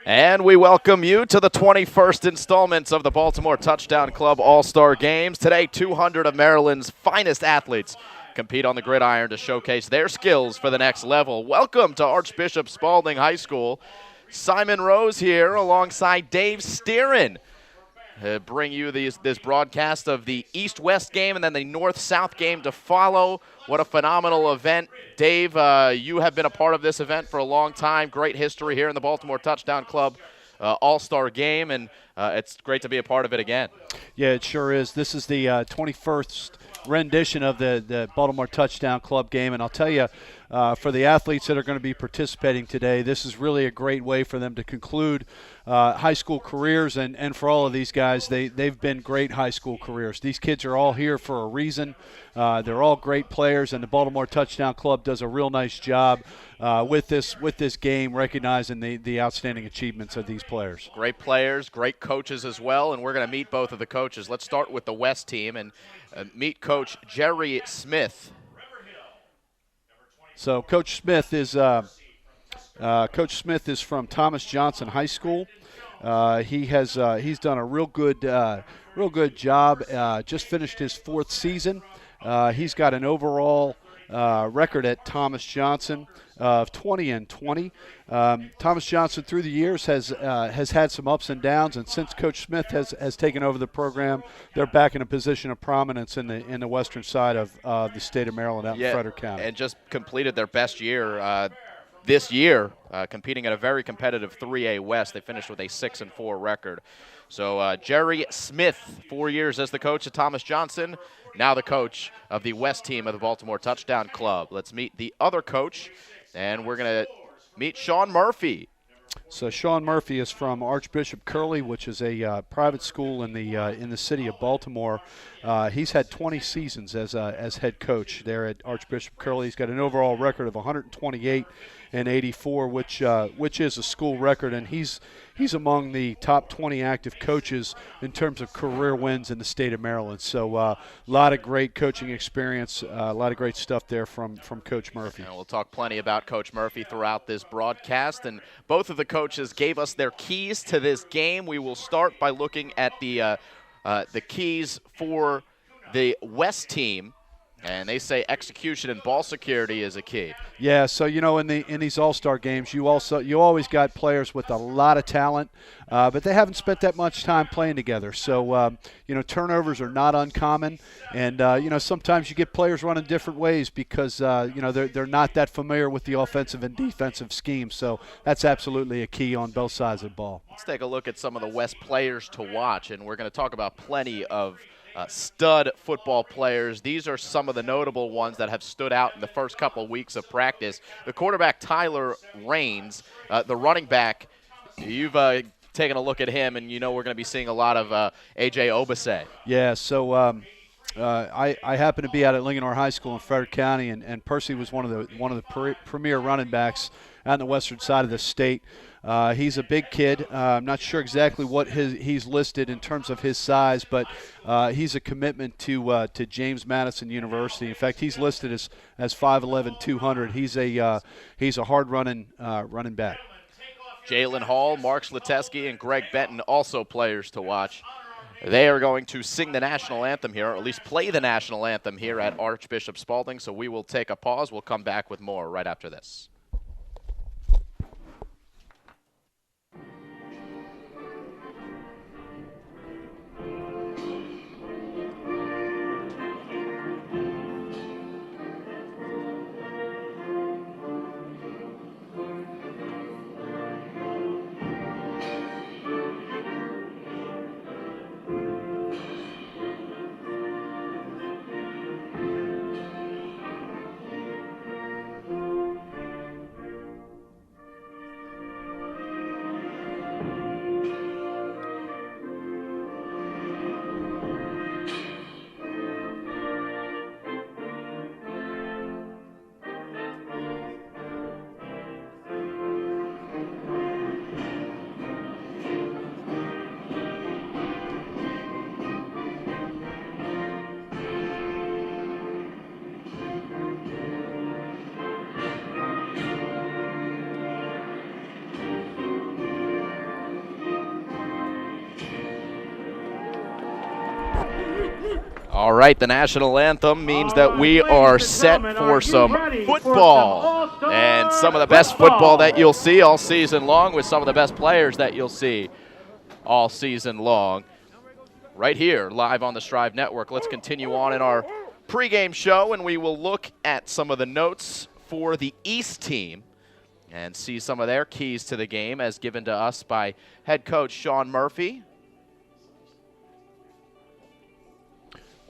And we welcome you to the 21st installments of the Baltimore Touchdown Club All-Star Games. Today, 200 of Maryland's finest athletes compete on the gridiron to showcase their skills for the next level. Welcome to Archbishop Spalding High School. Simon Rose here alongside Dave Steerin. Bring you this broadcast of the East-West game and then the North-South game to follow. What a phenomenal event. Dave, you have been a part of this event for a long time. Great history here in the Baltimore Touchdown Club All-Star Game, and it's great to be a part of it again. Yeah, it sure is. This is the 21st rendition of the Baltimore Touchdown Club game, and I'll tell you, for the athletes that are going to be participating today, this is really a great way for them to conclude high school careers, and for all of these guys, they've been great high school careers. These kids are all here for a reason. They're all great players, and the Baltimore Touchdown Club does a real nice job with this game, recognizing the outstanding achievements of these players. Great players, great coaches as well, and we're going to meet both of the coaches. Let's start with the West team and meet Coach Jerry Smith. So Coach Smith is from Thomas Johnson High School. He's done a real good job. Just finished his fourth season. He's got an overall record at Thomas Johnson of 20-20. Thomas Johnson through the years has had some ups and downs, and since Coach Smith has taken over the program, they're back in a position of prominence in the western side of the state of Maryland, out in Frederick County. And just completed their best year this year, competing at a very competitive 3A West. They finished with a 6-4 record. So Jerry Smith, 4 years as the coach of Thomas Johnson, now the coach of the West team of the Baltimore Touchdown Club. Let's meet the other coach, and we're going to meet Sean Murphy. So Sean Murphy is from Archbishop Curley, which is a private school in the city of Baltimore. He's had 20 seasons as head coach there at Archbishop Curley. He's got an overall record of 128-84, which is a school record, and he's among the top 20 active coaches in terms of career wins in the state of Maryland. So a lot of great coaching experience, a lot of great stuff there from Coach Murphy. And we'll talk plenty about Coach Murphy throughout this broadcast, and both of the coaches gave us their keys to this game. We will start by looking at the keys for the West team. And they say execution and ball security is a key. Yeah, so in these All-Star games, you always got players with a lot of talent, but they haven't spent that much time playing together. So turnovers are not uncommon, and sometimes you get players running different ways because they're not that familiar with the offensive and defensive schemes. So that's absolutely a key on both sides of the ball. Let's take a look at some of the West players to watch, and we're going to talk about plenty of stud football players. These are some of the notable ones that have stood out in the first couple of weeks of practice. The quarterback, Tyler Raines, the running back, you've taken a look at him, and we're going to be seeing a lot of A.J. Obase. Yeah, so I happen to be out at Linganore High School in Frederick County, and Percy was one of the premier running backs out on the western side of the state. He's a big kid. I'm not sure exactly what he's listed in terms of his size, but he's a commitment to James Madison University. In fact, he's listed as 5'11", 200. He's a hard running back. Jalen Hall, Mark Schleteski, and Greg Benton, also players to watch. They are going to sing the national anthem here, or at least play the national anthem here at Archbishop Spalding. So we will take a pause. We'll come back with more right after this. All right, the national anthem means that we are set for some football. And some of the best football that you'll see all season long with some of the best players that you'll see all season long. Right here, live on the Strive Network. Let's continue on in our pregame show, and we will look at some of the notes for the East team and see some of their keys to the game as given to us by head coach Sean Murphy.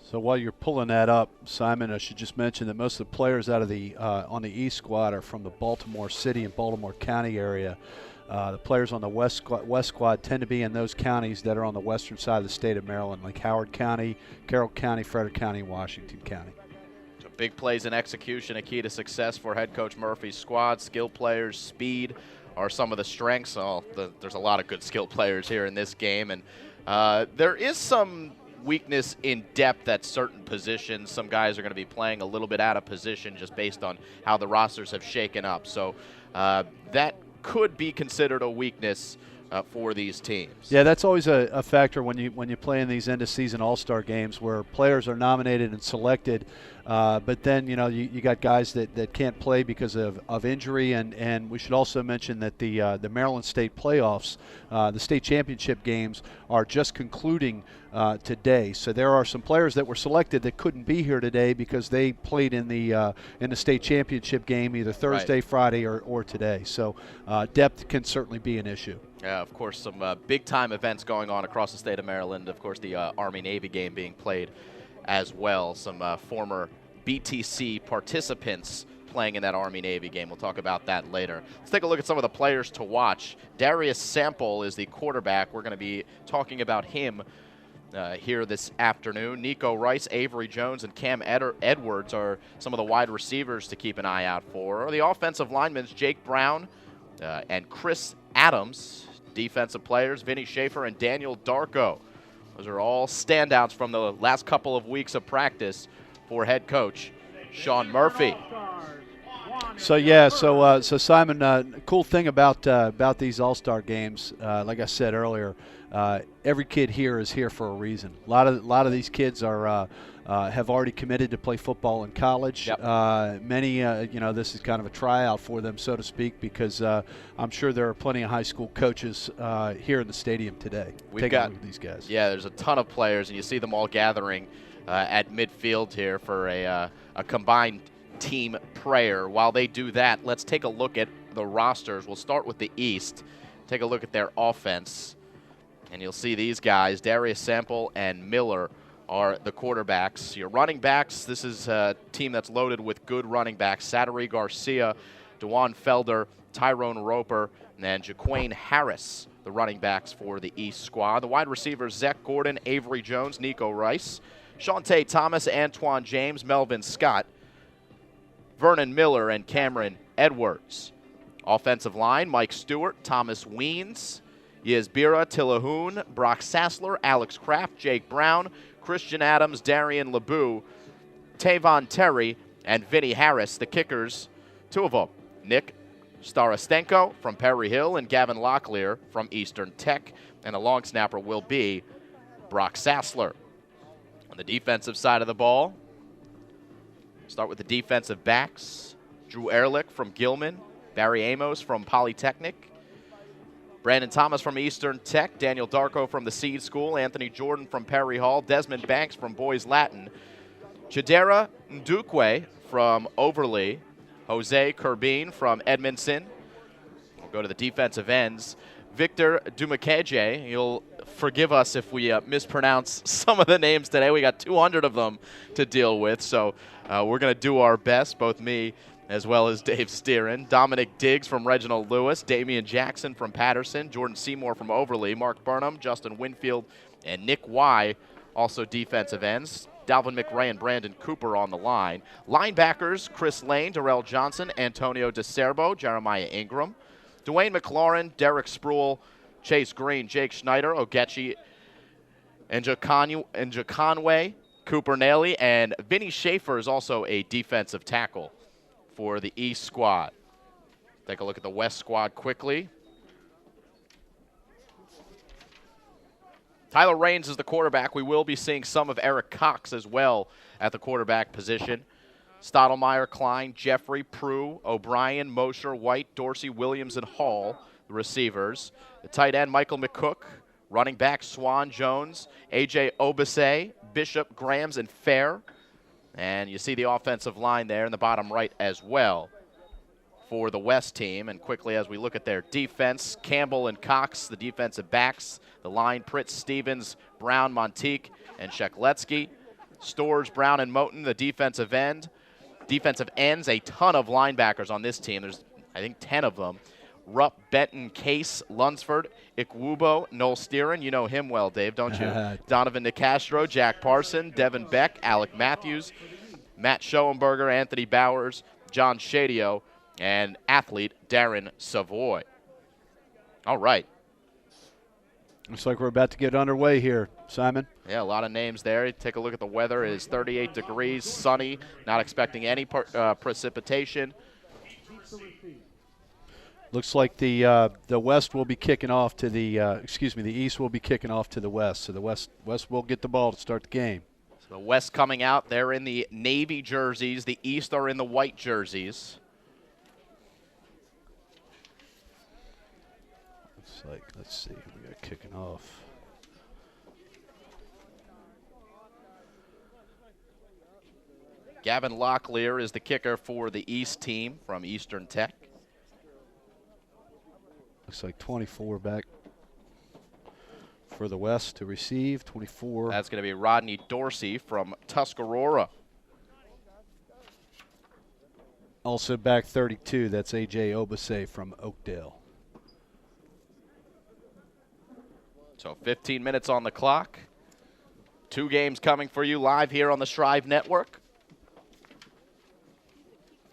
So while you're pulling that up, Simon, I should just mention that most of the players out of the on the East squad are from the Baltimore City and Baltimore County area. The players on the West squad tend to be in those counties that are on the western side of the state of Maryland, like Howard County, Carroll County, Frederick County, and Washington County. So big plays and execution, a key to success for head coach Murphy's squad. Skill players, speed are some of the strengths. There's a lot of good skill players here in this game, and there is some weakness in depth at certain positions. Some guys are going to be playing a little bit out of position just based on how the rosters have shaken up. So that could be considered a weakness for these teams. Yeah, that's always a factor when you play in these end-of-season all-star games where players are nominated and selected, but then you got guys that can't play because of injury, and we should also mention that the Maryland State playoffs, the state championship games, are just concluding today. So there are some players that were selected that couldn't be here today because they played in the state championship game either Thursday, right, Friday, or today. So depth can certainly be an issue. Yeah, of course, some big-time events going on across the state of Maryland. Of course, the Army-Navy game being played as well. Some former BTC participants playing in that Army-Navy game. We'll talk about that later. Let's take a look at some of the players to watch. Darius Sample is the quarterback. We're going to be talking about him here this afternoon. Nico Rice, Avery Jones, and Cam Edwards are some of the wide receivers to keep an eye out for. The offensive linemen, Jake Brown and Chris Adams. Defensive players, Vinny Schaefer and Daniel Darko. Those are all standouts from the last couple of weeks of practice for head coach Sean Murphy. So Simon, cool thing about these All-Star games, like I said earlier, every kid here is here for a reason. A lot of these kids are have already committed to play football in college. Yep. Many, this is kind of a tryout for them, so to speak, because I'm sure there are plenty of high school coaches here in the stadium today. Take a look at these guys. Yeah, there's a ton of players, and you see them all gathering at midfield here for a combined team prayer. While they do that, let's take a look at the rosters. We'll start with the East. Take a look at their offense, and you'll see these guys, Darius Sample and Miller, are the quarterbacks. Your running backs, this is a team that's loaded with good running backs. Sattery Garcia, DeJuan Felder, Tyrone Roper, and Jaquane Harris, the running backs for the East squad. The wide receivers, Zach Gordon, Avery Jones, Nico Rice, Shantae Thomas, Antoine James, Melvin Scott, Vernon Miller, and Cameron Edwards. Offensive line, Mike Stewart, Thomas Weens, Yesbira Tillahoon, Brock Sassler, Alex Kraft, Jake Brown, Christian Adams, Darian LeBou, Tavon Terry, and Vinny Harris. The kickers, two of them, Nick Starastenko from Perry Hill and Gavin Locklear from Eastern Tech. And the long snapper will be Brock Sassler. On the defensive side of the ball, start with the defensive backs. Drew Ehrlich from Gilman, Barry Amos from Polytechnic, Brandon Thomas from Eastern Tech, Daniel Darko from the Seed School, Anthony Jordan from Perry Hall, Desmond Banks from Boys Latin, Chidera Ndukwe from Overly, Jose Curbin from Edmondson. We'll go to the defensive ends. Victor Dumakeje, you'll forgive us if we mispronounce some of the names today. We got 200 of them to deal with, so we're going to do our best, both me as well as Dave Steeran. Dominic Diggs from Reginald Lewis, Damian Jackson from Patterson, Jordan Seymour from Overly, Mark Burnham, Justin Winfield, and Nick Y, also defensive ends. Dalvin McRae and Brandon Cooper on the line. Linebackers, Chris Lane, Darrell Johnson, Antonio DeCerbo, Jeremiah Ingram, Dwayne McLaurin, Derek Spruill, Chase Green, Jake Schneider, Ogechi and Jaconway, Cooper Nailey, and Vinny Schaefer is also a defensive tackle for the East squad. Take a look at the West squad quickly. Tyler Raines is the quarterback. We will be seeing some of Eric Cox as well at the quarterback position. Stottlemyre, Klein, Jeffrey, Prue, O'Brien, Mosher, White, Dorsey, Williams, and Hall, the receivers. The tight end, Michael McCook. Running back, Swan, Jones, A.J. Obase, Bishop, Grams, and Fair. And you see the offensive line there in the bottom right as well for the West team. And quickly as we look at their defense, Campbell and Cox, the defensive backs. The line, Pritz, Stevens, Brown, Monteque, and Shekletsky. Storrs, Brown, and Moten, the defensive ends. A ton of linebackers on this team. There's, I think, 10 of them. Rupp, Benton, Case, Lunsford, Ikwubo, Noel Steeran. You know him well, Dave, don't you? Donovan DeCastro, Jack Parson, Devin Beck, Alec Matthews, Matt Schoenberger, Anthony Bowers, John Shadio, and athlete Darren Savoy. All right. Looks like we're about to get underway here, Simon. Yeah, a lot of names there. Take a look at the weather. It is 38 degrees, sunny, not expecting any precipitation. Looks like the West will be kicking off to the the East will be kicking off to the West. So the West will get the ball to start the game. So the West coming out. They're in the navy jerseys. The East are in the white jerseys. Looks like, let's see, we got kicking off. Gavin Locklear is the kicker for the East team from Eastern Tech. Looks like 24 back for the West to receive, 24. That's going to be Rodney Dorsey from Tuscarora. Also back 32, that's A.J. Obase from Oakdale. So 15 minutes on the clock. 2 games coming for you live here on the Shrive Network.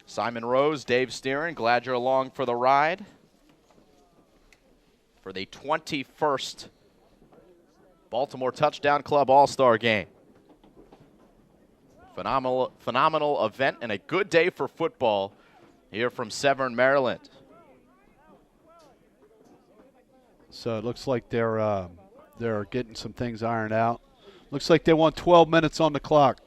Simon Rose, Dave Steeran, glad you're along for the ride for the 21st Baltimore Touchdown Club All-Star Game. Phenomenal event and a good day for football here from Severn, Maryland. So it looks like they're getting some things ironed out. Looks like they want 12 minutes on the clock.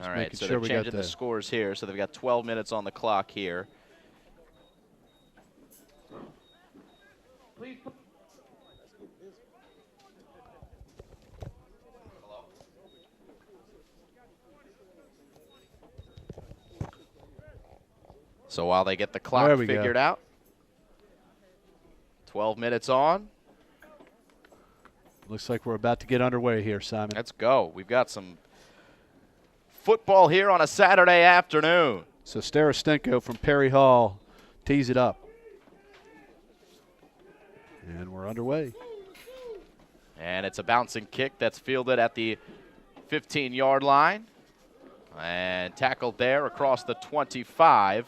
All right, so they're changing the scores here. So they've got 12 minutes on the clock here. So while they get the clock figured out, 12 minutes on. Looks like we're about to get underway here, Simon. Let's go. We've got some football here on a Saturday afternoon. So Starastenko from Perry Hall tees it up. And we're underway. And it's a bouncing kick that's fielded at the 15-yard line. And tackled there across the 25.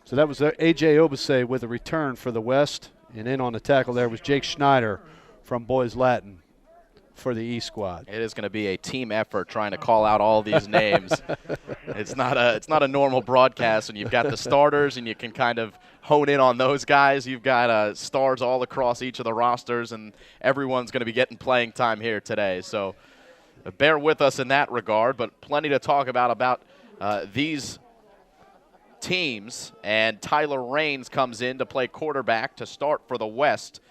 So that was A.J. Obase with a return for the West. And in on the tackle there was Jake Schneider from Boys Latin for the East squad. It is going to be a team effort trying to call out all these names. It's not a normal broadcast, and you've got the starters, and you can kind of hone in on those guys. You've got stars all across each of the rosters, and everyone's going to be getting playing time here today. So bear with us in that regard, but plenty to talk about these teams. And Tyler Raines comes in to play quarterback to start for the West.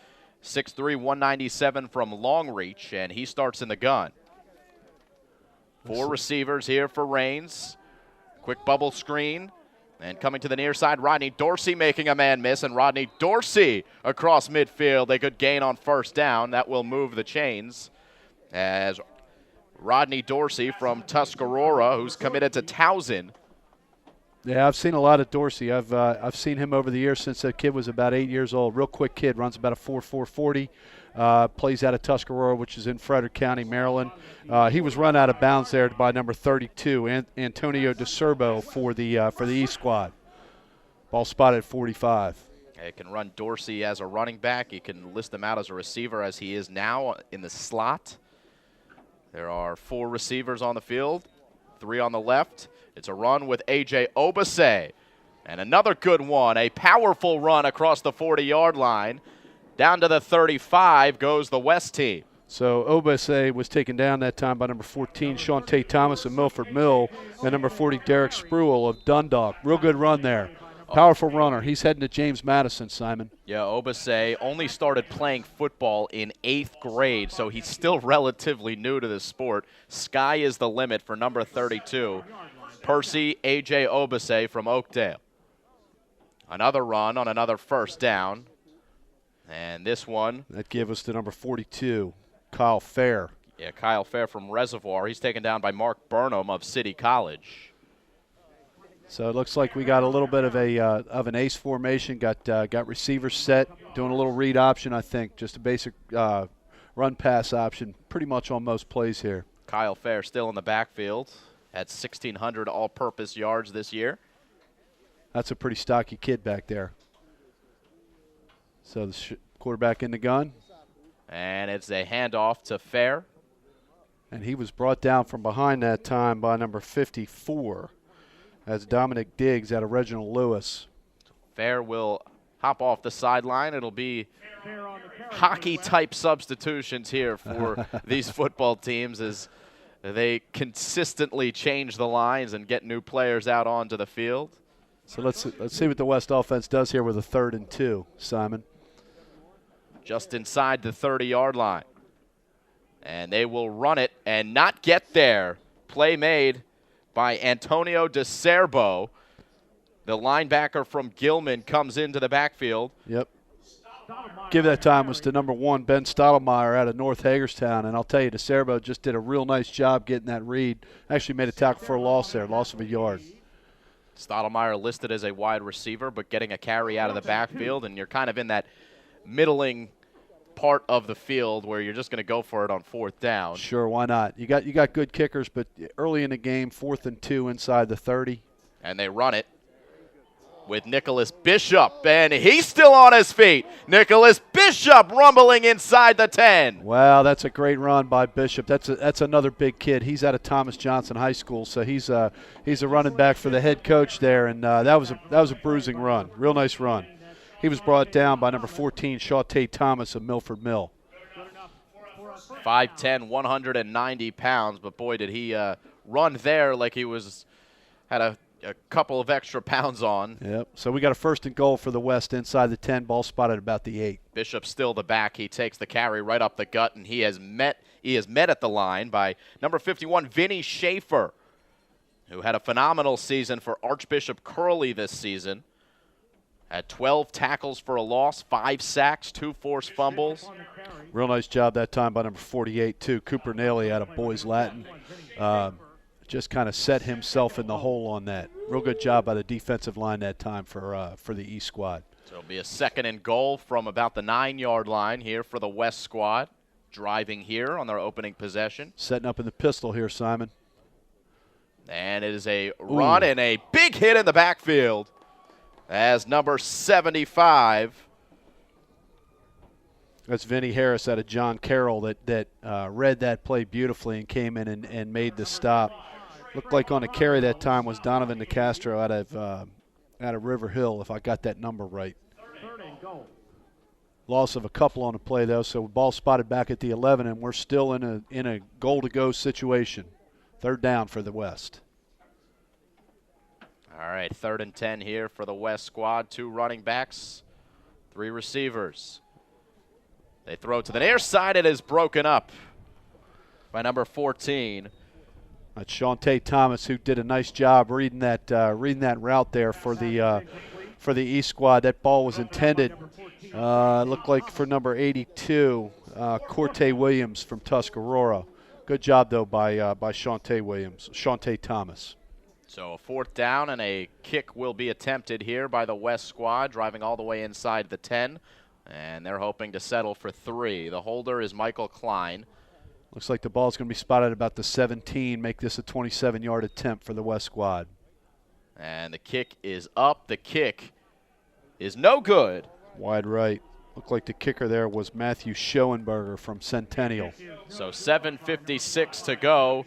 6'3", 197 from long reach, and he starts in the gun. 4 receivers here for Raines. Quick bubble screen. And coming to the near side, Rodney Dorsey making a man miss, and Rodney Dorsey across midfield. A good gain on first down. That will move the chains as Rodney Dorsey from Tuscarora, who's committed to Towson. Yeah, I've seen a lot of Dorsey. I've seen him over the years since that kid was about 8 years old. Real quick kid, runs about a 4.40. Plays out of Tuscarora, which is in Frederick County, Maryland. He was run out of bounds there by number 32, Antonio DeCerbo for the East squad. Ball spotted at 45. You can run Dorsey as a running back. You can list him out as a receiver as he is now in the slot. There are 4 receivers on the field, 3 on the left. It's a run with A.J. Obase. And another good one, a powerful run across the 40-yard line. Down to the 35 goes the West team. So Obese was taken down that time by number 14, Shawntae Thomas of Milford Mill, and number 40, Derek Spruill of Dundalk. Real good run there. Powerful runner. He's heading to James Madison, Simon. Yeah, Obese only started playing football in 8th grade, so he's still relatively new to this sport. Sky is the limit for number 32, Percy A.J. Obese from Oakdale. Another run on another first down. And this one. That gave us to number 42, Kyle Fair. Yeah, Kyle Fair from Reservoir. He's taken down by Mark Burnham of City College. So it looks like we got a little bit of an ace formation. Got receivers set, doing a little read option, I think. Just a basic run pass option, pretty much on most plays here. Kyle Fair still in the backfield at 1,600 all-purpose yards this year. That's a pretty stocky kid back there. So the quarterback in the gun. And it's a handoff to Fair. And he was brought down from behind that time by number 54. That's Dominic Diggs out of Reginald Lewis. Fair will hop off the sideline. It'll be hockey-type substitutions here for these football teams as they consistently change the lines and get new players out onto the field. So let's see what the West offense does here with a 3rd and 2, Simon. Just inside the 30-yard line. And they will run it and not get there. Play made by Antonio DeCerbo. The linebacker from Gilman comes into the backfield. Yep. Give that time was to number 1, Ben Stottlemyre out of North Hagerstown. And I'll tell you, DeCerbo just did a real nice job getting that read. Actually made a tackle for a loss there, loss of a yard. Stottlemyre listed as a wide receiver, but getting a carry out of the backfield, and you're kind of in that middling part of the field where you're just going to go for it on 4th down. Sure, why not? You got good kickers, but early in the game, 4th and 2 inside the 30. And they run it with Nicholas Bishop, and he's still on his feet. Nicholas Bishop rumbling inside the 10. Wow, that's a great run by Bishop. That's another big kid. He's out of Thomas Johnson High School, so he's a running back for the head coach there, and that was a bruising run. Real nice run. He was brought down by number 14, Shawntae Thomas of Milford Mill. 5'10", 190 pounds, but boy, did he run there like he had a couple of extra pounds on. Yep. So we got a 1st and goal for the West inside the 10, ball spotted about the 8. Bishop still the back. He takes the carry right up the gut, and he is met at the line by number 51, Vinny Schaefer, who had a phenomenal season for Archbishop Curley this season. Had 12 tackles for a loss, 5 sacks, 2 forced fumbles. Real nice job that time by number 48, too. Cooper Nailey out of Boys Latin. Just kind of set himself in the hole on that. Real good job by the defensive line that time for the East squad. So it'll be a 2nd and goal from about the 9-yard line here for the West squad. Driving here on their opening possession. Setting up in the pistol here, Simon. And it is a run and a big hit in the backfield as number 75. That's Vinny Harris out of John Carroll that read that play beautifully and came in and made the stop. Looked like on a carry that time was Donovan DeCastro out of River Hill, if I got that number right. Loss of a couple on the play, though, so ball spotted back at the 11, and we're still in a goal-to-go situation. 3rd down for the West. All right, 3rd and 10 here for the West squad. 2 running backs, 3 receivers. They throw to the near side. It is broken up by number 14. That's Shawntae Thomas, who did a nice job reading that route there for the East squad. That ball was intended, looked like for number 82, Corte Williams from Tuscarora. Good job though by Shawntae Thomas. So a 4th down and a kick will be attempted here by the West squad, driving all the way inside the 10, and they're hoping to settle for 3. The holder is Michael Klein. Looks like the ball's going to be spotted about the 17, make this a 27-yard attempt for the West squad. And the kick is up. The kick is no good. Wide right. Looked like the kicker there was Matthew Schoenberger from Centennial. So 7:56 to go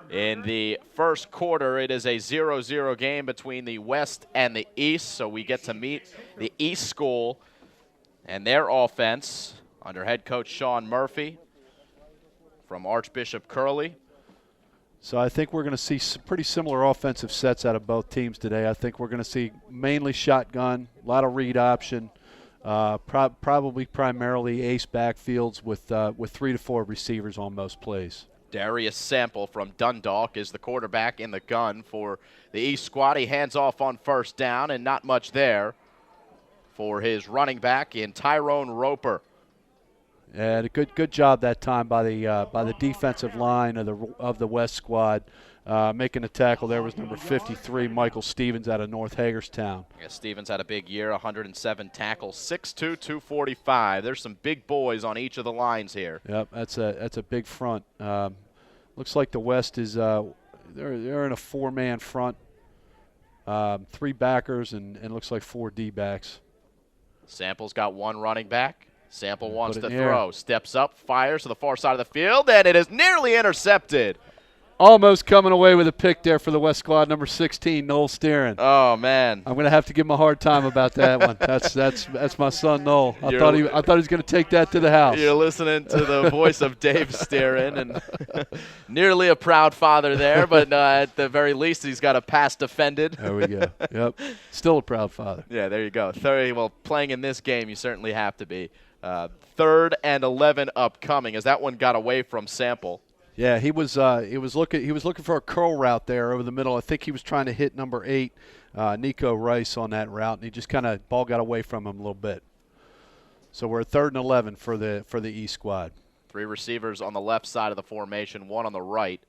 In the first quarter, it is a 0-0 game between the West and the East, so we get to meet the East School and their offense under head coach Sean Murphy from Archbishop Curley. So I think we're going to see some pretty similar offensive sets out of both teams today. I think we're going to see mainly shotgun, a lot of read option, probably primarily ace backfields with 3 to 4 receivers on most plays. Darius Sample from Dundalk is the quarterback in the gun for the East squad. He hands off on first down, and not much there for his running back in Tyrone Roper. And a good job that time by the defensive line of the West squad. Making a tackle there was number 53, Michael Stevens out of North Hagerstown. Yeah, Stevens had a big year, 107 tackles, 6'2", 245. There's some big boys on each of the lines here. Yep, that's a big front. Looks like the West is they're in a 4-man front, 3 backers and looks like 4 D-backs. Sample's got 1 running back. Sample wants to near. throw, steps up, fires to the far side of the field, and it is nearly intercepted. Almost coming away with a pick there for the West squad, number 16, Noel Steeran. Oh man, I'm going to have to give him a hard time about that one. That's my son Noel. I thought he was going to take that to the house. You're listening to the voice of Dave Steeran, and nearly a proud father there, but at the very least he's got a pass defended. There we go. Yep, still a proud father. Yeah, there you go. Well, playing in this game, you certainly have to be. 3rd and 11 upcoming as that one got away from Sample. Yeah, he was looking for a curl route there over the middle. I think he was trying to hit number 8, Nico Rice, on that route, and he just kind of ball got away from him a little bit. So we're at 3rd and 11 for the East squad. 3 receivers on the left side of the formation, 1 on the right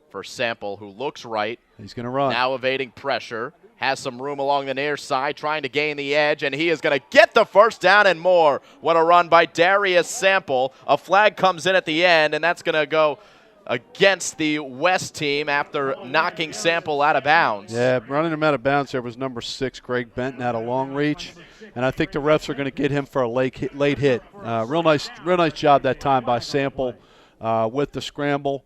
for Sample, who looks right. He's going to run. Now evading pressure. Has some room along the near side, trying to gain the edge, and he is going to get the first down and more. What a run by Darius Sample. A flag comes in at the end, and that's going to go against the West team after knocking Sample out of bounds. Yeah, running him out of bounds there was number 6, Greg Benton, out of long reach, and I think the refs are going to get him for a late hit. Real nice job that time by Sample with the scramble.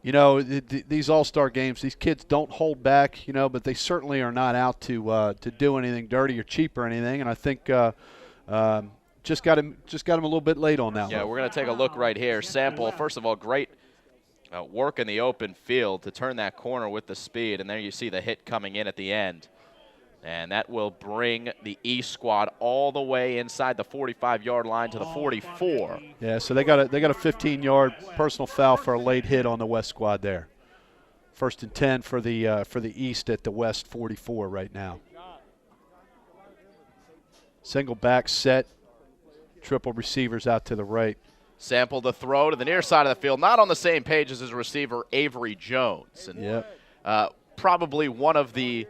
These all-star games, these kids don't hold back, but they certainly are not out to do anything dirty or cheap or anything. And I think just got him a little bit late on that one. Yeah, we're going to take a look right here. Sample, first of all, great work in the open field to turn that corner with the speed, and there you see the hit coming in at the end. And that will bring the East squad all the way inside the 45-yard line to the 44. Yeah, so they got a 15-yard personal foul for a late hit on the West squad there. 1st and 10 for the East at the West 44 right now. Single back set, triple receivers out to the right. Sample to throw to the near side of the field, not on the same page as his receiver Avery Jones. And probably one of the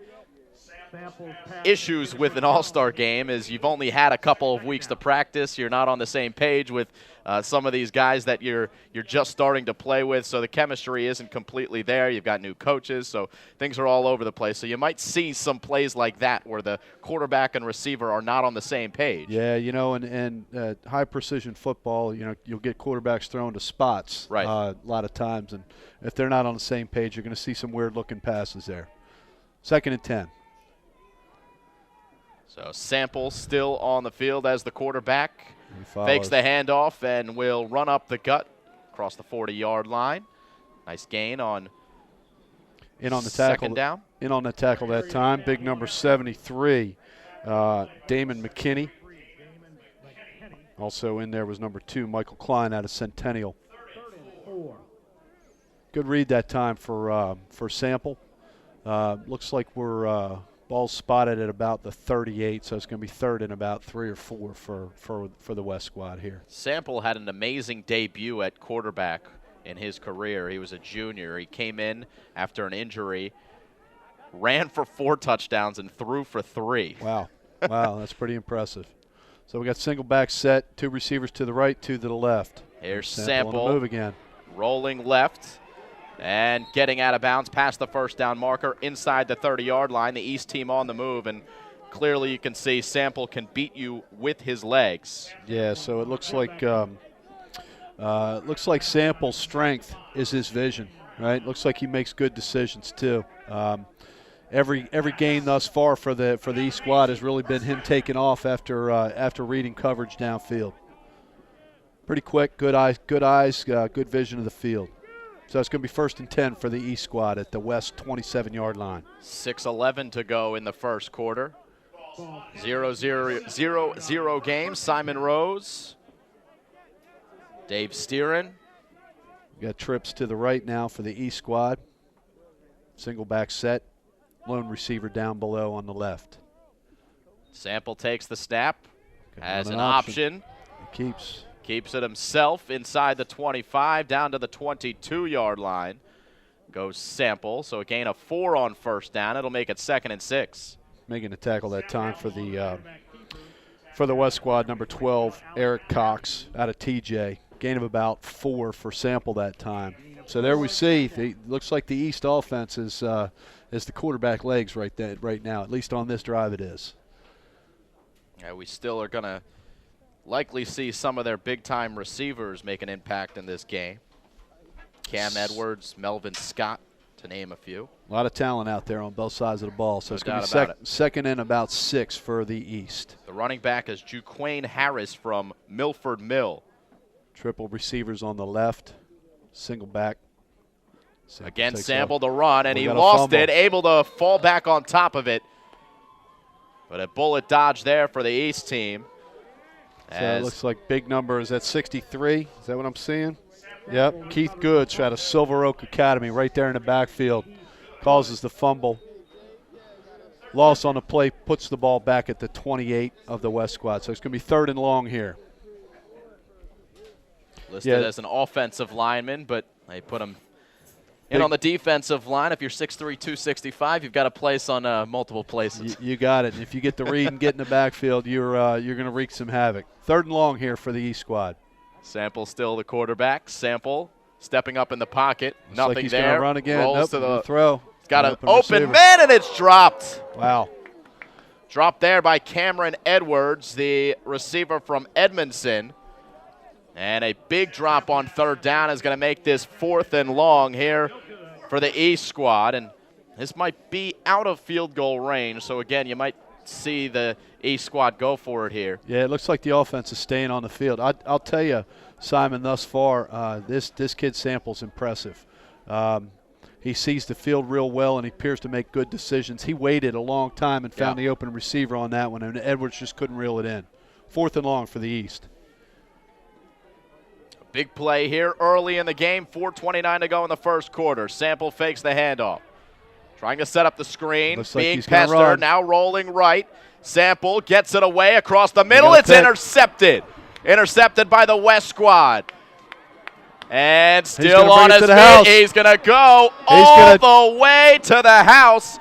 issues with an all-star game is you've only had a couple of weeks to practice. You're not on the same page with some of these guys that you're just starting to play with, so the chemistry isn't completely there. You've got new coaches, so things are all over the place. So you might see some plays like that where the quarterback and receiver are not on the same page. Yeah, and high-precision football, you'll get quarterbacks thrown to spots a lot of times, and if they're not on the same page, you're going to see some weird-looking passes there. 2nd and 10. So Sample still on the field as the quarterback. Fakes the handoff and will run up the gut across the 40-yard line. Nice gain on the tackle. 2nd down. In on the tackle that time. Big number 73, Damon McKinney. Also in there was number 2, Michael Klein out of Centennial. Good read that time for Sample. Looks like we're ball spotted at about the 38, so it's going to be 3rd and about 3 or 4 for the West squad here. Sample had an amazing debut at quarterback in his career. He was a junior. He came in after an injury, ran for 4 touchdowns, and threw for 3. Wow. Wow, that's pretty impressive. So we got single back set, 2 receivers to the right, 2 to the left. Here's Sample on the move again. Rolling left. And getting out of bounds past the first down marker inside the 30-yard line. The East team on the move, and clearly you can see Sample can beat you with his legs. Yeah, so it looks like Sample's strength is his vision. right? Looks like he makes good decisions too. Every game thus far for the East squad has really been him taking off after reading coverage downfield. Pretty quick, good eyes, good vision of the field. So it's going to be 1st and 10 for the East squad at the West 27-yard line. 6:11 to go in the first quarter. 0-0 game. Simon Rose, Dave Steeran. We got trips to the right now for the East squad. Single back set. Lone receiver down below on the left. Sample takes the snap. Has an option. He Keeps it himself inside the 25, down to the 22-yard line. Goes Sample, so a gain of 4 on 1st down. It'll make it 2nd and 6. Making a tackle that time for the West squad, number 12, Eric Cox out of TJ. Gain of about 4 for Sample that time. So there we see. It looks like the East offense is the quarterback legs right now. At least on this drive, it is. Yeah, we still are going to likely see some of their big-time receivers make an impact in this game. Cam Edwards, Melvin Scott, to name a few. A lot of talent out there on both sides of the ball. So No it's going to be 2nd and about 6 for the East. The running back is Juquane Harris from Milford Mill. Triple receivers on the left. Single back. Again, Sample the run, and he lost it, able to fall back on top of it. But a bullet dodge there for the East team. So it looks like big numbers at 63. Is that what I'm seeing? Yep. Keith Goods out of Silver Oak Academy right there in the backfield. Causes the fumble. Loss on the play puts the ball back at the 28 of the West squad. So it's going to be 3rd and long here. Listed as an offensive lineman, but they put him in on the defensive line. If you're 6'3", 265, you've got a place on multiple places. You got it. If you get the read and get in the backfield, you're going to wreak some havoc. 3rd and long here for the East squad. Sample still the quarterback. Sample stepping up in the pocket. Looks Nothing like he's there. Gonna run again. Rolls to the throw. He's got an open man, and it's dropped. Wow. Dropped there by Cameron Edwards, the receiver from Edmondson. And a big drop on 3rd down is going to make this 4th and long here for the East squad. And this might be out of field goal range. So, again, you might see the East squad go for it here. Yeah, it looks like the offense is staying on the field. I'll tell you, Simon, thus far, this kid Sample's impressive. He sees the field real well, and he appears to make good decisions. He waited a long time and found the open receiver on that one, and Edwards just couldn't reel it in. 4th and long for the East. Big play here early in the game. 4:29 to go in the first quarter. Sample fakes the handoff. Trying to set up the screen. Looks like being he's gonna pestered. run. Now rolling right. Sample gets it away across the middle. It's intercepted. Intercepted by the West squad. And still on his feet. He's going to go all the way to the house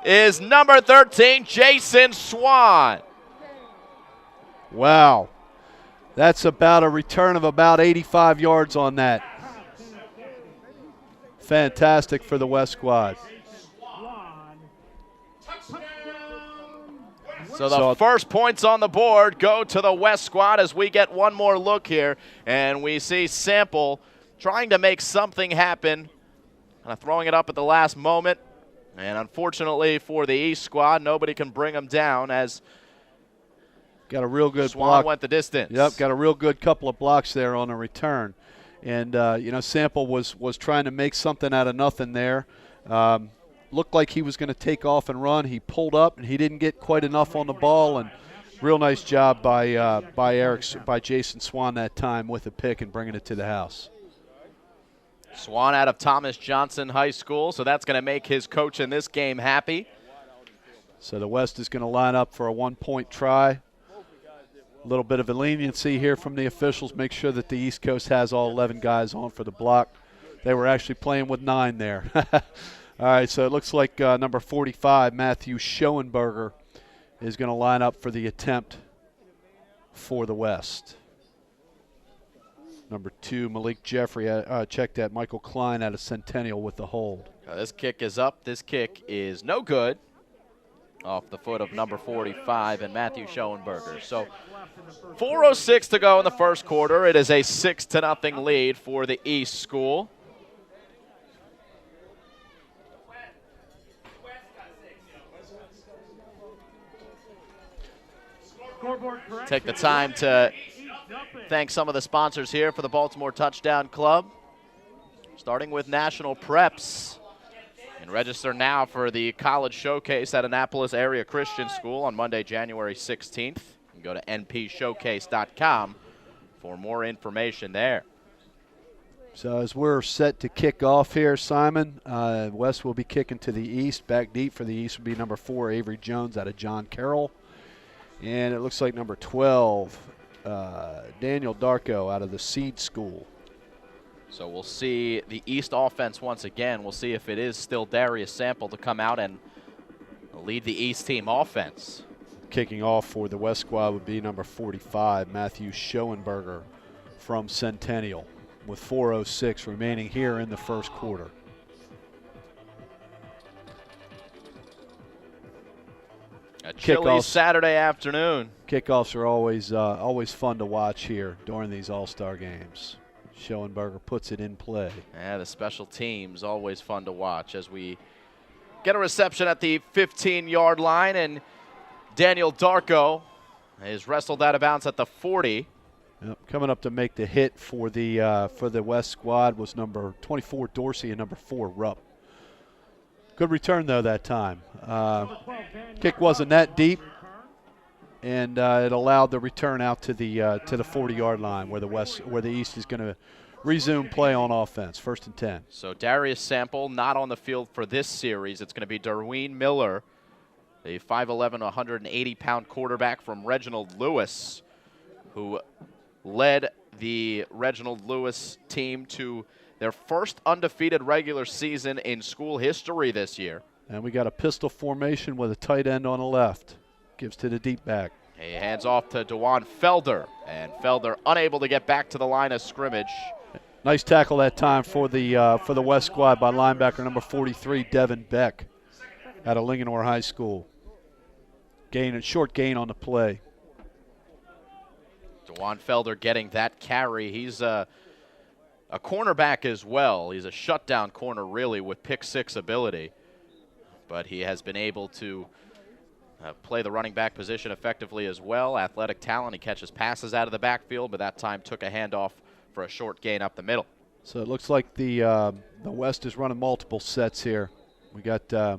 is number 13, Jason Swan. Wow. That's about a return of about 85 yards on that. Fantastic for the West squad. So the first points on the board go to the West squad as we get one more look here. And we see Sample trying to make something happen, kind of throwing it up at the last moment. And unfortunately for the East squad, nobody can bring him down as got a real good Swan block. Went the distance. Yep, got a real good couple of blocks there on a return. And, Sample was trying to make something out of nothing there. Looked like he was going to take off and run. He pulled up, and he didn't get quite enough on the ball. And real nice job by Jason Swan that time with a pick and bringing it to the house. Swan out of Thomas Johnson High School, so that's going to make his coach in this game happy. So the West is going to line up for a one-point try. A little bit of a leniency here from the officials. Make sure that the East Coast has all 11 guys on for the block. They were actually playing with 9 there. All right, so it looks like number 45, Matthew Schoenberger, is going to line up for the attempt for the West. Number 2, Malik Jeffrey, check that. Michael Klein out of Centennial with the hold. This kick is up. This kick is no good. Off the foot of number 45 and Matthew Schoenberger. So 4:06 to go in the first quarter. It is a 6-0 lead for the East School. Take the time to thank some of the sponsors here for the Baltimore Touchdown Club, starting with National Preps. And register now for the College Showcase at Annapolis Area Christian School on Monday, January 16th. You can go to npshowcase.com for more information there. So as we're set to kick off here, Simon, West will be kicking to the east. Back deep for the east will be number 4, Avery Jones out of John Carroll. And it looks like number 12, Daniel Darko out of the Seed School. So we'll see the East offense once again. We'll see if it is still Darius Sample to come out and lead the East team offense. Kicking off for the West squad would be number 45, Matthew Schoenberger from Centennial, with 4:06 remaining here in the first quarter. A chilly Saturday afternoon. Kickoffs are always fun to watch here during these All-Star games. Schoenberger puts it in play. Yeah, the special teams, always fun to watch as we get a reception at the 15-yard line, and Daniel Darko is wrestled out of bounds at the 40. Yep, coming up to make the hit for the West squad was number 24 Dorsey and number 4 Rupp. Good return though that time. Kick wasn't that deep, and it allowed the return out to the 40-yard line where the East is going to resume play on offense. 1st and 10. So Darius Sample not on the field for this series. It's going to be Derween Miller, the 5'11", 180-pound quarterback from Reginald Lewis, who led the Reginald Lewis team to their first undefeated regular season in school history this year. And we got a pistol formation with a tight end on the left. Gives to the deep back. He hands off to DeJuan Felder, and Felder unable to get back to the line of scrimmage. Nice tackle that time for the West squad by linebacker number 43, Devin Beck, out of Linganore High School. Short gain on the play. DeJuan Felder getting that carry. He's a cornerback as well. He's a shutdown corner, really, with pick-6 ability. But he has been able to play the running back position effectively as well. Athletic talent. He catches passes out of the backfield, but that time took a handoff for a short gain up the middle. So it looks like the West is running multiple sets here. We got a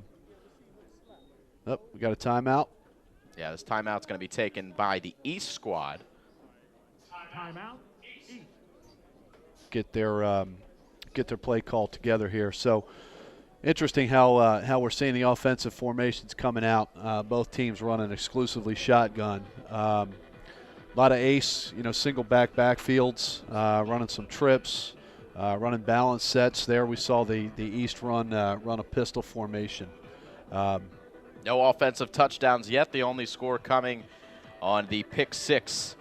timeout. Yeah, this timeout's going to be taken by the East squad. Timeout. Get their play call together here. So interesting how we're seeing the offensive formations coming out. Both teams running exclusively shotgun. A lot of ace, single backfields, running some trips, running balance sets. There we saw the East run a pistol formation. No offensive touchdowns yet. The only score coming on the pick-6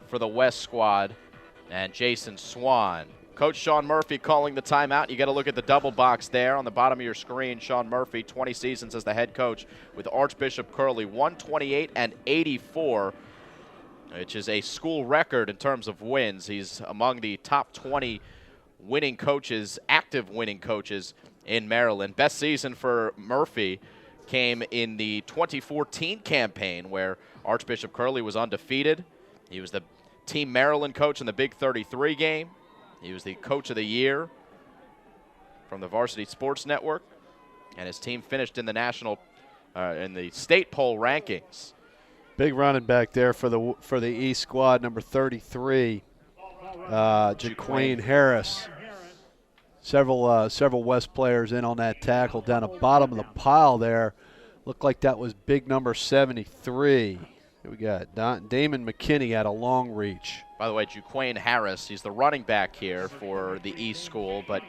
for the West squad and Jason Swan. Coach Sean Murphy calling the timeout. You got to look at the double box there on the bottom of your screen. Sean Murphy, 20 seasons as the head coach with Archbishop Curley, 128 and 84, which is a school record in terms of wins. He's among the top 20 winning coaches, active winning coaches in Maryland. Best season for Murphy came in the 2014 campaign where Archbishop Curley was undefeated. He was the Team Maryland coach in the Big 33 game. He was the coach of the year from the Varsity Sports Network, and his team finished in the state poll rankings. Big running back there for the East squad, number 33, Jaquane Harris. Several West players in on that tackle down the bottom of the pile there. Looked like that was big number 73. Here we got Damon McKinney at a long reach. By the way, Jaquane Harris, he's the running back here for the East School, but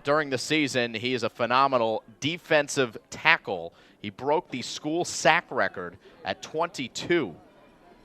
during the season, he is a phenomenal defensive tackle. He broke the school sack record at 22.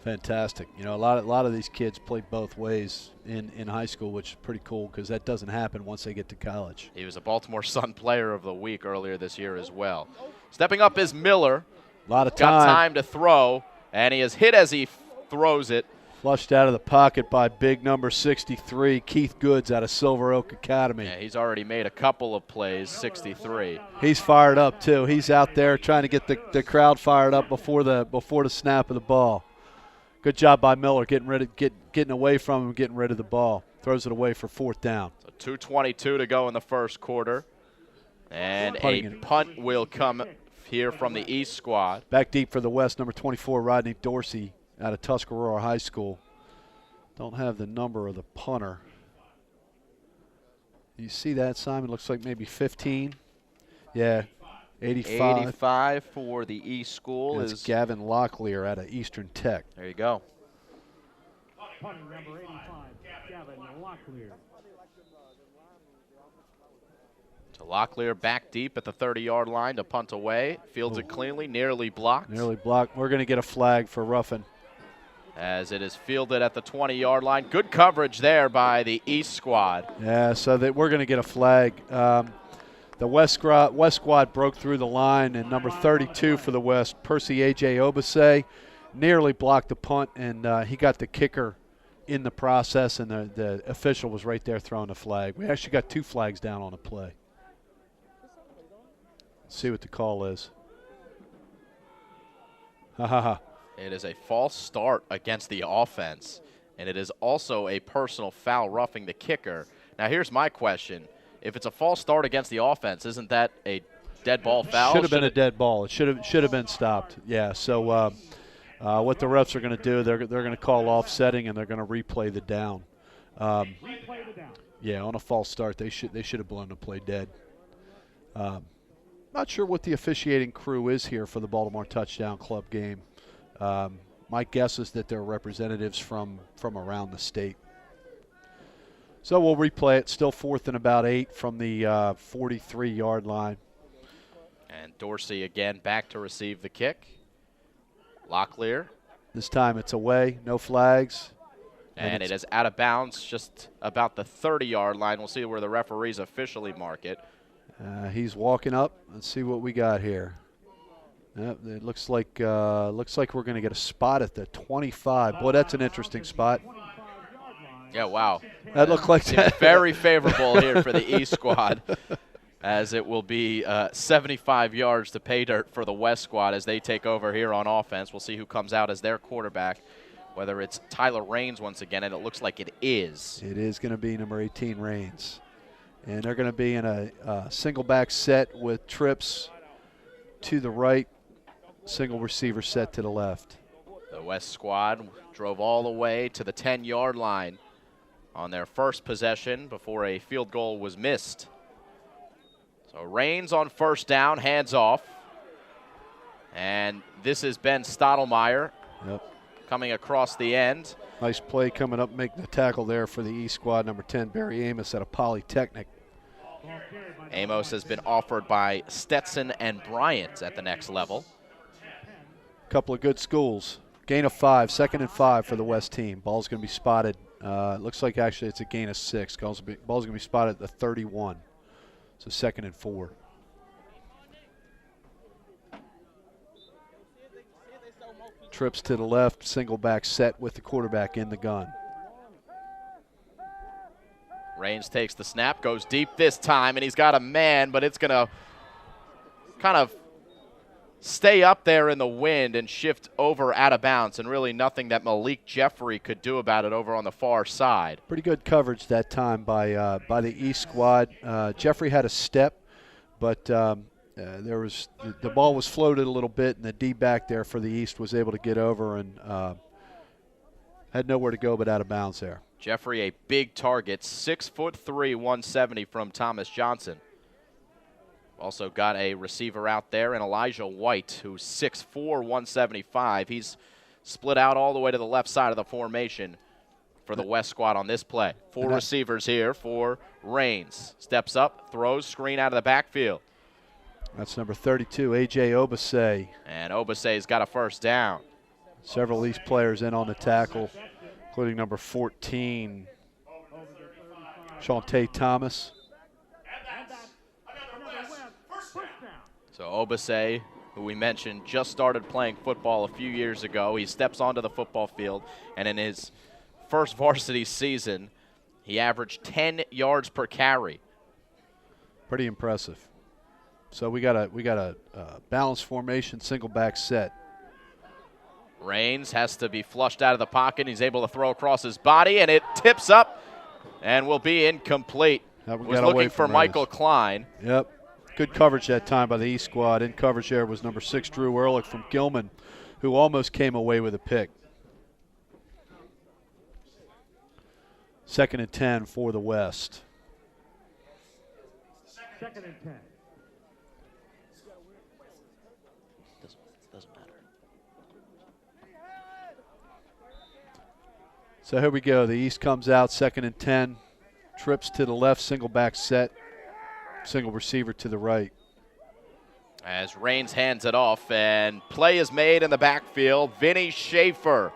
Fantastic. A lot of these kids play both ways in high school, which is pretty cool because that doesn't happen once they get to college. He was a Baltimore Sun Player of the Week earlier this year as well. Stepping up is Miller. A lot of time. Got time to throw, and he is hit as he throws it. Flushed out of the pocket by big number 63, Keith Goods out of Silver Oak Academy. Yeah, he's already made a couple of plays, 63. He's fired up, too. He's out there trying to get the crowd fired up before the snap of the ball. Good job by Miller getting away from him, getting rid of the ball. Throws it away for 4th down. So 2:22 to go in the first quarter. And a punt will come here from the East squad. Back deep for the West, number 24, Rodney Dorsey out of Tuscarora High School. Don't have the number of the punter. You see that, Simon? Looks like maybe 15. Yeah, 85. 85 for the East school is Gavin Locklear out of Eastern Tech. There you go. Punting number 85, Gavin Locklear. So Locklear back deep at the 30-yard line to punt away. Fields it cleanly, nearly blocked. Nearly blocked. We're going to get a flag for roughing. As it is fielded at the 20-yard line. Good coverage there by the East squad. Yeah, so that we're going to get a flag. The West squad broke through the line, and number 32 for the West, Percy A.J. Obase, nearly blocked the punt, and he got the kicker in the process, and the official was right there throwing the flag. We actually got 2 flags down on the play. Let's see what the call is. Ha ha ha. It is a false start against the offense, and it is also a personal foul roughing the kicker. Now, here's my question. If it's a false start against the offense, isn't that a dead ball foul? Should have been a dead ball. It should have been stopped. Yeah, so what the refs are going to do, they're going to call offsetting, and they're going to replay the down. Replay the down. Yeah, on a false start, they should have blown the play dead. Not sure what the officiating crew is here for the Baltimore Touchdown Club game. My guess is that they're representatives from around the state. So we'll replay it. Still 4th and about 8 from the 43-yard line. And Dorsey again back to receive the kick. Locklear. This time it's away, no flags. And it is out of bounds just about the 30-yard line. We'll see where the referees officially mark it. He's walking up. Let's see what we got here. Yep, it looks like we're going to get a spot at the 25. Boy, that's an interesting spot. Yeah, wow. That looked like that. Very favorable here for the East squad, as it will be 75 yards to pay dirt for the West squad as they take over here on offense. We'll see who comes out as their quarterback, whether it's Tyler Raines once again, and it looks like it is. It is going to be number 18, Raines. And they're going to be in a single back set with trips to the right, single receiver set to the left. The West squad drove all the way to the 10-yard line on their first possession before a field goal was missed. So Raines on first down, hands off. And this is Ben Stottlemyre coming across the end. Nice play coming up, making the tackle there for the East squad, number 10, Barry Amos out of Polytechnic. Amos has been offered by Stetson and Bryant at the next level. Couple of good schools. Gain of 5, 2nd and 5 for the West team. Ball's going to be spotted. Looks like actually it's a gain of 6. Ball's going to be spotted at the 31. So 2nd and 4. Trips to the left, single back set with the quarterback in the gun. Raines takes the snap, goes deep this time, and he's got a man, but it's going to kind of stay up there in the wind and shift over out of bounds, and really nothing that Malik Jeffrey could do about it over on the far side. Pretty good coverage that time by the East squad. Jeffrey had a step, but the ball was floated a little bit, and the D-back there for the East was able to get over and had nowhere to go but out of bounds there. Jeffrey, a big target, 6'3", 170 from Thomas Johnson. Also got a receiver out there, and Elijah White, who's 6'4", 175. He's split out all the way to the left side of the formation for the West squad on this play. 4 receivers here for Raines. Steps up, throws, screen out of the backfield. That's number 32, A.J. Obase. And Obase's got a first down. Several of these players in on the tackle, including number 14, Shantae Thomas. So Obase, who we mentioned, just started playing football a few years ago. He steps onto the football field, and in his first varsity season, he averaged 10 yards per carry. Pretty impressive. So we got a balanced formation, single back set. Raines has to be flushed out of the pocket. He's able to throw across his body, and it tips up and will be incomplete. That one Was got away looking from for Raines. Michael Klein. Yep. Good coverage that time by the East squad. In coverage there was number 6, Drew Ehrlich from Gilman, who almost came away with a pick. 2nd and 10 for the West. 2nd and 10. Doesn't matter. So here we go. The East comes out, 2nd and 10. Trips to the left, single back set. Single receiver to the right. As Raines hands it off, and play is made in the backfield. Vinny Schaefer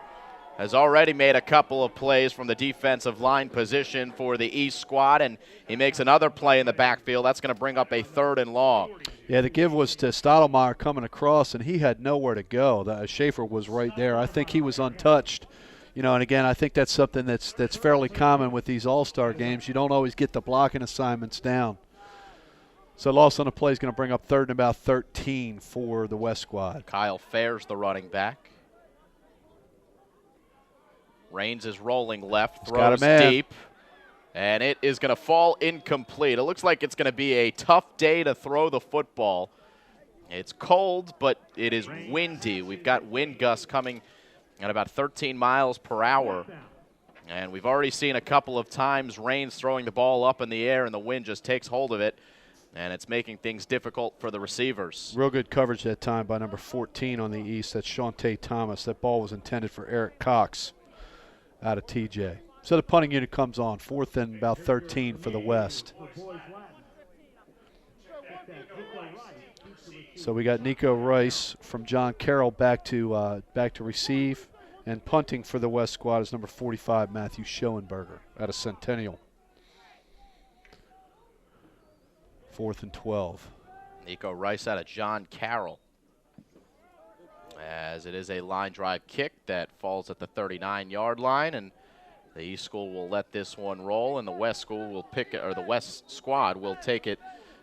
has already made a couple of plays from the defensive line position for the East squad, and he makes another play in the backfield. That's going to bring up a 3rd and long. Yeah, the give was to Stottlemyre coming across, and he had nowhere to go. Schaefer was right there. I think he was untouched. You know, and again, I think that's something that's fairly common with these all-star games. You don't always get the blocking assignments down. So loss on the play is going to bring up 3rd and about 13 for the West squad. Kyle Fair's the running back. Raines is rolling left, throws deep, and it is going to fall incomplete. It looks like it's going to be a tough day to throw the football. It's cold, but it is windy. We've got wind gusts coming at about 13 miles per hour. And we've already seen a couple of times Raines throwing the ball up in the air, and the wind just takes hold of it, and it's making things difficult for the receivers. Real good coverage that time by number 14 on the East. That's Shawntae Thomas. That ball was intended for Eric Cox out of TJ. So the punting unit comes on, 4th and about 13 for the West. So we got Nico Rice from John Carroll back to receive, and punting for the West squad is number 45, Matthew Schoenberger out of Centennial. 4th and 12. Nico Rice out of John Carroll. As it is a line drive kick that falls at the 39-yard line, and the East school will let this one roll, and the West school will pick it, or the West squad will take it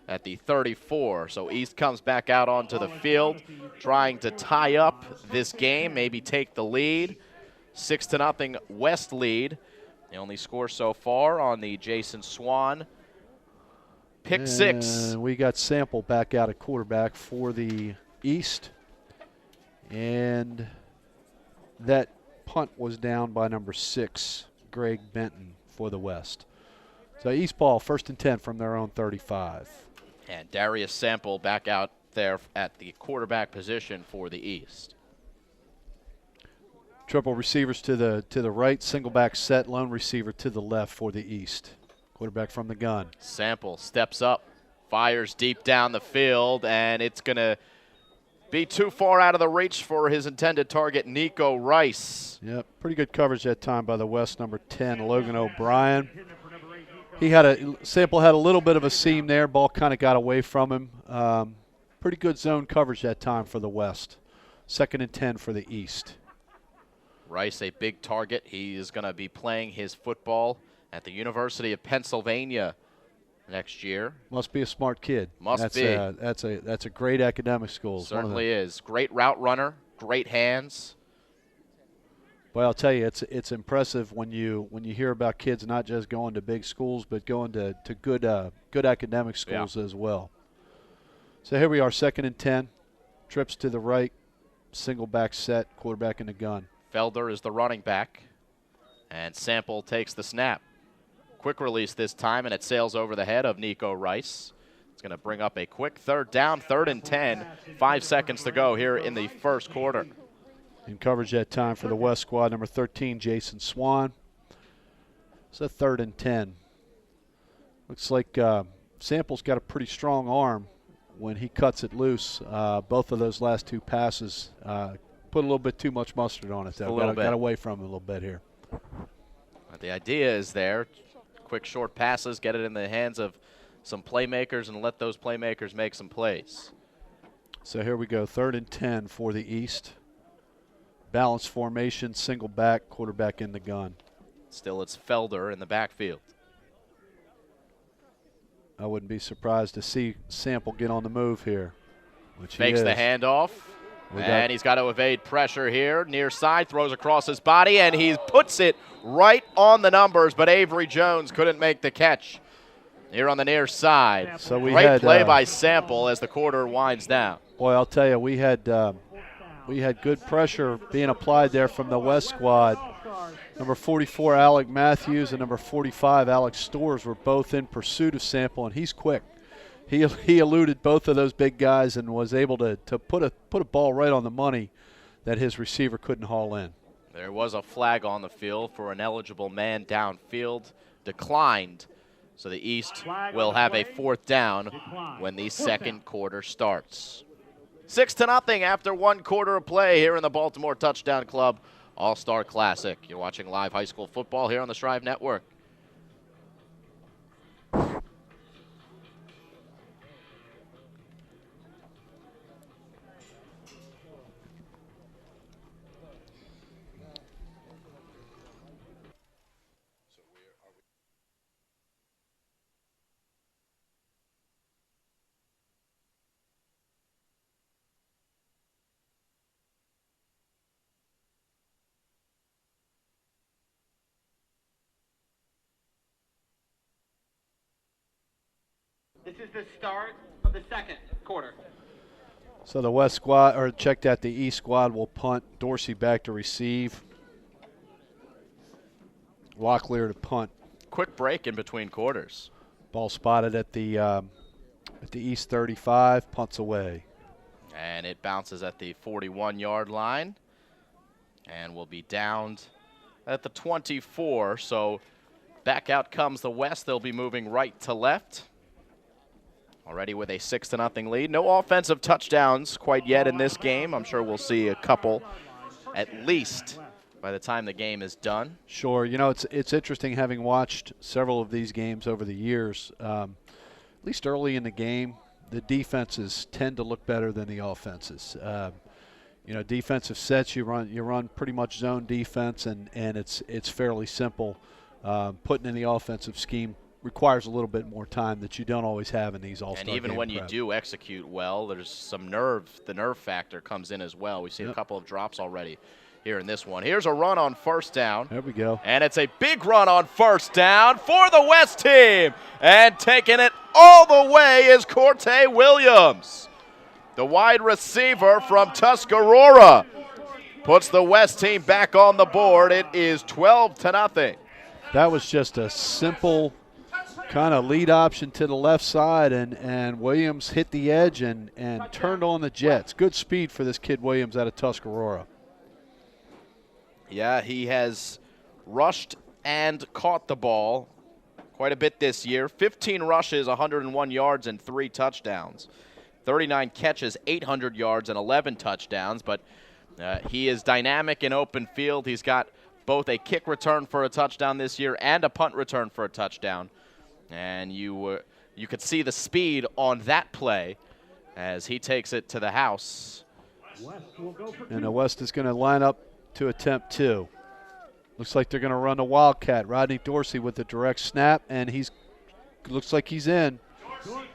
at the 34. So East comes back out onto the field, trying to tie up this game, maybe take the lead. 6-0 West lead. The only score so far on the Jason Swan pick six. We got Sample back out at quarterback for the East. And that punt was down by number 6, Greg Benton for the West. So East ball, 1st and 10 from their own 35. And Darius Sample back out there at the quarterback position for the East. Triple receivers to the right, single back set, lone receiver to the left for the East. Quarterback from the gun. Sample steps up, fires deep down the field, and it's going to be too far out of the reach for his intended target, Nico Rice. Yep, pretty good coverage that time by the West, number 10, Logan O'Brien. Sample had a little bit of a seam there. Ball kind of got away from him. Pretty good zone coverage that time for the West. 2nd and 10 for the East. Rice, a big target. He is going to be playing his football at the University of Pennsylvania next year. Must be a smart kid. Must be. That's a great academic school. Certainly is. Great route runner, great hands. Well, I'll tell you, it's impressive when you hear about kids not just going to big schools, but going to good academic schools as well. So here we are, 2nd and 10. Trips to the right, single back set, quarterback in the gun. Felder is the running back, and Sample takes the snap. Quick release this time, and it sails over the head of Nico Rice. It's going to bring up a quick 3rd down, 3rd and 10. 5 seconds to go here in the first quarter. In coverage that time for the West squad, number 13, Jason Swan. It's a 3rd and 10. Looks like Sample's got a pretty strong arm when he cuts it loose. Both of those last 2 passes put a little bit too much mustard on it, though. Got away from him a little bit here. But the idea is there. Quick, short passes, get it in the hands of some playmakers and let those playmakers make some plays. So here we go, 3rd and 10 for the East. Balanced formation, single back, quarterback in the gun. Still, it's Felder in the backfield. I wouldn't be surprised to see Sample get on the move here. Fakes the handoff, And he's got to evade pressure here. Near side, throws across his body, and he puts it right on the numbers, but Avery Jones couldn't make the catch here on the near side. So we Great had, play by Sample as the quarter winds down. Boy, I'll tell you, we had good pressure being applied there from the West squad. Number 44, Alec Matthews, and number 45, Alex Stores, were both in pursuit of Sample, and he's quick. He eluded both of those big guys and was able to put a ball right on the money that his receiver couldn't haul in. There was a flag on the field for an eligible man downfield, declined. So the East will have a 4th down when the second quarter starts. 6-0 after 1 quarter of play here in the Baltimore Touchdown Club All-Star Classic. You're watching live high school football here on the Strive Network. This is the start of the second quarter. So the West squad, or check that, the East squad will punt. Dorsey back to receive. Locklear to punt. Quick break in between quarters. Ball spotted at the East 35, punts away. And it bounces at the 41-yard line and will be downed at the 24. So back out comes the West. They'll be moving right to left. Already with a 6-0 lead. No offensive touchdowns quite yet in this game. I'm sure we'll see a couple at least by the time the game is done. Sure. You know, it's interesting having watched several of these games over the years. At least early in the game, the defenses tend to look better than the offenses. You know, defensive sets, you run pretty much zone defense, and it's fairly simple. Putting in the offensive scheme requires a little bit more time that you don't always have in these all-star games. And even when you do execute well, there's some nerve. The nerve factor comes in as well. We've seen a couple of drops already here in this one. Here's a run on 1st down. There we go. And it's a big run on 1st down for the West team. And taking it all the way is Corte Williams. The wide receiver from Tuscarora puts the West team back on the board. It is 12-0. That was just a simple kind of lead option to the left side, and Williams hit the edge and turned on the Jets. Good speed for this kid Williams out of Tuscarora. Yeah, he has rushed and caught the ball quite a bit this year. 15 rushes, 101 yards, and 3 touchdowns. 39 catches, 800 yards, and 11 touchdowns. But he is dynamic in open field. He's got both a kick return for a touchdown this year and a punt return for a touchdown. And you could see the speed on that play as he takes it to the house. And the West is going to line up to attempt 2. Looks like they're going to run the Wildcat. Rodney Dorsey with the direct snap, and looks like he's in.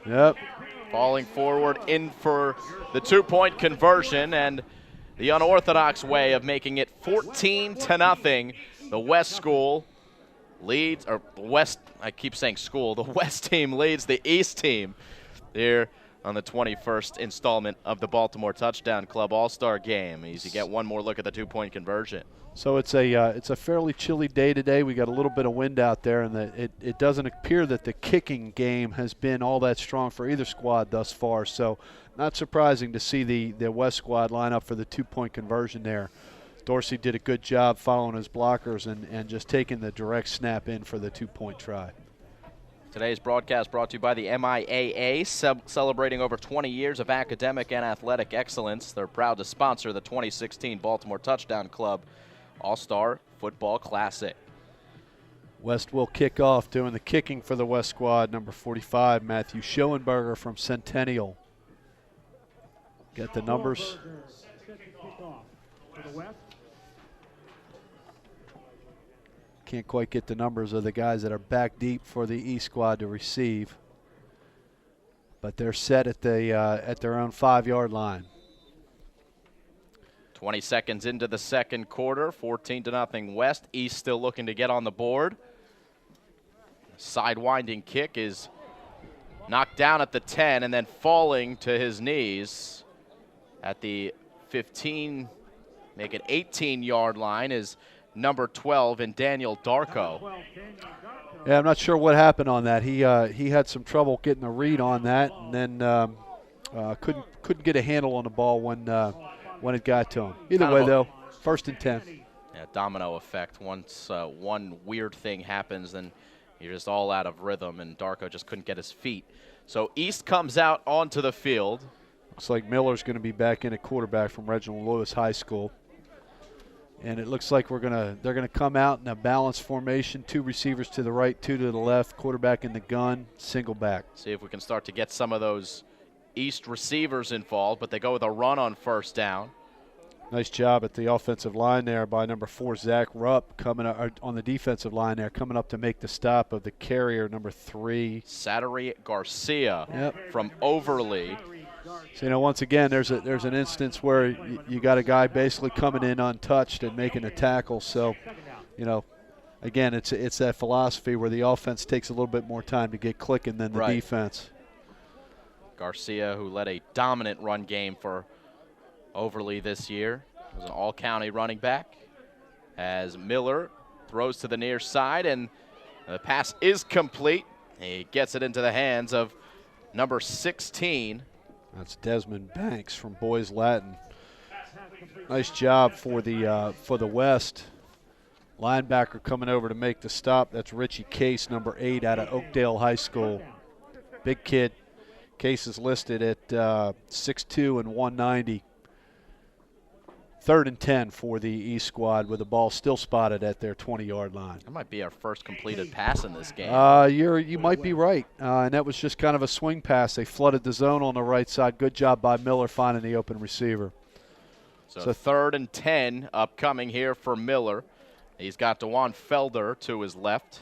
Yep. Falling forward in for the 2-point conversion, and the unorthodox way of making it 14-0. The West school leads, or the West, I keep saying school, the West team leads the East team here on the 21st installment of the Baltimore Touchdown Club All-Star Game. As you get one more look at the 2-point conversion. So it's a fairly chilly day today. We got a little bit of wind out there, and it doesn't appear that the kicking game has been all that strong for either squad thus far. So not surprising to see the West squad line up for the 2-point conversion there. Dorsey did a good job following his blockers and just taking the direct snap in for the 2-point try. Today's broadcast brought to you by the MIAA, celebrating over 20 years of academic and athletic excellence. They're proud to sponsor the 2016 Baltimore Touchdown Club All-Star Football Classic. West will kick off, doing the kicking for the West squad. Number 45, Matthew Schoenberger from Centennial. Get the numbers. Can't quite get the numbers of the guys that are back deep for the East squad to receive, but they're set at their own 5-yard line. 20 seconds into the second quarter, 14-0 West. East still looking to get on the board. Sidewinding kick is knocked down at the 10 and then falling to his knees at the 15, make it 18-yard line is number 12 in Daniel Darko. Yeah, I'm not sure what happened on that. He had some trouble getting a read on that, and then couldn't get a handle on the ball when it got to him. Either way, though, 1st and 10. Yeah, domino effect. Once one weird thing happens, then you're just all out of rhythm, and Darko just couldn't get his feet. So East comes out onto the field. Looks like Miller's going to be back in at quarterback from Reginald Lewis High School. And it looks like they're going to come out in a balanced formation, 2 receivers to the right, 2 to the left, quarterback in the gun, single back. See if we can start to get some of those East receivers involved, but they go with a run on 1st down. Nice job at the offensive line there by number 4, Zach Rupp, coming up, on the defensive line there, coming up to make the stop of the carrier, number 3. Sattery Garcia from Overly. So, once again, there's an instance where you got a guy basically coming in untouched and making a tackle. So, again, it's that philosophy where the offense takes a little bit more time to get clicking than the defense. Garcia, who led a dominant run game for Overly this year, was an all-county running back. As Miller throws to the near side, and the pass is complete. He gets it into the hands of number 16. That's Desmond Banks from Boys Latin. Nice job for the West. Linebacker coming over to make the stop. That's Richie Case, number 8 out of Oakdale High School. Big kid. Case is listed at 6'2" and 190. 3rd and 10 for the East squad with the ball still spotted at their 20-yard line. That might be our first completed pass in this game. You might be right, and that was just kind of a swing pass. They flooded the zone on the right side. Good job by Miller finding the open receiver. So 3rd and 10 upcoming here for Miller. He's got DeJuan Felder to his left.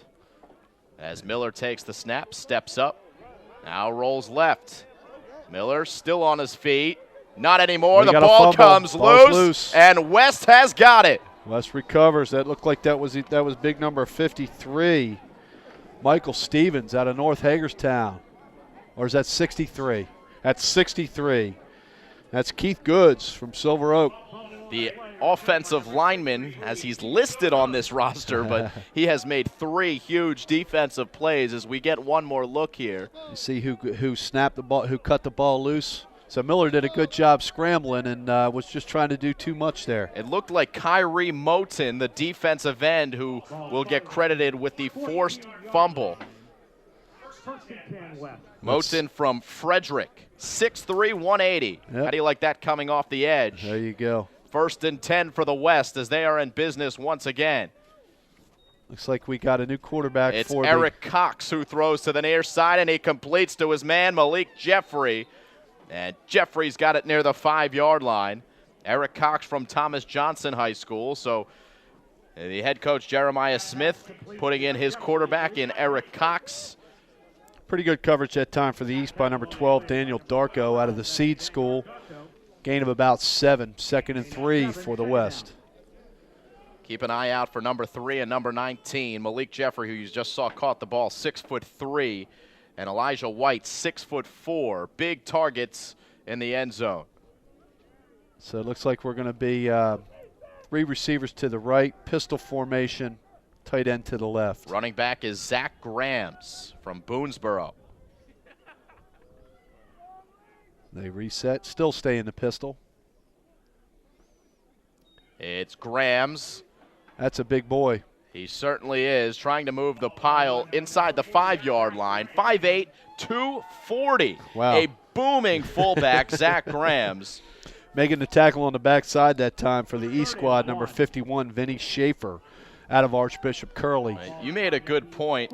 As Miller takes the snap, steps up, now rolls left. Miller still on his feet. Not anymore. The ball comes loose, and West has got it. West recovers. That looked like that was big number 53, Michael Stevens out of North Hagerstown. Or is that 63? That's 63. That's Keith Goods from Silver Oak. The offensive lineman, as he's listed on this roster, but he has made 3 huge defensive plays as we get one more look here. You see who snapped the ball, who cut the ball loose? So Miller did a good job scrambling and was just trying to do too much there. It looked like Kyrie Moten, the defensive end, who will get credited with the forced fumble. Moten from Frederick, 6'3", 180. How do you like that coming off the edge? There you go. 1st and 10 for the West as they are in business once again. Looks like we got a new quarterback it's Eric Cox who throws to the near side, and he completes to his man, Malik Jeffrey. And Jeffrey's got it near the 5-yard line. Eric Cox from Thomas Johnson High School. So the head coach, Jeremiah Smith, putting in his quarterback in Eric Cox. Pretty good coverage that time for the East by number 12, Daniel Darko out of the Seed School. Gain of about 7, 2nd and 3 for the West. Keep an eye out for number 3 and number 19, Malik Jeffrey, who you just saw caught the ball, 6'3", and Elijah White, 6'4". Big targets in the end zone. So it looks like we're going to be 3 receivers to the right, pistol formation, tight end to the left. Running back is Zach Grams from Boonesboro. They reset, still stay in the pistol. It's Grams. That's a big boy. He certainly is, trying to move the pile inside the 5-yard line. 5'8", 240. Wow. A booming fullback, Zach Grams. Making the tackle on the backside that time for the East squad, number 51, Vinny Schaefer, out of Archbishop Curley. Right. You made a good point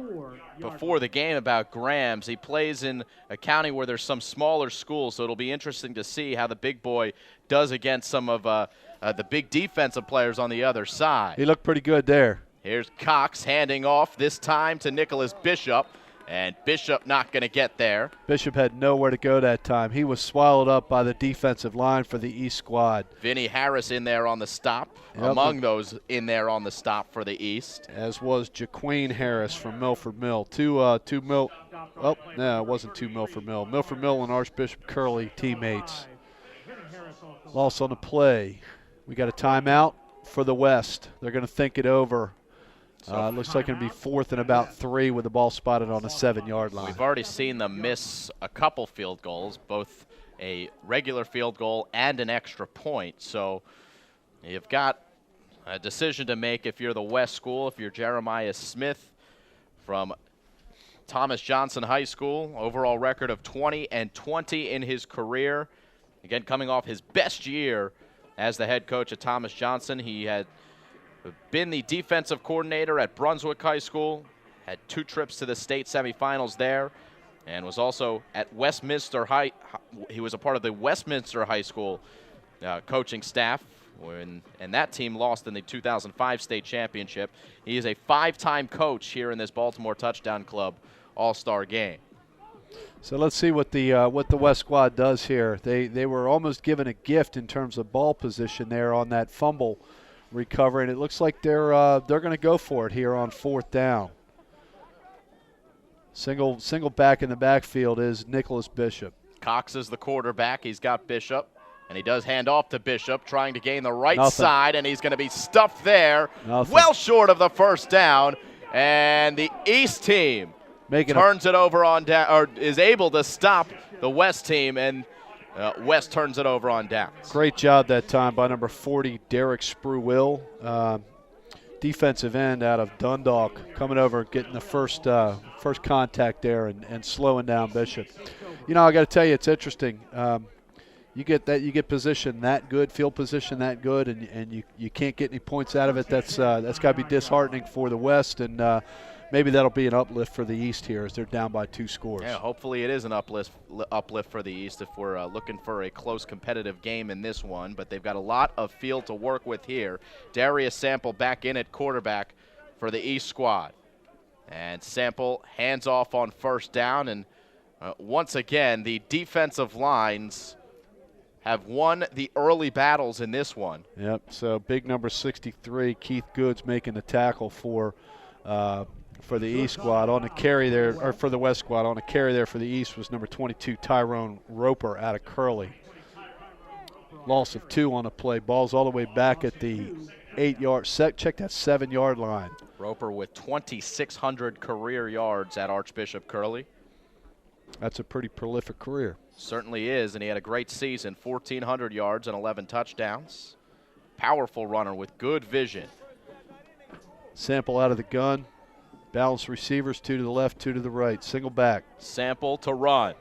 before the game about Grams. He plays in a county where there's some smaller schools, so it'll be interesting to see how the big boy does against some of the big defensive players on the other side. He looked pretty good there. Here's Cox handing off, this time to Nicholas Bishop. And Bishop not going to get there. Bishop had nowhere to go that time. He was swallowed up by the defensive line for the East squad. Vinny Harris in there on the stop, Yep. among those in there on the stop for the East. As was Jaqueen Harris from Milford Mill. Oh, no, it wasn't two Milford Mill. Milford Mill and Archbishop Curley teammates. Loss on the play. We got a timeout for the West. They're going to think it over. Looks like it'll be 4th and about 3 with the ball spotted on the 7-yard line. We've already seen them miss a couple field goals, both a regular field goal and an extra point. So you've got a decision to make if you're the West School, if you're Jeremiah Smith from Thomas Johnson High School, overall record of 20-20 in his career. Again, coming off his best year as the head coach at Thomas Johnson. He had been the defensive coordinator at Brunswick High School, had 2 trips to the state semifinals there, and was also at Westminster High. He was a part of the Westminster High School coaching staff, and that team lost in the 2005 state championship. He is a 5-time coach here in this Baltimore Touchdown Club All-Star game. So let's see what the West squad does here. They were almost given a gift in terms of ball position there on that fumble recovery, and it looks like they're going to go for it here on 4th down. Single back in the backfield is Nicholas Bishop. Cox is the quarterback. He's got Bishop, and he does hand off to Bishop, trying to gain the right side, and he's going to be stuffed there, well short of the first down. And the East team turns it over on down, or is able to stop the West team, and West turns it over on downs. Great job that time by number 40, Derek Spruill, defensive end out of Dundalk, coming over, getting the first contact there and slowing down Bishop. You know, I got to tell you, it's interesting. You get position that good, field position that good, and you can't get any points out of it. That's got to be disheartening for the West, and maybe that'll be an uplift for the East here as they're down by 2 scores. Yeah, hopefully it is an uplift for the East if we're looking for a close competitive game in this one. But they've got a lot of field to work with here. Darius Sample back in at quarterback for the East squad. And Sample hands off on 1st down. And once again, the defensive lines have won the early battles in this one. Yep, so big number 63, Keith Goods, making the tackle for the East squad. On the carry there, or for the West squad, on the carry there for the East was number 22, Tyrone Roper out of Curley. Loss of 2 on the play. Ball's all the way back at the 8-yard set. Check that 7-yard line. Roper with 2,600 career yards at Archbishop Curley. That's a pretty prolific career. Certainly is, and he had a great season, 1,400 yards and 11 touchdowns. Powerful runner with good vision. Sample out of the gun. Balanced receivers, 2 to the left, 2 to the right. Single back. Sample to run.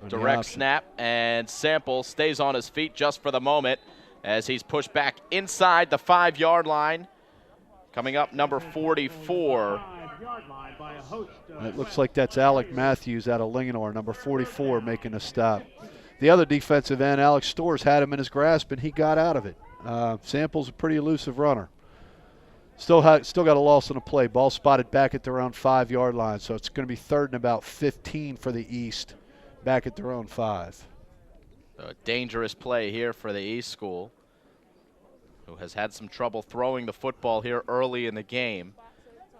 Direct snap, and Sample stays on his feet just for the moment as he's pushed back inside the 5-yard line. Coming up, number 44. It looks like that's Alec Matthews out of Linganore, number 44, making a stop. The other defensive end, Alex Storrs, had him in his grasp, and he got out of it. Sample's a pretty elusive runner. Still got a loss on the play. Ball spotted back at their own 5-yard line, so it's going to be 3rd and about 15 for the East, back at their own 5. A dangerous play here for the East school, who has had some trouble throwing the football here early in the game.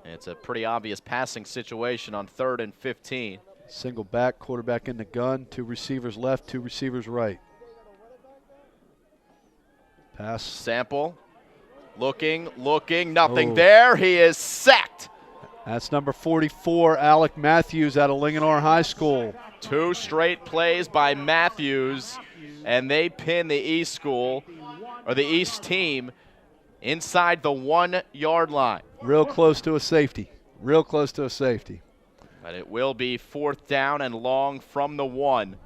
And it's a pretty obvious passing situation on 3rd and 15. Single back, quarterback in the gun, 2 receivers left, 2 receivers right. Pass. Sample. Looking, nothing there. He is sacked. That's number 44, Alec Matthews out of Linganore High School. 2 straight plays by Matthews, and they pin the East school, or the East team, inside the 1-yard line. Real close to a safety. But it will be 4th down and long from the 1.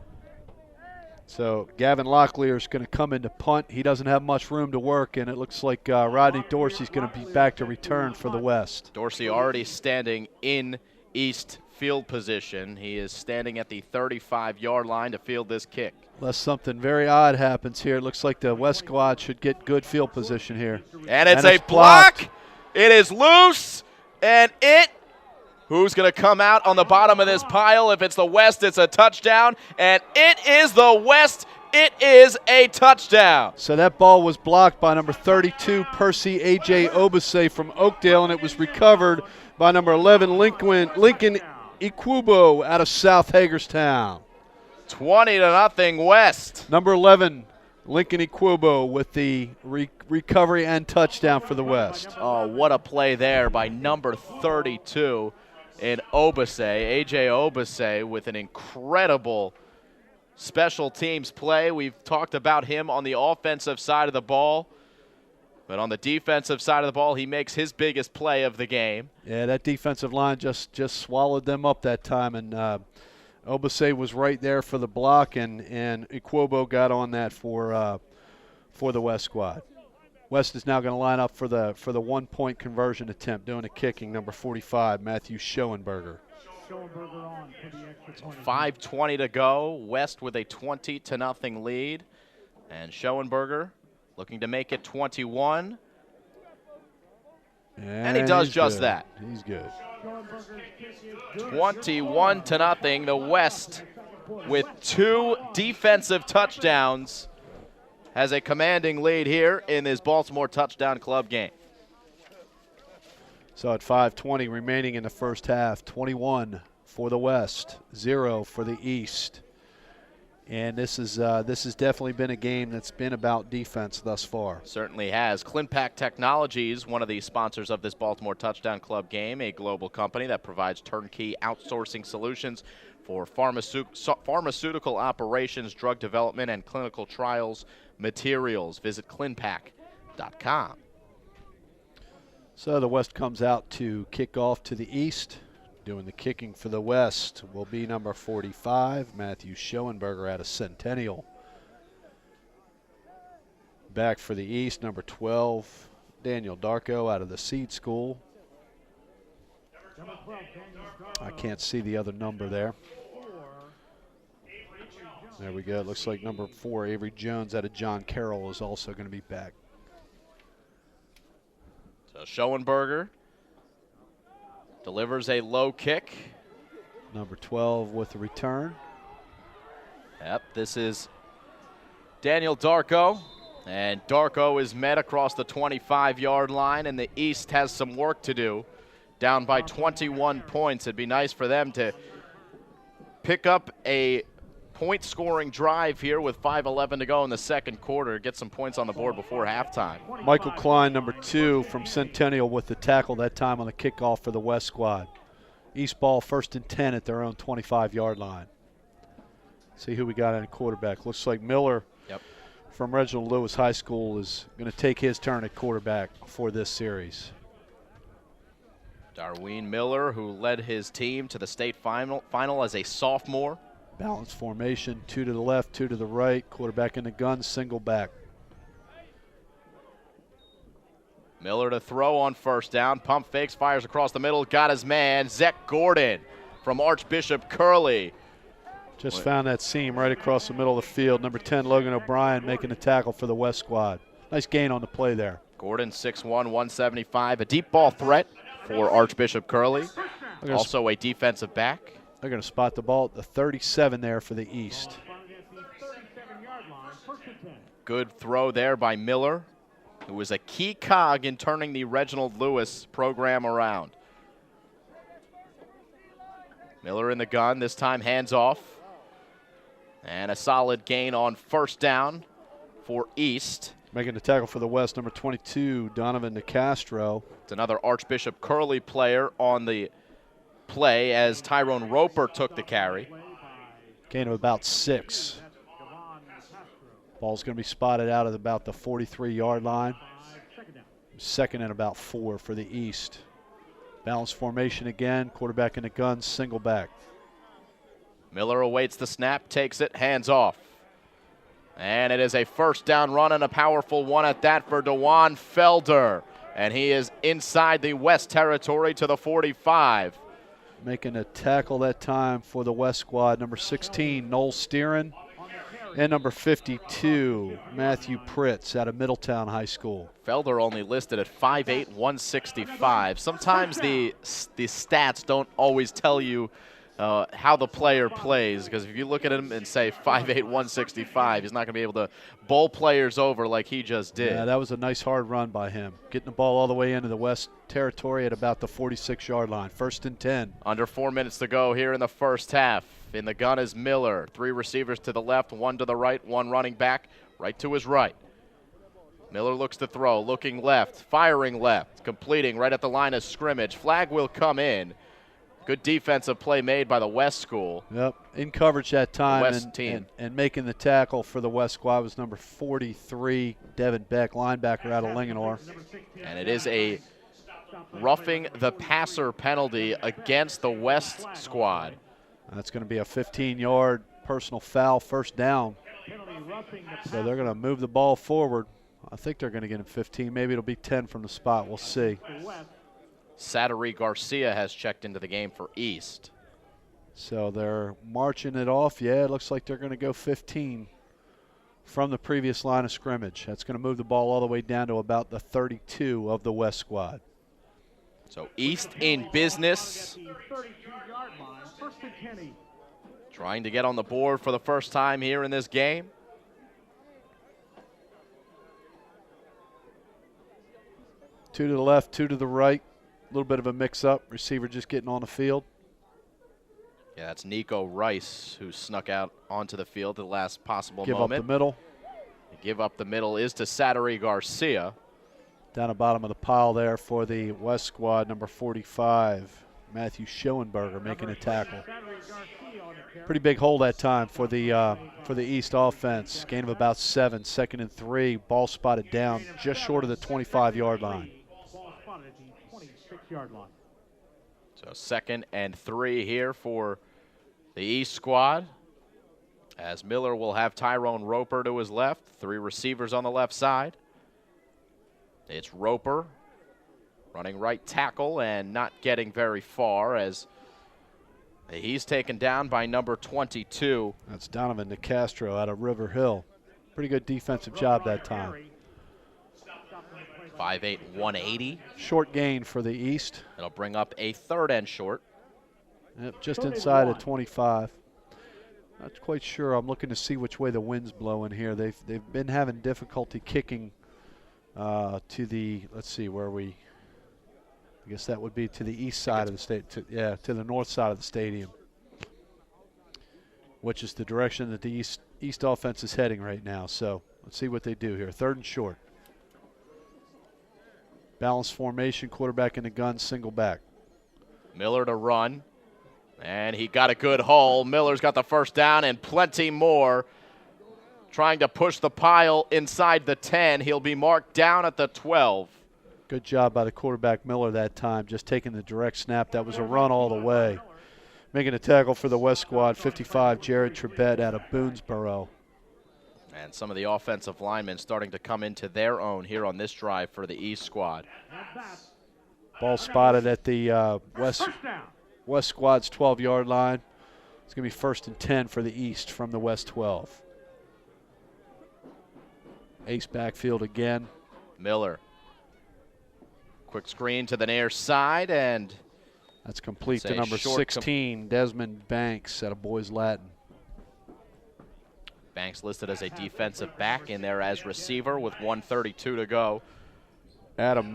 So Gavin Locklear is going to come in to punt. He doesn't have much room to work, and it looks like Rodney Dorsey's going to be back to return for the West. Dorsey already standing in East field position. He is standing at the 35-yard line to field this kick. Unless something very odd happens here. It looks like the West squad should get good field position here. And it's a block. It is loose, and it Who's going to come out on the bottom of this pile? If it's the West, it's a touchdown. And it is the West. It is a touchdown. So that ball was blocked by number 32, Percy A.J. Obase from Oakdale, and it was recovered by number 11, Lincoln Iquubo out of South Hagerstown. 20-0 West. Number 11, Lincoln Iquubo with the recovery and touchdown for the West. Oh, what a play there by number 32 in Obase, A.J. Obase, with an incredible special teams play. We've talked about him on the offensive side of the ball, but on the defensive side of the ball, he makes his biggest play of the game. Yeah, that defensive line just swallowed them up that time, and Obase was right there for the block, and Iquubo got on that for the West squad. West is now going to line up for the 1-point conversion attempt, doing the kicking, number 45, Matthew Schoenberger. 5:20 to go. West with a 20-0 lead, and Schoenberger looking to make it 21. And he does just that. He's good. 21-0. The West, with 2 defensive touchdowns, has a commanding lead here in this Baltimore Touchdown Club game. So at 5:20 remaining in the first half, 21 for the West, 0 for the East. And this has definitely been a game that's been about defense thus far. Certainly has. ClinPack Technologies, one of the sponsors of this Baltimore Touchdown Club game, a global company that provides turnkey outsourcing solutions for pharmaceutical operations, drug development, and clinical trials materials. Visit clinpack.com. So the West comes out to kick off to the East. Doing the kicking for the West will be number 45, Matthew Schoenberger out of Centennial. Back for the East, number 12, Daniel Darko out of the Seed School. I can't see the other number there. There we go. It looks like number 4, Avery Jones out of John Carroll, is also going to be back. So Schoenberger delivers a low kick. Number 12 with the return. Yep, this is Daniel Darko. And Darko is met across the 25-yard line, and the East has some work to do. Down by 21 points. It'd be nice for them to pick up a point-scoring drive here with 5:11 to go in the second quarter. Get some points on the board before halftime. Michael Klein, number 2 from Centennial, with the tackle that time on the kickoff for the West squad. East ball 1st and 10 at their own 25-yard line. See who we got in quarterback. Looks like Miller from Reginald Lewis High School is going to take his turn at quarterback for this series. Darwin Miller, who led his team to the state final as a sophomore. Balanced formation, 2 to the left, 2 to the right. Quarterback in the gun, single back. Miller to throw on first down. Pump fakes, fires across the middle. Got his man, Zach Gordon from Archbishop Curley. Just found that seam right across the middle of the field. Number 10, Logan O'Brien, making the tackle for the West squad. Nice gain on the play there. Gordon, 6'1", 175. A deep ball threat for Archbishop Curley. Also a defensive back. They're going to spot the ball at the 37 there for the East. Good throw there by Miller, who was a key cog in turning the Reginald Lewis program around. Miller in the gun, this time hands off. And a solid gain on first down for East. Making the tackle for the West, number 22, Donovan DeCastro. It's another Archbishop Curley player on the play as Tyrone Roper took the carry. Gain of about 6. Ball's going to be spotted out at about the 43-yard line. Second and about 4 for the East. Balanced formation again, quarterback in the gun, single back. Miller awaits the snap, takes it, hands off. And it is a first down run, and a powerful one at that for DeJuan Felder. And he is inside the West territory to the 45. Making a tackle that time for the West squad, number 16, Noel Steeran. And number 52, Matthew Pritz out of Middletown High School. Felder only listed at 5'8", 165. Sometimes the stats don't always tell you how the player plays, because if you look at him and say 5'8", 165, he's not going to be able to bowl players over like he just did. Yeah, that was a nice hard run by him. Getting the ball all the way into the West territory at about the 46-yard line. 1st and 10. Under 4 minutes to go here in the first half. In the gun is Miller. 3 receivers to the left, 1 to the right, 1 running back, right to his right. Miller looks to throw, looking left, firing left, completing right at the line of scrimmage. Flag will come in. Good defensive play made by the West school. Yep, in coverage that time. West team. And making the tackle for the West squad was number 43, Devin Beck, linebacker out of Linganore. And it is a roughing the passer penalty against the West squad. That's going to be a 15-yard personal foul, 1st down. So they're going to move the ball forward. I think they're going to get him 15. Maybe it'll be 10 from the spot. We'll see. Sattery Garcia has checked into the game for East. So they're marching it off. Yeah, it looks like they're going to go 15 from the previous line of scrimmage. That's going to move the ball all the way down to about the 32 of the West squad. So East in business. Trying to get on the board for the first time here in this game. Two to the left, 2 to the right. A little bit of a mix-up. Receiver just getting on the field. Yeah, that's Nico Rice, who snuck out onto the field at the last possible Give moment. up the middle. Give up the middle is to Sattery Garcia. Down the bottom of the pile there for the West squad, number 45, Matthew Schoenberger making a tackle. Pretty big hole that time for the East offense. Gain of about 7, 2nd and 3. Ball spotted down just short of the 25-yard line. So 2nd and 3 here for the East squad, as Miller will have Tyrone Roper to his left, 3 receivers on the left side. It's Roper running right tackle and not getting very far, as he's taken down by number 22. That's Donovan DeCastro out of River Hill. Pretty good defensive job that time. 5'8", 180. Short gain for the East. It'll bring up a 3rd and short. Yep, just inside of 25. Not quite sure. I'm looking to see which way the wind's blowing here. They've been having difficulty kicking to the, let's see, where we, I guess that would be to the east side of the state, to the north side of the stadium, which is the direction that the East offense is heading right now. So let's see what they do here. 3rd and short. Balanced formation, quarterback in the gun, single back. Miller to run, and he got a good haul. Miller's got the 1st down and plenty more. Trying to push the pile inside the 10. He'll be marked down at the 12. Good job by the quarterback Miller that time, just taking the direct snap. That was a run all the way. Making a tackle for the West squad, 55, Jared Trebet out of Boonesboro. And some of the offensive linemen starting to come into their own here on this drive for the East squad. Ball spotted at the West squad's 12-yard line. It's going to be 1st and 10 for the East from the West 12. Ace backfield again. Miller. Quick screen to the near side, and that's complete to number 16, Desmond Banks out of Boys Latin. Banks listed as a defensive back, in there as receiver with 1:32 to go. Aiden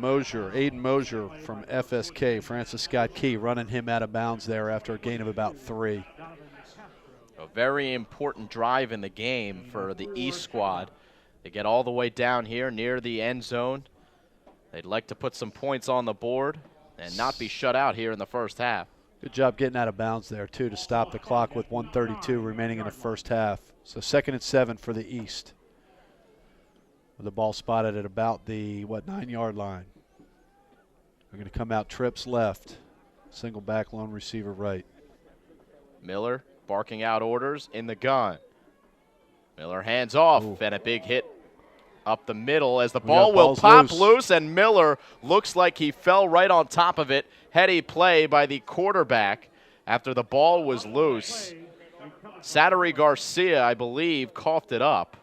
Mosier from FSK, Francis Scott Key, running him out of bounds there after a gain of about 3. A very important drive in the game for the East squad. They get all the way down here near the end zone. They'd like to put some points on the board and not be shut out here in the first half. Good job getting out of bounds there, too, to stop the clock with 1:32 remaining in the first half. So 2nd and 7 for the East. With the ball spotted at about the, 9-yard line. They're going to come out trips left. Single back, lone receiver right. Miller barking out orders in the gun. Miller hands off. Ooh. And a big hit up the middle as the ball will pop loose, and Miller looks like he fell right on top of it. Heady play by the quarterback after the ball was loose. Sattery Garcia, I believe, coughed it up.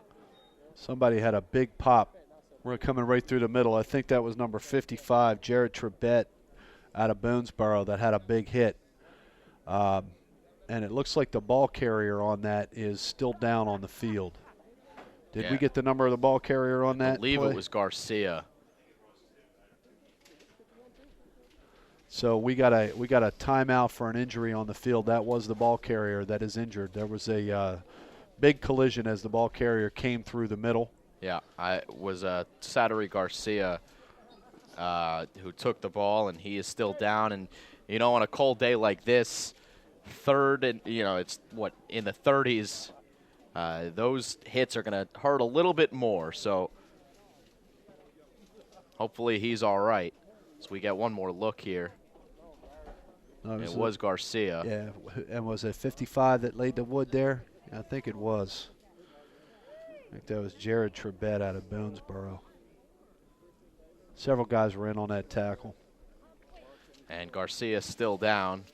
Somebody had a big pop. We're coming right through the middle. I think that was number 55, Jared Trebet out of Boonesboro, that had a big hit. And it looks like the ball carrier on that is still down on the field. Did we get the number of the ball carrier on that? I believe play? it was Garcia. So we got a timeout for an injury on the field. That was the ball carrier that is injured. There was a big collision as the ball carrier came through the middle. Yeah, it was Sattery Garcia who took the ball, and he is still down. And, you know, on a cold day like this, third and, you know, it's in the 30s, those hits are going to hurt a little bit more. So hopefully he's all right. So we get one more look here. It was Garcia. Yeah, and was it 55 that laid the wood there? I think it was. I think that was Jared Trebet out of Boonesboro. Several guys were in on that tackle. And Garcia still down.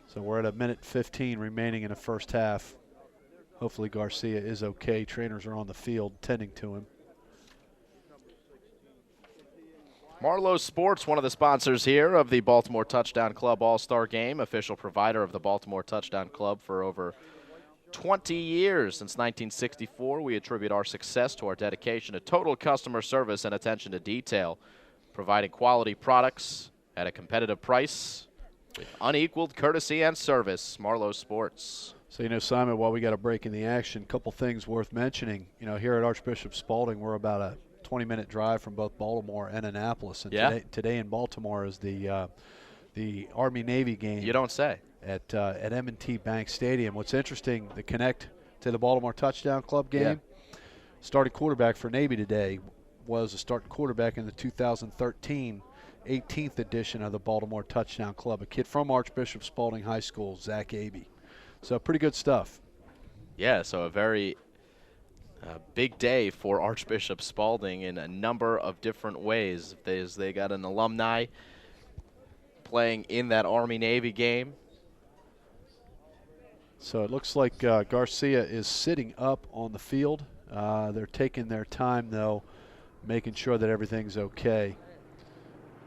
So we're at a minute 15 remaining in the first half. Hopefully Garcia is okay. Trainers are on the field tending to him. Marlowe Sports, one of the sponsors here of the Baltimore Touchdown Club All-Star Game, official provider of the Baltimore Touchdown Club for over 20 years. Since 1964, we attribute our success to our dedication to total customer service and attention to detail, providing quality products at a competitive price with unequaled courtesy and service. Marlowe Sports. So, you know, Simon, while we got a break in the action, a couple things worth mentioning. You know, here at Archbishop Spalding, we're about a 20-minute drive from both Baltimore and Annapolis. And today in Baltimore is the Army-Navy game. You don't say. At M&T Bank Stadium. What's interesting, the connect to the Baltimore Touchdown Club game, starting quarterback for Navy today was a starting quarterback in the 2013 18th edition of the Baltimore Touchdown Club, a kid from Archbishop Spalding High School, Zach Abey. So pretty good stuff. Yeah, so a very big day for Archbishop Spalding in a number of different ways. They got an alumni playing in that Army-Navy game. So it looks like Garcia is sitting up on the field. They're taking their time, though, making sure that everything's okay.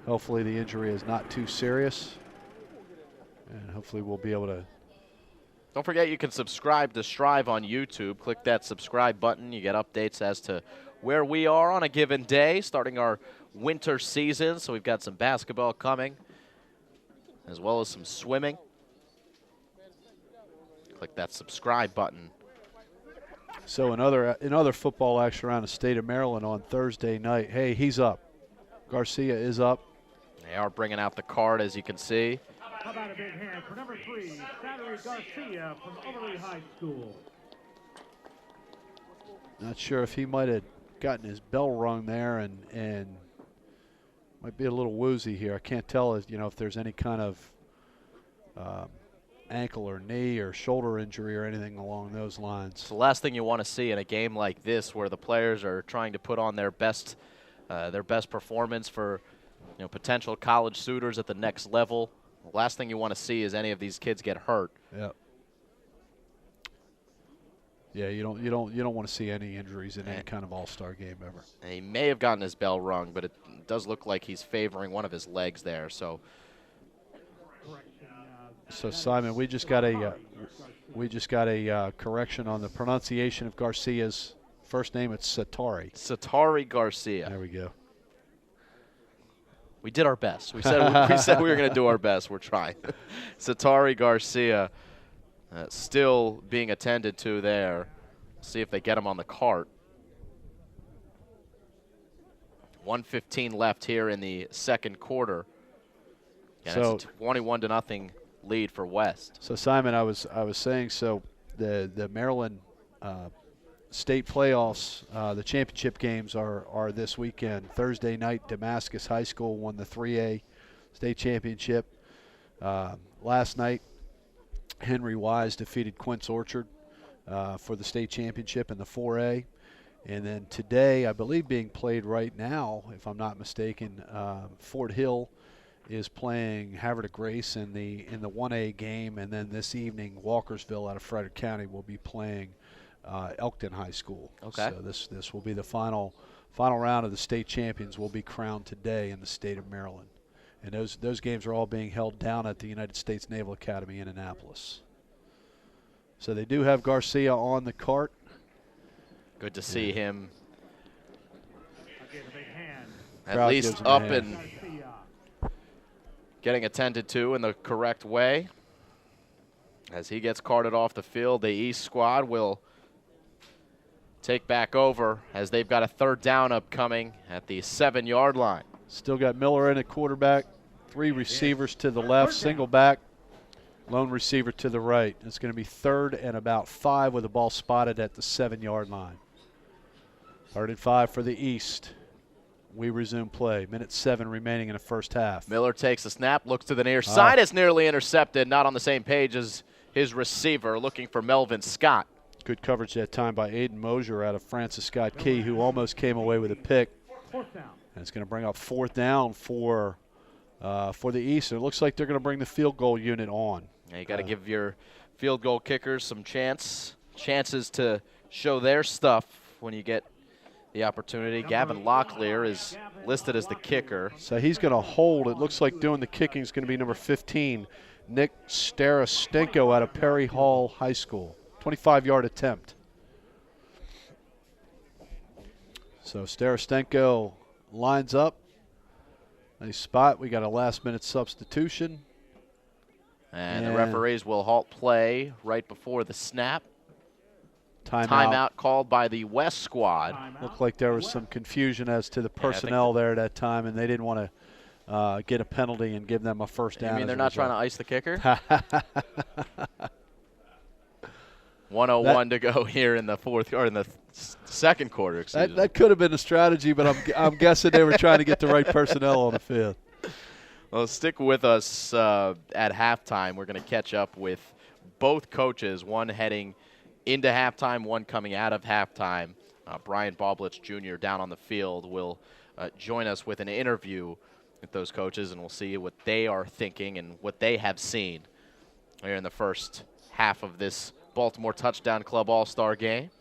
Hopefully the injury is not too serious, and hopefully we'll be able to. Don't forget you can subscribe to Strive on YouTube. Click that subscribe button. You get updates as to where we are on a given day, starting our winter season. So we've got some basketball coming, as well as some swimming. Click that subscribe button. So another football action around the state of Maryland on Thursday night. Hey, he's up. Garcia is up. They are bringing out the card, as you can see. How about a big hand for number 3, Sattery Garcia from Overly High School. Not sure if he might have gotten his bell rung there and might be a little woozy here. I can't tell, you know, if there's any kind of ankle or knee or shoulder injury or anything along those lines. It's the last thing you want to see in a game like this, where the players are trying to put on their best performance for, you know, potential college suitors at the next level. The last thing you want to see is any of these kids get hurt. Yeah. Yeah, you don't want to see any injuries in any kind of all-star game ever. And he may have gotten his bell rung, but it does look like he's favoring one of his legs there. So Simon, we just got a correction on the pronunciation of Garcia's first name. It's Sattery Garcia. There we go. We did our best. We said we were going to do our best. We're trying. Sattery Garcia still being attended to there. See if they get him on the cart. 1:15 left here in the second quarter. And So it's a 21-0 lead for West. So Simon, I was saying, so the Maryland state playoffs, the championship games are this weekend. Thursday night, Damascus High School won the 3A state championship. Last night, Henry Wise defeated Quince Orchard for the state championship in the 4A. And then today, I believe being played right now, if I'm not mistaken, Fort Hill is playing Havre de Grace in the 1A game, and then this evening Walkersville out of Frederick County will be playing Elkton High School. Okay. So this will be the final round of the state champions will be crowned today in the state of Maryland. And those games are all being held down at the United States Naval Academy in Annapolis. So they do have Garcia on the cart. Good to see him Again, a big hand. at Crowd least gives him a up hand. and Garcia. getting attended to in the correct way. As he gets carted off the field, the East squad will take back over as they've got a third down upcoming at the 7-yard line. Still got Miller in at quarterback, 3 receivers to the left, single back, lone receiver to the right. It's going to be 3rd and about 5 with the ball spotted at the 7-yard line. 3rd and 5 for the East. We resume play. Minute 7 remaining in the first half. Miller takes the snap, looks to the near side. It's nearly intercepted, not on the same page as his receiver, looking for Melvin Scott. Good coverage that time by Aiden Mosier out of Francis Scott Key, who almost came away with a pick. Fourth down. And it's going to bring up 4th down for the East. And it looks like they're going to bring the field goal unit on. Now you got to give your field goal kickers some chances to show their stuff when you get the opportunity. Gavin Locklear is listed as the kicker. So he's going to hold. It looks like doing the kicking is going to be number 15, Nick Starastenko out of Perry Hall High School. 25-yard attempt. So Starastenko lines up. Nice spot. We got a last-minute substitution. And the referees will halt play right before the snap. Timeout called by the West squad. Looked like there was some confusion as to the personnel there at that time, and they didn't want to get a penalty and give them a first down. You mean they're not trying to ice the kicker? 1:01 to go here in the second quarter. Excuse me. That could have been a strategy, but I'm guessing they were trying to get the right personnel on the field. Well, stick with us at halftime. We're going to catch up with both coaches, one heading into halftime, one coming out of halftime. Brian Boblitz Jr. down on the field will join us with an interview with those coaches, and we'll see what they are thinking and what they have seen here in the first half of this Baltimore Touchdown Club All-Star game.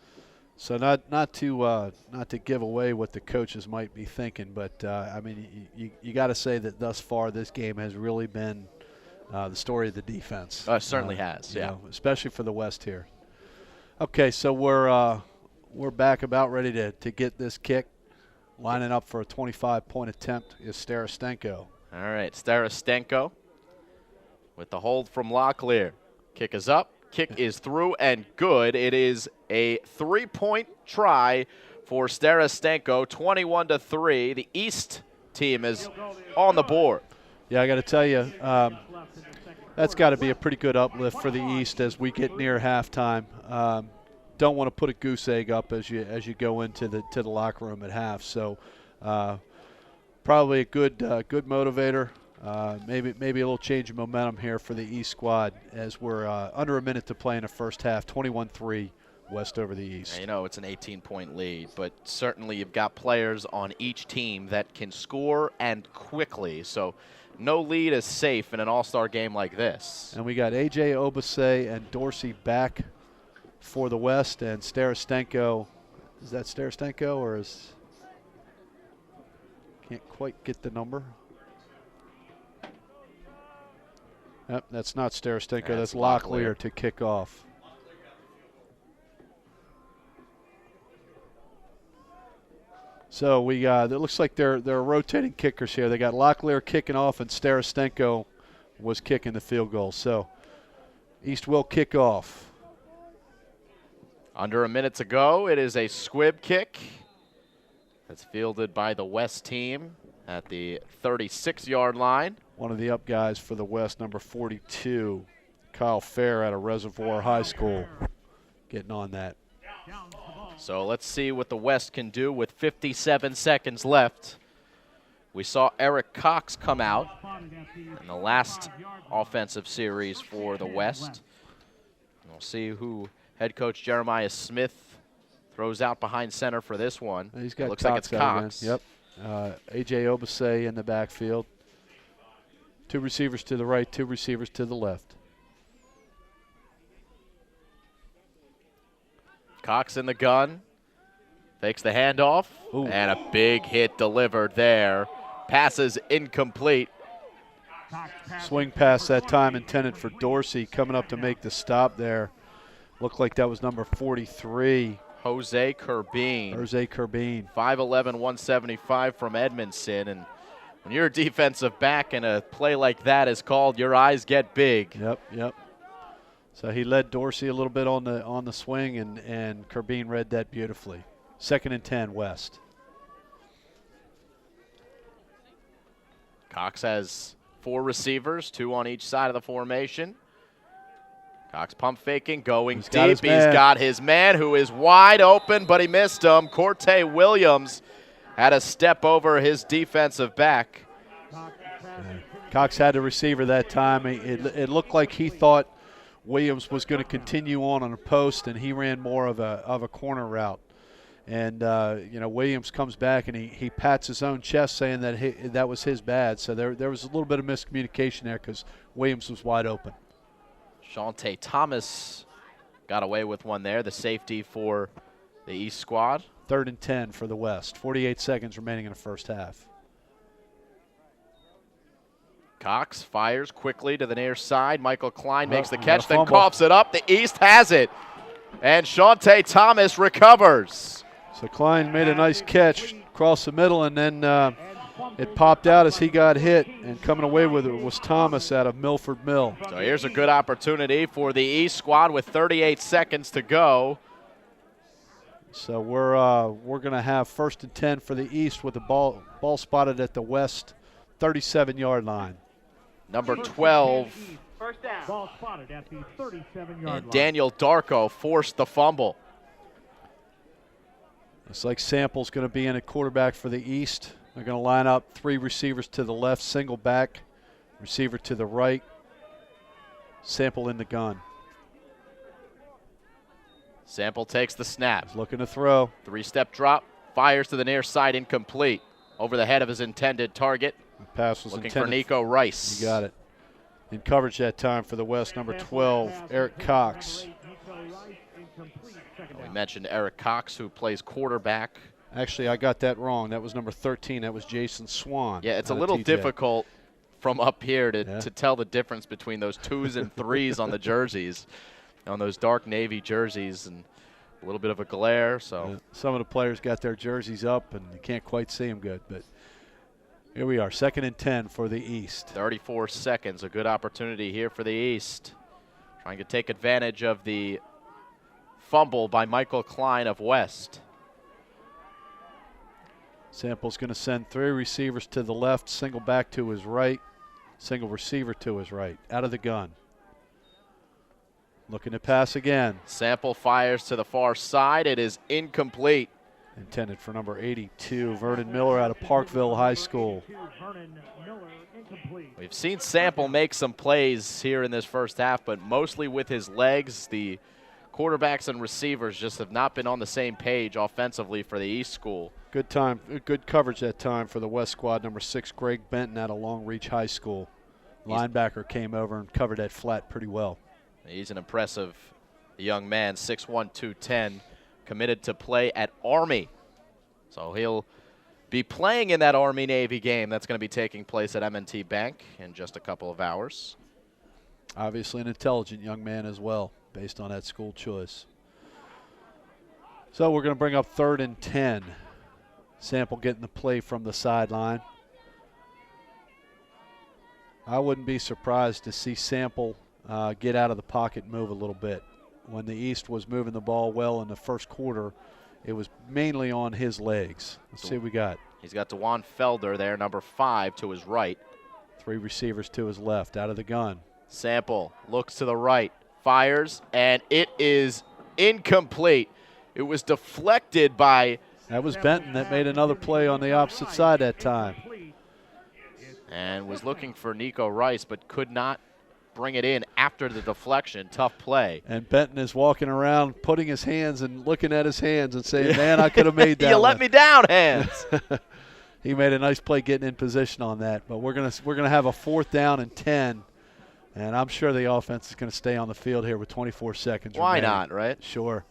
So not to give away what the coaches might be thinking, but I mean you got to say that thus far this game has really been the story of the defense. It certainly has, yeah. Especially for the West here. Okay, so we're back about ready to get this kick. Lining up for a 25-point attempt is Starastenko. All right, Starastenko with the hold from Locklear. Kick is up. Kick is through and good. It is a 3-point try for Starastenko, 21-3. The East team is on the board. Yeah, I got to tell you, that's got to be a pretty good uplift for the East as we get near halftime. Don't want to put a goose egg up as you go into the locker room at half. So probably a good motivator. Maybe a little change of momentum here for the East squad as we're under a minute to play in the first half. 21-3 West over the East. You know it's an 18-point lead, but certainly you've got players on each team that can score and quickly. So no lead is safe in an all-star game like this. And we got A.J. Obase and Dorsey back for the West, and Starastenko. Is that Starastenko or is – can't quite get the number. Yep, that's not Starastenko. That's Locklear to kick off. So we it looks like they're rotating kickers here. They got Locklear kicking off, and Starastenko was kicking the field goal. So East will kick off. Under a minute to go. It is a squib kick that's fielded by the West team at the 36-yard line. One of the up guys for the West, number 42, Kyle Fair out of Reservoir High School, getting on that. So let's see what the West can do with 57 seconds left. We saw Eric Cox come out in the last offensive series for the West. We'll see who head coach Jeremiah Smith throws out behind center for this one. He's got looks Cox like it's Cox. Yep. A.J. Obase in the backfield. 2 receivers to the right, 2 receivers to the left. Cox in the gun. Fakes the handoff. Ooh. And a big hit delivered there. Passes incomplete. Swing pass that time intended for Dorsey, coming up to make the stop there. Looked like that was number 43. Jose Curbin. 5'11", 175 from Edmondson. And when you're a defensive back and a play like that is called, your eyes get big. Yep. So he led Dorsey a little bit on the swing, and Curbin read that beautifully. 2nd and 10, West. Cox has 4 receivers, 2 on each side of the formation. Cox pump faking, going deep. He's got his man who is wide open, but he missed him. Corte Williams had a step over his defensive back. Cox had the receiver that time. It looked like he thought Williams was going to continue on a post, and he ran more of a corner route. And Williams comes back and he pats his own chest, saying that that was his bad. So there was a little bit of miscommunication there because Williams was wide open. Shante Thomas got away with one there, the safety for the East squad. 3rd and 10 for the West. 48 seconds remaining in the first half. Cox fires quickly to the near side. Michael Klein makes the catch, then fumble. coughs it up. The East has it. And Shante Thomas recovers. So Klein made a nice catch across the middle, and then it popped out as he got hit, and coming away with it was Thomas out of Milford Mill. So here's a good opportunity for the East squad with 38 seconds to go. So we're going to have 1st and 10 for the East with the ball spotted at the West 37-yard line. Number 12. First down. Ball spotted at the 37-yard line. Daniel Darko forced the fumble. It's like Sample's going to be in at quarterback for the East. They're going to line up 3 receivers to the left, single back, receiver to the right, Sample in the gun. Sample takes the snap. He's looking to throw. 3-step drop, fires to the near side, incomplete. Over the head of his intended target. The pass was Looking intended for Nico Rice. You got it. In coverage that time for the West, number 12, Eric Cox. We mentioned Eric Cox, who plays quarterback. Actually, I got that wrong. That was number 13. That was Jason Swan. Yeah, it's a little difficult from up here to tell the difference between those 2s and 3s on the jerseys, on those dark navy jerseys, and a little bit of a glare. So yeah, some of the players got their jerseys up, and you can't quite see them good. But here we are, 2nd and 10 for the East. 34 seconds, a good opportunity here for the East. Trying to take advantage of the fumble by Michael Klein of West. Sample's going to send 3 receivers to the left, single back to his right, single receiver to his right, out of the gun. Looking to pass again. Sample fires to the far side. It is incomplete. Intended for number 82, Vernon Miller out of Parkville High School. We've seen Sample make some plays here in this first half, but mostly with his legs. The quarterbacks and receivers just have not been on the same page offensively for the East school. Good coverage that time for the West squad, number 6, Greg Benton out of Long Reach High School. Linebacker came over and covered that flat pretty well. He's an impressive young man, 6'1", 210, committed to play at Army. So he'll be playing in that Army-Navy game that's going to be taking place at M&T Bank in just a couple of hours. Obviously an intelligent young man as well, based on that school choice. So we're going to bring up 3rd and 10. Sample getting the play from the sideline. I wouldn't be surprised to see Sample get out of the pocket and move a little bit. When the East was moving the ball well in the first quarter, it was mainly on his legs. Let's see what we got. He's got DeJuan Felder there, number 5 to his right. 3 receivers to his left, out of the gun. Sample looks to the right, fires, and it is incomplete. It was deflected by... That was Benton that made another play on the opposite side that time. And was looking for Nico Rice, but could not bring it in after the deflection. Tough play. And Benton is walking around, putting his hands and looking at his hands and saying, man, I could have made that You let me down, hands. He made a nice play getting in position on that. But we're gonna have a 4th down and 10, and I'm sure the offense is going to stay on the field here with 24 seconds. Why remaining. not, right? Sure.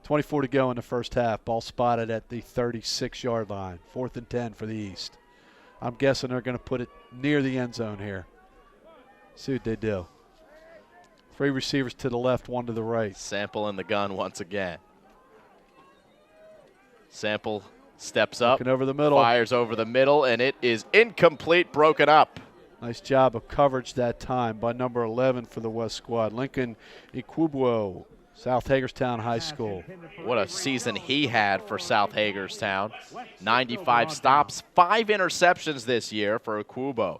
24 to go in the first half. Ball spotted at the 36-yard line. 4th and 10 for the East. I'm guessing they're going to put it near the end zone here. See what they do. 3 receivers to the left, 1 to the right. Sample in the gun once again. Sample steps up. Looking over the middle. Fires over the middle, and it is incomplete, broken up. Nice job of coverage that time by number 11 for the West squad. Lincoln Ikwubuo, South Hagerstown High School. What a season he had for South Hagerstown. 95 stops, 5 interceptions this year for Ikwubuo.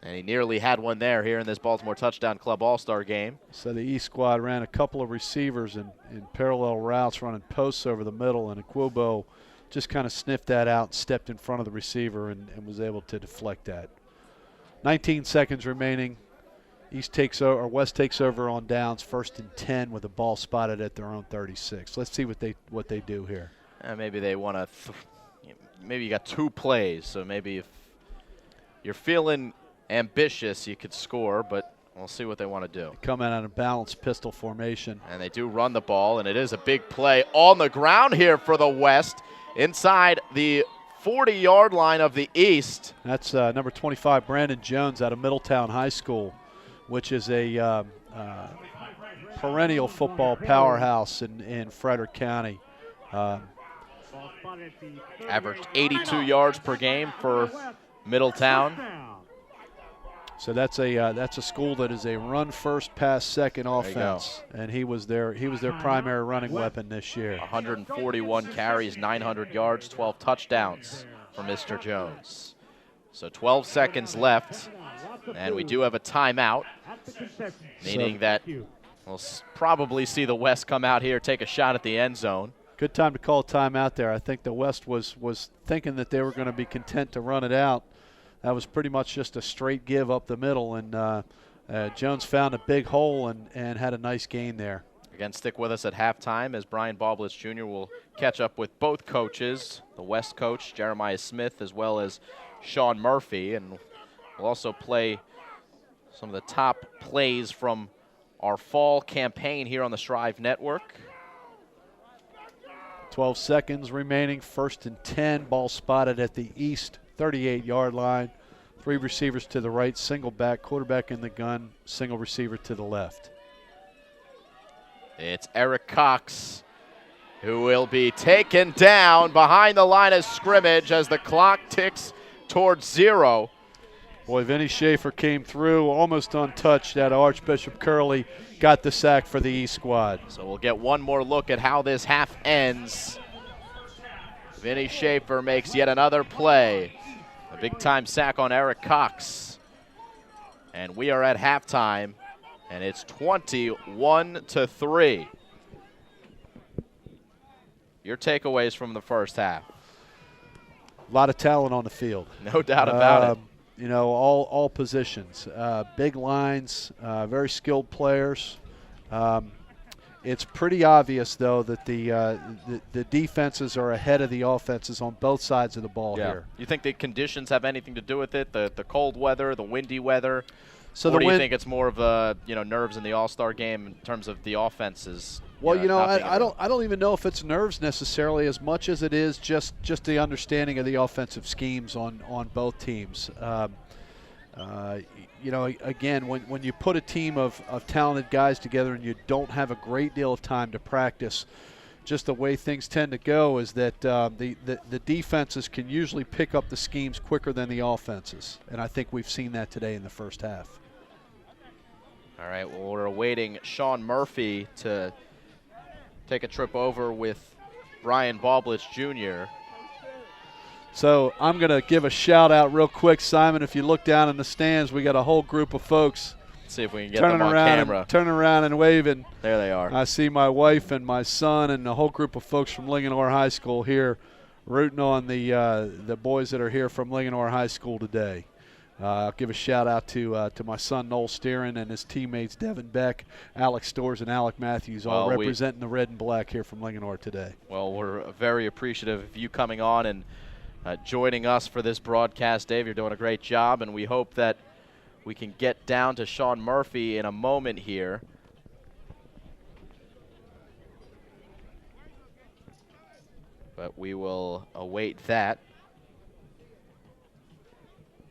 And he nearly had one there here in this Baltimore Touchdown Club All-Star game. So the East squad ran a couple of receivers in parallel routes, running posts over the middle, and Ikwubuo just kind of sniffed that out and stepped in front of the receiver and was able to deflect that. 19 seconds remaining. West takes over on downs, 1st and 10 with the ball spotted at their own 36. Let's see what they do here. Maybe they want to. Maybe you got 2 plays, so maybe if you're feeling ambitious, you could score, but we'll see what they want to do. Come in on a balanced pistol formation. And they do run the ball, and it is a big play on the ground here for the West inside the 40-yard line of the East. That's number 25, Brandon Jones, out of Middletown High School, which is a perennial football powerhouse in Frederick County. Averaged 82 yards per game for Middletown. So that's a school that is a run first, pass second offense, and he was their primary running weapon this year. 141 carries, 900 yards, 12 touchdowns for Mr. Jones. So 12 seconds left, and we do have a timeout, meaning that we'll probably see the West come out here, take a shot at the end zone. Good time to call a timeout there. I think the West was thinking that they were going to be content to run it out. That was pretty much just a straight give up the middle, and Jones found a big hole and had a nice gain there. Again, stick with us at halftime as Brian Baublitz Jr. will catch up with both coaches, the West coach, Jeremiah Smith, as well as Sean Murphy, and we'll also play some of the top plays from our fall campaign here on the Strive Network. 12 seconds remaining, 1st and 10, ball spotted at the East 38-yard line. 3 receivers to the right, single back, quarterback in the gun, single receiver to the left. It's Eric Cox who will be taken down behind the line of scrimmage as the clock ticks towards 0. Boy, Vinny Schaefer came through almost untouched. That Archbishop Curley got the sack for the East squad. So we'll get one more look at how this half ends. Vinny Schaefer makes yet another play. A big-time sack on Eric Cox. And we are at halftime, and it's 21-3. Your takeaways from the first half? A lot of talent on the field. No doubt about it. You know, all positions. Big lines, very skilled players. It's pretty obvious, though, that the defenses are ahead of the offenses on both sides of the ball here. You think the conditions have anything to do with it? The cold weather, the windy weather? So or do you think it's more of nerves in the All-Star game in terms of the offenses? Well, I don't even know if it's nerves necessarily as much as it is just the understanding of the offensive schemes on both teams. Again, when you put a team of talented guys together and you don't have a great deal of time to practice, just the way things tend to go is that the defenses can usually pick up the schemes quicker than the offenses, and I think we've seen that today in the first half. All right, well, we're awaiting Sean Murphy to take a trip over with Brian Baublitz Jr. So I'm going to give a shout out real quick, Simon. If you look down in the stands, we got a whole group of folks. Let's see if we can get them on camera. Turning around and waving. There they are. I see my wife and my son and a whole group of folks from Linganore High School here rooting on the boys that are here from Linganore High School today. I'll give a shout out to my son Noel Steeran and his teammates Devin Beck, Alex Stores, and Alec Matthews, all representing the red and black here from Linganore today. Well, we're very appreciative of you coming on and joining us for this broadcast. Dave, you're doing a great job, and we hope that we can get down to Sean Murphy in a moment here. But we will await that.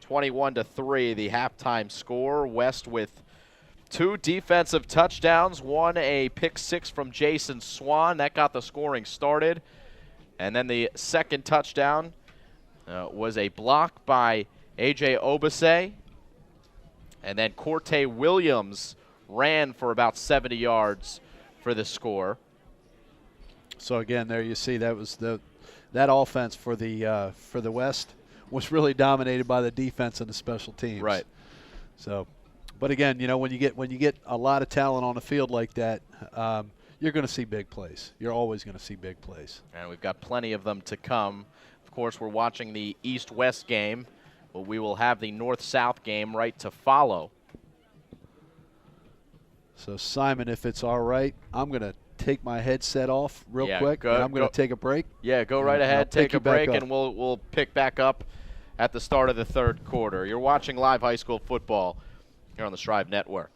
21-3, the halftime score. West with 2 defensive touchdowns, 1 a pick 6 from Jason Swan. That got the scoring started. And then the second touchdown was a block by A.J. Obase. And then Corte Williams ran for about 70 yards for the score. So again, there you see that was that offense for the West was really dominated by the defense and the special teams. Right. So, but again, when you get a lot of talent on the field like that, you're going to see big plays. You're always going to see big plays. And we've got plenty of them to come. Of course, we're watching the East-West game, but we will have the North-South game right to follow. So Simon, if it's all right, I'm going to take my headset off real quick, and I'm going to take a break. Yeah, go right ahead, take a break, and we'll we'll pick back up at the start of the third quarter. You're watching live high school football here on the Strive Network.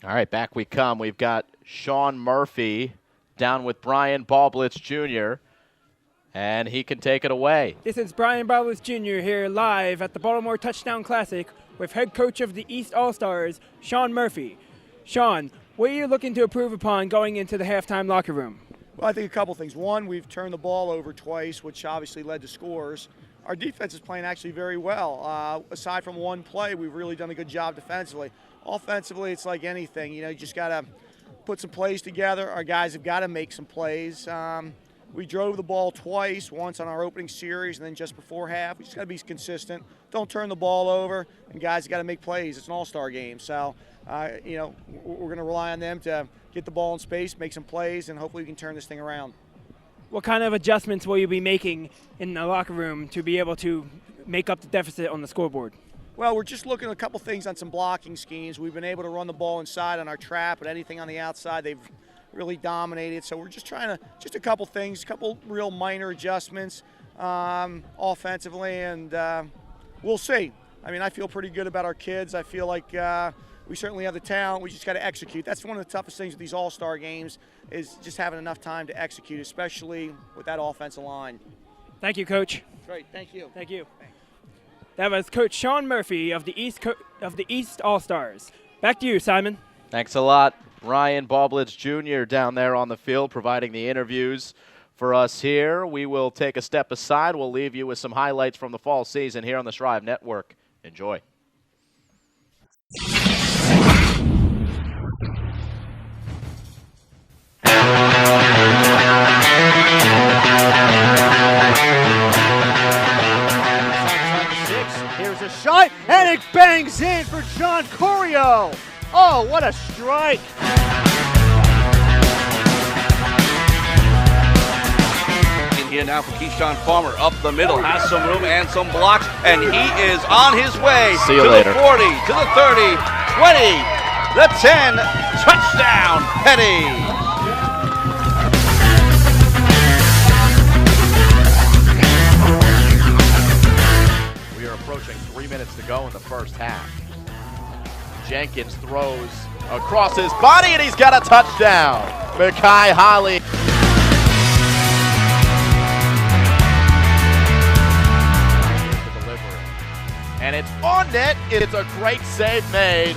All right, back we come. We've got Sean Murphy down with Brian Ballblitz Jr., and he can take it away. This is Brian Ballblitz Jr. here live at the Baltimore Touchdown Classic with head coach of the East All-Stars, Sean Murphy. Sean, what are you looking to improve upon going into the halftime locker room? Well, I think a couple things. One, we've turned the ball over twice, which obviously led to scores. Our defense is playing actually very well. Aside from one play, we've really done a good job defensively. Offensively, it's like anything. You just got to put some plays together. Our guys have got to make some plays. We drove the ball twice, once on our opening series and then just before half. We just got to be consistent. Don't turn the ball over, and guys have got to make plays. It's an all-star game. So, we're going to rely on them to get the ball in space, make some plays, and hopefully we can turn this thing around. What kind of adjustments will you be making in the locker room to be able to make up the deficit on the scoreboard? Well, we're just looking at a couple things on some blocking schemes. We've been able to run the ball inside on our trap, but anything on the outside, they've really dominated. So we're just trying to, just a couple things, a couple real minor adjustments offensively, and we'll see. I mean, I feel pretty good about our kids. I feel like we certainly have the talent. We just got to execute. That's one of the toughest things with these all-star games is just having enough time to execute, especially with that offensive line. Thank you, Coach. Great, thank you. Thank you. That was Coach Sean Murphy of the East All-Stars. Back to you, Simon. Thanks a lot. Ryan Ballblitz Jr. down there on the field providing the interviews for us here. We will take a step aside. We'll leave you with some highlights from the fall season here on the Strive Network. Enjoy. Here's a shot, and it bangs in for John Corio. Oh, what a strike. In here now for Keyshawn Farmer, up the middle, has some room and some blocks, and he is on his way See you to later. the 40, to the 30, 20, the 10, touchdown, Petty. We are approaching 3 minutes to go in the first half. Jenkins throws across his body, and he's got a touchdown. Mekhi Holly. Here's the delivery. And it's on net. It's a great save made.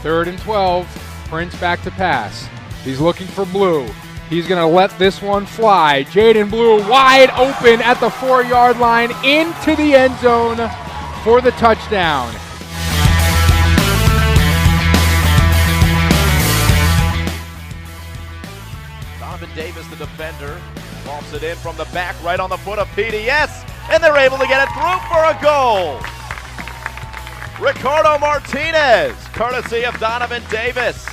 Third and 12, Prince back to pass. He's looking for Blue. He's going to let this one fly. Jaden Blue wide open at the 4-yard line into the end zone for the touchdown. Donovan Davis, the defender, bumps it in from the back right on the foot of PDS, and they're able to get it through for a goal. Ricardo Martinez, courtesy of Donovan Davis.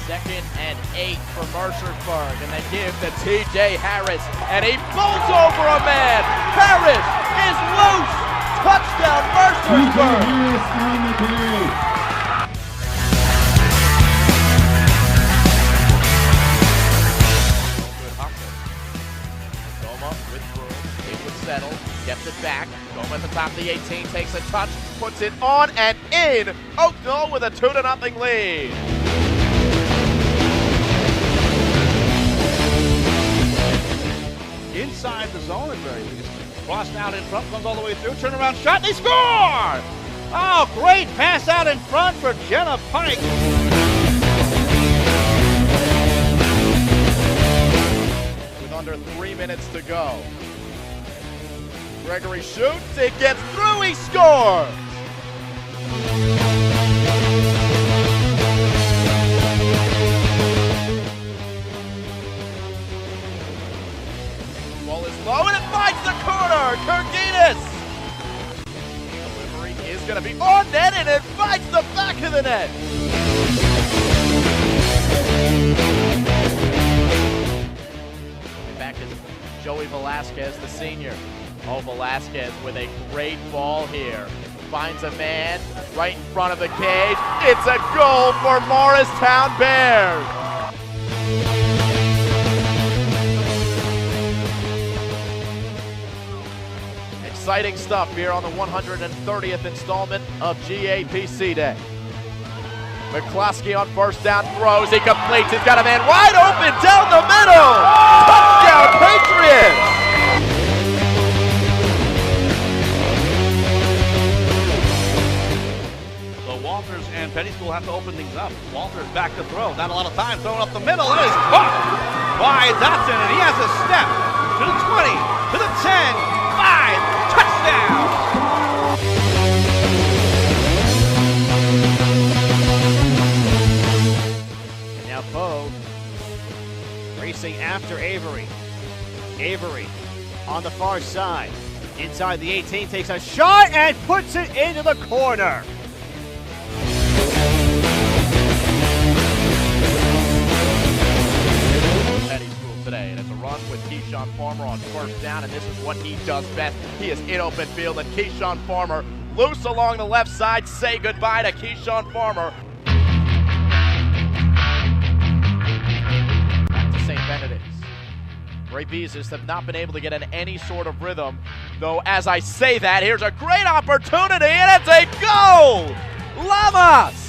Second and 8 for Mercersburg, and they give to TJ Harris, and he falls over a man. Harris is loose. Touchdown, Mercersburg. Good hustle. Goma with room. It would settle. Gets it back. Goma at the top of the 18, takes a touch, puts it on and in. Oakdale with a 2-0 lead. Inside the zone at very least. Crossed out in front, comes all the way through, turnaround shot, they score! Oh, great pass out in front for Jenna Pike. With under 3 minutes to go. Gregory shoots, it gets through, he scores! Ball is low and it finds the corner. Kurgitis. Delivery is going to be on net and it finds the back of the net. Back is Joey Velasquez, the senior. Oh, Velasquez with a great ball here. Finds a man right in front of the cage. It's a goal for Morristown Bears. Exciting stuff here on the 130th installment of GAPC Day. McCloskey on first down throws, he completes, he's got a man wide open down the middle! Touchdown Patriots! So Walters and Petty School have to open things up. Walters back to throw, not a lot of time, throwing up the middle, it is caught by Dotson, and he has a step to the 20, to the 10, 5, touchdown! And now Poe racing after Avery. Avery on the far side. Inside the 18, takes a shot and puts it into the corner. Petty School today, and it's a run with Keyshawn Farmer on first down, and this is what he does best. He is in open field, and Keyshawn Farmer loose along the left side. Say goodbye to Keyshawn Farmer. Back to St. Benedict's. Ray Beezus have not been able to get in any sort of rhythm, though as I say that, here's a great opportunity, and it's a goal! Lamas!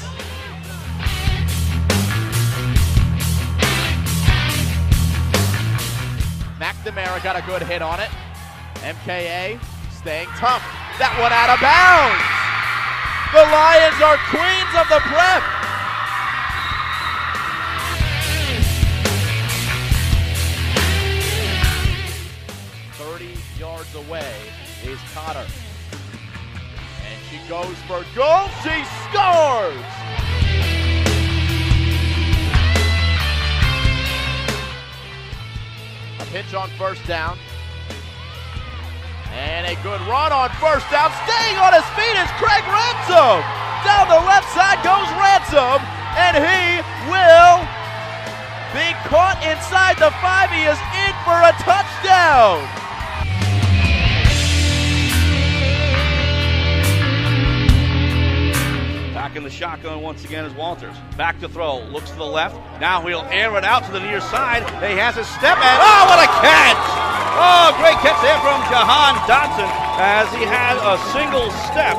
McNamara got a good hit on it. MKA staying tough. That one out of bounds. The Lions are queens of the prep. Yards away is Cotter. And she goes for goal. She scores! A pitch on first down. And a good run on first down. Staying on his feet is Craig Ransom. Down the left side goes Ransom. And he will be caught inside the 5. He is in for a touchdown. in the shotgun once again is Walters. Back to throw, looks to the left. Now he'll air it out to the near side. He has a step, and oh, what a catch! Oh, great catch there from Jahan Dotson as he had a single step.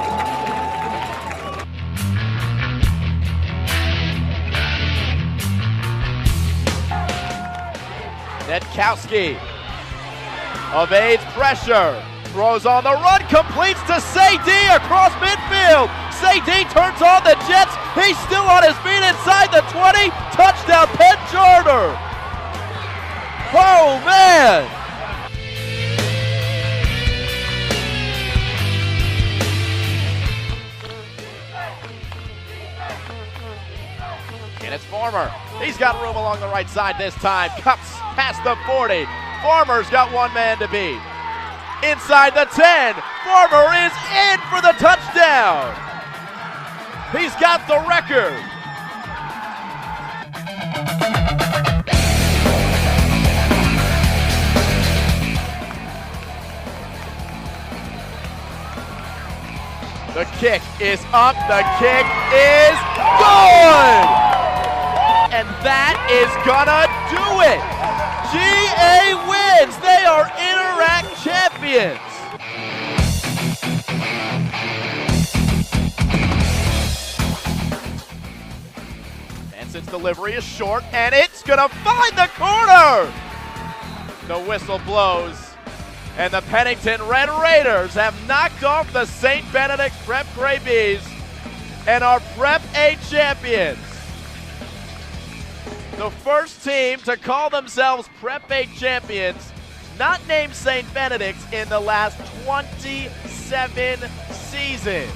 Netkowski evades pressure, throws on the run, completes to Sadie across midfield. Sadie turns on the Jets. He's still on his feet inside the 20. Touchdown, Penn Charter. Oh, man. And it's Farmer. He's got room along the right side this time. Cuts past the 40. Farmer's got one man to beat. Inside the 10. Farmer is in for the touchdown. He's got the record. The kick is up. The kick is good. And that is gonna do it. GA wins. They are Interact champions. Benson's delivery is short, and it's gonna find the corner. The whistle blows, and the Pennington Red Raiders have knocked off the St. Benedict Prep Gray Bees and are Prep A champions. The first team to call themselves Prep A champions, not named St. Benedict's, in the last 27 seasons.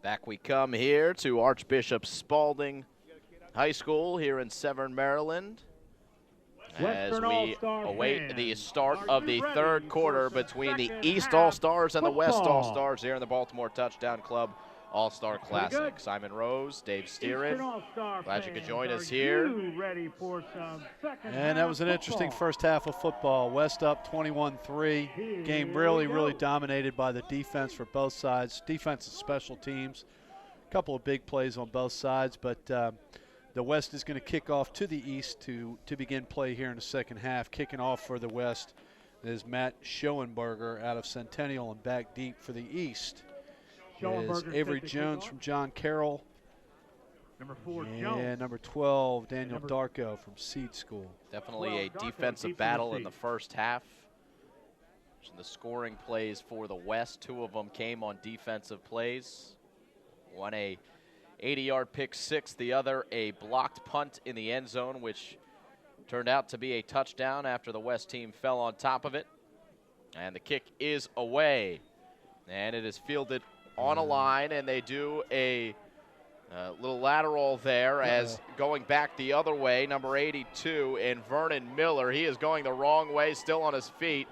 Back we come here to Archbishop Spalding High School here in Severn, Maryland, as we await the start of the third quarter between the East All-Stars and the West All-Stars here in the Baltimore Touchdown Club All-Star Classic. Simon Rose, Dave Steeran, glad you could join us here. And that was an interesting first half of football. West up 21-3. Game really dominated by the defense for both sides. Defense and special teams. A couple of big plays on both sides, but The West is going to kick off to the East to begin play here in the second half. Kicking off for the West is Matt Schoenberger out of Centennial, and back deep for the East is Avery Jones from John Carroll. Number 4, and Jones. number 12, Daniel Darko from Seed School. Definitely 12, a Darko defensive keeps battle the in the first half. So the scoring plays for the West, 2 of them came on defensive plays. One a 80-yard pick six, the other a blocked punt in the end zone, which turned out to be a touchdown after the West team fell on top of it. And the kick is away. And it is fielded on a line, and they do a little lateral there as going back the other way, number 82 in Vernon Miller. He is going the wrong way, still on his feet.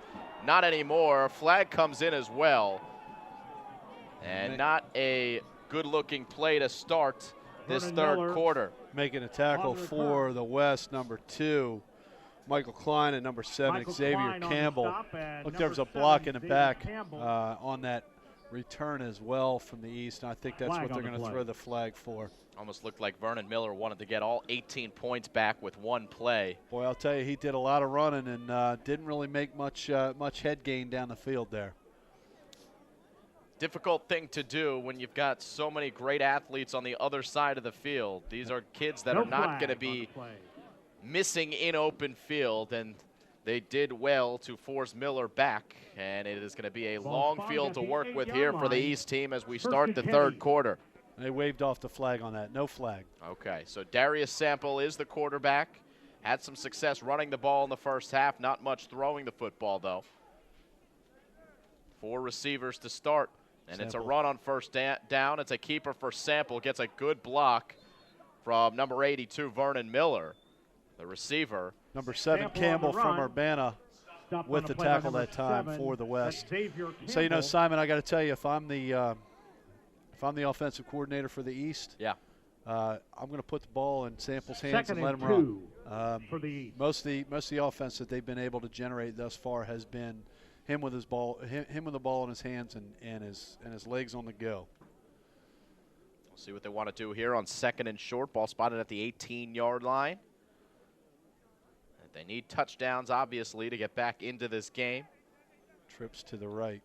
Not anymore. Flag comes in as well. And not a good-looking play to start this third quarter. Making a tackle for the West, number 2, Michael Klein, and number 7, Xavier Campbell. Look, there was a block in the back on that return as well from the East, and I think that's what they're going to throw the flag for. Almost looked like Vernon Miller wanted to get all 18 points back with one play. Boy, I'll tell you, he did a lot of running and didn't really make much head gain down the field there. Difficult thing to do when you've got so many great athletes on the other side of the field. These are kids that are not going to be missing in open field, and they did well to force Miller back, and it is going to be a long field to work with here for the East team as we start the third quarter. They waved off the flag on that. No flag. Okay, so Darius Sample is the quarterback. Had some success running the ball in the first half, not much throwing the football, though. 4 receivers to start, and it's a run on first down. It's a keeper for Sample. Gets a good block from number 82, Vernon Miller, the receiver. Number 7, Campbell from Urbana with the tackle that time for the West. So, you know, Simon, I got to tell you, if I'm the offensive coordinator for the East, I'm going to put the ball in Sample's hands and let him run. For the East. Most of the offense that they've been able to generate thus far has been him with the ball in his hands and his legs on the go. We'll see what they want to do here on second and short. Ball spotted at the 18-yard line. They need touchdowns, obviously, to get back into this game. Trips to the right.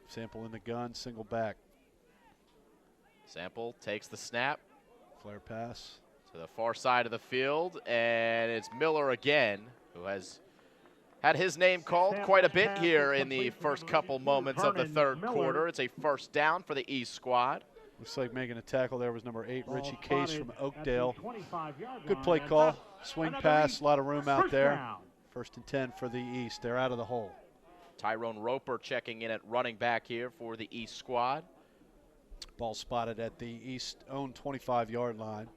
Sample in the gun, single back. Sample takes the snap. Flare pass. To the far side of the field, and it's Miller again, who has had his name called quite a bit here in the first couple moments of the third quarter. It's a first down for the East squad. Looks like making a tackle there was number 8, Richie Case from Oakdale. Good play call. Swing pass, a lot of room out there. First and 10 for the East. They're out of the hole. Tyrone Roper checking in at running back here for the East squad. Ball spotted at the East own 25-yard line.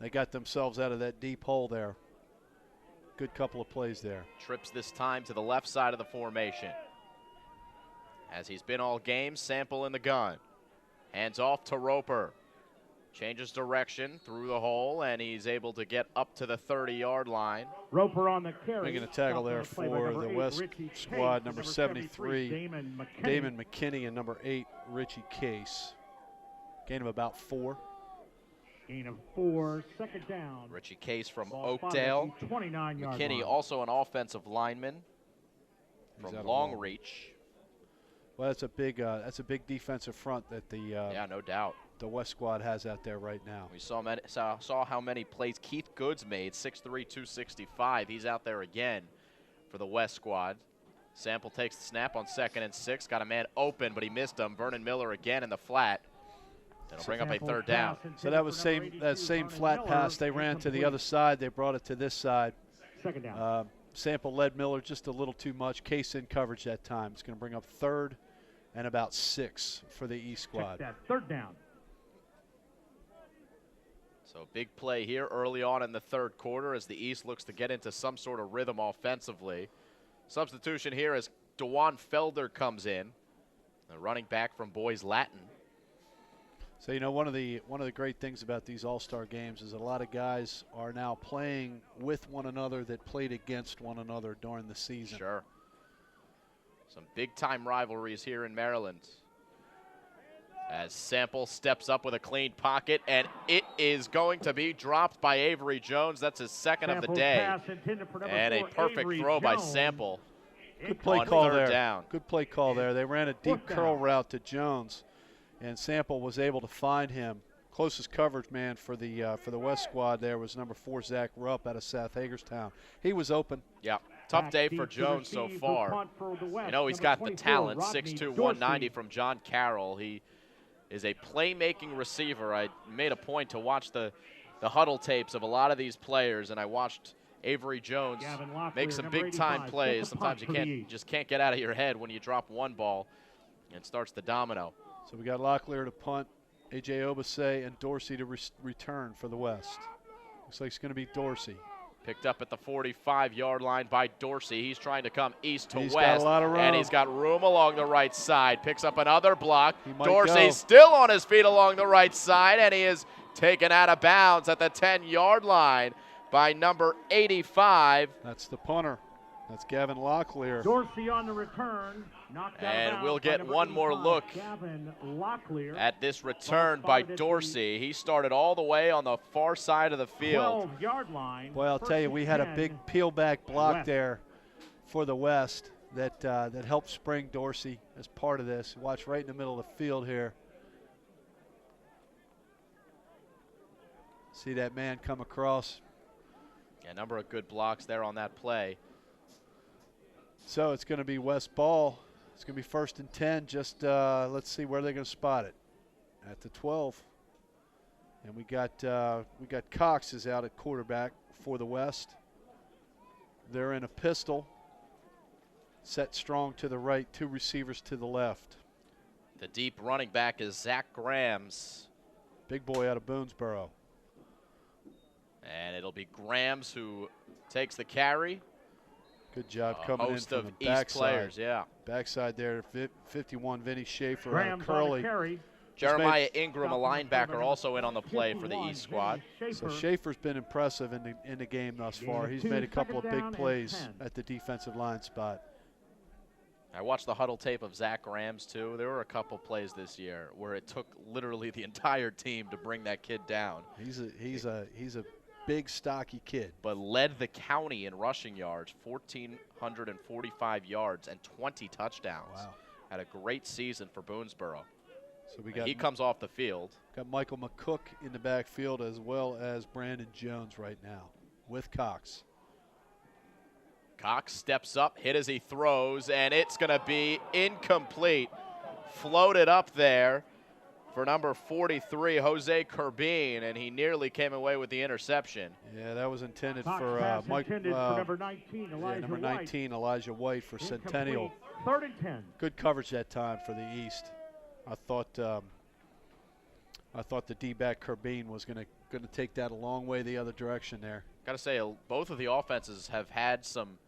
They got themselves out of that deep hole there. Good couple of plays there. Trips this time to the left side of the formation. As he's been all game, Sample in the gun. Hands off to Roper. Changes direction through the hole, and he's able to get up to the 30-yard line. Roper on the carry. Making a tackle there for the West squad, number 73, Damon McKinney, and number 8, Richie Case. Gain of about 4. Gain of 4, second down. Richie Case from Oakdale. McKinney also an offensive lineman from Long Reach. Well, that's a big defensive front that the no doubt the West squad has out there right now. We saw how many plays Keith Goods made, 6'3", 265. He's out there again for the West squad. Sample takes the snap on 2nd and 6. Got a man open, but he missed him. Vernon Miller again in the flat. That'll bring up a third down. So that was that same flat pass they ran to the other side. They brought it to this side. Second down. Sample led Miller just a little too much. Case in coverage that time. It's going to bring up 3rd and about 6 for the East squad. Check that, third down. So big play here early on in the third quarter as the East looks to get into some sort of rhythm offensively. Substitution here as DeJuan Felder comes in, the running back from Boys Latin. So, you know, one of the great things about these all-star games is a lot of guys are now playing with one another that played against one another during the season. Sure. Some big-time rivalries here in Maryland. As Sample steps up with a clean pocket, and it is going to be dropped by Avery Jones. That's his second of the Sample's day. pass intended for number And a 4, perfect Avery throw by Jones. Sample. Good play on call third there. down. Good play call there. They ran a deep Fourth curl down. route to Jones, and Sample was able to find him. Closest coverage man for the West squad there was number 4 Zach Rupp out of South Hagerstown. He was open. Yeah, tough Back day deep for to Jones so receive, far. who punt for the West, You know, he's number got the 24, talent, Rodney 6'2", Dorsey. 190 from John Carroll. He is a playmaking receiver. I made a point to watch the huddle tapes of a lot of these players, and I watched Avery Jones Gavin Locklear, make some number big-time 85, plays. gets the Sometimes you punt for the East. just can't get out of your head when you drop one ball and starts the domino. So we got Locklear to punt, A.J. Obase and Dorsey to return for the West. Looks like it's going to be Dorsey. Picked up at the 45-yard line by Dorsey. He's trying to come east to He's west. got a lot of room. And he's got room along the right side. Picks up another block. He might Dorsey go. still on his feet along the right side, and he is taken out of bounds at the 10-yard line by number 85. That's the punter. That's Gavin Locklear. Dorsey on the return. Knocked out of And bounds we'll by get number one more 85, look Gavin Locklear. at this return by spotted at the Dorsey. He started all the way on the far side of the field. 12-yard line. Boy, I'll tell you, we had a big peel back block West. there for the West that helped spring Dorsey as part of this. Watch right in the middle of the field here. See that man come across. A number of good blocks there on that play. So it's going to be West ball. It's going to be 1st and 10. Just let's see where they're going to spot it. At the 12. And we got Cox is out at quarterback for the West. They're in a pistol. Set strong to the right, 2 receivers to the left. The deep running back is Zach Grams. Big boy out of Boonesboro. And it'll be Grams who takes the carry. Good job A coming in host from of the East backside. players, yeah. Backside there, 51 Vinny Schaefer out Graham of Curly. carry. Jeremiah Ingram, a Stop on the linebacker, corner. also in on the play for the 51, East squad. Vinny So Schaefer. Schaefer's been impressive in the game thus far. Gain of He's 2, made a couple of second big down and plays 10. at the defensive line spot. I watched the huddle tape of Zach Grams, too. There were a couple plays this year where it took literally the entire team to bring that kid down. He's a big, stocky kid. But led the county in rushing yards, 1,445 yards and 20 touchdowns. Wow. Had a great season for Boonesboro. So we And got he comes off the field. got Michael McCook in the backfield as well as Brandon Jones right now with Cox. Cox steps up, hit as he throws, and it's going to be incomplete. Floated up there for number 43, Jose Curbin, and he nearly came away with the interception. Yeah, that was intended Cox for pass Mike. intended for number 19, Yeah, Elijah number White. 19, Elijah White for Centennial. Incomplete. 3rd and 10. Good coverage that time for the East. I thought the D-back Curbin was going to take that a long way the other direction there. Got to say, both of the offenses have had some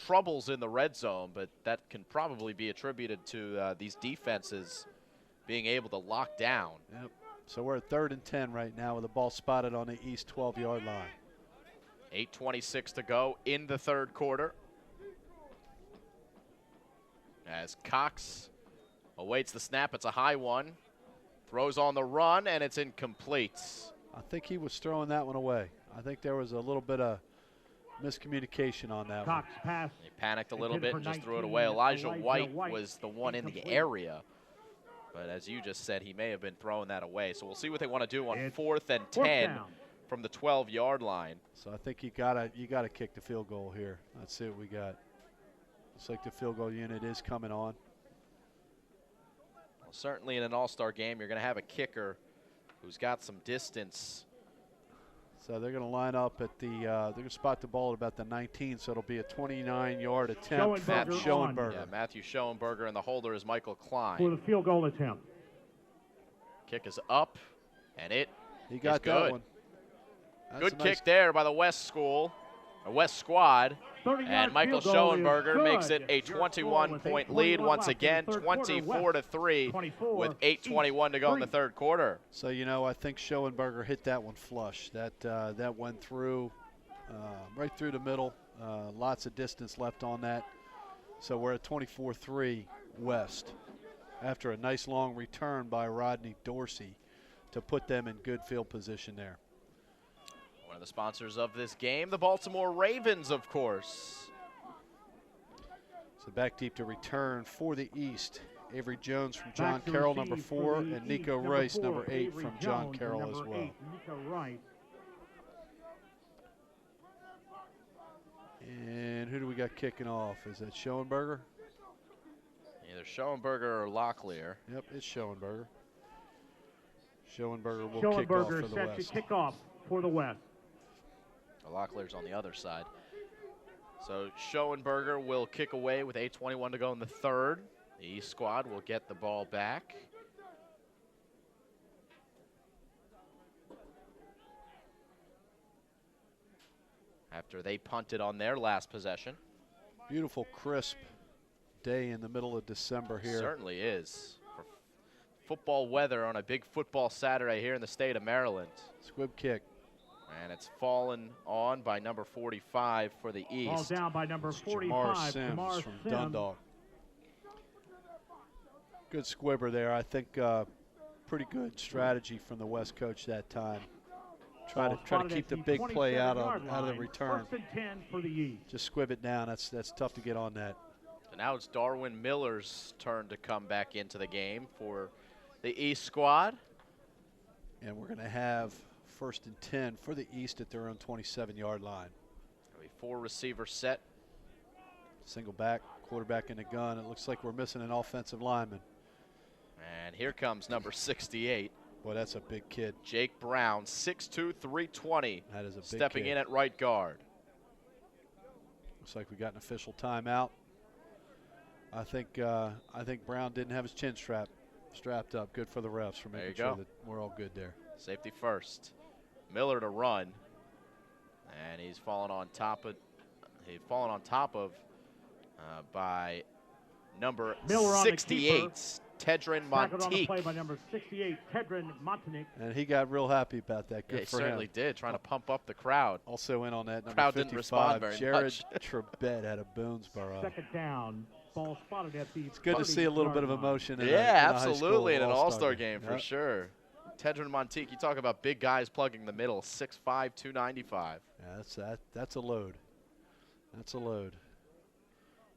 troubles in the red zone, but that can probably be attributed to these defenses being able to lock down. Yep. So we're at 3rd and 10 right now with the ball spotted on the East 12-yard line. 8:26 to go in the 3rd quarter. As Cox awaits the snap, it's a high one. Throws on the run, and it's incomplete. I think he was throwing that one away. I think there was a little bit of miscommunication on that Cox pass. He panicked a little Intended bit and for just threw it 19, away. Elijah White White was the one in the incomplete. area. But as you just said, he may have been throwing that away. So we'll see what they want to do on It's 4th and fourth 10 down. from the 12-yard line. So I think you gotta kick the field goal here. Let's see what we got. Looks like the field goal unit is coming on. Well, certainly in an all-star game, you're going to have a kicker who's got some distance. So they're going to line up at the they're going to spot the ball at about the 19, so it'll be a 29-yard attempt from Schoenberger on. Schoenberger. Yeah, Matthew Schoenberger, and the holder is Michael For Klein. the field goal attempt. Kick is up, and it He got is that good. one. That's Good a nice kick there by the West squad. 30-yard And Michael field goal is Schoenberger makes good. it a Your score with 21-point 8:21 lead once left in the again, third quarter. 24-3 24, with 8:21 to go in the East 3rd quarter. So, you know, I think Schoenberger hit that one flush. That went through, right through the middle. Lots of distance left on that. So we're at 24-3 West. after a nice long return by Rodney Dorsey to put them in good field position there. One of the sponsors of this game, the Baltimore Ravens, of course. So back deep to return for the East. Avery Jones from John Carroll, number 4, and Nico Rice, number 8 from John Carroll as well. Nico Rice. And who do we got kicking off? Is that Schoenberger? Either Schoenberger or Locklear. Yep, it's Schoenberger. Schoenberger will kick off for the set West. to kick off for the West. Locklear's on the other side. So Schoenberger will kick away with 8:21 to go in the third. The East squad will get the ball back. After they punted on their last possession. Beautiful, crisp day in the middle of December here. Certainly is. For football weather on a big football Saturday here in the state of Maryland. Squib kick. And it's fallen on by number 45 for the East. Ball down by number 45. Jamar Sims from Dundalk. Good squibber there. I think pretty good strategy from the West coach that time. Try to keep the big play out of the return. 1st and 10 for the East. Just squib it down. That's tough to get on that. So now it's Darwin Miller's turn to come back into the game for the East squad. And we're going to have 1st and 10 for the East at their own 27-yard line. A 4-receiver set. Single back, quarterback in the gun. It looks like we're missing an offensive lineman. And here comes number 68. Boy, that's a big kid. Jake Brown, 6'2", 320. That is a big stepping kid. in at right guard. Looks like we got an official timeout. I think Brown didn't have his chin strapped up. Good for the refs for making sure that we're all good there. Safety first. Miller to run, and he's fallen on top of. By number 68, Tedrin Tackled on the Monteith. play by number 68, Tedrin Monteith. And he got real happy about that. Good Yeah, he for him. certainly did, trying to pump up the crowd. Also in on that, number Crowd 55, didn't respond very Jared much. Trebet out of Boonesboro. 2nd down. Ball spotted at the It's good to see a little bit of emotion in Yeah, a high school absolutely, in an all-star all-star game for Yep. sure. Tedrin Monteith, you talk about big guys plugging the middle, 6'5", 295. Yeah, that's a load. That's a load.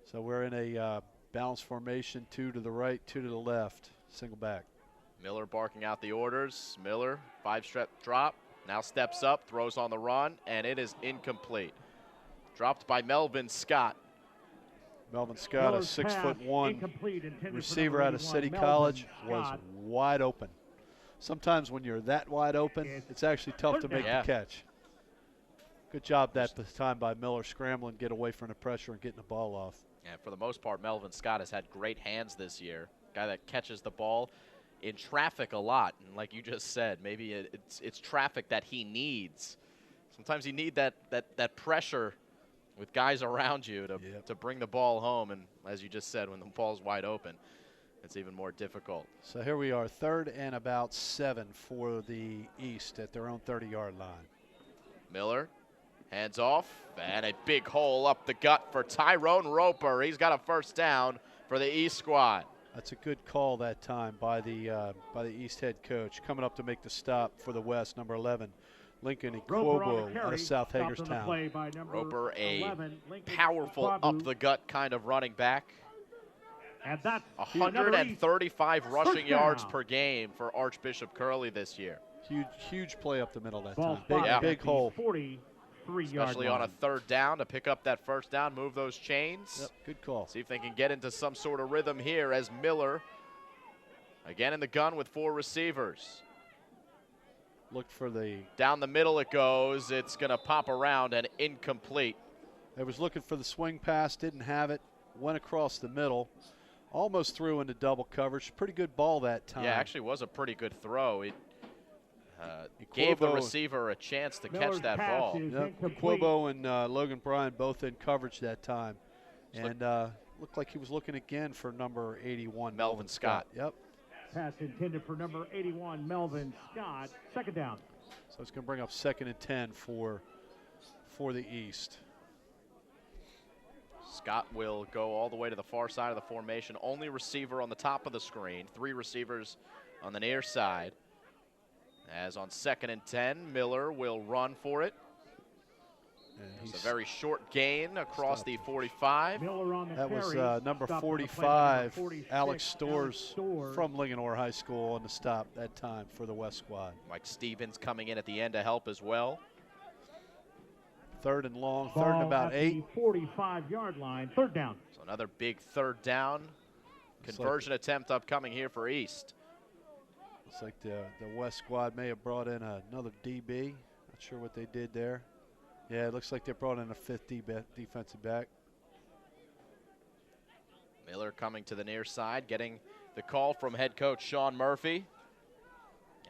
So we're in a balanced formation, 2 to the right, 2 to the left, single back. Miller barking out the orders. Miller, 5-step drop, now steps up, throws on the run, and it is incomplete. Dropped by Melvin Scott. Melvin Scott, a 6'1" receiver out of City College, was wide open. Sometimes when you're that wide open, it's actually tough to make the catch. Good job that time by Miller, scrambling, get away from the pressure and getting the ball off. And for the most part, Melvin Scott has had great hands this year. Guy that catches the ball in traffic a lot. And like you just said, maybe it's traffic that he needs. Sometimes you need that pressure with guys around you to bring the ball home. And as you just said, when the ball's wide open, it's even more difficult. So here we are, 3rd and about 7 for the East at their own 30-yard line. Miller, hands off, and a big hole up the gut for Tyrone Roper. He's got a 1st down for the East squad. That's a good call that time by the East head coach. Coming up to make the stop for the West, number 11, Lincoln Ikwobo out of South Hagerstown. Roper, a powerful up-the-gut kind of running back. And that's 135 rushing yards per game for Archbishop Curley this year. Huge play up the middle that Ball time. Big hole. 43-yard Especially on a 3rd down to pick up that 1st down, move those chains. Yep, good call. See if they can get into some sort of rhythm here as Miller, again in the gun with 4 receivers. Look for the... Down the middle it goes. It's going to pop around and incomplete. They was looking for the swing pass, didn't have it, went across the middle, almost threw into double coverage. Pretty good ball that time. Yeah, actually was a pretty good throw. It gave the receiver a chance to catch that ball. Yep. Ikwobo and Logan Bryan both in coverage that time. And looked like he was looking again for number 81, Melvin Scott. Yep. Pass intended for number 81, Melvin Scott. 2nd down. So it's going to bring up 2nd and 10 for the East. Scott will go all the way to the far side of the formation. Only receiver on the top of the screen. 3 receivers on the near side. As on 2nd and 10, Miller will run for it. It's a very short gain across the 45. That was number 45, Alex Stores from Linganore High School on the stop that time for the West squad. Mike Stevens coming in at the end to help as well. 3rd and long, 3rd and about 8. 45-yard line, 3rd down. So another big 3rd down conversion attempt upcoming here for East. Looks like the West squad may have brought in another DB. Not sure what they did there. Yeah, it looks like they brought in a 5th defensive back. Miller coming to the near side, getting the call from head coach Sean Murphy.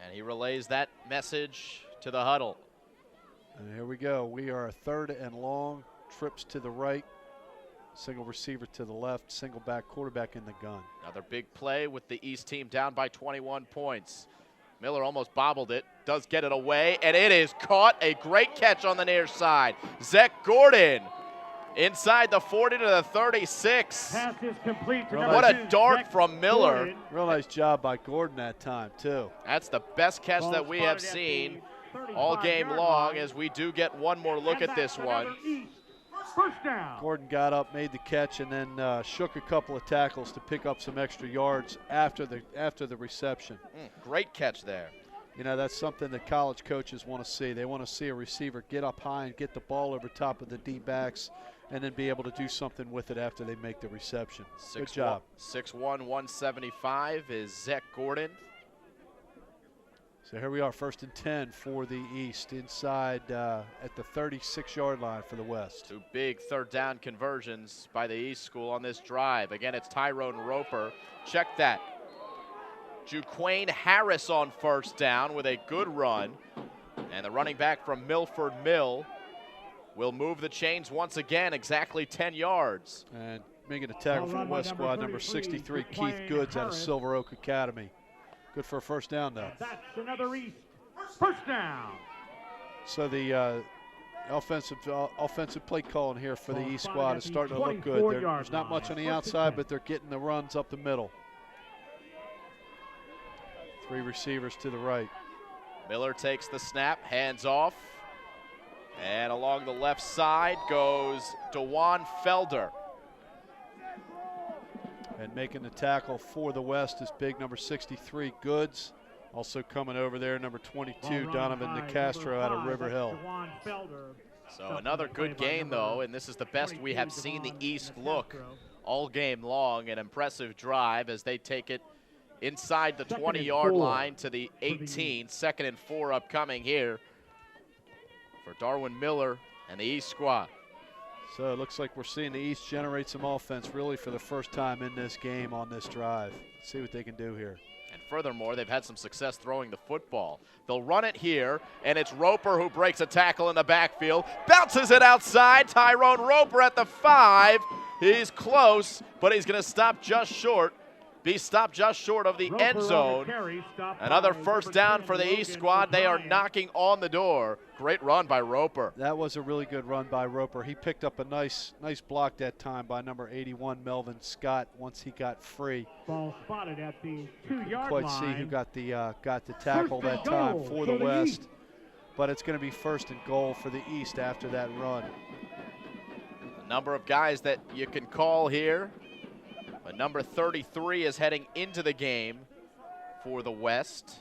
And he relays that message to the huddle. And here we go. We are a 3rd and long, trips to the right, single receiver to the left, single back quarterback in the gun. Another big play with the East team down by 21 points. Miller almost bobbled it, does get it away, and it is caught. A great catch on the near side. Zach Gordon inside the 40 to the 36. Pass is complete to What a dart from Miller. Real nice job by Gordon that time, too. That's the best catch that we have seen all game long, as we do get one more look at this one. First down. Gordon got up, made the catch, and then shook a couple of tackles to pick up some extra yards after the reception. Great catch there. You know, that's something that college coaches want to see. They want to see a receiver get up high and get the ball over top of the D-backs and then be able to do something with it after they make the reception. Good job. 6'1", 175 is Zach Gordon. So here we are, 1st and 10 for the East, inside at the 36-yard line for the West. 2 big 3rd down conversions by the East school on this drive. Again, it's Tyrone Roper. Check that. Juquane Harris on 1st down with a good run. And the running back from Milford Mill will move the chains once again, exactly 10 yards. And making a tackle from the West squad, number 63, Keith Goods out of Silver Oak Academy. Good for a 1st down, though. That's another East. 1st down. So the offensive play calling here for the East squad is starting to look good. There's not much on the outside, but they're getting the runs up the middle. 3 receivers to the right. Miller takes the snap, hands off. And along the left side goes DeJuan Felder. And making the tackle for the West is big number 63, Goods. Also coming over there, number 22, Donovan DeCastro out of River Hill. So another good gain, though, and this is the best we have seen the East look all game long. An impressive drive as they take it inside the 20-yard line to the 18. 2nd and 4 upcoming here for Darwin Miller and the East squad. So it looks like we're seeing the East generate some offense really for the first time in this game on this drive. Let's see what they can do here. And furthermore, they've had some success throwing the football. They'll run it here, and it's Roper who breaks a tackle in the backfield, bounces it outside. Tyrone Roper at the 5. He's close, but he's going to stop just short. Be stopped just short of the end zone. Another 1st down for the East squad. They are knocking on the door. Great run by Roper. That was a really good run by Roper. He picked up a nice block that time by number 81, Melvin Scott, once he got free. Ball spotted at the 2-yard line. Quite see who got the tackle that time for the West. But it's going to be 1st and goal for the East after that run. A number of guys that you can call here. But number 33 is heading into the game for the West.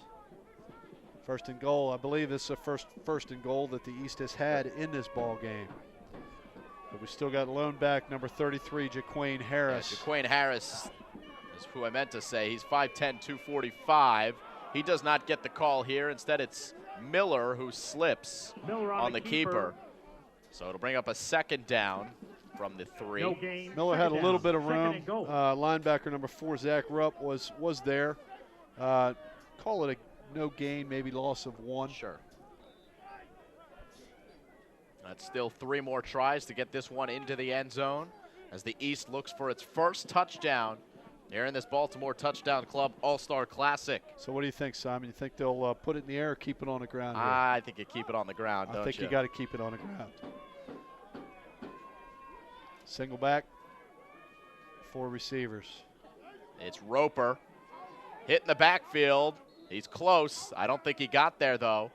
1st and goal. I believe this is the first and goal that the East has had in this ball game. But we still got lone back number 33, Jaquane Harris. Yeah, Jaquane Harris is who I meant to say. He's 5'10", 245. He does not get the call here. Instead, it's Miller who slips on the keeper. So it'll bring up a 2nd down from the 3. Miller had a little bit of room. Linebacker number 4, Zach Rupp, was there. Call it a no gain, maybe loss of 1. Sure. That's still 3 more tries to get this one into the end zone as the East looks for its 1st touchdown here in this Baltimore Touchdown Club All-Star Classic. So what do you think, Simon? You think they'll put it in the air or keep it on the ground here? I think you keep it on the ground, don't you? I think you got to keep it on the ground. Single back. 4 receivers. It's Roper hitting the backfield. He's close. I don't think he got there, though.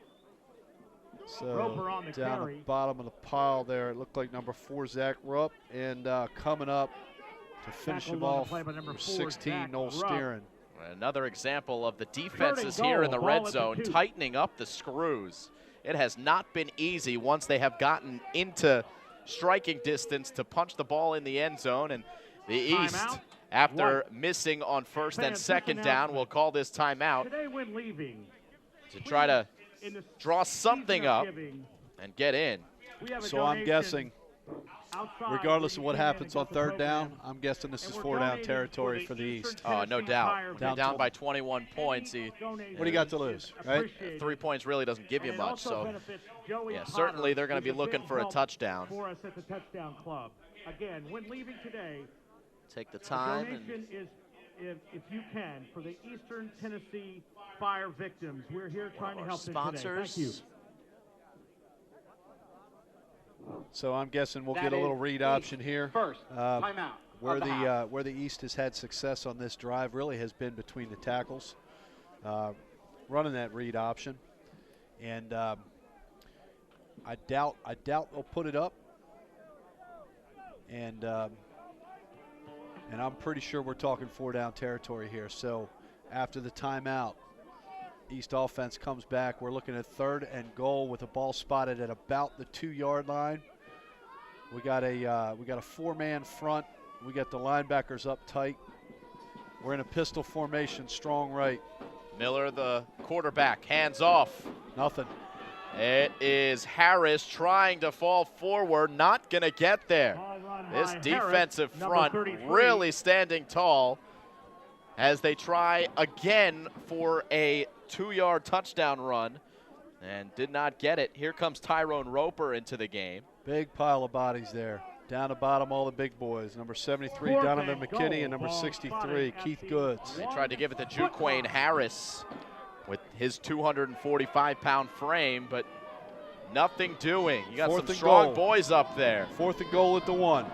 So Roper on the down carry. the bottom of the pile there, it looked like number 4, Zach Rupp, and coming up to finish Tackled him on the off, play by number 4, 16, Zach Noel Rupp. Steeren. Another example of the defenses Third and here in goal, the ball red at the zone 2. tightening up the screws. It has not been easy once they have gotten into striking distance to punch the ball in the end zone. And the East, Timeout. after White. missing on first and Fans, this second down, announcement. will call this timeout Today when leaving, to try to in the draw something season of up giving, and get in. we have a So I'm donation guessing, outside regardless of where what you came in happens and on got the 3rd down, program. I'm guessing this And is we're 4 down donating territory for the Eastern East. Oh, no Tennessee doubt. Fire They're Down down to- by 21 points. Donation What do you got to lose, right? appreciated. 3 points really doesn't give you And it much. also So benefits Joey yeah, Potter, certainly they're going to who's be looking big for a help touchdown. for us at the Touchdown Club. Again, when leaving today, Take the the time. And donation is, if you can, for the Eastern Tennessee fire victims. We're here trying to our help them today. sponsors. Thank you. So I'm guessing we'll That get a little is read East option here. First timeout. Where of the the half. where the East has had success on this drive really has been between the tackles, running that read option, and I doubt they'll put it up, and I'm pretty sure we're talking 4 down territory here. So after the timeout, East offense comes back. We're looking at 3rd and goal with a ball spotted at about the 2-yard line. We got a 4-man front. We got the linebackers up tight. We're in a pistol formation, strong right. Miller, the quarterback, hands off. Nothing. It is Harris trying to fall forward, not going to get there. Ball run This by defensive Harris, number front 33. really standing tall as they try again for a 2-yard touchdown run and did not get it. Here comes Tyrone Roper into the game. Big pile of bodies there. Down the bottom, all the big boys. Number 73, Fourth Donovan and McKinney, goal. and number Ball 63, spotted at Keith the Goods. They tried to give it to Juquane Harris with his 245-pound frame, but nothing doing. You got 4th some and strong goal. boys up there. 4th and goal at the 1.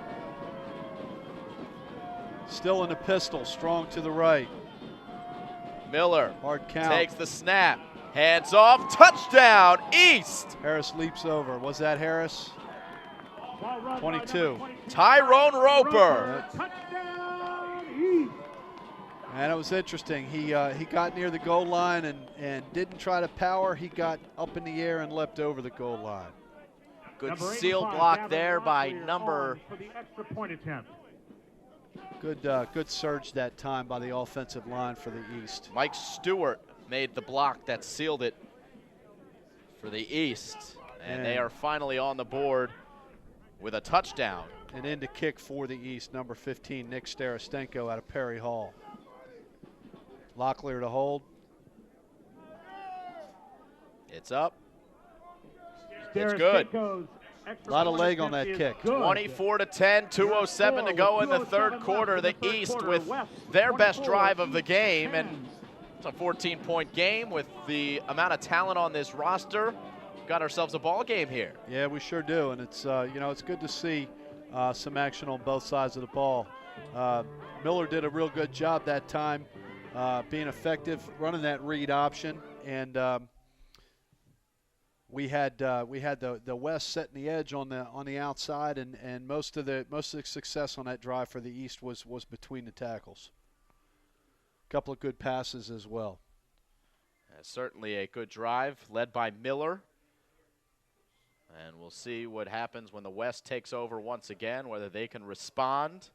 Still in the pistol, strong to the right. Miller Hard count. takes the snap. Hands off. Touchdown, East. Harris leaps over. Was that Harris? Ball run by 22. number 22. Tyrone Roper. Touchdown, East. And it was interesting. He got near the goal line and didn't try to power. He got up in the air and leapt over the goal line. Good Number seal 85, block Gavin there by Locklear number on for the extra point attempt. Good surge that time by the offensive line for the East. Mike Stewart made the block that sealed it for the East. And they are finally on the board with a touchdown. And in to kick for the East, number 15, Nick Starastenko out of Perry Hall. Locklear to hold. It's up. It's good. A lot of leg on that kick. 24-10, 2:07 to go in the third quarter. The East with their best drive of the game, and it's a 14-point game with the amount of talent on this roster. Got ourselves a ball game here. Yeah, we sure do, and it's it's good to see some action on both sides of the ball. Miller did a real good job that time, being effective, running that read option, and we had the West setting the edge on the outside, and most of the success on that drive for the East was between the tackles. A couple of good passes as well. Certainly a good drive led by Miller. And we'll see what happens when the West takes over once again, whether they can respond.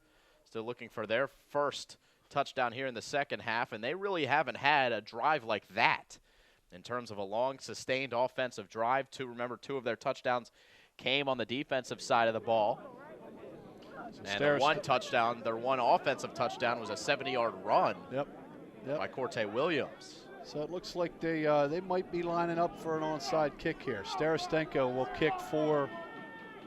Still looking for their first touchdown here in the second half, and they really haven't had a drive like that in terms of a long, sustained offensive drive. Remember, two of their touchdowns came on the defensive side of the ball. And their one offensive touchdown was a 70-yard run by Corte Williams. So it looks like they might be lining up for an onside kick here. Starastenko will kick for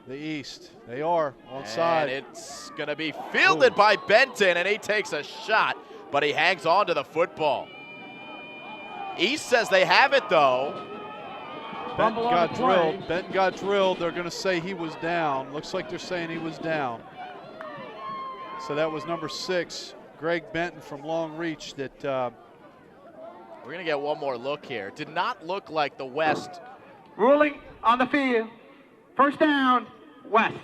the East. They are onside. And it's going to be fielded by Benton, and he takes a shot, but he hangs on to the football. East says they have it, though. Benton got drilled. Benton got drilled. They're going to say he was down. Looks like they're saying he was down. So that was number 6, Greg Benton from Long Reach. That We're going to get one more look here. Did not look like the West. Ruling on the field. First down, West.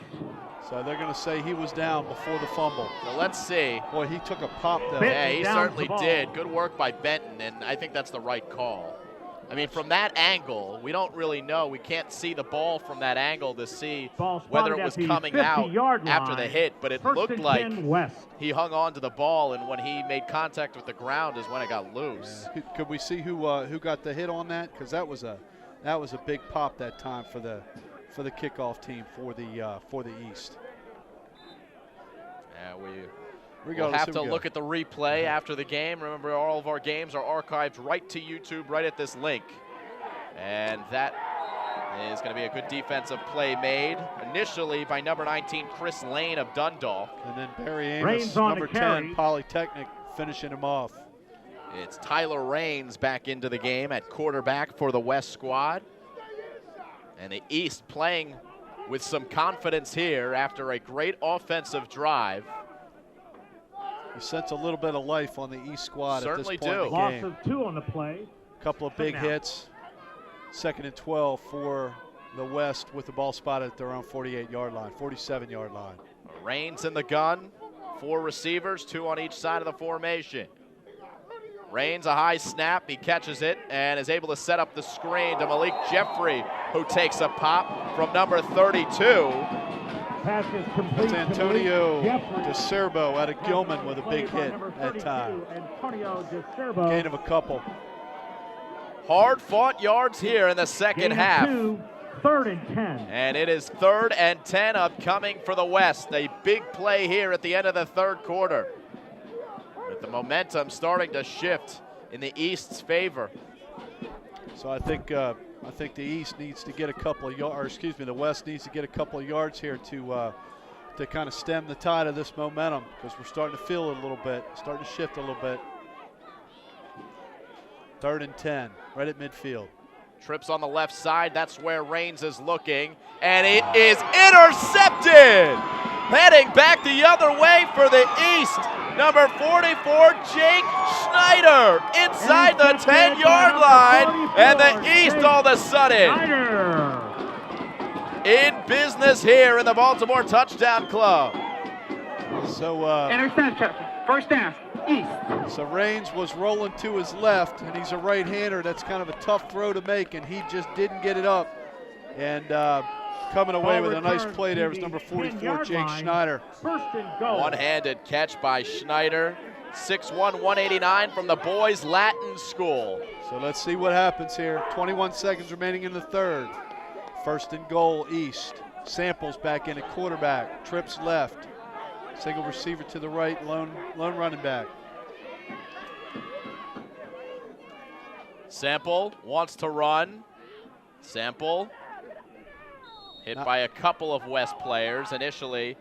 So they're going to say he was down before the fumble. So let's see. Boy, he took a pop though. Yeah, he Downs certainly the ball. did. Good work by Benton, and I think that's the right call. I mean, from that angle, we don't really know. We can't see the ball from that angle to see Ball whether spotted it at was the coming out 50-yard after the line. hit, but it First looked and like 10 West. he hung on to the ball, and when he made contact with the ground is when it got loose. Yeah. Could we see who got the hit on that? Because that was a big pop that time for the kickoff team for the East. Yeah, We'll we'll have to look at the replay after the game. Remember, all of our games are archived right to YouTube, right at this link. And that is going to be a good defensive play made initially by number 19, Chris Lane of Dundalk. And then Barry Amos, Raines on number the carry. 10, Polytechnic, finishing him off. It's Tyler Raines back into the game at quarterback for the West squad. And the East playing with some confidence here after a great offensive drive. You sense a little bit of life on the East squad Certainly at this point do. in the Loss game. of 2 on the play. Couple of big Down. hits. 2nd and 12 for the West with the ball spotted at their own 48-yard line, 47-yard line. Raines in the gun, 4 receivers, 2 on each side of the formation. Raines, a high snap, he catches it and is able to set up the screen to Malik Jeffrey, who takes a pop from number 32. Pass is complete. It's Antonio to Jeffrey. DeCerbo out of Gilman with a Play big by hit number that 32, time. Antonio DeCerbo. Gain of a couple. Hard-fought yards here in the second Gain of half. 2, 3rd and 10. And it is 3rd and 10 upcoming for the West. A big play here at the end of the 3rd quarter. With the momentum starting to shift in the East's favor. So I think the East needs to get a couple of yards, or excuse me, the West needs to get a couple of yards here to kind of stem the tide of this momentum, because we're starting to feel it a little bit, starting to shift a little bit. 3rd and 10, right at midfield. Trips on the left side, that's where Raines is looking, and it is intercepted! Heading back the other way for the East, number 44, Jake Schneider, inside the 10-yard line, and the East all of a sudden in business here in the Baltimore Touchdown Club. So Interception. First down, East. So Raines was rolling to his left, and he's a right-hander. That's kind of a tough throw to make, and he just didn't get it up. And coming away with a nice play there was number 44, Jake Schneider. First and goal. One-handed catch by Schneider. 6'1", 189 from the boys' Latin school. So let's see what happens here. 21 seconds remaining in the 3rd. 1st and goal, East. Samples back in at quarterback. Trips left. Single receiver to the right, lone running back. Sample wants to run. Sample hit by a couple of West players. Initially,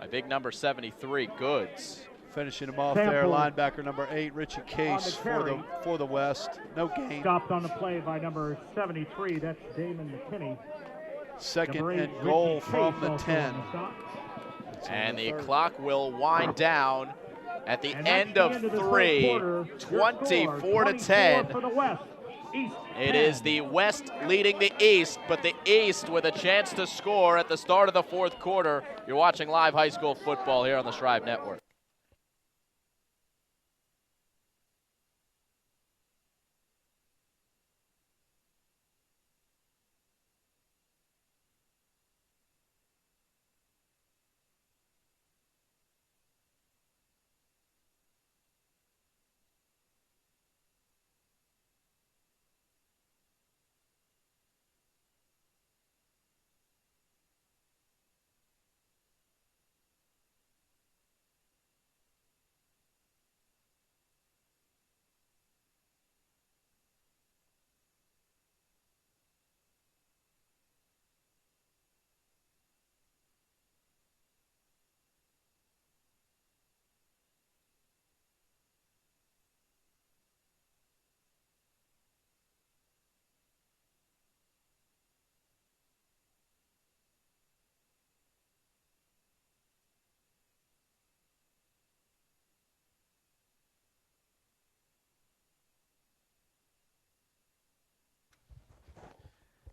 a big number 73, Goods. Finishing him off Sample there, linebacker number 8, Richie Case carry. for the West. No gain. Stopped on the play by number 73. That's Damon McKinney. 2nd Number 8, and goal Richie from Case the also 10. on the stop. And the clock will wind down at the And that's end the of end of the 3, third quarter. Your score, 24 to 24 10. for the West. East It 10. is the West leading the East, but the East with a chance to score at the start of the 4th quarter. You're watching live high school football here on the Shrive Network.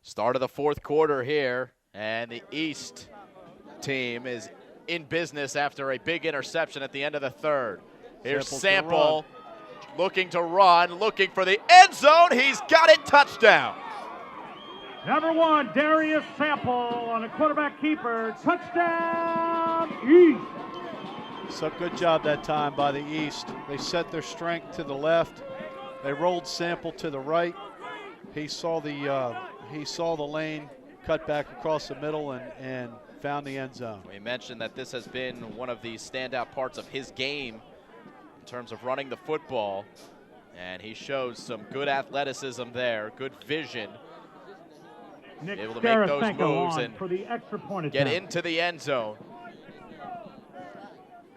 Start of the fourth quarter here, and the East team is in business after a big interception at the end of the third. Here's Sample looking to run, looking for the end zone. He's got it, touchdown. Number 1, Darius Sample on a quarterback keeper. Touchdown, East. So good job that time by the East. They set their strength to the left. They rolled Sample to the right. He saw the lane, cut back across the middle, and found the end zone. We mentioned that this has been one of the standout parts of his game in terms of running the football, and he shows some good athleticism there, good vision, able to make those moves and for the extra point get into the end zone.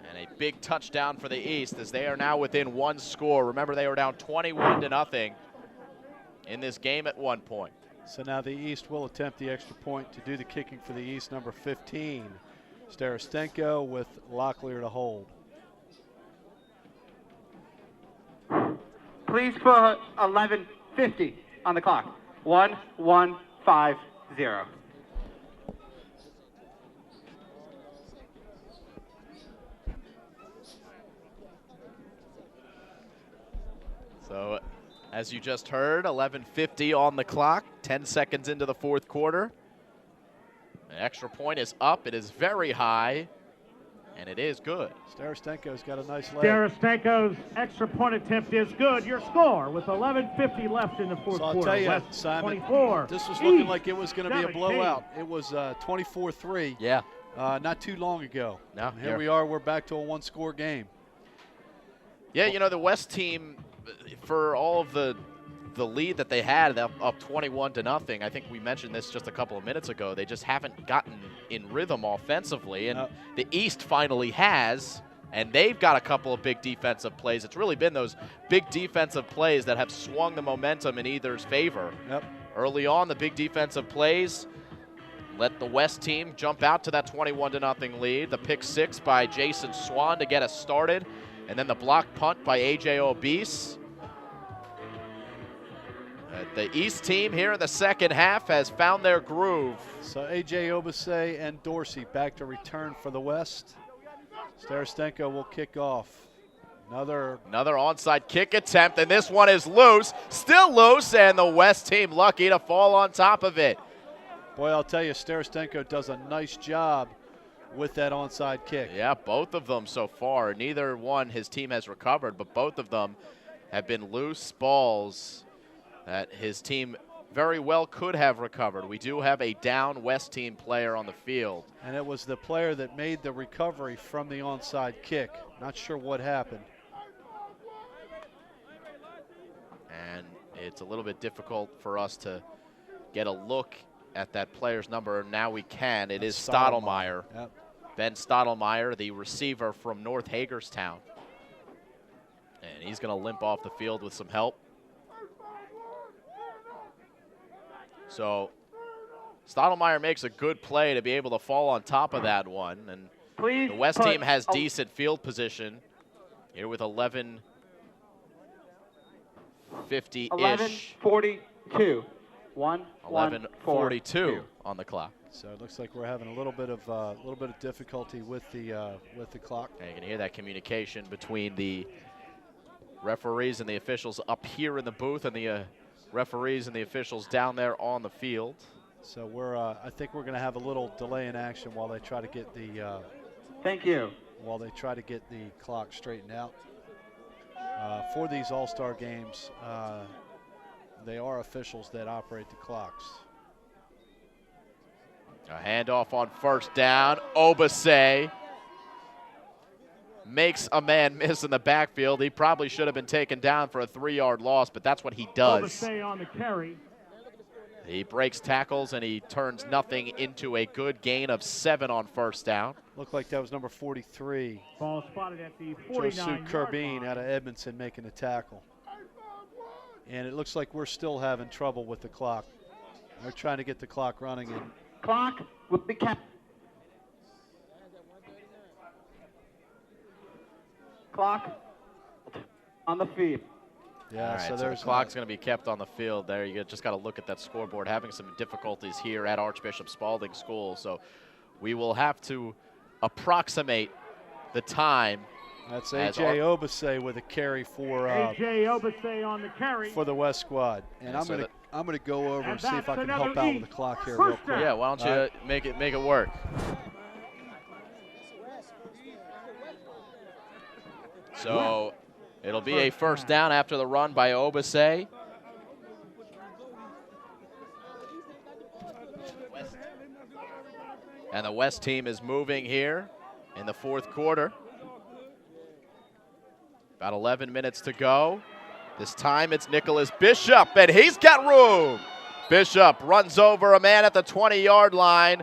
And a big touchdown for the East as they are now within one score. Remember, they were down 21-0 in this game at one point. So now the East will attempt the extra point to do the kicking for the East. Number 15, Starastenko with Locklear to hold. Please put 11:50 on the clock. 1150. So, as you just heard, 11:50 on the clock, 10 seconds into the fourth quarter. The extra point is up. It is very high, and it is good. Starastenko's got a nice leg. Starastenko's extra point attempt is good. Your score with 11:50 left in the fourth So I'll quarter. tell you, West Simon, 24. this was looking East like it was going to be a 17. blowout. It was 24-3. Yeah. Not too long ago. No, Here we are. We're back to a one-score game. Yeah, you know, the West team, for all of the lead that they had up 21-0, I think we mentioned this just a couple of minutes ago, they just haven't gotten in rhythm offensively, and the East finally has, and they've got a couple of big defensive plays. It's really been those big defensive plays that have swung the momentum in either's favor. Yep. Early on, the big defensive plays let the West team jump out to that 21-0 lead. The pick six by Jason Swan to get us started, and then the block punt by A.J. Obese. The East team here in the second half has found their groove. So A.J. Obese and Dorsey back to return for the West. Starastenko will kick off. Another onside kick attempt, and this one is loose. Still loose, and the West team lucky to fall on top of it. Boy, I'll tell you, Starastenko does a nice job with that onside kick. Yeah, both of them so far. Neither one his team has recovered, but both of them have been loose balls that his team very well could have recovered. We do have a down West team player on the field. And it was the player that made the recovery from the onside kick. Not sure what happened. And it's a little bit difficult for us to get a look at that player's number. Now we can. It is Stottlemyre. Yep. Ben Stottlemyre, the receiver from North Hagerstown. And he's going to limp off the field with some help. So Stottlemyre makes a good play to be able to fall on top of that one. And the West team has decent field position here with 11:50-ish. 11:42. 11:42 on the clock. So it looks like we're having a little bit of difficulty with the clock. And you can hear that communication between the referees and the officials up here in the booth, and the referees and the officials down there on the field. So I think we're going to have a little delay in action while they try to get the. Thank you. While they try to get the clock straightened out. For these All-Star games, they are officials that operate the clocks. A handoff on first down. Obese makes a man miss in the backfield. He probably should have been taken down for a 3-yard loss, but that's what he does. Obese on the carry. He breaks tackles and he turns nothing into a good gain of 7 on first down. Looked like that was number 43. Ball spotted at the 49-yard Kerbine out of Edmondson making a tackle. And it looks like we're still having trouble with the clock. They're trying to get the clock running. And Clock with the cap. Clock on the field. Yeah, All right, so so there's the clock's going to be kept on the field there. You just got to look at that scoreboard. Having some difficulties here at Archbishop Spalding School, so we will have to approximate the time. That's A.J. Obase with a carry for A.J. Obase on the carry. for the West squad. And Yeah, I'm gonna go over and see if I can another help out with East the clock here first real quick. Yeah, why don't you make it work? So it'll be a first down after the run by Obase. And the West team is moving here in the fourth quarter. About 11 minutes to go. This time it's Nicholas Bishop, and he's got room. Bishop runs over a man at the 20-yard line,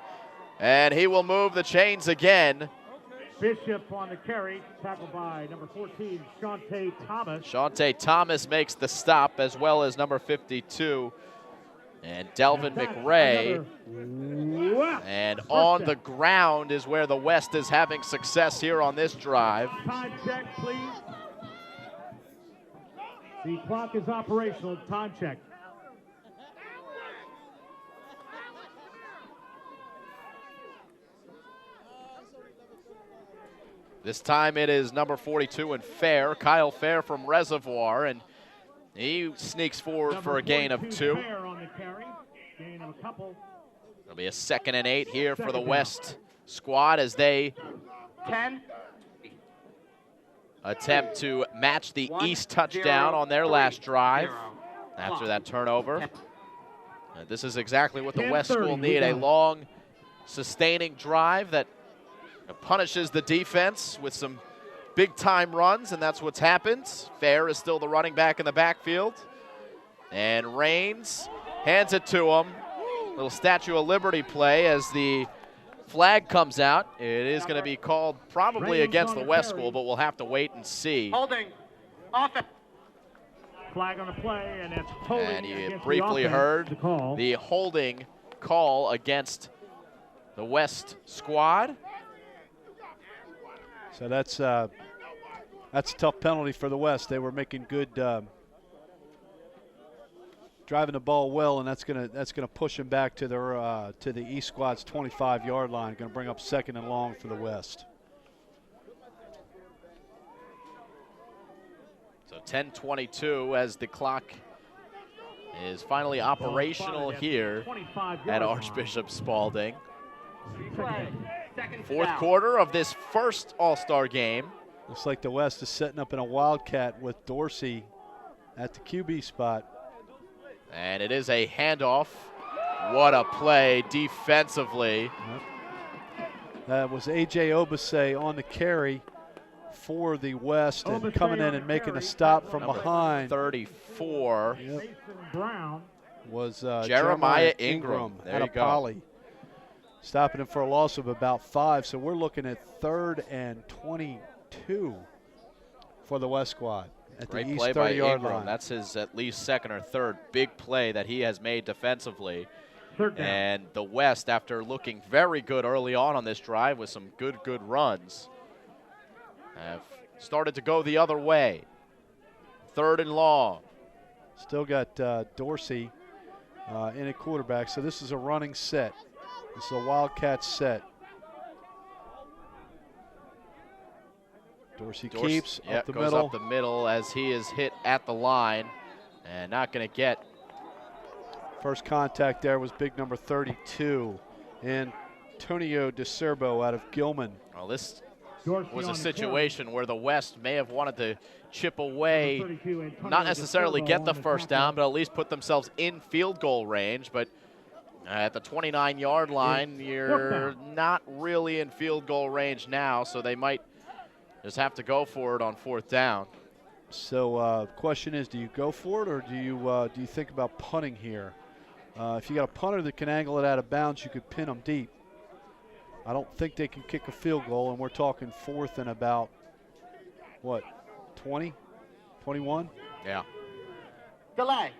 and he will move the chains again. Bishop on the carry, tackled by number 14, Shante Thomas. Shante Thomas makes the stop, as well as number 52, and Delvin McRae. And on the ground is where the West is having success here on this drive. Time check, please. The clock is operational. Time check. This time it is number 42 and Fair, Kyle Fair from Reservoir, and he sneaks forward for a gain of 2. Fair on the carry. Gain of a couple. It'll be a 2nd and 8 here for the West squad as they 10. attempt to match the East touchdown on their last drive 0. after that turnover. This is exactly what the West 10-30, school need, a long, sustaining drive that punishes the defense with some big-time runs, and that's what's happened. Fair is still the running back in the backfield. And Raines hands it to him. Little Statue of Liberty play as the flag comes out. It is going to be called probably against the West school, but we'll have to wait and see. Holding. Offense. Flag on the play, and it's holding. And you against briefly the offense, heard the call. the holding call against the West squad. So that's a tough penalty for the West. They were making good, driving the ball well, and that's gonna push them back to their to the East squad's 25-yard line. Going to bring up 2nd and long for the West. So 10:22 as the clock is finally operational here at Archbishop Spalding. Fourth quarter of this first All-Star game. Looks like the West is setting up in a wildcat with Dorsey at the QB spot. And it is a handoff. What a play defensively. That was A.J. Obase on the carry for the West, and coming in and making a stop from behind. 34. Yep. Mason Brown. Was Jeremiah Ingram. There out you of go. Poly. Stopping him for a loss of about 5. So we're looking at 3rd and 22 for the West squad at Great the East play by 30-yard Ingram. line. That's his at least 2nd or 3rd big play that he has made defensively. 3rd down. And the West, after looking very good early on this drive with some good runs, have started to go the other way. 3rd and long. Still got Dorsey in at quarterback. So this is a running set. This is a Wildcat set. Dorsey keeps up the goes middle. up the middle as he is hit at the line and not going to get. First contact there was big number 32, Antonio DeCerbo out of Gilman. Well, this Dorsey was on a the situation where the West may have wanted to chip away, Number 32, Antonio not necessarily DeCerbo get the on first tackle. down, but at least put themselves in field goal range. But at the 29-yard line, you're not really in field goal range now, so they might just have to go for it on 4th down. So question is, do you go for it, or do you think about punting here? If you got a punter that can angle it out of bounds, you could pin them deep. I don't think they can kick a field goal, and we're talking 4th and about, what, 20, 21? Yeah. Delay.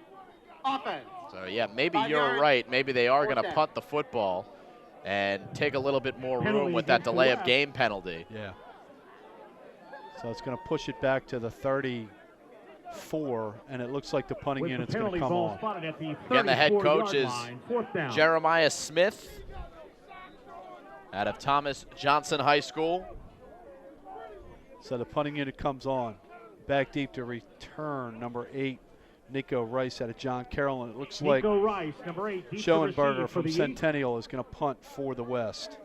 Offense. So, yeah, maybe 5 you're yards. right. Maybe they are going to 4th down. punt the football and take a little bit more room Penalty with that against the delay of West. game penalty. Yeah. So it's going to push it back to the 30, 4, and it looks like the punting With the unit's going to penalty come ball on. spotted at the Again, the head 34-yard coach is line, 4th down. Jeremiah Smith out of Thomas Johnson High School. So the punting unit comes on. Back deep to return, number 8, Nico Rice out of John Carroll, and it looks like Nico Rice, number 8, deep to Schoenberger receive for from the East. Centennial is going to punt for the West.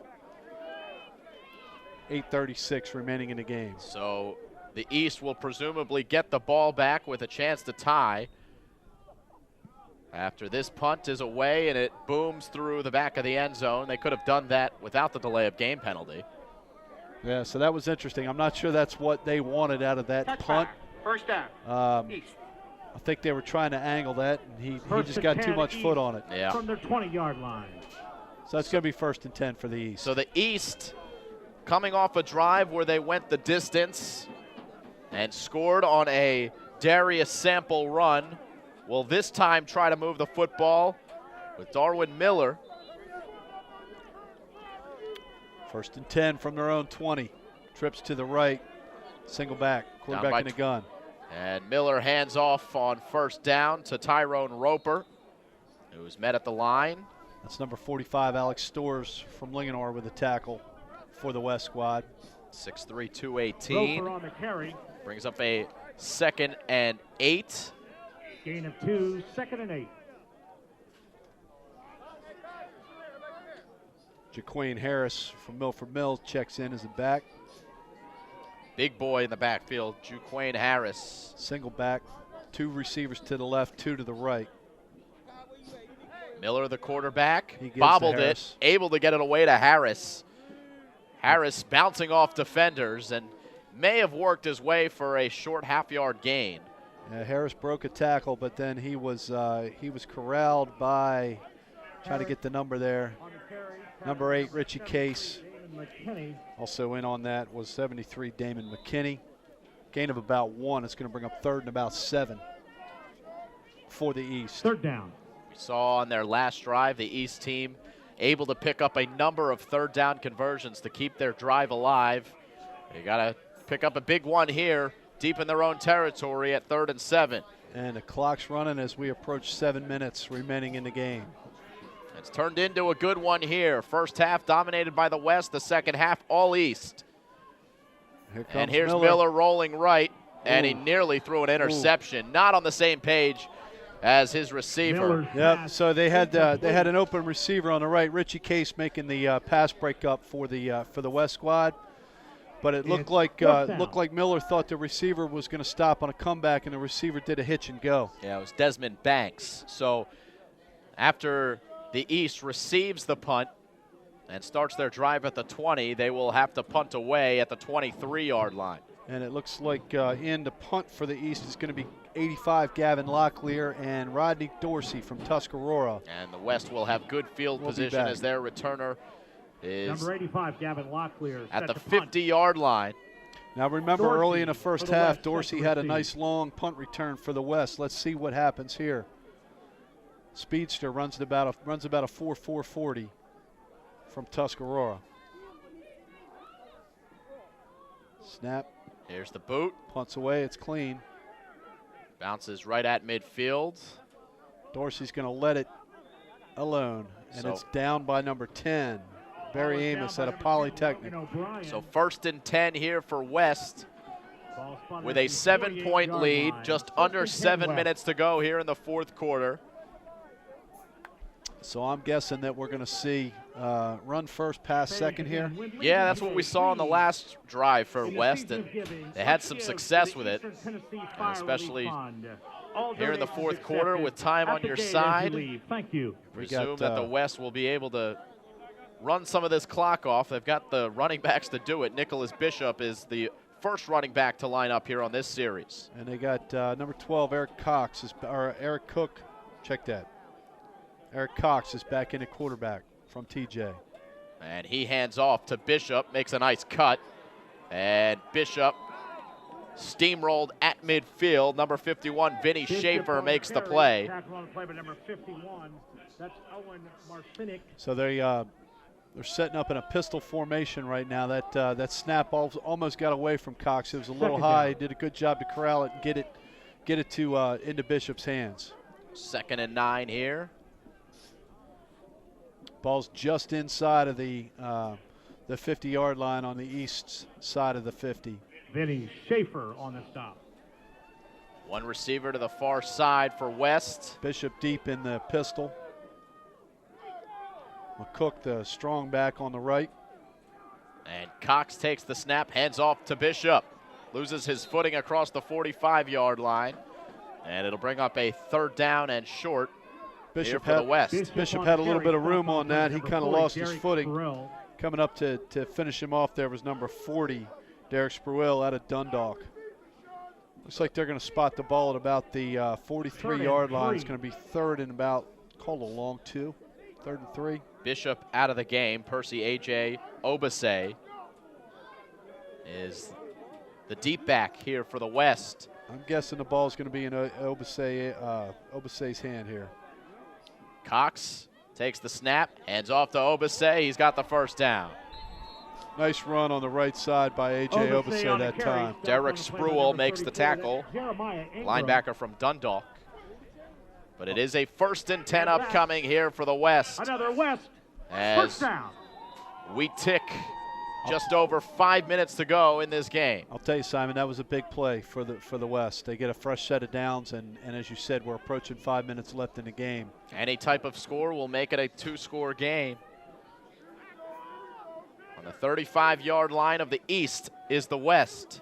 8:36 remaining in the game. So the East will presumably get the ball back with a chance to tie. After this punt is away and it booms through the back of the end zone. They could have done that without the delay of game penalty. Yeah, so that was interesting. I'm not sure that's what they wanted out of that punt. First down. East. I think they were trying to angle that, and he First just and got 10 too much East foot on it. Yeah. From their 20-yard line. So that's going to be 1st and 10 for the East. So the East coming off a drive where they went the distance and scored on a Darius Sample run, will this time try to move the football with Darwin Miller. 1st and 10 from their own 20. Trips to the right. Single back. Quarterback in the gun. And Miller hands off on 1st down to Tyrone Roper, who's met at the line. That's number 45, Alex Stores from Linganore with a tackle for the West squad. 6'3", 218. Roper on the carry. Brings up a 2nd and 8. Gain of 2, 2nd and 8. Jaquane Harris from Milford Mills checks in as a back. Big boy in the backfield, Jaquane Harris. Single back, 2 receivers to the left, 2 to the right. Miller, the quarterback, He gives bobbled to it, Harris. able to get it away to Harris. Harris bouncing off defenders and may have worked his way for a short half-yard gain. Harris broke a tackle, but then he was corralled by, trying to get the number there, number 8, Richie Case. Also in on that was 73, Damon McKinney. Gain of about 1. It's going to bring up 3rd and about 7 for the East. 3rd down. We saw on their last drive the East team able to pick up a number of 3rd down conversions to keep their drive alive. They got to pick up a big one here deep in their own territory at 3rd and 7. And the clock's running as we approach 7 minutes remaining in the game. It's turned into a good one here. First half dominated by the West, the second half all East. And here's Miller rolling right, and he nearly threw an interception. Not on the same page as his receiver. Yep. So they had an open receiver on the right, Richie Case making the pass breakup for the West squad. But it looked like Miller thought the receiver was going to stop on a comeback, and the receiver did a hitch and go. Yeah, it was Desmond Banks. So after the East receives the punt and starts their drive at the 20, they will have to punt away at the 23-yard line. And it looks like in the punt for the East is going to be 85, Gavin Locklear, and Rodney Dorsey from Tuscarora. And the West will have good field position as their returner is number 85, Gavin Locklear, at the 50-yard line. Now remember, Dorsey early in the first for the half, West, Dorsey set to had a receive. nice long punt return for the West. Let's see what happens here. Speedster runs about a 4.40 from Tuscarora. Snap. Here's the boot. Punts away. It's clean. Bounces right at midfield. Dorsey's going to let it alone, and it's down by number 10, Barry Amos at a Polytechnic. So 1st and 10 here for West with a 7-point lead, just under 7 minutes to go here in the 4th quarter. So I'm guessing that we're going to see run first, pass second here. Yeah, that's what we saw on the last drive for West, and they had some success with it, and especially here in the 4th quarter with time on your side. Thank you. Presume that the West will be able to run some of this clock off. They've got the running backs to do it. Nicholas Bishop is the first running back to line up here on this series. And they got number 12, Eric Cook. Check that. Eric Cox is back in at quarterback from TJ. And he hands off to Bishop, makes a nice cut. And Bishop steamrolled at midfield. Number 51, Vinny Schaefer, makes the play. Number 51, that's Owen Marcinick. So they're setting up in a pistol formation right now. That snap almost got away from Cox. It was a little high. He did a good job to corral it and get it to into Bishop's hands. 2nd and 9 here. Ball's just inside of the 50-yard line on the east side of the 50. Vinny Schaefer on the stop. One receiver to the far side for West. Bishop deep in the pistol. McCook, the strong back on the right. And Cox takes the snap, hands off to Bishop. Loses his footing across the 45-yard line. And it'll bring up a 3rd down and short here for the West. Bishop had a little bit of room on that. He kind of lost his footing. Burrell. Coming up to finish him off there was number 40, Derek Spruill out of Dundalk. Looks like they're going to spot the ball at about the 43-yard line. It's going to be 3rd and about, call it a long 2, 3rd and 3. Bishop out of the game. Percy A.J. Obase is the deep back here for the West. I'm guessing the ball's going to be in Obase's hand here. Cox takes the snap, hands off to Obase. He's got the 1st down. Nice run on the right side by A.J. Obase that time. Derek Spruill makes the tackle. Linebacker from Dundalk. But it is a 1st and 10 upcoming here for the West. Another West. As First down. we tick just over 5 minutes to go in this game. I'll tell you, Simon, that was a big play for the West. They get a fresh set of downs, and as you said, we're approaching 5 minutes left in the game. Any type of score will make it a 2-score game. On the 35-yard line of the East is the West.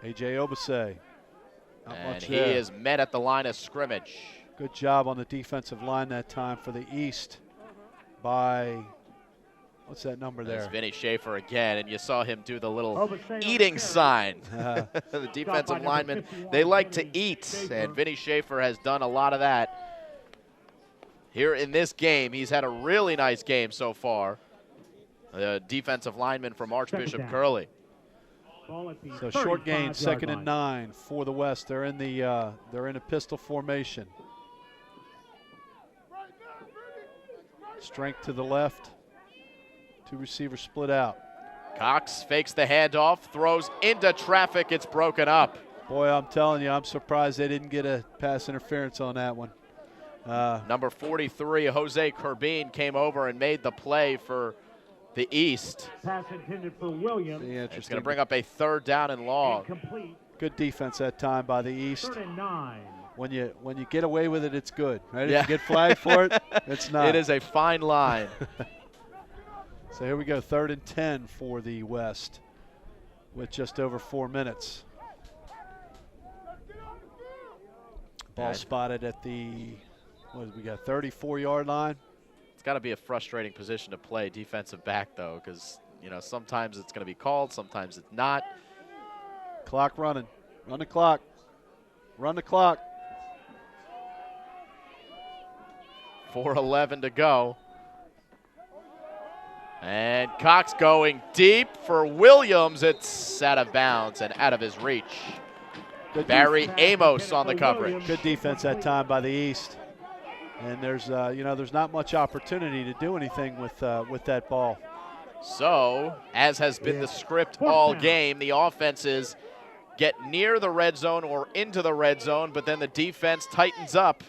A.J. Obase. Not And much he there. is met at the line of scrimmage. Good job on the defensive line that time for the East by, what's that number there? There's Vinny Schaefer again, and you saw him do the little eating sign. The defensive linemen, they like to eat, and Vinny Schaefer has done a lot of that. Here in this game, he's had a really nice game so far. The defensive lineman from Archbishop Curley. So short gain, 2nd and 9 for the West. They're in a pistol formation. Strength to the left. 2 receivers split out. Cox fakes the handoff, throws into traffic. It's broken up. Boy, I'm telling you, I'm surprised they didn't get a pass interference on that one. Number 43, Jose Curbin, came over and made the play for the East. Pass intended for Williams. It's going to bring up a 3rd down and long. Incomplete. Good defense that time by the East. 3rd and 9. When you get away with it, it's good, right? Yeah. If you get flagged for it, it's not. It is a fine line. So here we go, 3rd and 10 for the West with just over 4 minutes. Ball spotted at the, what we got, 34-yard line. It's got to be a frustrating position to play defensive back, though, because, you know, sometimes it's going to be called, sometimes it's not. Clock running. Run the clock. Run the clock. 4:11 to go. And Cox going deep for Williams. It's out of bounds and out of his reach. Barry Amos on the coverage. Good defense that time by the East. And there's there's not much opportunity to do anything with that ball. So, as has been the script all game, the offenses get near the red zone or into the red zone, but then the defense tightens up.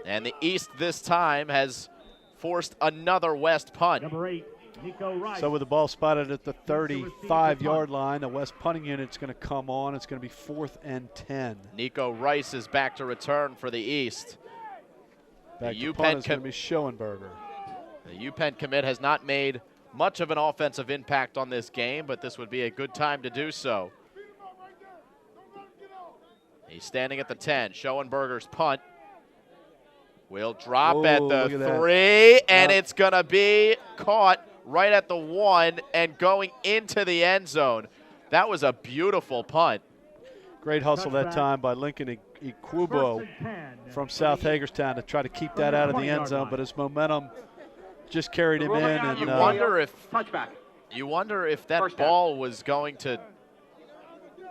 And the East this time has forced another West punt. Number 8, Nico Rice. So with the ball spotted at the 35-yard line, the West punting unit's going to come on. It's going to be 4th and 10. Nico Rice is back to return for the East. Back The to UPenn punt is going to be Schoenberger. The UPenn commit has not made much of an offensive impact on this game, but this would be a good time to do so. He's standing at the 10. Schoenberger's punt will drop at the 3, and it's going to be caught right at the 1 and going into the end zone. That was a beautiful punt. Great hustle that time by Lincoln Iquubo from South Hagerstown to try to keep that out of the end zone, but his momentum just carried him in. And you wonder if Touchback. that First down. ball was going to,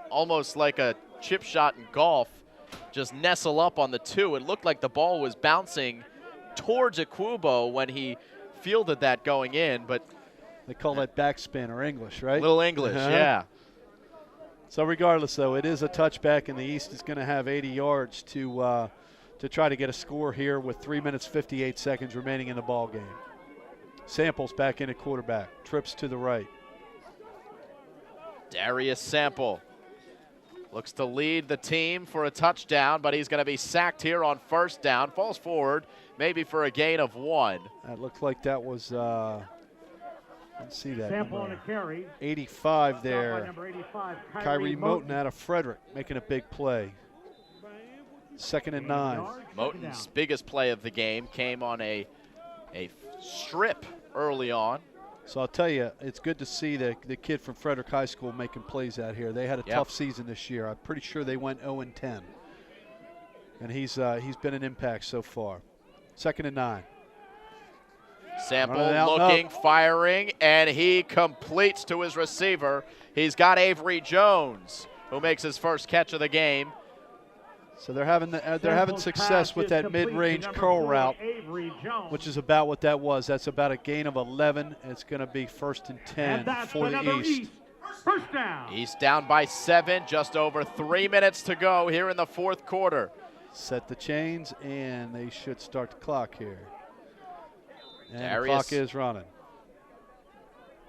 almost like a chip shot in golf, just nestle up on the 2. It looked like the ball was bouncing towards Iquubo when he fielded that going in, but they call that backspin or English, right? little English, yeah. So regardless, though, it is a touchback, and the East is going to have 80 yards to try to get a score here with 3 minutes 58 seconds remaining in the ball game. Samples back in at quarterback. Trips to the right. Darius Sample looks to lead the team for a touchdown, but he's going to be sacked here on first down. Falls forward, maybe for a gain of 1. That looked like that was, let's see that. Sample on a carry. 85 there. Number 85, Kyrie Moten out of Frederick making a big play. 2nd and 9. Moten's biggest play of the game came on a strip early on. So I'll tell you, it's good to see the kid from Frederick High School making plays out here. They had a tough season this year. I'm pretty sure they went 0-10. And he's been an impact so far. 2nd and 9. Sample looking, firing, and he completes to his receiver. He's got Avery Jones, who makes his first catch of the game. So they're having success with that mid-range curl route, which is about what that was. That's about a gain of 11. It's going to be 1st and 10 for the East. First down. East down by 7, just over 3 minutes to go here in the 4th quarter. Set the chains, and they should start the clock here. And Darius, the clock is running.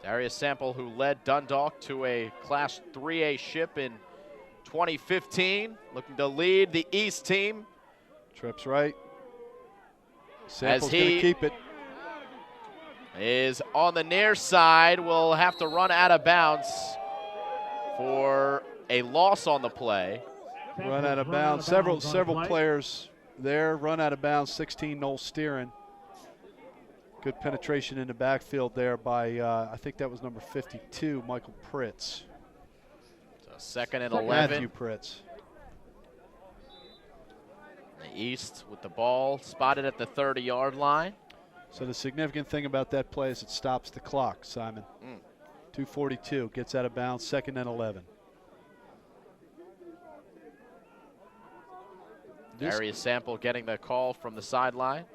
Darius Sample, who led Dundalk to a Class 3A ship in 2015, looking to lead the East team. Trips right. Sample's going to keep it. Is on the near side, will have to run out of bounds for a loss on the play. Run out of bounds. Several players there. Run out of bounds. 16, Noel Steeran. Good penetration in the backfield there by, I think that was number 52, Michael Pritz. So 2nd and 11. Matthew Pritz. The East with the ball spotted at the 30-yard line. So the significant thing about that play is it stops the clock, Simon. 2:42, gets out of bounds, 2nd and 11. Darius Sample getting the call from the sideline.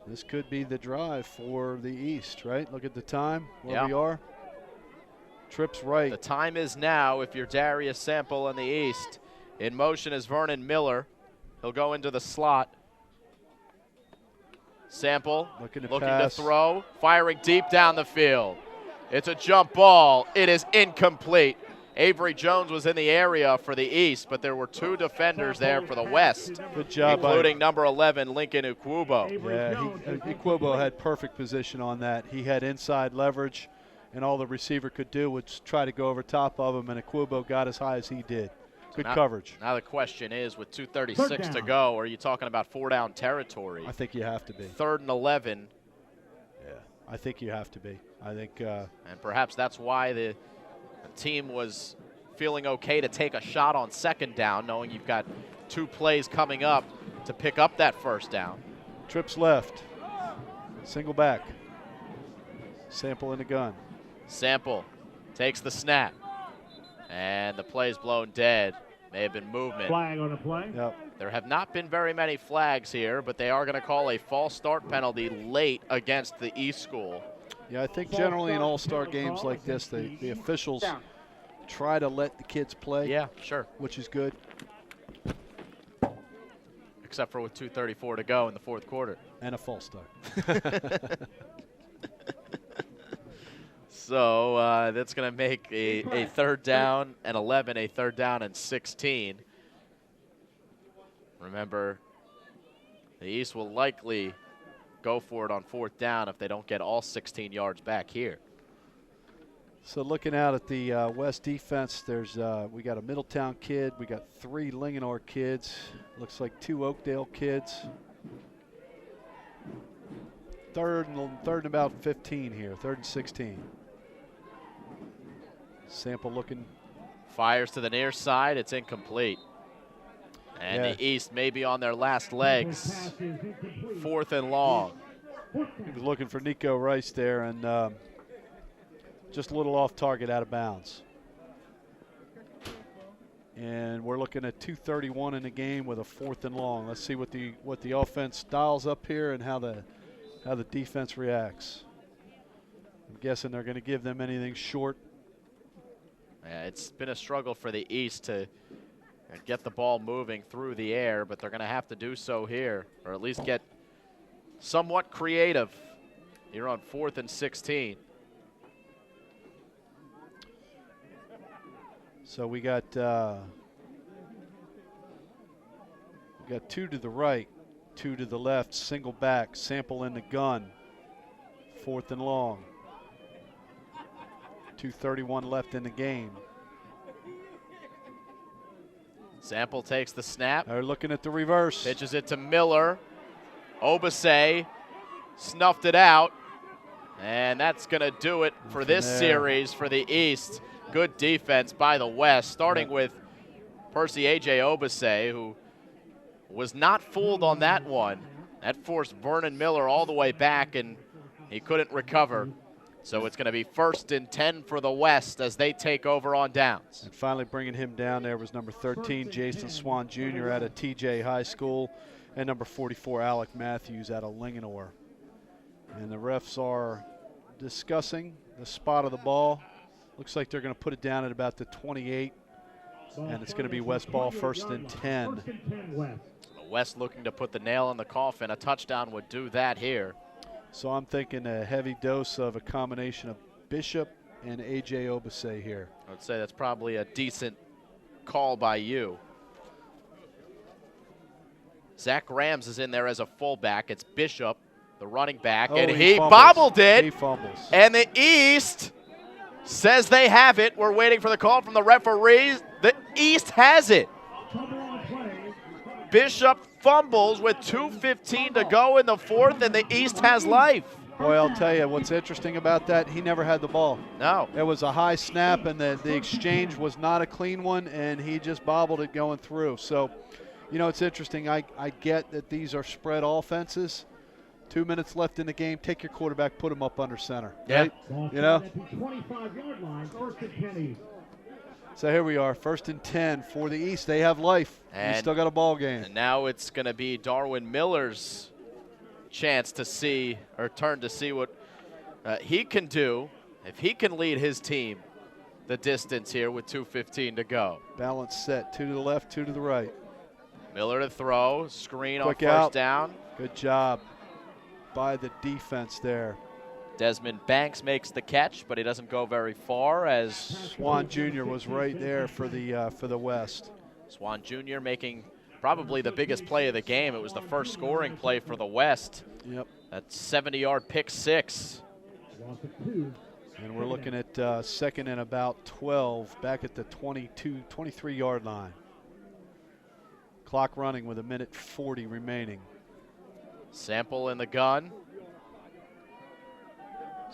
This could be the drive for the East, right? Look at the time, where we are. Trips right. The time is now if you're Darius Sample in the East. In motion is Vernon Miller. He'll go into the slot. Sample looking to throw, firing deep down the field. It's a jump ball. It is incomplete. Avery Jones was in the area for the East, but there were 2 defenders there for the West. Good job, including number 11, Lincoln Ukubo. Yeah, Ukubo had perfect position on that. He had inside leverage, and all the receiver could do was try to go over top of him, and Ukubo got as high as he did. Good coverage. Now the question is, with 2:36 to go, are you talking about 4-down territory? I think you have to be. 3rd and 11. Yeah, I think you have to be. I think. And perhaps that's why the team was feeling okay to take a shot on 2nd down, knowing you've got 2 plays coming up to pick up that 1st down. Trips left. Single back. Sample in the gun. Sample takes the snap. And the play's blown dead. May have been movement. Flag on the play. Yep. There have not been very many flags here, but they are going to call a false start penalty late against the East School. Yeah, I think generally in all-star games like this, the officials try to let the kids play. Yeah, sure. Which is good. Except for with 2:34 to go in the 4th quarter. And a false start. So that's going to make a 3rd down and 11, a 3rd down and 16. Remember, the East will likely go for it on 4th down if they don't get all 16 yards back here. So looking out at the West defense, there's we got a Middletown kid, we got 3 Linganore kids, looks like 2 Oakdale kids. Third and about 15 here, 3rd and 16. Sample looking. Fires to the near side. It's incomplete. And the East may be on their last legs. 4th and long. He was looking for Nico Rice there, and just a little off target, out of bounds. And we're looking at 2:31 in the game with a 4th and long. Let's see what the offense dials up here and how the defense reacts. I'm guessing they're going to give them anything short. Yeah, it's been a struggle for the East to get the ball moving through the air, but they're going to have to do so here, or at least get somewhat creative here on 4th and 16. So we got 2 to the right, 2 to the left, single back, Sample in the gun, 4th and long. 2:31 left in the game. Sample takes the snap. They're looking at the reverse. Pitches it to Miller. Obase snuffed it out. And that's going to do it for this series for the East. Good defense by the West, starting with Percy A.J. Obase, who was not fooled on that one. That forced Vernon Miller all the way back, and he couldn't recover. So it's going to be 1st and 10 for the West as they take over on downs. And finally bringing him down there was number 13, Jason Swan Jr. out of TJ High School, and number 44, Alec Matthews out of Linganore. And the refs are discussing the spot of the ball. Looks like they're going to put it down at about the 28, and it's going to be West ball, 1st and 10. West looking to put the nail in the coffin. A touchdown would do that here. So I'm thinking a heavy dose of a combination of Bishop and A.J. Obase here. I would say that's probably a decent call by you. Zach Rams is in there as a fullback. It's Bishop, the running back, and he bobbled it. He fumbles. And the East says they have it. We're waiting for the call from the referees. The East has it. Bishop fumbles with 2:15 to go in the 4th, and the East has life. Boy, I'll tell you what's interesting about that, he never had the ball. No. It was a high snap, and the exchange was not a clean one, and he just bobbled it going through. So, you know, it's interesting. I get that these are spread offenses. 2 minutes left in the game. Take your quarterback, put him up under center. Yeah. Right? You know? 25-yard line, 1st and 10. So here we are, 1st and 10 for the East. They have life. And we still got a ball game. And now it's going to be Darwin Miller's chance to see, or turn to see what he can do if he can lead his team the distance here with 2:15 to go. Balance set, 2 to the left, 2 to the right. Miller to throw, screen Quick on 1st out. down. Good job by the defense there. Desmond Banks makes the catch, but he doesn't go very far as Swan Jr. was right there for the West. Swan Jr. making probably the biggest play of the game. It was the first scoring play for the West. Yep. That 70-yard pick six. And we're looking at 2nd and about 12, back at the 23-yard line. Clock running with 1:40 remaining. Sample in the gun.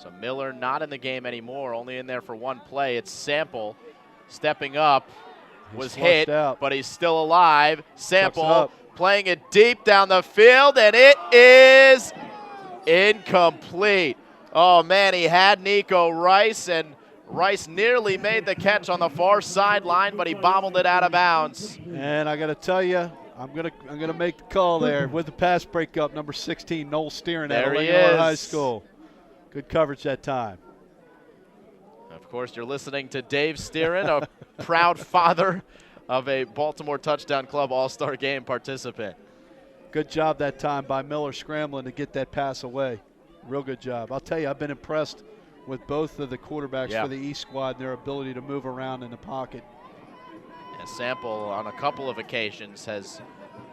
So Miller not in the game anymore, only in there for one play. It's Sample stepping up, was hit, but he's still alive. Sample playing it deep down the field, and it is incomplete. Oh, man, he had Nico Rice, and Rice nearly made the catch on the far sideline, but he bobbled it out of bounds. And I got to tell you, I'm gonna make the call there with the pass breakup. Number 16, Noel Steering out of Linganore High School. Good coverage that time. Of course, you're listening to Dave Steeren, a proud father of a Baltimore Touchdown Club All-Star Game participant. Good job that time by Miller scrambling to get that pass away. Real good job. I'll tell you, I've been impressed with both of the quarterbacks for the East squad and their ability to move around in the pocket. And Sample on a couple of occasions has...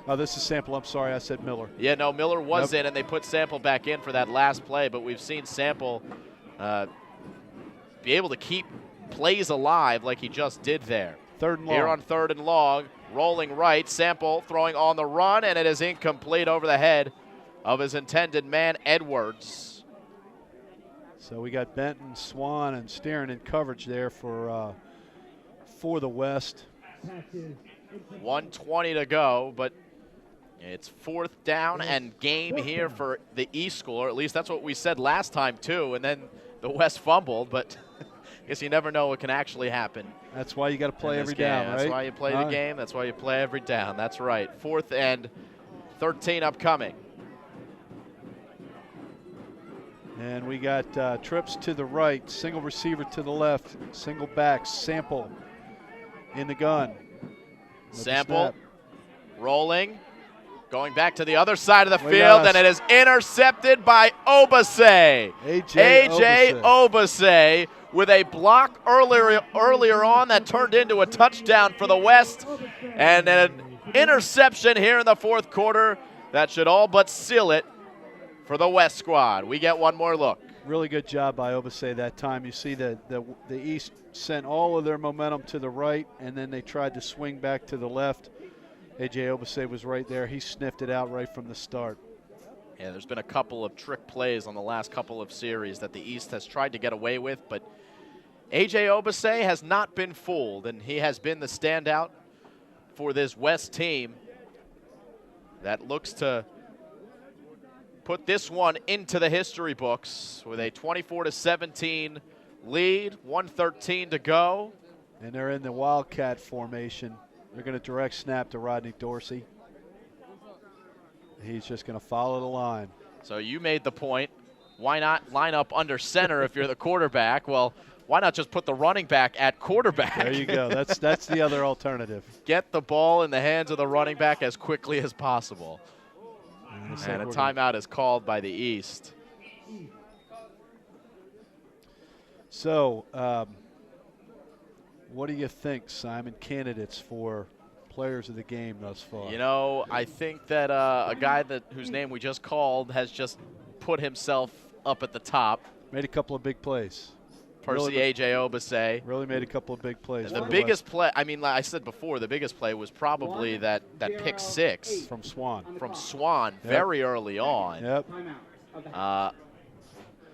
Oh, this is Sample. I'm sorry, I said Miller. Yeah, no, Miller was in, and they put Sample back in for that last play, but we've seen Sample be able to keep plays alive like he just did there. 3rd and long. Here on 3rd and long, rolling right, Sample throwing on the run, and it is incomplete over the head of his intended man, Edwards. So we got Benton, Swan, and Steering in coverage there for the West. 1:20 to go, but it's 4th down and game here for the East School, or at least that's what we said last time too, and then the West fumbled, but I guess you never know what can actually happen. That's why you got to play every down, right? That's why you play the game. That's why you play every down. That's right. 4th and 13 upcoming. And we got trips to the right, single receiver to the left, single back, Sample in the gun. Sample rolling, going back to the other side of the We field, got and it is intercepted by Obase. A.J. Obase with a block earlier on that turned into a touchdown for the West, and an interception here in the fourth quarter that should all but seal it for the West squad. We get one more look. Really good job by Obase that time. You see the East sent all of their momentum to the right, and then they tried to swing back to the left. A.J. Obase was right there. He sniffed it out right from the start. Yeah, there's been a couple of trick plays on the last couple of series that the East has tried to get away with, but A.J. Obase has not been fooled, and he has been the standout for this West team that looks to put this one into the history books with a 24-17 lead, 1:13 to go. And they're in the Wildcat formation. They're going to direct snap to Rodney Dorsey. He's just going to follow the line. So you made the point, why not line up under center if you're the quarterback? Well, why not just put the running back at quarterback? There you go. That's the other alternative. Get the ball in the hands of the running back as quickly as possible. And a timeout is called by the East. So, what do you think, Simon, candidates for players of the game thus far? You know, I think that a guy whose name we just called has just put himself up at the top. Made a couple of big plays. Percy A.J. Obase. Really made a couple of big plays. The biggest play, I mean, like I said before, the biggest play was probably that pick six. From Swan. From Swan, very early on. Yep.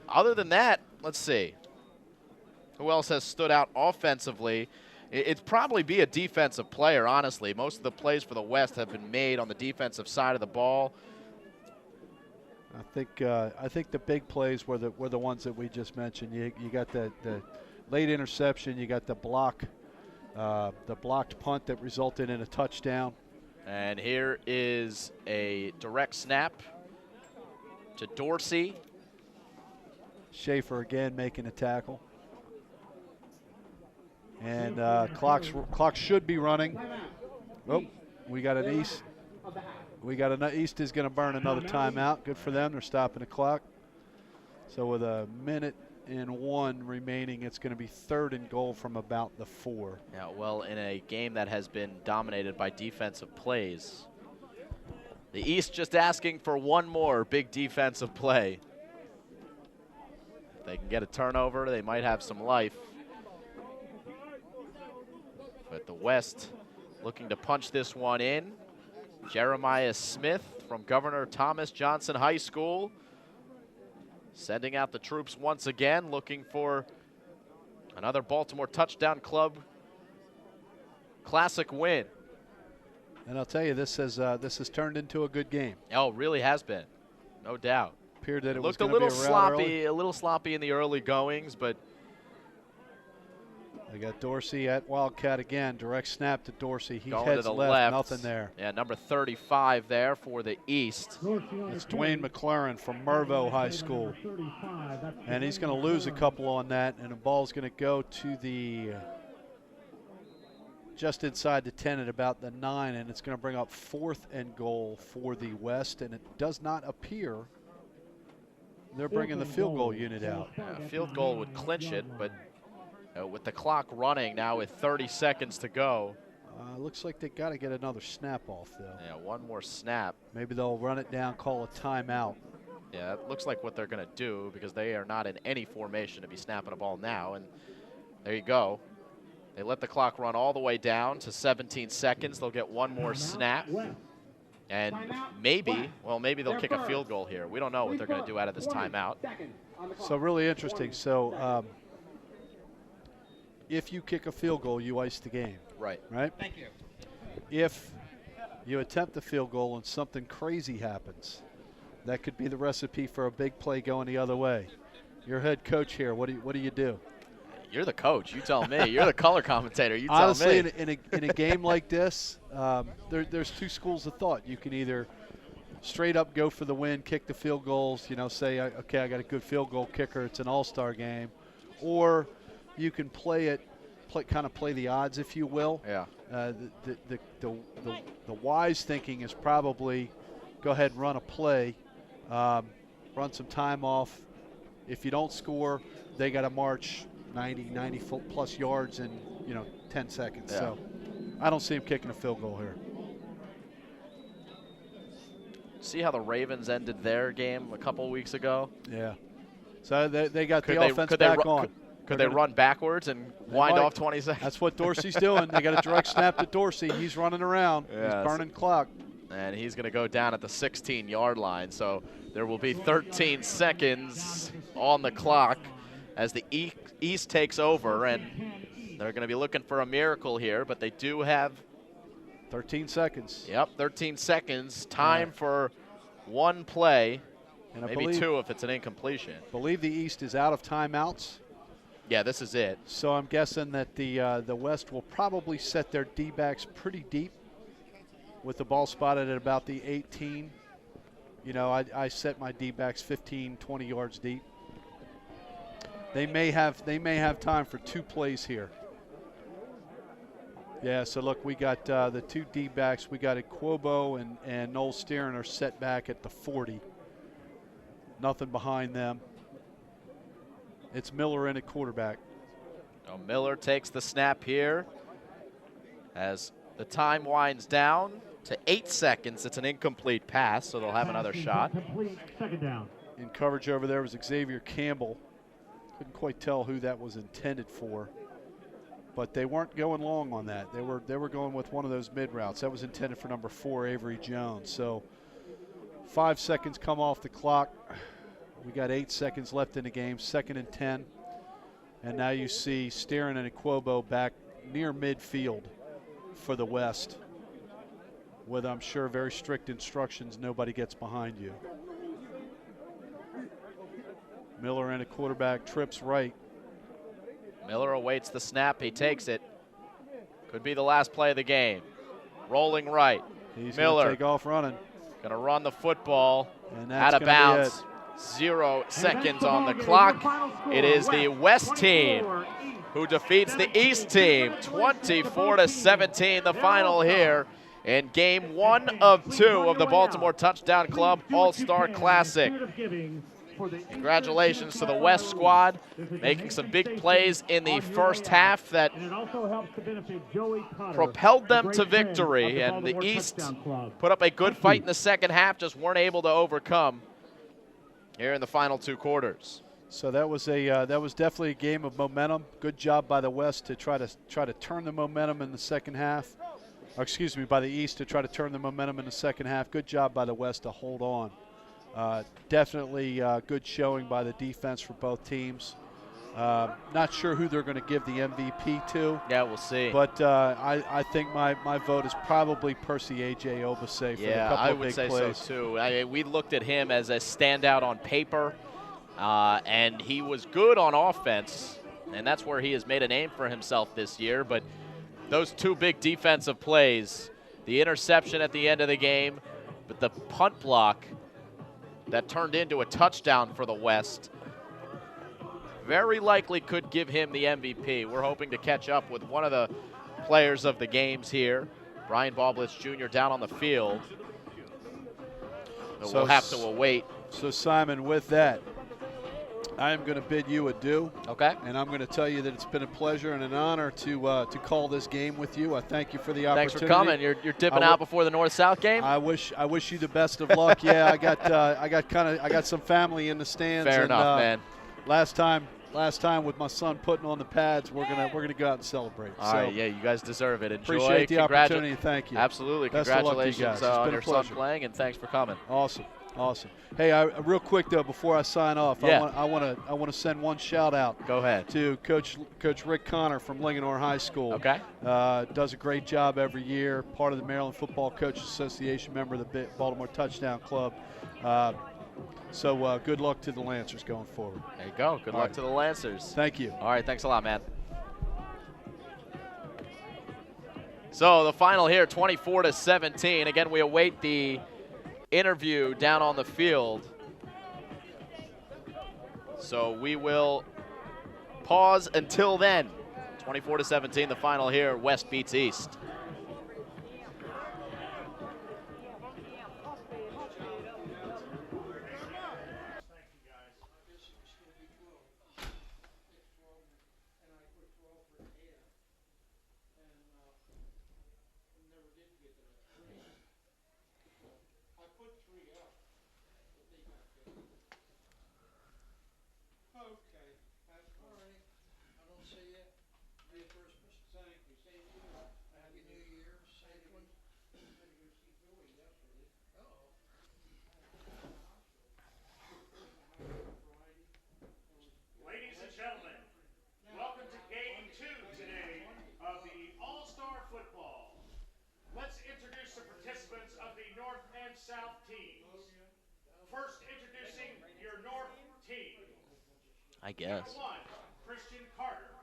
Other than that, let's see. Who else has stood out offensively? It'd probably be a defensive player, honestly. Most of the plays for the West have been made on the defensive side of the ball. I think the big plays were the ones that we just mentioned. You got the late interception. You got the blocked punt that resulted in a touchdown. And here is a direct snap to Dorsey. Schaefer again making a tackle. And clock should be running. Oh, we got an East. East is going to burn another timeout. Good for them. They're stopping the clock. So with a minute and 1 remaining, it's going to be 3rd and goal from about the 4. Yeah, well, in a game that has been dominated by defensive plays, the East just asking for one more big defensive play. If they can get a turnover, they might have some life. But the West looking to punch this one in. Jeremiah Smith from Governor Thomas Johnson High School sending out the troops once again, looking for another Baltimore Touchdown Club Classic win. And I'll tell you, this has turned into a good game. Oh, it really has been, no doubt. Appeared that it looked was a little sloppy, a little sloppy in the early goings, but they got Dorsey at Wildcat again. Direct snap to Dorsey. He going heads to the left, nothing there. Yeah, number 35 there for the East. It's Dwayne McLaren from Mervo High School. And he's going to lose a couple on that, and the ball's going to go to the just inside the 10 at about the 9, and it's going to bring up 4th and goal for the West, and it does not appear they're bringing the field goal unit out. Yeah, field goal would clinch it, but with the clock running now with 30 seconds to go. Looks like they got to get another snap off, though. Yeah, one more snap. Maybe they'll run it down, call a timeout. Yeah, it looks like what they're going to do because they are not in any formation to be snapping a ball now. And there you go. They let the clock run all the way down to 17 seconds. They'll get one more snap. And maybe they'll kick a field goal here. We don't know what they're going to do out of this timeout. So really interesting. So if you kick a field goal, you ice the game. Right. Right? Thank you. If you attempt the field goal and something crazy happens, that could be the recipe for a big play going the other way. Your head coach here, what do you do? You're the coach. You tell me. You're the color commentator. You tell Honestly, me. in a game like this, there's two schools of thought. You can either straight up go for the win, kick the field goals, say, okay, I got a good field goal kicker, it's an all-star game. Or you can play the odds, if you will. Yeah. The wise thinking is probably go ahead and run a play, run some time off. If you don't score, they got to march 90 plus yards in 10 seconds. Yeah. So I don't see him kicking a field goal here. See how the Ravens ended their game a couple weeks ago? Yeah. So they got the offense back on. Could they run backwards and wind off 20 seconds? That's what Dorsey's doing. They got a direct snap to Dorsey. He's running around. Yes. He's burning clock. And he's going to go down at the 16-yard line. So there will be 13 seconds on the clock as the East takes over. And they're going to be looking for a miracle here, but they do have 13 seconds. Yep, 13 seconds. Time for one play, and maybe two if it's an incompletion. I believe the East is out of timeouts. Yeah, this is it. So I'm guessing that the West will probably set their D-backs pretty deep with the ball spotted at about the 18. I set my D-backs 15, 20 yards deep. They may have time for two plays here. Yeah, so look, we got the two D-backs. We got Quobo and Noel Steeren are set back at the 40. Nothing behind them. It's Miller in at quarterback. Oh, Miller takes the snap here as the time winds down to 8 seconds. It's an incomplete pass, so they'll have another shot. Second down. In coverage over there was Xavier Campbell. Couldn't quite tell who that was intended for, but they weren't going long on that. They were going with one of those mid routes. That was intended for number 4, Avery Jones. So 5 seconds come off the clock. We got 8 seconds left in the game, 2nd and 10. And now you see Steeren and Quobo back near midfield for the West with, I'm sure, very strict instructions, nobody gets behind you. Miller and a quarterback, trips right. Miller awaits the snap. He takes it. Could be the last play of the game. Rolling right. He's Miller going to take off running. Going to run the football And that's out of bounds. 0 seconds on the clock. It is the West team who defeats the East team 24-17, the final here in game 1 of 2 of the Baltimore Touchdown Club All-Star Classic. Congratulations to the West squad, making some big plays in the first half that propelled them to victory, and the East put up a good fight in the second half, just weren't able to overcome here in the final 2 quarters. So that was definitely a game of momentum. Good job by the West to try to turn the momentum in the second half. Or excuse me, by the East to try to turn the momentum in the second half. Good job by the West to hold on. Definitely good showing by the defense for both teams. Not sure who they're going to give the MVP to. Yeah, we'll see. But I think my vote is probably Percy A.J. Obasay for a couple of big plays. Yeah, I would say so too. We looked at him as a standout on paper, and he was good on offense, and that's where he has made a name for himself this year. But those 2 big defensive plays, the interception at the end of the game, but the punt block that turned into a touchdown for the West, very likely could give him the MVP. We're hoping to catch up with one of the players of the games here, Brian Baublitz Jr. down on the field. So we'll have to await. So Simon, with that, I am going to bid you adieu. Okay. And I'm going to tell you that it's been a pleasure and an honor to call this game with you. I thank you for the opportunity. Thanks for coming. You're dipping out before the North-South game. I wish you the best of luck. Yeah, I got some family in the stands. Fair enough, man. Last time with my son putting on the pads, we're gonna go out and celebrate. All right, yeah, you guys deserve it. Enjoy. Appreciate the opportunity. Thank you. Absolutely. Best of luck to you Congratulations guys. on your son playing, and thanks for coming. Awesome. Hey, real quick though, before I sign off, yeah. I want to send one shout out. Go ahead. To Coach Rick Connor from Linganore High School. Okay. Does a great job every year. Part of the Maryland Football Coaches Association, member of the Baltimore Touchdown Club. So good luck to the Lancers going forward. There you go. Good luck to the Lancers. Thank you. All right, thanks a lot, man. So the final here, 24-17. Again, we await the interview down on the field. So we will pause until then. 24-17, the final here. West beats East. Ladies and gentlemen, welcome to Game 2 today of the All-Star Football. Let's introduce the participants of the North and South teams. First, introducing your North team. I guess. Number 1, Christian Carter.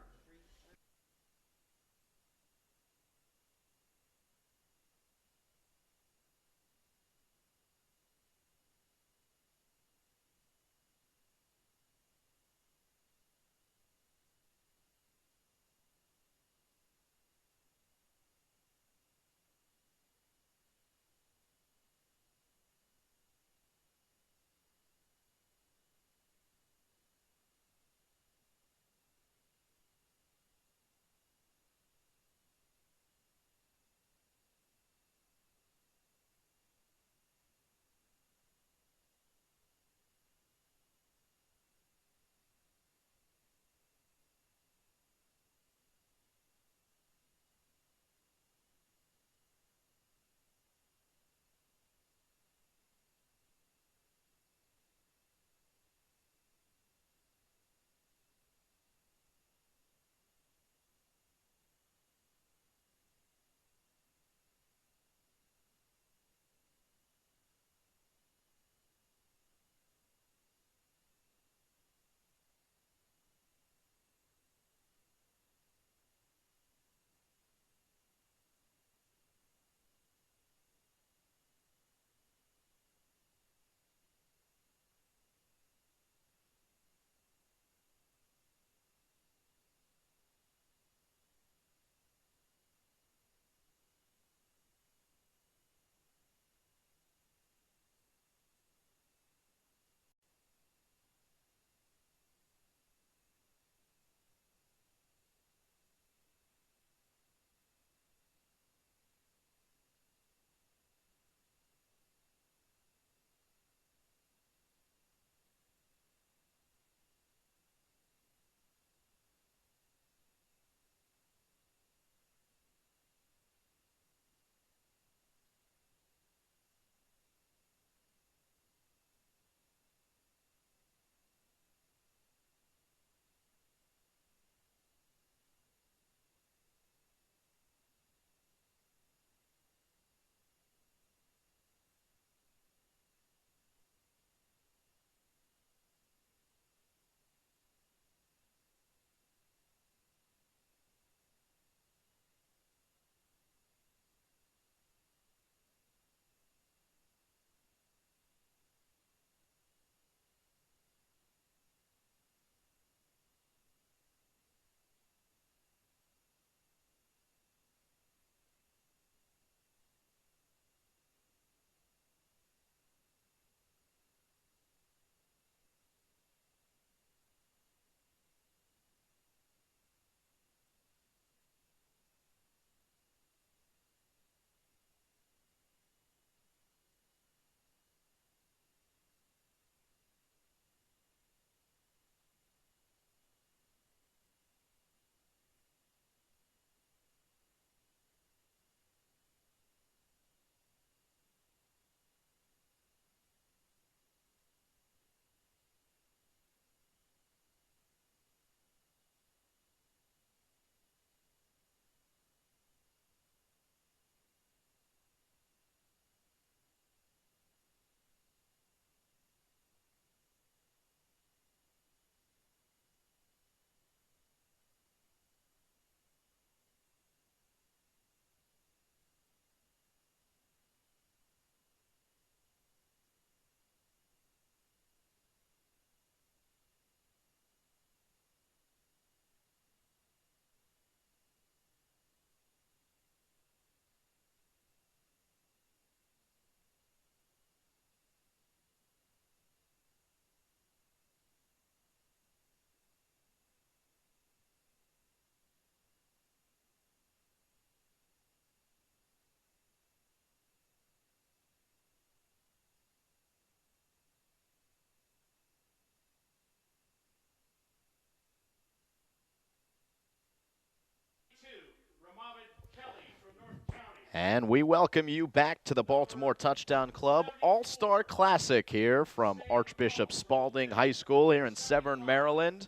And we welcome you back to the Baltimore Touchdown Club All-Star Classic here from Archbishop Spalding High School here in Severn, Maryland.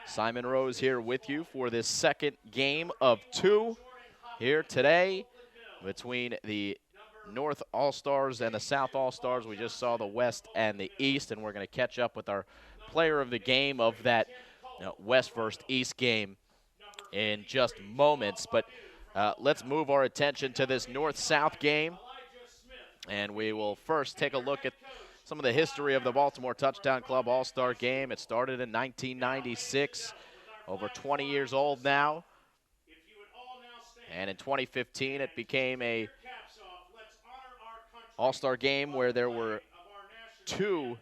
Simon Rose here with you for this second game of 2 here today between the North All-Stars and the South All-Stars. We just saw the West and the East, and we're going to catch up with our player of the game of that West versus East game in just moments. But let's move our attention to this North-South game, and we will first take a look at some of the history of the Baltimore Touchdown Club All-Star Game. It started in 1996, over 20 years old now, and in 2015 it became a All-Star Game where there were 2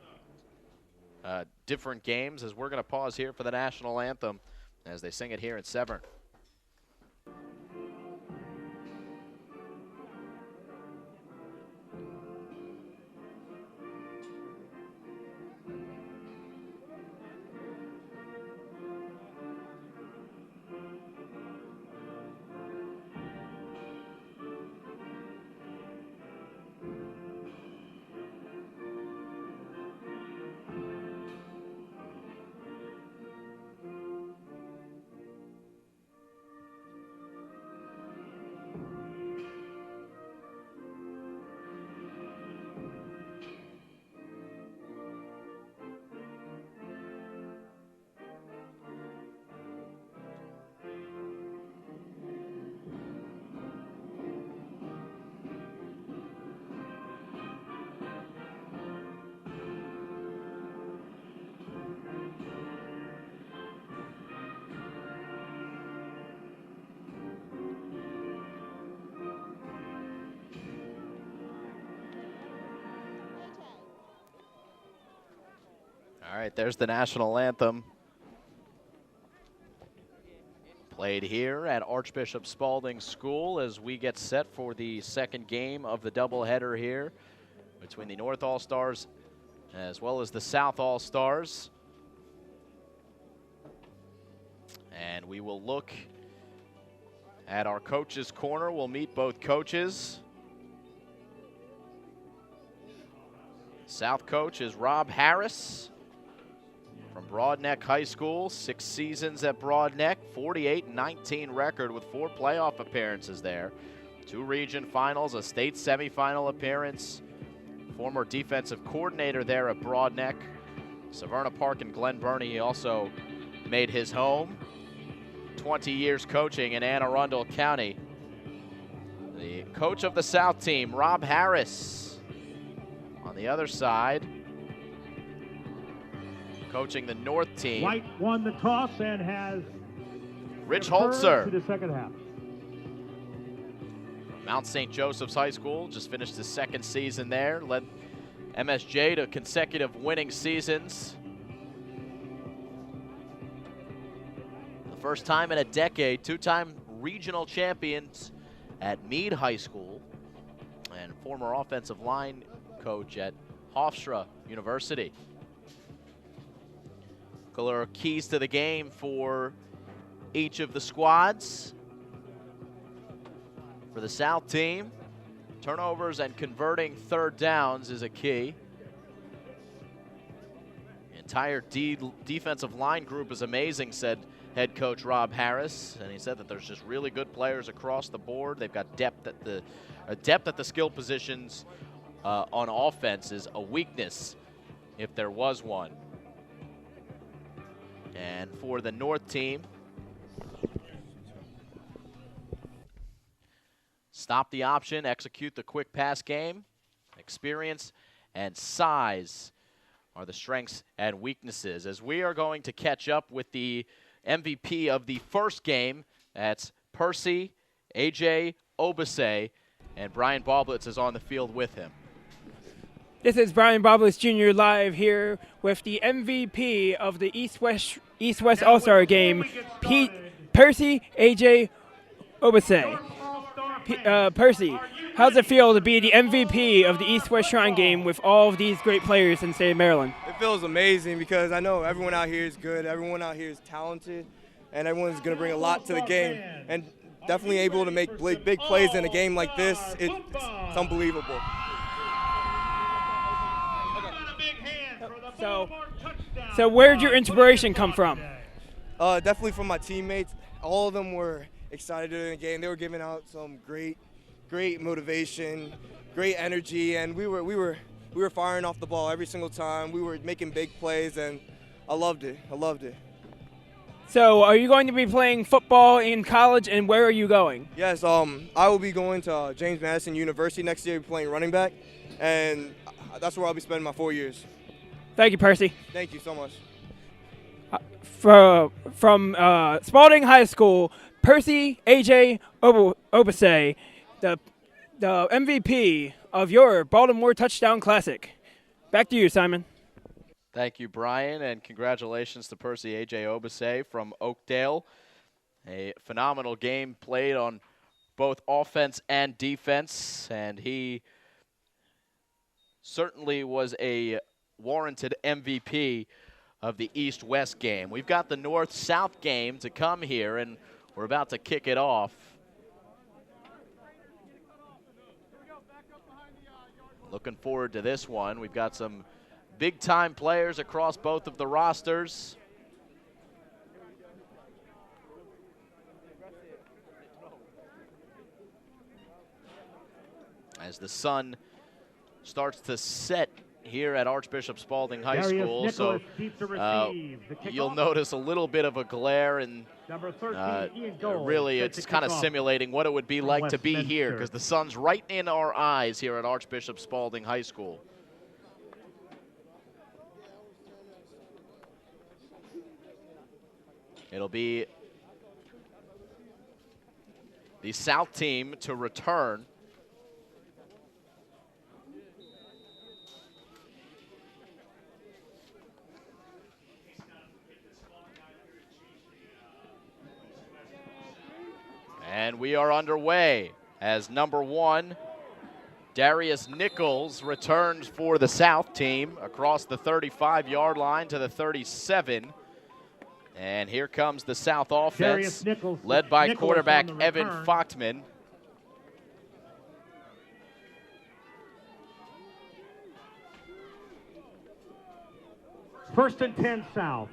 different games, as we're going to pause here for the national anthem as they sing it here in Severn. All right, there's the national anthem played here at Archbishop Spalding School as we get set for the second game of the doubleheader here between the North All-Stars as well as the South All-Stars. And we will look at our coaches' corner. We'll meet both coaches. South coach is Rob Harris from Broadneck High School, 6 seasons at Broadneck, 48-19 record with 4 playoff appearances there. 2 region finals, a state semifinal appearance. Former defensive coordinator there at Broadneck. Severna Park and Glen Burnie he also made his home. 20 years coaching in Anne Arundel County. The coach of the South team, Rob Harris. On the other side, coaching the North team, White won the toss and has Rich returned Holzer. to the second half. Mount St. Joseph's High School, just finished his 2nd season there, led MSJ to consecutive winning seasons. The first time in a decade, 2-time regional champions at Meade High School, and former offensive line coach at Hofstra University. Color keys to the game for each of the squads. For the South team, turnovers and converting 3rd downs is a key. Entire defensive line group is amazing, said head coach Rob Harris, and he said that there's just really good players across the board. They've got depth at the skill positions on offense is a weakness if there was one. And for the North team, stop the option, execute the quick pass game. Experience and size are the strengths and weaknesses. As we are going to catch up with the MVP of the first game, that's Percy, AJ Obase, and Brian Boblitz is on the field with him. This is Brian Boblitz Jr. live here with the MVP of the East-West All-Star Game, Percy AJ Obase. Percy, how's it feel to be the MVP of the East-West Shrine Game with all of these great players in the state of Maryland? It feels amazing because I know everyone out here is good, everyone out here is talented, and everyone's going to bring a lot to the game. And definitely able to make big plays in a game like this. It's unbelievable. So where did your inspiration come from? Definitely from my teammates. All of them were excited during the game. They were giving out some great motivation, great energy, and we were firing off the ball every single time. We were making big plays, and I loved it. So are you going to be playing football in college, and where are you going? Yes, I will be going to James Madison University next year, playing running back, and that's where I'll be spending my 4 years. Thank you, Percy. Thank you so much. From Spalding High School, Percy A.J. Obase, the MVP of your Baltimore Touchdown Classic. Back to you, Simon. Thank you, Brian, and congratulations to Percy A.J. Obase from Oakdale. A phenomenal game played on both offense and defense, and he certainly was a warranted MVP of the East-West game. We've got the North-South game to come here, and we're about to kick it off. Looking forward to this one. We've got some big-time players across both of the rosters. As the sun starts to set here at Archbishop Spalding High School, so you'll notice a little bit of a glare, and really it's kind of simulating what it would be like to be here, because the sun's right in our eyes here at Archbishop Spalding High School. It'll be the South team to return. And we are underway as number 1, Darius Nichols, returns for the South team across the 35-yard line to the 37. And here comes the South offense, led by quarterback Evan Fochtman. First and 10 South.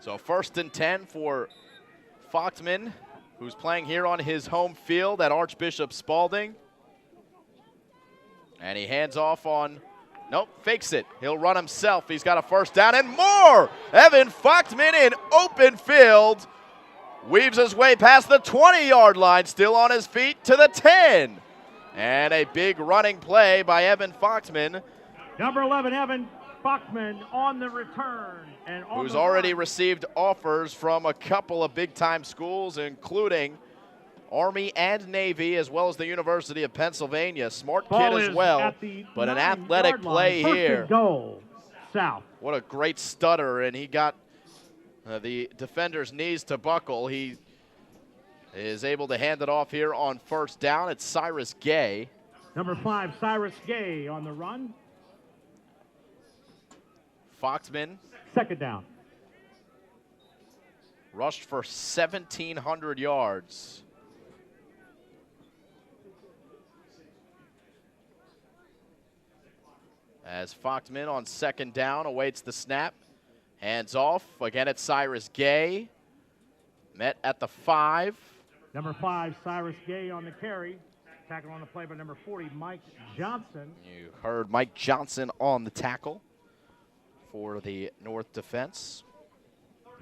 So first and 10 for Fochtman, who's playing here on his home field at Archbishop Spalding. And he hands off on, nope, fakes it. He'll run himself. He's got a first down and more. Evan Fochtman in open field. Weaves his way past the 20-yard line, still on his feet to the 10. And a big running play by Evan Fochtman. Number 11, Evan Fochtman on the return. And on who's already received offers from a couple of big-time schools, including Army and Navy, as well as the University of Pennsylvania. Smart kid as well, but an athletic play here. Goal, South. What a great stutter, and he got the defender's knees to buckle. He is able to hand it off here on first down. It's Cyrus Gay. Number 5, Cyrus Gay on the run. Fochtman. Second down. Rushed for 1,700 yards. As Fochtman on second down awaits the snap. Hands off. Again, it's Cyrus Gay. Met at the 5. Number 5, Cyrus Gay on the carry. Tackle on the play by number 40, Mike Johnson. You heard Mike Johnson on the tackle for the North defense.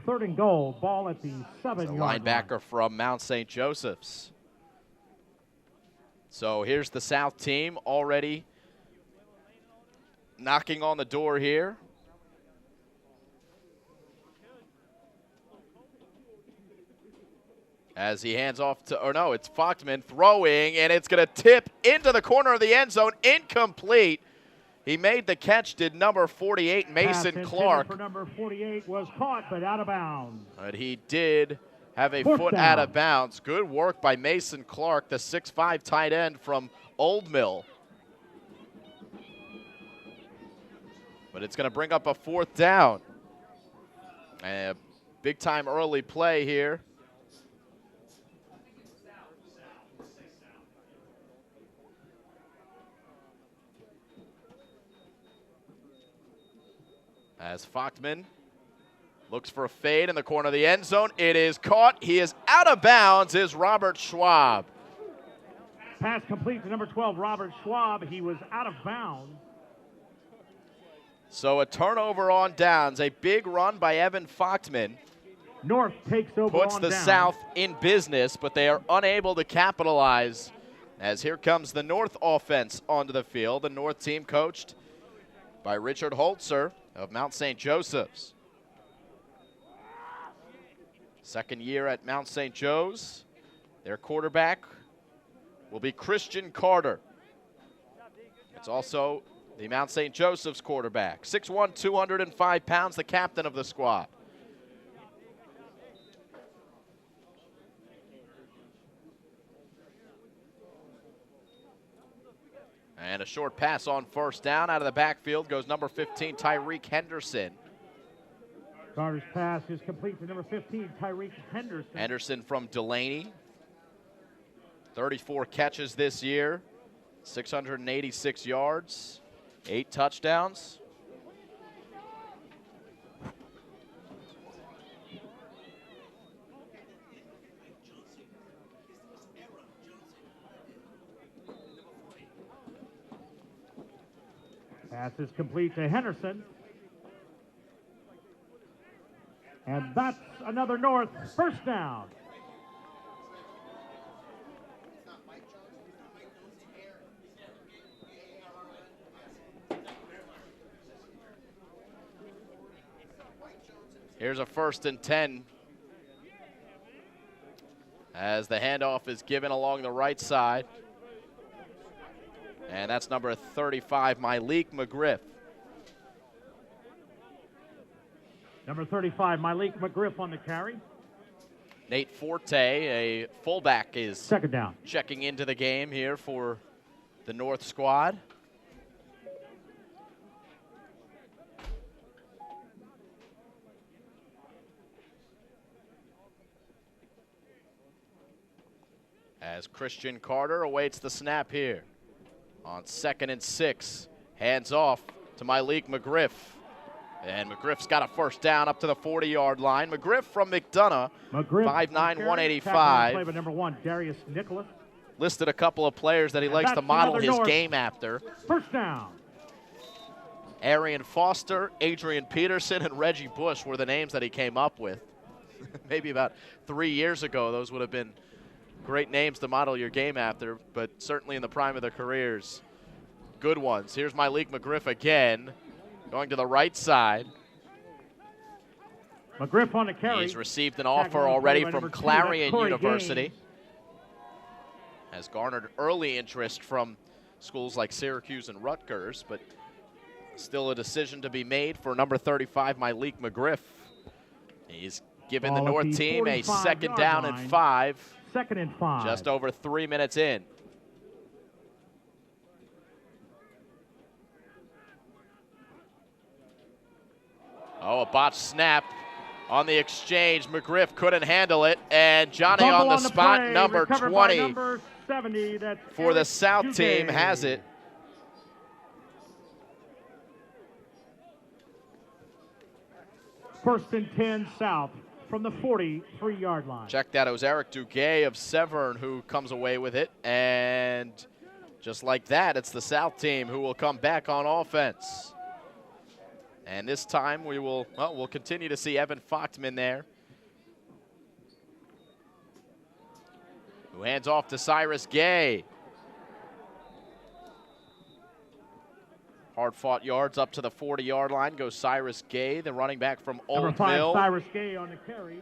Third and goal, ball at the 7-yard line. Linebacker from Mount St. Joseph's. So here's the South team already knocking on the door here. As he hands off to, or no, it's Fochtman throwing, and it's going to tip into the corner of the end zone, incomplete. He made the catch, did number 48, Mason Clark. For number 48 was caught, but out of bounds. But he did have a Fourth foot down. out of bounds. Good work by Mason Clark, the 6'5" tight end from Old Mill. But it's going to bring up a fourth down. Big time early play here. As Fochtman looks for a fade in the corner of the end zone. It is caught. He is out of bounds, is Robert Schwab. Pass complete to number 12, Robert Schwab. He was out of bounds. So a turnover on downs. A big run by Evan Fochtman. North takes over Puts on the down. South in business, but they are unable to capitalize. As here comes the North offense onto the field. The North team coached by Richard Holzer of Mount St. Joseph's. Second year at Mount St. Joe's. Their quarterback will be Christian Carter. It's also the Mount St. Joseph's quarterback. 6'1", 205 pounds, the captain of the squad. And a short pass on first down. Out of the backfield goes number 15, Tyreek Henderson. Carter's pass is complete to number 15, Tyreek Henderson. Henderson from Delaney. 34 catches this year, 686 yards, 8 touchdowns. Pass is complete to Henderson. And that's another North first down. Here's a 1st and 10 as the handoff is given along the right side. And that's number 35, Myleek McGriff. Number 35, Myleek McGriff on the carry. Nate Forte, a fullback, is second down, checking into the game here for the North squad. As Christian Carter awaits the snap here. On 2nd and 6, hands off to Myleek McGriff. And McGriff's got a first down up to the 40-yard line. McGriff from McDonough, 5'9", 185. Play by number 1, Darius Nicholas. Listed a couple of players that he likes to model his North game after. First down. Arian Foster, Adrian Peterson, and Reggie Bush were the names that he came up with. Maybe about 3 years ago, those would have been great names to model your game after, but certainly in the prime of their careers, good ones. Here's Myleek McGriff again, going to the right side. McGriff on the carry. He's received an offer already from Clarion University. Has garnered early interest from schools like Syracuse and Rutgers, but still a decision to be made for number 35, Myleek McGriff. He's given the North team a 2nd down and 5. 2nd and 5. Just over 3 minutes in. Oh, a botched snap on the exchange. McGriff couldn't handle it, and Johnny on the spot, play, number 20 number 70, that's for the Eric South Duguay. team has it. First and 10 South from the 43-yard line. Check that. It was Eric Duguay of Severn who comes away with it. And just like that, it's the South team who will come back on offense. And this time we'll continue to see Evan Fochtman there, who hands off to Cyrus Gay. Hard-fought yards up to the 40-yard line goes Cyrus Gay, the running back from Number Old 5, Mill. Cyrus Gay on the carry.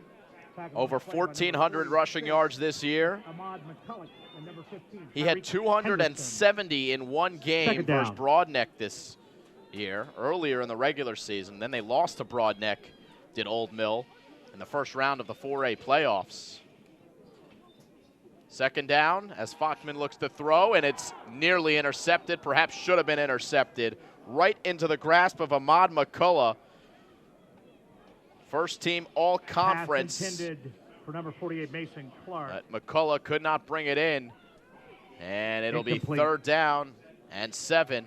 Over 1,400 rushing yards this year. Ahmad McCulloch, and number 15, He had Tyreek 270 in one game Second versus down. Broadneck this year, earlier in the regular season. Then they lost to Broadneck, did Old Mill, in the first round of the 4A playoffs. 2nd down as Fochtman looks to throw, and it's nearly intercepted, perhaps should have been intercepted, right into the grasp of Ahmad McCulloch First team all conference. Pass intended for number 48, Mason Clark. McCullough could not bring it in. And it'll Incomplete. be 3rd down and 7.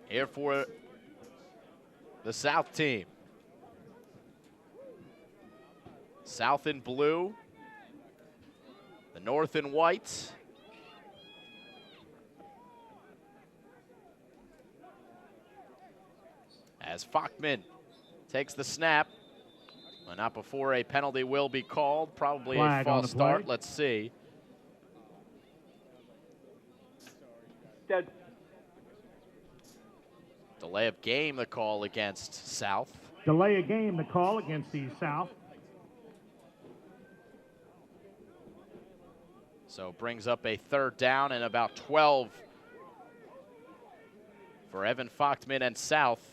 Here for the South team. South in blue, the North in white. As Fachman takes the snap, but not before a penalty will be called. Probably Flag a on false the play. start. Let's see. Dead. Delay of game, the call against South. Delay a game, the call against the South. So brings up a 3rd down and about 12 for Evan Fachman and South.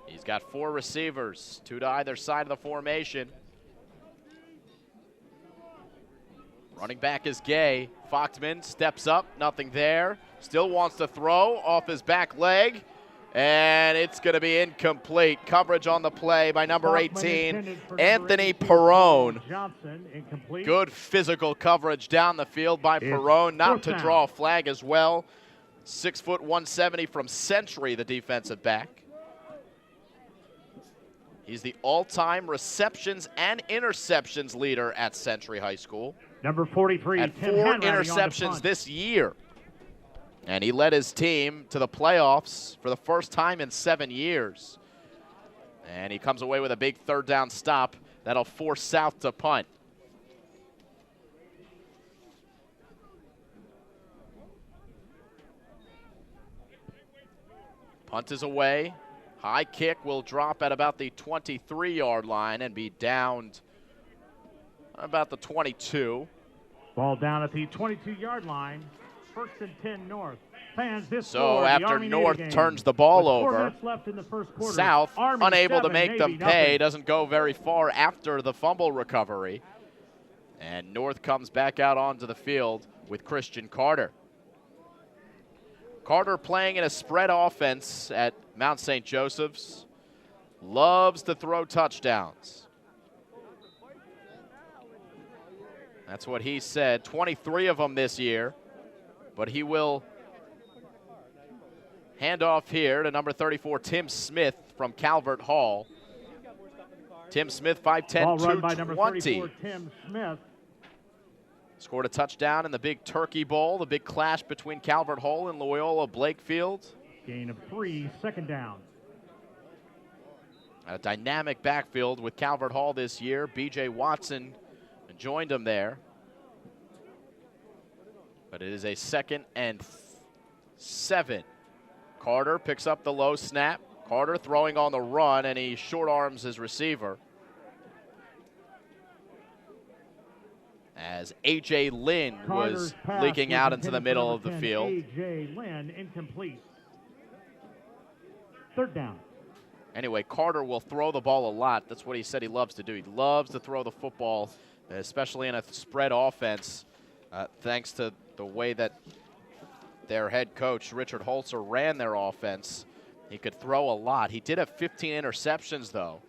He's got 4 receivers, 2 to either side of the formation. Running back is Gay. Fachman steps up, nothing there. Still wants to throw off his back leg. And it's going to be incomplete. Coverage on the play by number 18, Anthony Perrone. Johnson, incomplete. Good physical coverage down the field by Perrone, not to draw a flag as well. 6 foot 170 from Century, the defensive back. He's the all-time receptions and interceptions leader at Century High School. Number 43, Had Tim 4 Hanratty on the interceptions punt. this year. And he led his team to the playoffs for the first time in 7 years. And he comes away with a big 3rd down stop that'll force South to punt. Punt is away. High kick will drop at about the 23-yard line and be downed about the 22. Ball down at the 22-yard line. 1st and 10 North. Fans, this So score, the after Army North Navy game. turns the ball With 4 over, minutes left in the first quarter. South, Army unable to 7, make them Navy pay, nothing. doesn't go very far after the fumble recovery. And North comes back out onto the field with Christian Carter. Carter playing in a spread offense at Mount St. Joseph's. Loves to throw touchdowns. That's what he said. 23 of them this year. But he will hand off here to number 34, Tim Smith from Calvert Hall. Tim Smith, 5'10", Ball run by number 220. 34, Tim Smith. Scored a touchdown in the Big Turkey Bowl, the big clash between Calvert Hall and Loyola Blakefield. Gain of 3, 2nd down. A dynamic backfield with Calvert Hall this year. B.J. Watson joined him there. But it is a 2nd and 7. Carter picks up the low snap. Carter throwing on the run, and he short arms his receiver. As A.J. Lynn was leaking out into the middle of the field. A.J. Lynn, incomplete. 3rd down. Anyway, Carter will throw the ball a lot. That's what he said he loves to do. He loves to throw the football, especially in a spread offense, thanks to the way that their head coach, Richard Holzer, ran their offense. He could throw a lot. He did have 15 interceptions, though.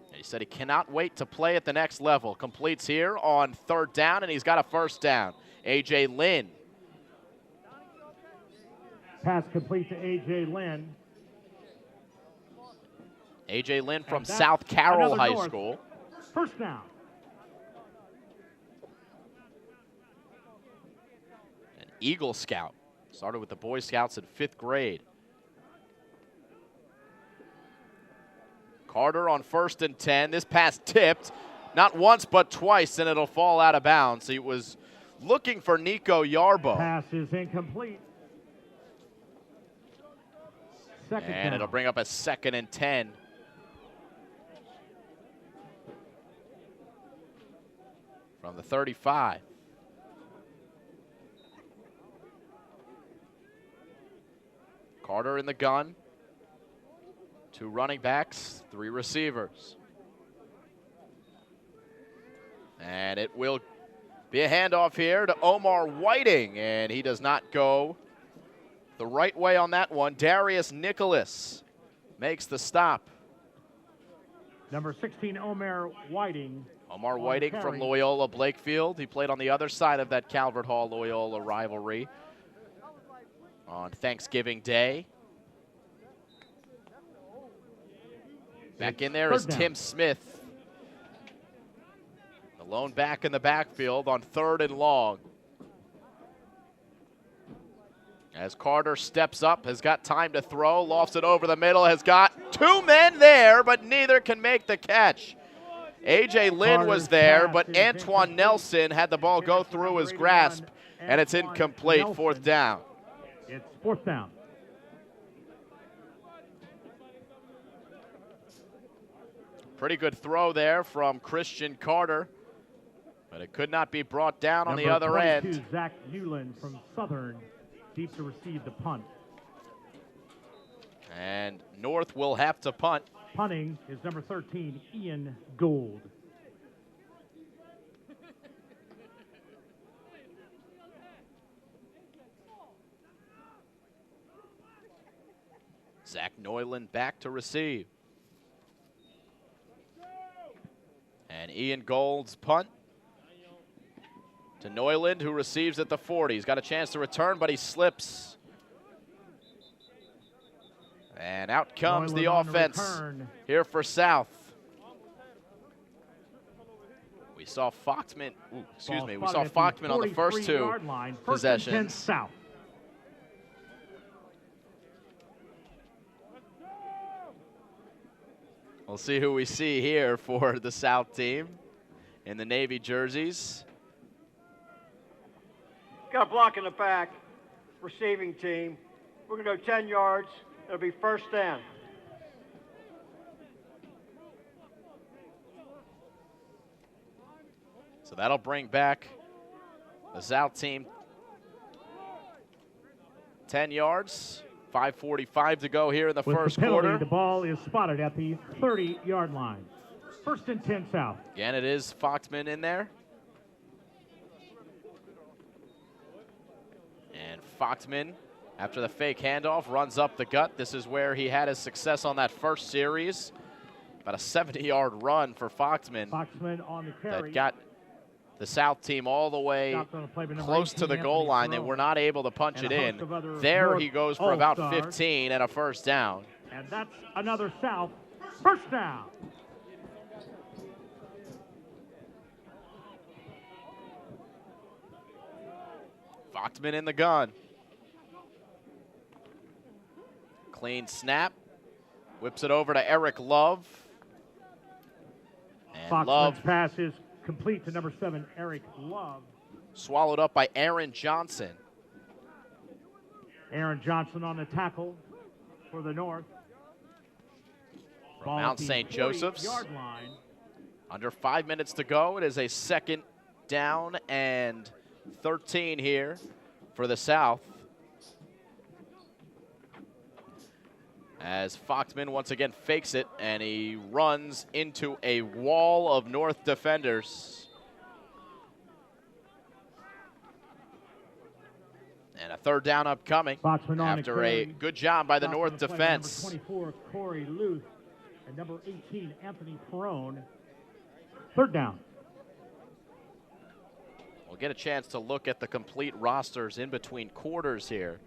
And he said he cannot wait to play at the next level. Completes here on 3rd down, and he's got a 1st down. A.J. Lynn. Pass complete to A.J. Lynn. A.J. Lynn from South Carroll High School. 1st down. An Eagle Scout. Started with the Boy Scouts in 5th grade. Carter on 1st and 10. This pass tipped, not once but twice, and it'll fall out of bounds. He was looking for Nico Yarbo. Pass is incomplete. 2nd And down. it'll bring up a 2nd and 10. From the 35. Carter in the gun. 2 running backs, 3 receivers. And it will be a handoff here to Omar Whiting, and he does not go the right way on that one. Darius Nicholas makes the stop. Number 16, Omar Whiting. Omar Whiting from Loyola Blakefield. He played on the other side of that Calvert Hall Loyola rivalry on Thanksgiving Day. Back in there is Tim Smith. The lone back in the backfield on 3rd and long. As Carter steps up, has got time to throw, lofts it over the middle, has got 2 men there, but neither can make the catch. A.J. Lynn was there, but Antoine Nelson had the ball go through his grasp, and it's incomplete, 4th down. It's 4th down. Pretty good throw there from Christian Carter, but it could not be brought down on the other end. Zach Newland from Southern, deep to receive the punt. And North will have to punt. Punting is number 13, Ian Gould. Zach Neuland back to receive. And Ian Gould's punt to Neuland, who receives at the 40. He's got a chance to return, but he slips. And out comes the offense here for South. We saw Foxman, we saw Foxman on the first 2 possessions. South. We'll see who we see here for the South team in the Navy jerseys. Got a block in the back, receiving team. We're going to go 10 yards. It'll be 1st down. So that'll bring back the South team 10 yards. 5:45 to go here in the first quarter. The ball is spotted at the 30-yard line. 1st and 10 South. Again, it is Foxman in there. And Foxman, after the fake handoff, runs up the gut. This is where he had his success on that first series. About a 70-yard run for Foxman. Foxman on the carry. That got the South team all the way close to the goal line. They were not able to punch it in. There he goes for about 15 and a 1st down. And that's another South 1st down. Foxman in the gun. Clean snap. Whips it over to Eric Love. And Foxman's Love pass is complete to number 7, Eric Love. Swallowed up by Aaron Johnson. Aaron Johnson on the tackle for the North. From Mount St. Joseph's. Under 5 minutes to go. It is a 2nd down and 13 here for the South. As Foxman once again fakes it, and he runs into a wall of North defenders. And a 3rd down upcoming after a good job by the North defense. Number 24, Corey Luth, and number 18, Anthony Perone. 3rd down. We'll get a chance to look at the complete rosters in between quarters here,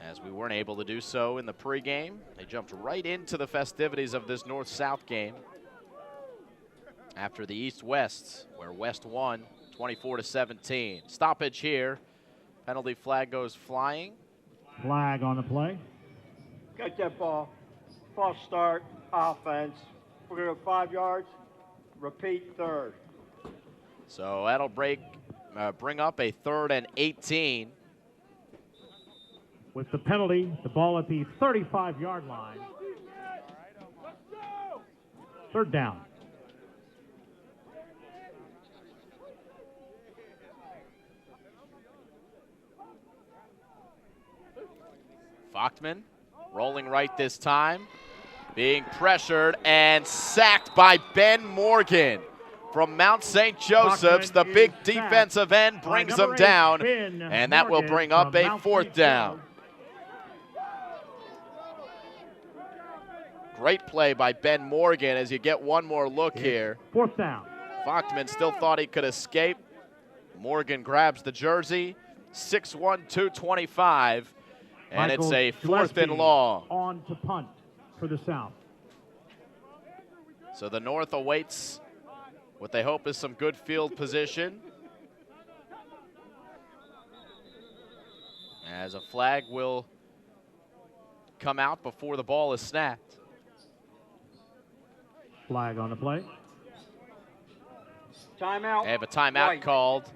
as we weren't able to do so in the pregame. They jumped right into the festivities of this North-South game after the East-West, where West won 24-17. Stoppage here. Penalty flag goes flying. Flag on the play. Got that ball. False start, offense. We're going to go 5 yards. Repeat 3rd. So that'll bring up a 3rd and 18. With the penalty, the ball at the 35-yard line. 3rd down. Foxman rolling right this time. being pressured and sacked by Ben Morgan from Mount St. Joseph's. The big defensive end brings him down, and that will bring up a 4th down. Great play by Ben Morgan as you get one more look here. 4th down. Fochtman still thought he could escape. Morgan grabs the jersey, 6'1", 225, and Michael it's a 4th Gillespie and long. On to punt for the South. So the North awaits what they hope is some good field position. As a flag will come out before the ball is snapped. Flag on the play. Timeout. They have a timeout called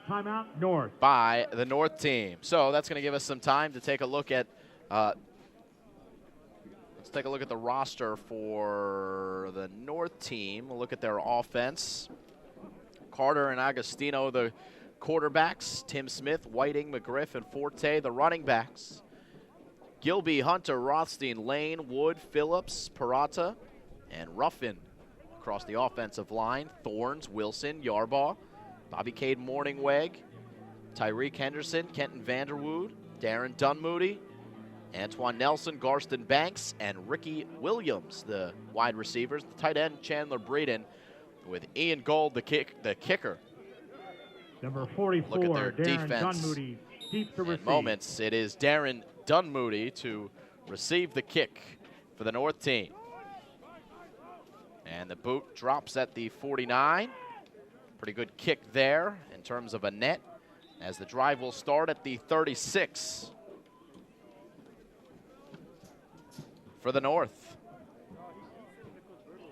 Timeout, North. by the North team. So that's going to give us some time to take a look at let's take a look at the roster for the North team. We'll look at their offense. Carter and Agostino, the quarterbacks. Tim Smith, Whiting, McGriff, and Forte, the running backs. Gilby, Hunter, Rothstein, Lane, Wood, Phillips, Parata, and Ruffin across the offensive line. Thorns, Wilson, Yarbaugh, Bobby Cade, Morningweg, Tyreek Henderson, Kenton Vanderwood, Darren Dunmoody, Antoine Nelson, Garston Banks, and Ricky Williams, the wide receivers. The tight end, Chandler Breeden, with Ian Gold, the kicker. Number 44, Look at their Darren defense. Dunmoody, deep to In receive. moments, it is Darren Dunmoody to receive the kick for the North team. And the boot drops at the 49. Pretty good kick there in terms of a net, as the drive will start at the 36 for the North.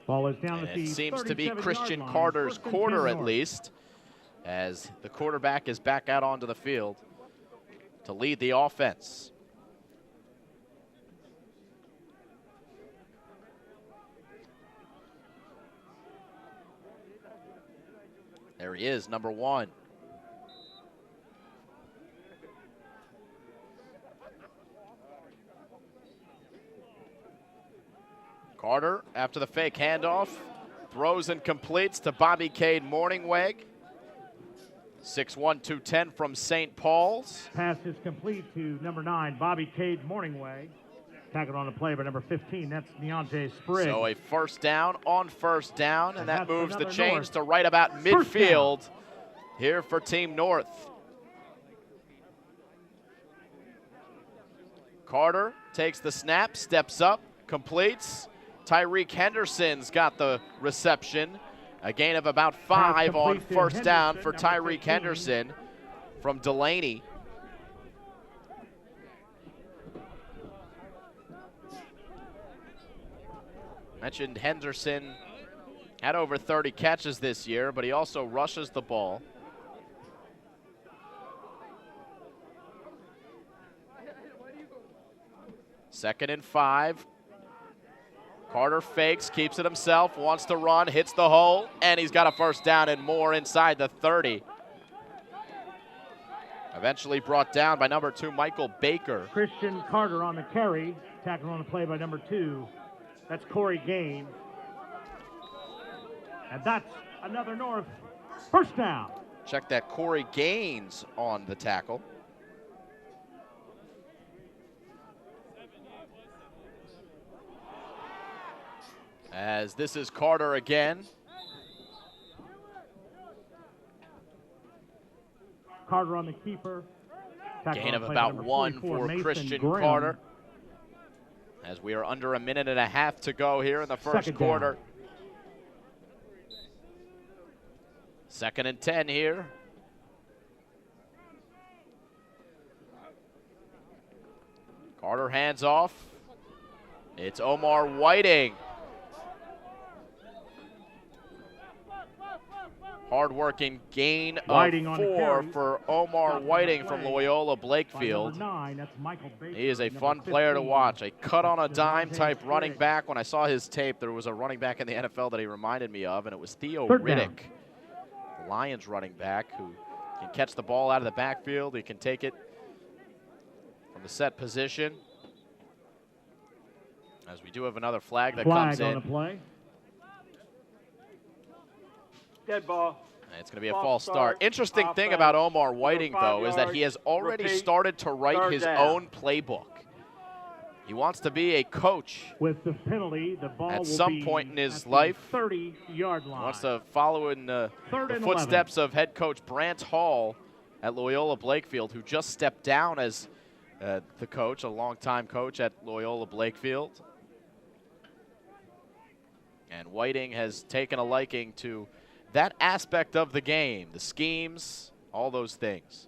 Ball is down And at the it seems to be 37-yard Christian line. Carter's 1st and quarter 10 at North. least, as the quarterback is back out onto the field to lead the offense. There he is, number 1. Carter, after the fake handoff, throws and completes to Bobby Cade Morningweg. 6'1", 210 from St. Paul's. Pass is complete to number 9, Bobby Cade Morningway. Tackled on the play by number 15, that's Deontay Spriggs. So a 1st down on 1st down, and that that's moves the another chains North. to right about First down. midfield here for Team North. Carter takes the snap, steps up, completes. Tyreek Henderson's got the reception. A gain of about 5 on complete to 1st down for Henderson, number Tyreek 15. Henderson from Delaney. Mentioned Henderson had over 30 catches this year, but he also rushes the ball. Second and 5. Carter fakes, keeps it himself, wants to run, hits the hole, and he's got a 1st down and more inside the 30. Eventually brought down by number 2, Michael Baker. Christian Carter on the carry. Tackled on the play by number 2. That's Corey Gaines. And that's another North 1st down. Check that, Corey Gaines on the tackle. As this is Carter again. Carter on the keeper. Tackled Gain on of the play by about number 1 44, for Mason Christian Graham. Carter. As we are under a minute and a half to go here in the 1st 2nd down. quarter. 2nd and 10 here. Carter hands off. It's Omar Whiting. Hard-working gain Whiting of on the 4 carry. for Omar Stopped Whiting on the from play Loyola by Blakefield. number 9, that's Michael Baker. He is a Number fun player to 15, watch. A cut on a that's dime Deontay type running Spriggs. back. When I saw his tape, there was a running back in the NFL that he reminded me of, and it was Theo 3rd down. Riddick, the Lions running back, who can catch the ball out of the backfield. He can take it from the set position. As we do have another flag that Flag comes on in. the play. Dead ball. And it's going to be a false start. Interesting thing about Omar Whiting, though, is that he has already started to write his own playbook. He wants to be a coach With the penalty, the ball at some point in his life. 30-yard line. He wants to follow in the Third and footsteps of head coach Brant Hall at Loyola Blakefield, who just stepped down as the coach, a longtime coach at Loyola Blakefield. And Whiting has taken a liking to that aspect of the game, the schemes, all those things.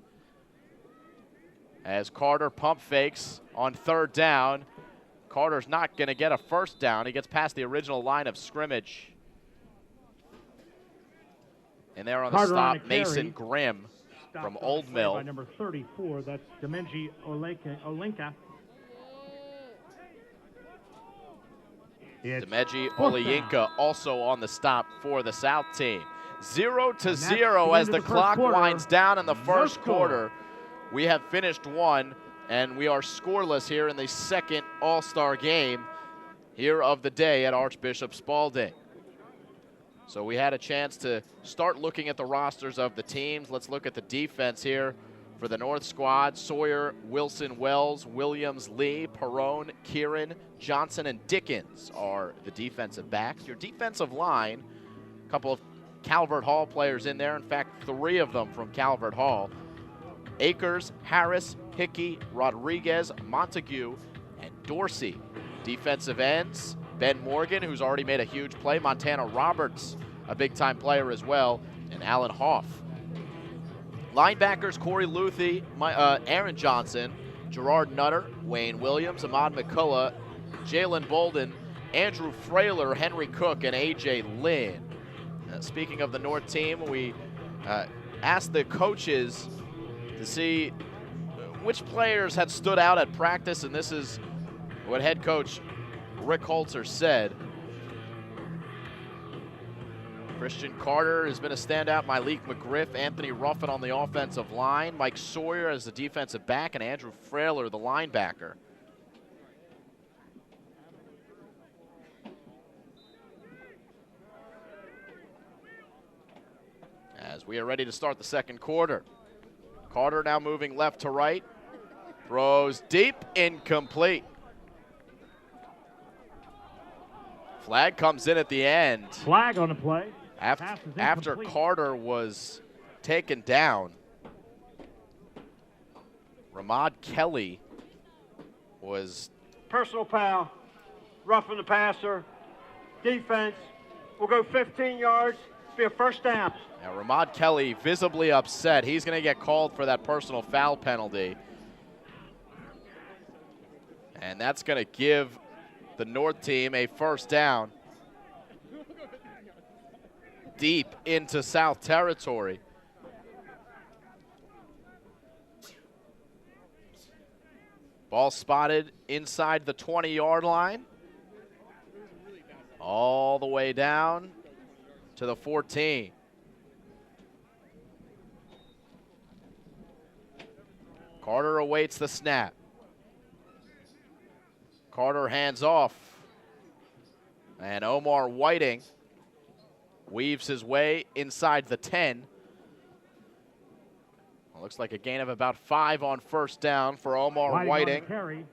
As Carter pump fakes on third down, Carter's not going to get a first down. He gets past the original line of scrimmage. And there on the Carter on stop, a Mason carry. Grimm Stopped from on the Old play Mill. by number 34. That's Demenji Olenka. It's Demeji fourth Olayinka also on the stop for the South team. 0-0 that's as the the end of the first clock quarter. winds down in the No first score. quarter. We have finished one, and we are scoreless here in the second All-Star game here of the day at Archbishop Spalding. So we had a chance to start looking at the rosters of the teams. Let's look at the defense here for the North squad. Sawyer, Wilson, Wells, Williams, Lee, Perrone, Kieran, Johnson, and Dickens are the defensive backs. Your defensive line, a couple of Calvert Hall players in there. In fact, 3 of them from Calvert Hall. Akers, Harris, Hickey, Rodriguez, Montague, and Dorsey. Defensive ends, Ben Morgan, who's already made a huge play. Montana Roberts, a big-time player as well, and Alan Hoff. Linebackers, Corey Luthi, Aaron Johnson, Gerard Nutter, Wayne Williams, Ahmad McCullough, Jalen Bolden, Andrew Frailer, Henry Cook, and A.J. Lynn. Speaking of the North team, we asked the coaches to see which players had stood out at practice, and this is what head coach Rick Holzer said. Christian Carter has been a standout. Malik McGriff, Anthony Ruffin on the offensive line, Mike Sawyer as the defensive back, and Andrew Frailer, the linebacker. As we are ready to start the second quarter. Carter now moving left to right. Throws deep, incomplete. Flag comes in at the end. Flag on the play. After Carter was taken down, Ramad Kelly was... Personal foul. Roughing the passer. Defense. We'll go 15 yards. Be a first down. Now, Ramad Kelly visibly upset. He's going to get called for that personal foul penalty. And that's going to give the North team a first down deep into South territory. Ball spotted inside the 20-yard line. All the way down to the 14. Carter awaits the snap. Carter hands off. And Omar Whiting weaves his way inside the 10. Well, looks like a gain of about 5 on first down for Omar Whiting. Carry.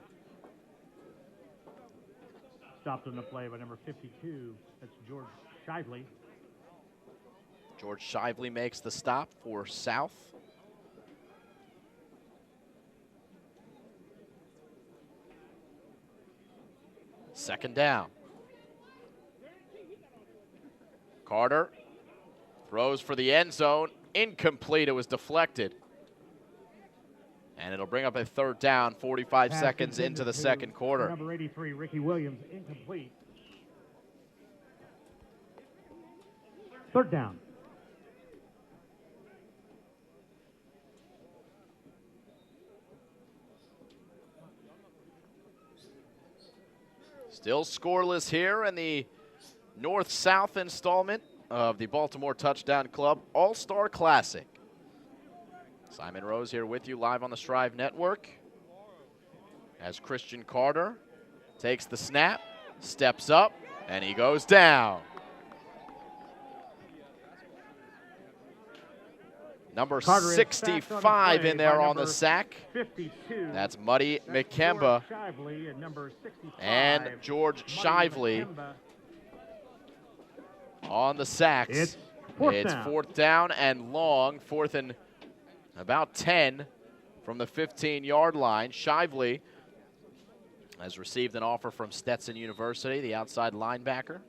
Stopped on the play by number 52. That's George Shively. George Shively makes the stop for South. Second down. Carter throws for the end zone. Incomplete. It was deflected. And it'll bring up a third down, 45 seconds into the second quarter. Number 83, Ricky Williams, incomplete. Third down. Still scoreless here in the North-South installment of the Baltimore Touchdown Club All-Star Classic. Simon Rose here with you live on the Strive Network as Christian Carter takes the snap, steps up, and he goes down. Number Carter is 65 in there on the number sack. 52. That's Muddy That's McKemba George Shively at number 65. and George Shively on the sacks. It's fourth down and long, fourth and about 10 from the 15-yard line. Shively has received an offer from Stetson University, the outside linebacker.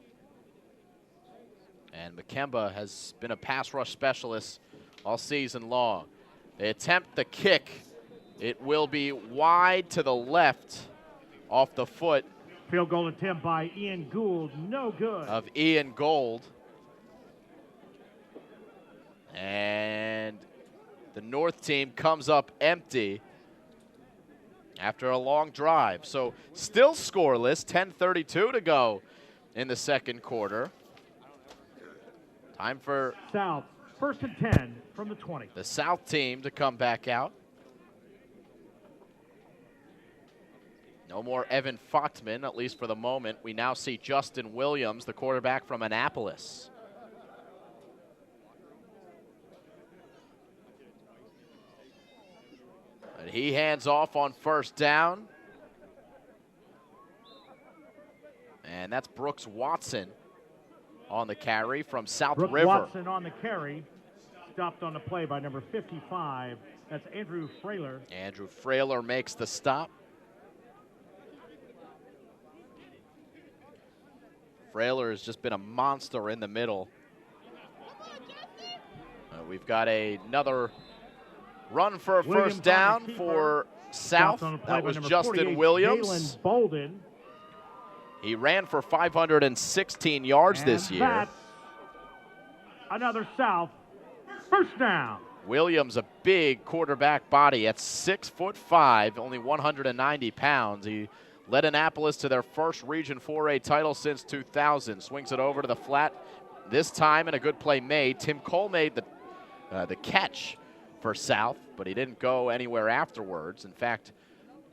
And McKemba has been a pass rush specialist all season long. They attempt the kick. It will be wide to the left off the foot Field goal attempt by Ian Gould, no good. of Ian Gold. And the North team comes up empty after a long drive. So still scoreless, 10:32 to go in the second quarter. Time for South, 1st and 10 from the 20. the South team to come back out. No more Evan Fochtman, at least for the moment. We now see Justin Williams, the quarterback from Annapolis. And he hands off on first down. And that's Brooks Watson on the carry from South Brooke River. Watson on the carry, stopped on the play by number 55. That's Andrew Frailer. Andrew Frailer makes the stop. Frailer has just been a monster in the middle. We've got another run for a Williams first down on the for keeper. South. Stopped on the play That by was number Justin 48, Williams. Jalen Bolden. He ran for 516 yards this year. That's another South first down. Williams, a big quarterback body at 6'5", only 190 pounds. He led Annapolis to their first Region 4A title since 2000. Swings it over to the flat this time, and a good play made. Tim Cole made the catch for South, but he didn't go anywhere afterwards. In fact,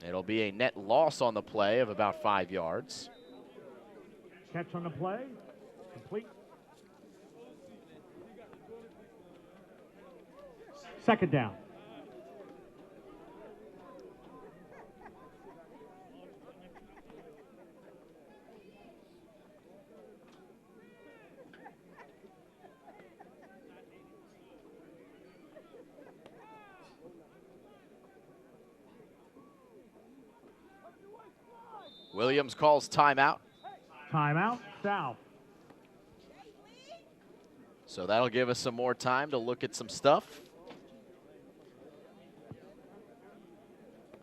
it'll be a net loss on the play of about 5 yards. Catch on the play, complete. Second down. Williams calls timeout. Timeout, South. So that'll give us some more time to look at some stuff.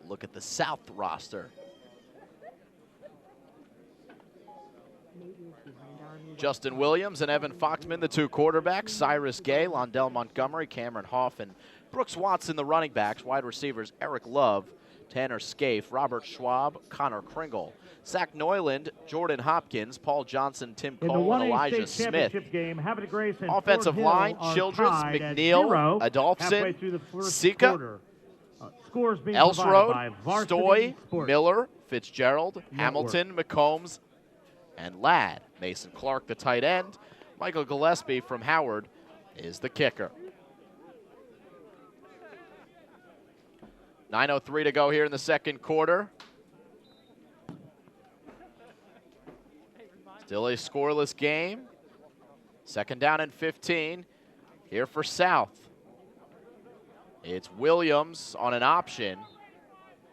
Look at the South roster. Justin Williams and Evan Fochtman, the two quarterbacks. Cyrus Gay, Londell Montgomery, Cameron Hoff, and Brooks Watson, the running backs. Wide receivers, Eric Love, Tanner Scaife, Robert Schwab, Connor Kringle. Zach Neuland, Jordan Hopkins, Paul Johnson, Tim In the Cole, and 1A Elijah state Smith. championship game, Havre Grace and Offensive Fort Hill line, are Childress, tied at McNeil, 0 Adolphson, halfway through the first Sika, quarter. Scores being provided by Elsrode, Varsity Stoy, Sports Miller, Fitzgerald, Network. Hamilton, McCombs, and Ladd. Mason Clark, the tight end. Michael Gillespie from Howard is the kicker. 9:03 to go here in the second quarter. Still a scoreless game. Second down and 15 here for South. It's Williams on an option,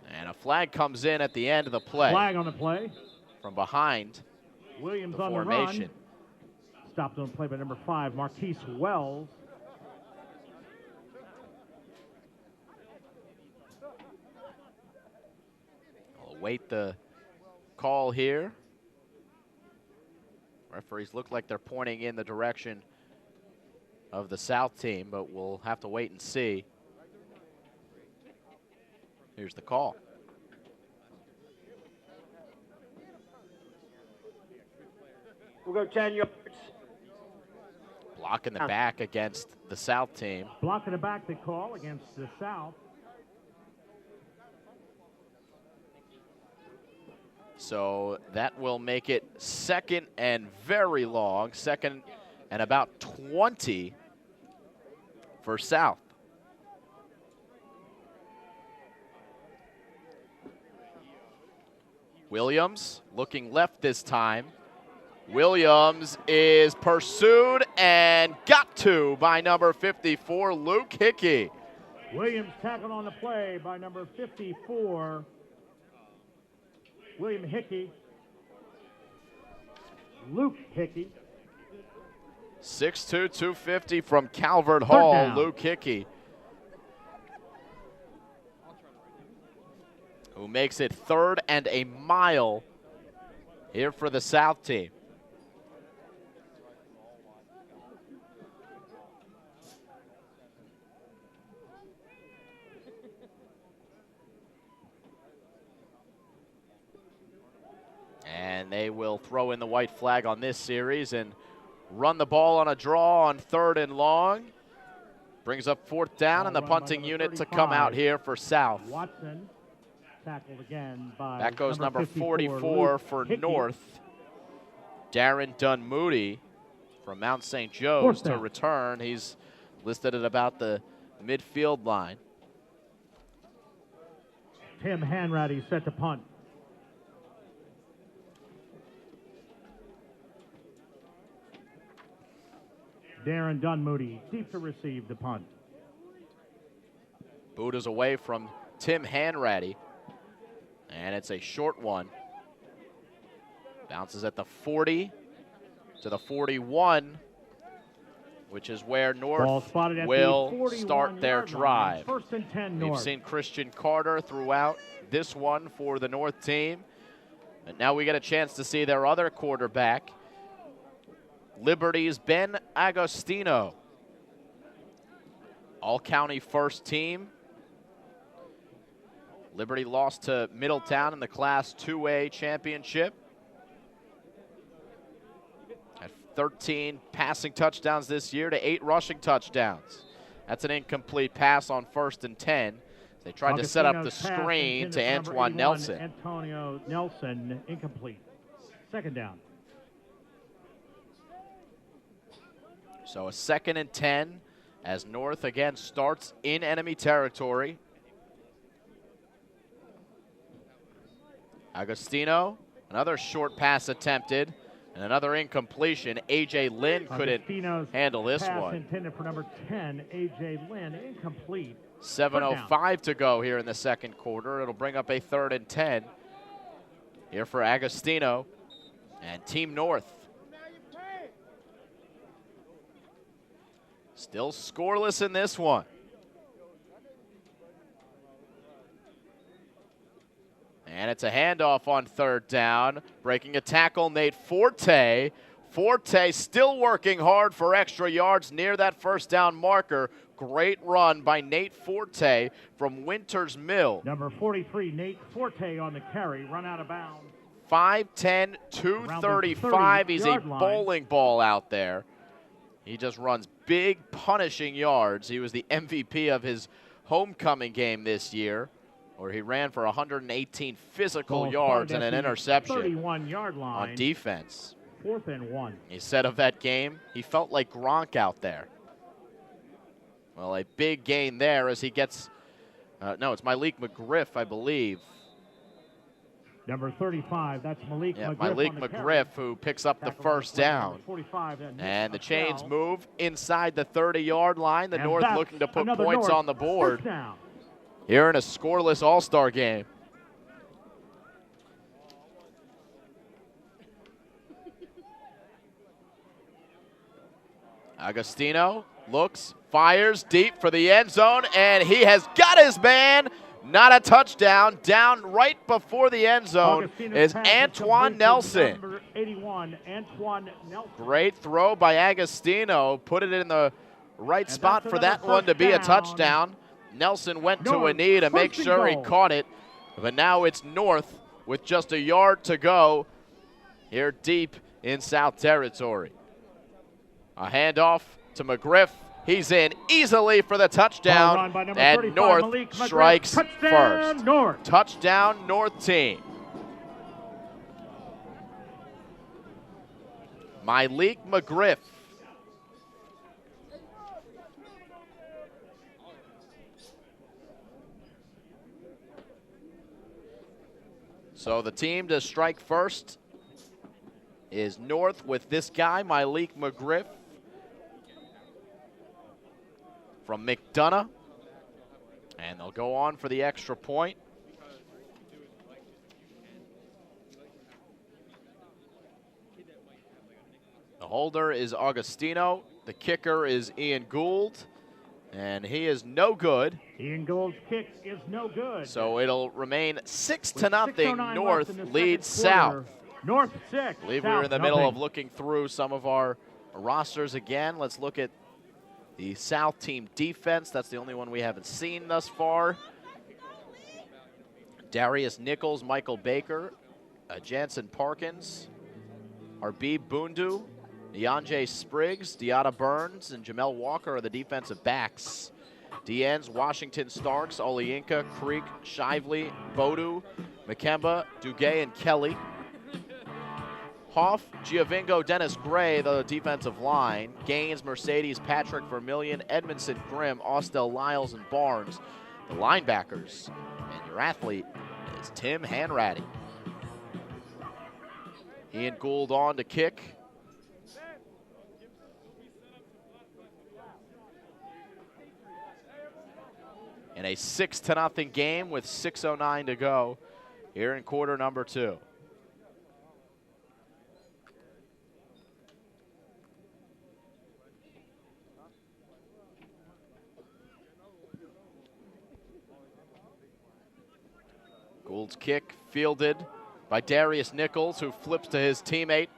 and a flag comes in at the end of the play. Flag on the play. From behind Williams the on formation. the run. Stopped on the play by number 5, Marquise Wells. We'll await the call here. Referees look like they're pointing in the direction of the South team, but we'll have to wait and see. Here's the call. We'll go 10 yards. Block in the back against the South team. Block in the back, the call against the South. So that will make it second and very long, second and about 20 for South. Williams looking left this time. Williams is pursued and got to by number 54, Luke Hickey. Williams tackled on the play by number 54, William Hickey. Luke Hickey. 6'2", 250 from Calvert Hall, Luke Hickey, who makes it 3rd and a mile here for the South team. And they will throw in the white flag on this series and run the ball on a draw on 3rd and long. Brings up 4th down and the punting unit to come out here for South. Watson tackled again by that goes number 44 Luke for Hickey. North. Darren Dunmoody from Mount St. Joe's to return. He's listed at about the midfield line. Tim Hanratty set to punt. Darren Dunmoody deep to receive the punt. Boot is away from Tim Hanratty, and it's a short one. Bounces at the 40 to the 41, which is where North will start their drive. 1st and 10 We've North. seen Christian Carter throughout this one for the North team. And now we get a chance to see their other quarterback, Liberty's Ben Agostino. All-county first team. Liberty lost to Middletown in the Class 2A championship. Had 13 passing touchdowns this year to 8 rushing touchdowns. That's an incomplete pass on 1st and 10. They tried to set up the screen to Antoine Nelson. Antonio Nelson, incomplete. 2nd down. So a 2nd and 10 as North again starts in enemy territory. Agostino, another short pass attempted and another incompletion. A.J. Lynn couldn't handle this pass one. Intended for number 10, A.J. Lynn, incomplete. 7:05 to go here in the second quarter. It'll bring up a 3rd and 10 here for Agostino and Team North. Still scoreless in this one. And it's a handoff on 3rd down. Breaking a tackle, Nate Forte. Forte still working hard for extra yards near that 1st down marker. Great run by Nate Forte from Winters Mill. Number 43, Nate Forte on the carry, run out of bounds. 5'10", 235. He's a bowling ball out there. He just runs big, punishing yards. He was the MVP of his homecoming game this year, where he ran for 118 physical yards and an interception 31-yard line on defense. 4th and 1. He said of that game, he felt like Gronk out there. Well, a big gain there as he gets, no, it's Malik McGriff, I believe. Number 35, that's Malik McGriff. Malik on the McGriff, carry. who picks up the Tackle 1st down. 45, And the chains move inside the 30-yard line. The And North that's looking to put another points North on the board first down. here in a scoreless All-Star game. Agostino looks, fires deep for the end zone, and he has got his man. Not a touchdown. Down right before the end zone Agostino's is pass is Antoine complete to Nelson. Number 81, Antoine Nelson. Great throw by Agostino. Put it in the right spot that's for that another one to first be a down. touchdown. Nelson went to a North, knee to make first and sure he goal. caught it. But now it's North with just a yard to go here deep in South Territory. A handoff to McGriff. He's in easily for the Ball touchdown. run by number And 35, North Malik McGriff. strikes Touchdown, first. North. Touchdown North team. Myleek McGriff. So the team to strike first is North with this guy, Myleek McGriff from McDonough. And they'll go on for the extra point. The holder is Augustino. The kicker is Ian Gould. And he is no good. Ian Gould's kick is no good. So it'll remain 6-0. 6:09 North left in the leads second quarter. South. North 6. I believe South we're in the middle nothing. of looking through some of our rosters again. Let's look at the South team defense. That's the only one we haven't seen thus far. Darius Nichols, Michael Baker, Jansen Parkins, Arbib Bundu, Deonjay Spriggs, Deotta Burns, and Jamel Walker are the defensive backs. DNs, Washington Starks, Oliinka, Creek, Shively, Bodu, Makemba, Duguay, and Kelly. Hoff, Giovingo, Dennis Gray, the defensive line. Gaines, Mercedes, Patrick Vermillion, Edmondson, Grimm, Austell, Lyles, and Barnes, the linebackers. And your athlete is Tim Hanratty. Ian Gould on to kick. In a 6-0 game with 6:09 to go here in quarter number 2. Gould's kick fielded by Darius Nichols, who flips to his teammate,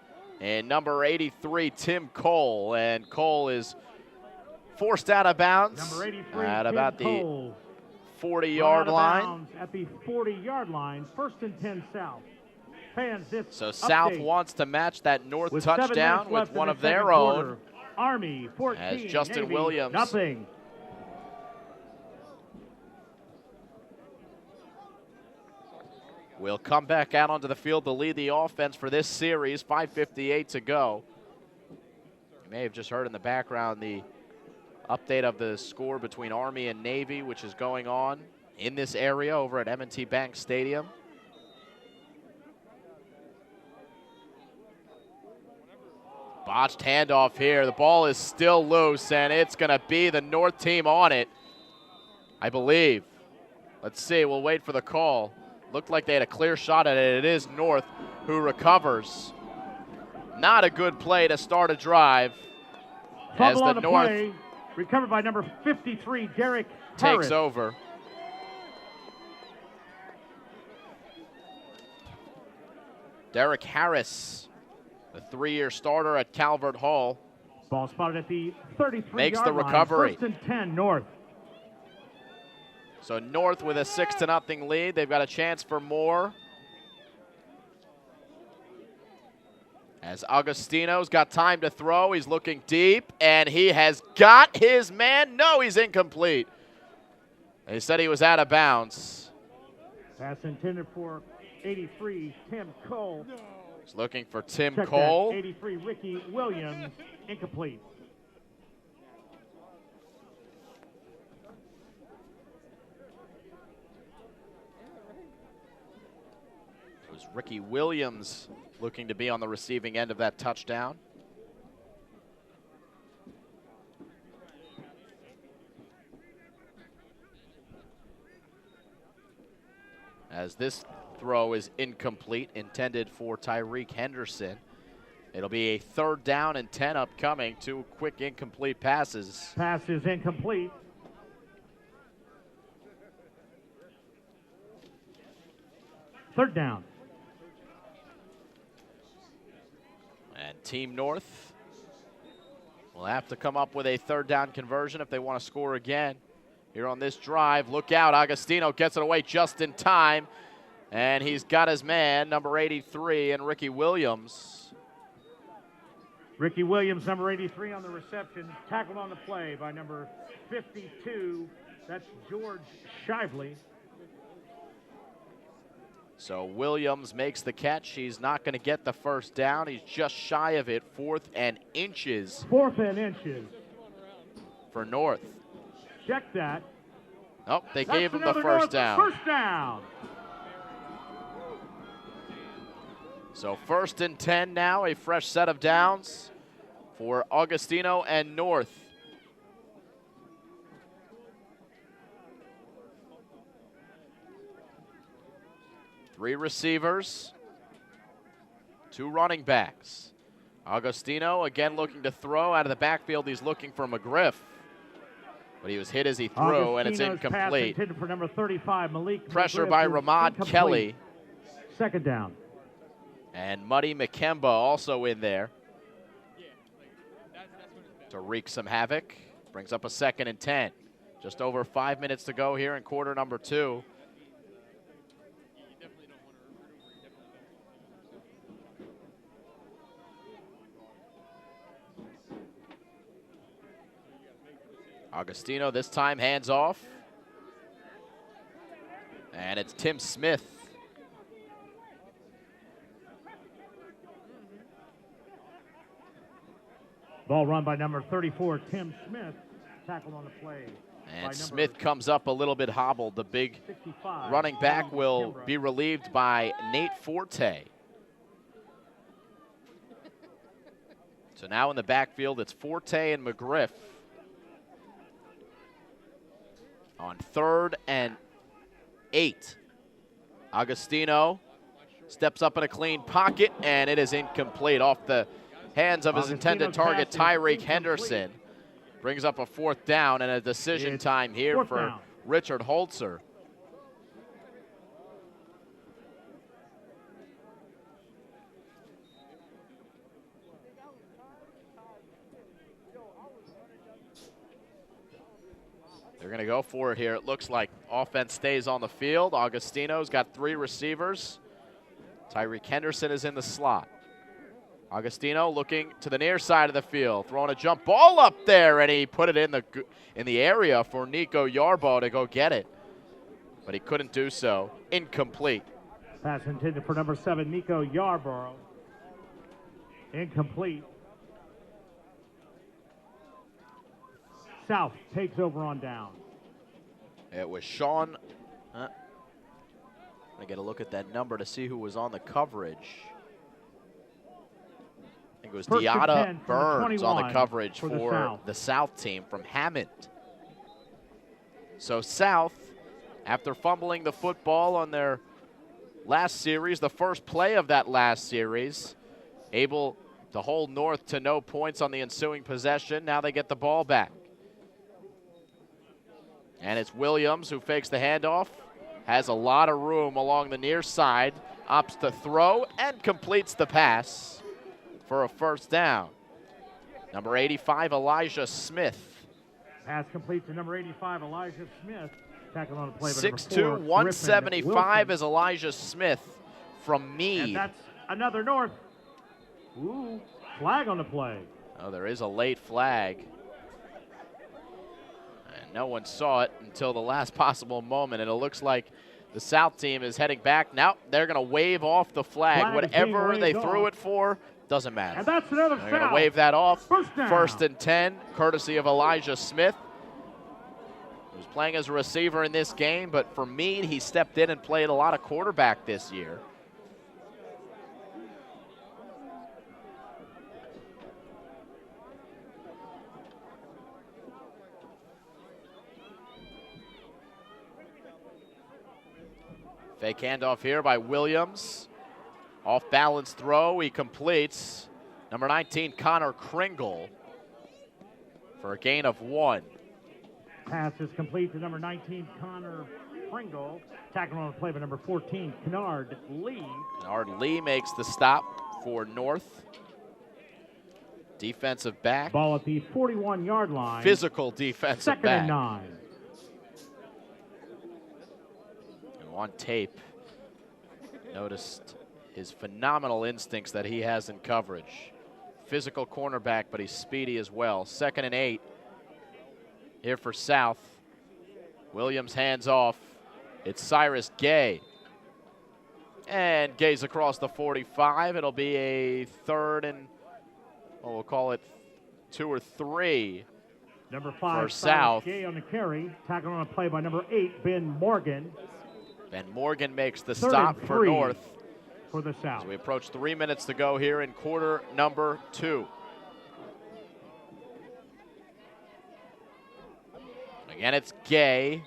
and number 83, Tim Cole. And Cole is forced out of bounds Number 83, at Tim about the Cole. 40-yard line. At the 40-yard line, 1st and 10 South. Fans, this So South update wants to match that North with 7 touchdown minutes with left in one the of their second own. quarter. Army 14, As Justin Navy, Williams nothing. will come back out onto the field to lead the offense for this series. 5:58 to go. You may have just heard in the background the update of the score between Army and Navy, which is going on in this area over at M&T Bank Stadium. Botched handoff here. The ball is still loose, and it's going to be the North team on it, I believe. Let's see. We'll wait for the call. Looked like they had a clear shot at it. It is North who recovers. Not a good play to start a drive. Fumble as on the the North play, recovered by number 53, Derek takes Harris. over. Derek Harris, the 3-year starter at Calvert Hall, Ball spotted at the 33-yard makes the line. recovery. 1st and 10 North. So North with a 6-0 lead. They've got a chance for more. As Agostino's got time to throw, he's looking deep, and he has got his man. No, he's incomplete. They said he was out of bounds. Pass intended for 83, Tim Cole. He's looking for Tim Check Cole. that, 83, Ricky Williams, incomplete. It was Ricky Williams looking to be on the receiving end of that touchdown. As this throw is incomplete, intended for Tyreek Henderson. It'll be a 3rd down and 10 upcoming. 2 quick incomplete passes. Pass is incomplete. Third down. And Team North will have to come up with a 3rd down conversion if they want to score again here on this drive. Look out, Agostino gets it away just in time. And he's got his man, number 83, and Ricky Williams. Ricky Williams, number 83 on the reception, tackled on the play by number 52. That's George Shively. So Williams makes the catch. He's not going to get the first down. He's just shy of it. 4th and inches. 4th and inches. For North. Check that. Oh, they That's gave him the another first North down. First down. So 1st and 10 now, a fresh set of downs for Augustino and North. Three receivers, 2 running backs. Augustino again looking to throw out of the backfield. He's looking for McGriff, but he was hit as he threw, and it's incomplete. Pass intended for number 35, Malik Pressure McGriff by is Ramad incomplete. Kelly. 2nd down. And Muddy McKemba also in there to wreak some havoc. Brings up a 2nd and 10. Just over 5 minutes to go here in quarter number 2. Augustino this time hands off. And it's Tim Smith. Ball run by number 34, Tim Smith. Tackled on the play. And Smith comes up a little bit hobbled. The big 65, running back will Kimbrough. be relieved by Nate Forte. So now in the backfield, it's Forte and McGriff. On 3rd and 8. Agostino steps up in a clean pocket, and it is incomplete off the hands of his intended target, Tyreek Henderson. Brings up a 4th down and a decision time here for down. Richard Holzer. They're going to go for it here. It looks like offense stays on the field. Augustino's got 3 receivers. Tyreek Henderson is in the slot. Augustino looking to the near side of the field, throwing a jump ball up there, and he put it in the area for Nico Yarbo to go get it. But he couldn't do so. Incomplete. Pass intended for number 7, Nico Yarborough. Incomplete. South takes over on down. It was Sean. I get a look at that number to see who was on the coverage. I think it was 1st and Deotta 10 from the Burns on the 21 coverage for for the South team from Hammond. So South, after fumbling the football on their last series, the first play of that last series, able to hold North to no points on the ensuing possession. Now they get the ball back. And it's Williams who fakes the handoff, has a lot of room along the near side, opts to throw and completes the pass for a 1st down. Number 85, Elijah Smith. Pass complete to number 85, Elijah Smith. Tackled on the play by 6'2", number 4, 175 Griffin is Elijah Smith from Meade. And that's another North. Ooh, flag on the play. Oh, there is a late flag. And no one saw it until the last possible moment, and it looks like the South team is heading back. Now they're going to wave off the flag. Whatever they threw it for, doesn't matter. And that's another They're going to foul. wave that off. 1st down. 1st and 10, courtesy of Elijah Smith, who's playing as a receiver in this game, but for Meade, he stepped in and played a lot of quarterback this year. Fake handoff here by Williams. Off balance throw, he completes. Number 19, Connor Kringle, for a gain of 1. Pass is complete to number 19, Connor Pringle. Tackled on the play by number 14, Kennard Lee. Kennard Lee makes the stop for North. Defensive back. Ball at the 41-yard line. Physical defensive 2nd back. and 9. And on tape, noticed his phenomenal instincts that he has in coverage. Physical cornerback, but he's speedy as well. 2nd and 8 here for South. Williams hands off. It's Cyrus Gay. And Gay's across the 45. It'll be a third and, well, we'll call it 2 or 3 Number 5, for South. Gay on the carry. Tackling on a play by number 8, Ben Morgan. Ben Morgan makes the Third stop and for 3 North. for the South. As we approach 3 minutes to go here in quarter number 2. Again, it's Gay,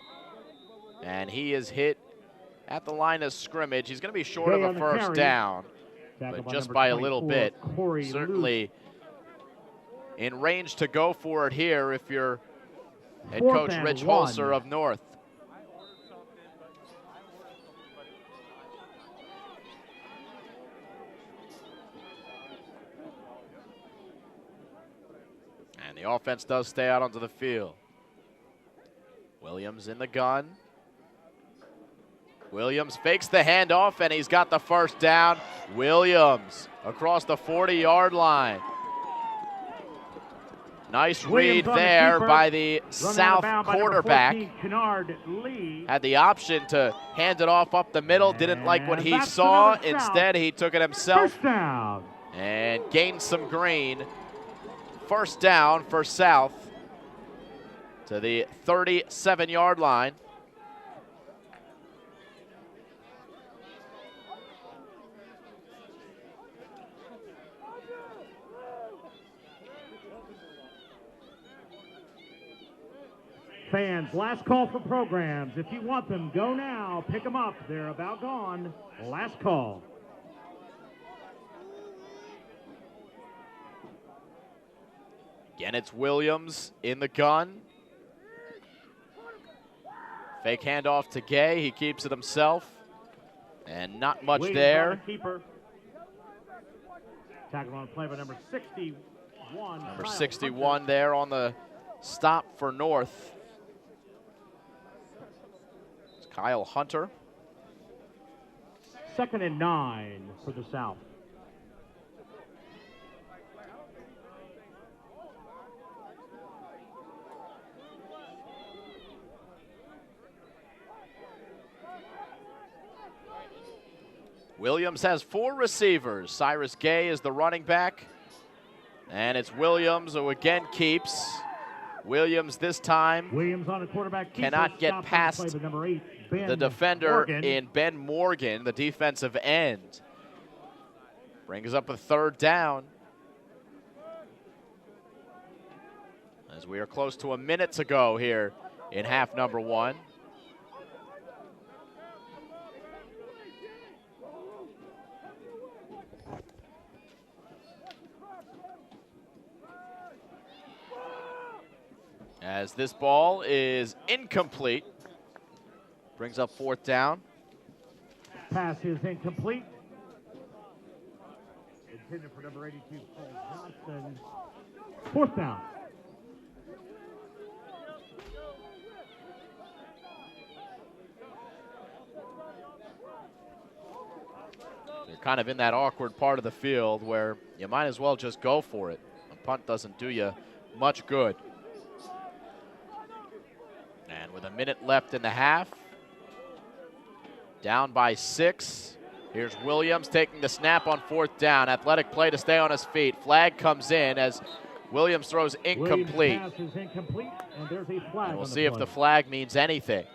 and he is hit at the line of scrimmage. He's going to be short Gay of on a the first carry. down, Tackled but just number by a little 24, bit. Corey Certainly in range to go for it here if you're head Fourth coach and Rich 1. Holzer of North. And the offense does stay out onto the field. Williams in the gun. Williams fakes the handoff, and he's got the first down. Williams across the 40-yard line. Nice read there by the South quarterback. Had the option to hand it off up the middle. Didn't like what he saw. Instead, he took it himself and gained some green. First down for South to the 37-yard line. Fans, last call for programs. If you want them, go now. Pick them up. They're about gone. Last call. Again, it's Williams in the gun. Fake handoff to Gay. He keeps it himself. And not much Williams there. on the keeper. Tackle on play by number 61. Number Kyle 61 Hunter. there on the stop for North. It's Kyle Hunter. 2nd and 9 for the South. Williams has 4 receivers. Cyrus Gay is the running back. And it's Williams who again keeps. Williams this time Williams on a quarterback keeper, cannot get stopped on past play by number 8, Ben the defender Morgan. in Ben Morgan, the defensive end. Brings up a 3rd down. As we are close to a minute to go here in half number 1. As this ball is incomplete. Brings up 4th down. Pass is incomplete. Intended for number 82, Paul Johnson. 4th down. They're kind of in that awkward part of the field where you might as well just go for it. A punt doesn't do you much good. And with a minute left in the half, down by 6. Here's Williams taking the snap on 4th down. Athletic play to stay on his feet. Flag comes in as Williams throws incomplete. Williams' pass is incomplete, and there's a flag. And we'll on see if play. the flag means anything.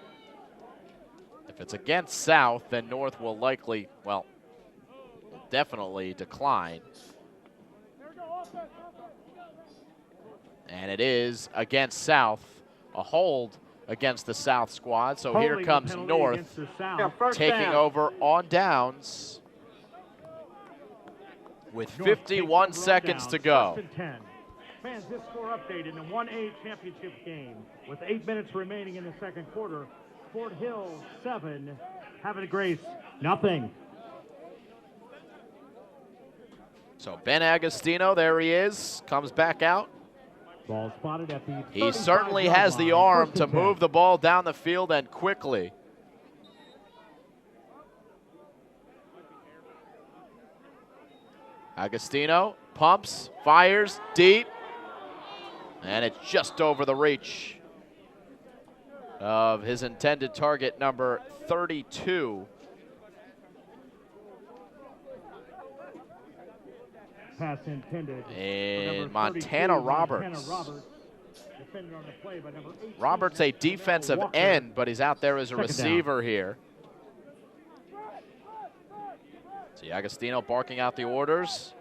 If it's against South, then North will likely, well, definitely decline. And it is against South, a hold against the South squad. So here Holding comes penalty North against the South. taking over on downs with North takes 51 over on seconds downs, to go. 1st and 10. Fans, this score update in the 1A championship game with 8 minutes remaining in the 2nd quarter. Fort Hill 7, Havre de Grace nothing. So Ben Agostino, there he is, comes back out. Ball spotted at the He certainly has the arm to move the ball down the field and quickly. Agostino pumps, fires deep, and it's just over the reach of his intended target, number 32. Pass intended. And For number 32, Montana Roberts. Defended on the play by number 18, Roberts a Jamel defensive Walker. end, but he's out there as a Second receiver here. See Agostino barking out the orders.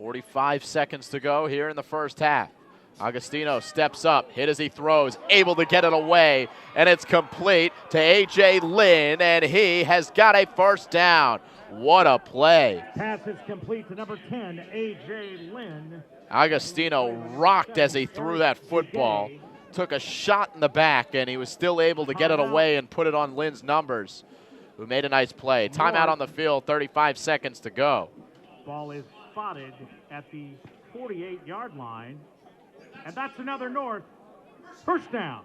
.45 seconds to go here in the first half. Agostino steps up, hit as he throws, able to get it away, and it's complete to A.J. Lynn, and he has got a first down. What a play. Pass is complete to number 10, A.J. Lynn. Agostino rocked as he threw that football, took a shot in the back, and he was still able to get it away and put it on Lynn's numbers, who made a nice play. Timeout on the field, 35 seconds to go. Ball is spotted at the 48-yard line. And that's another North first down.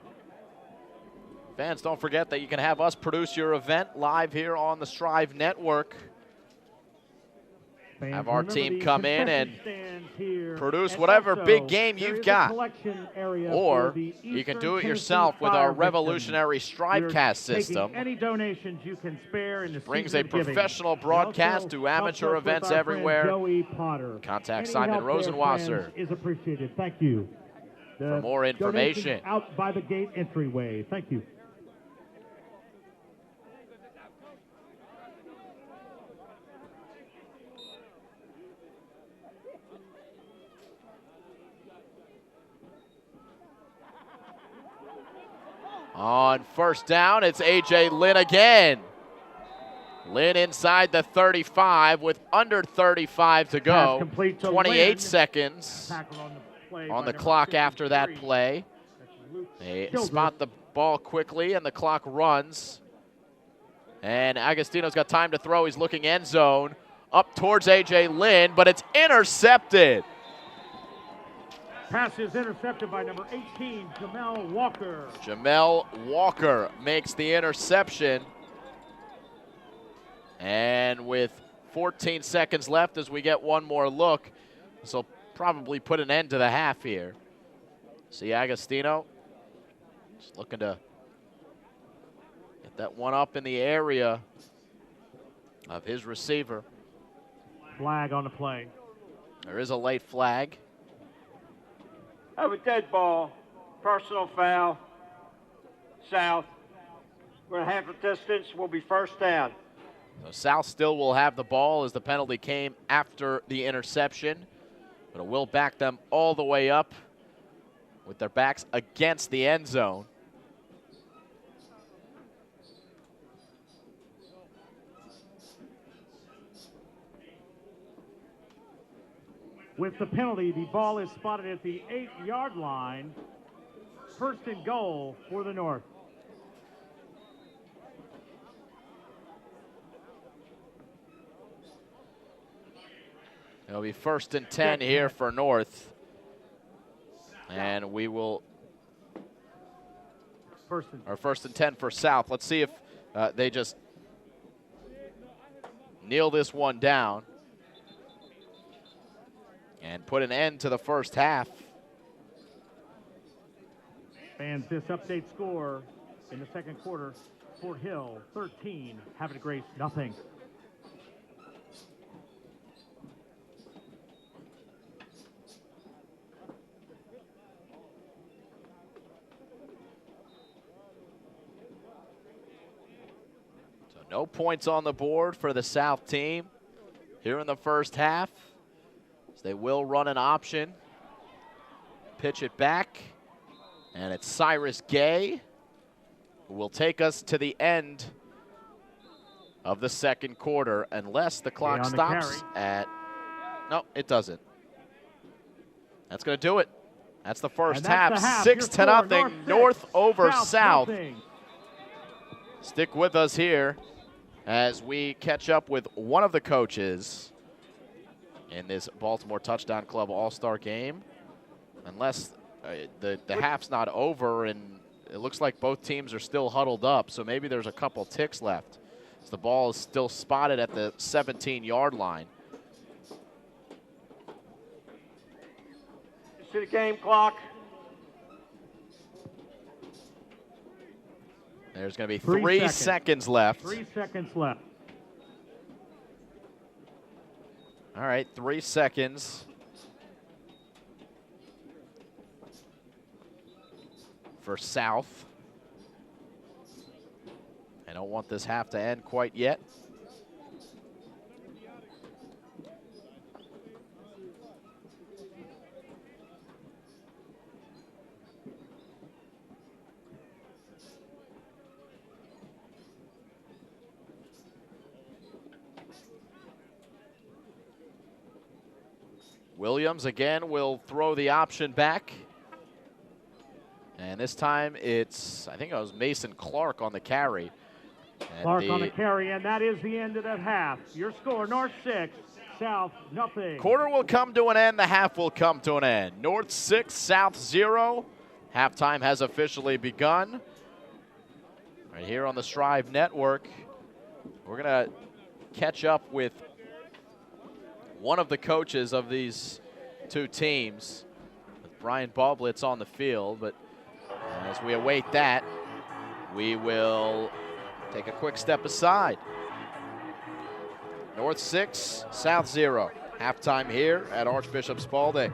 Fans, don't forget that you can have us produce your event live here on the Strive Network. Fans, have our team come in and produce and whatever also, big game there you've is a got. collection area Or for the you can Eastern do it Tennessee yourself with fire our revolutionary victims. Strivecast We're system. taking any donations you can spare in the Brings season a of giving. professional And broadcast also to amateur helps us with events our friend everywhere. Joey Potter. Contact Any Simon help there, Rosenwasser friends, is appreciated. Thank you. for more information. Donations out by the gate entryway. Thank you. On first down, it's A.J. Lynn again. Lynn inside the 35 with under 35 to go. 28 Lynn. seconds on the clock after that play. They spot the ball quickly, and the clock runs. And Agostino's got time to throw. He's looking end zone. Up towards A.J. Lynn, but it's intercepted. Pass is intercepted by number 18, Jamel Walker. Jamel Walker makes the interception. And with 14 seconds left as we get one more look, this will probably put an end to the half here. See Agostino just looking to get that one up in the area of his receiver. Flag on the play. There is a late flag. Have a dead ball, personal foul, South. We're half a distance, will be first down. So South still will have the ball as the penalty came after the interception, but it will back them all the way up with their backs against the end zone. With the penalty, the ball is spotted at the 8-yard line. First and goal for the North. It'll be first and 10 here for North. And we will, first and 10 for South. Let's see if they just kneel this one down and put an end to the first half. Fans, this update score in the second quarter, Fort Hill 13, Havre de Grace nothing. So no points on the board for the South team here in the first half. They will run an option, pitch it back, and it's Cyrus Gay who will take us to the end of the second quarter unless the clock stops at, no, it doesn't. That's going to do it. That's the first half, 6-0, North over South. Stick with us here as we catch up with one of the coaches in this Baltimore Touchdown Club All-Star game. Unless the half's not over, and it looks like both teams are still huddled up, so maybe there's a couple ticks left. So the ball is still spotted at the 17-yard line. See the game clock. There's going to be 3 seconds left. 3 seconds left. All right, 3 seconds. For South. I don't want this half to end quite yet. Williams again will throw the option back. And this time it's, I think it was Mason Clark on the carry. Clark on the carry, and that is the end of that half. Your score, North 6, South nothing. Quarter will come to an end, the half will come to an end. North 6, South 0. Halftime has officially begun. Right here on the Strive Network, we're going to catch up with one of the coaches of these two teams, with Brian Boblitz on the field. But as we await that, we will take a quick step aside. North 6, South 0. Halftime here at Archbishop Spalding.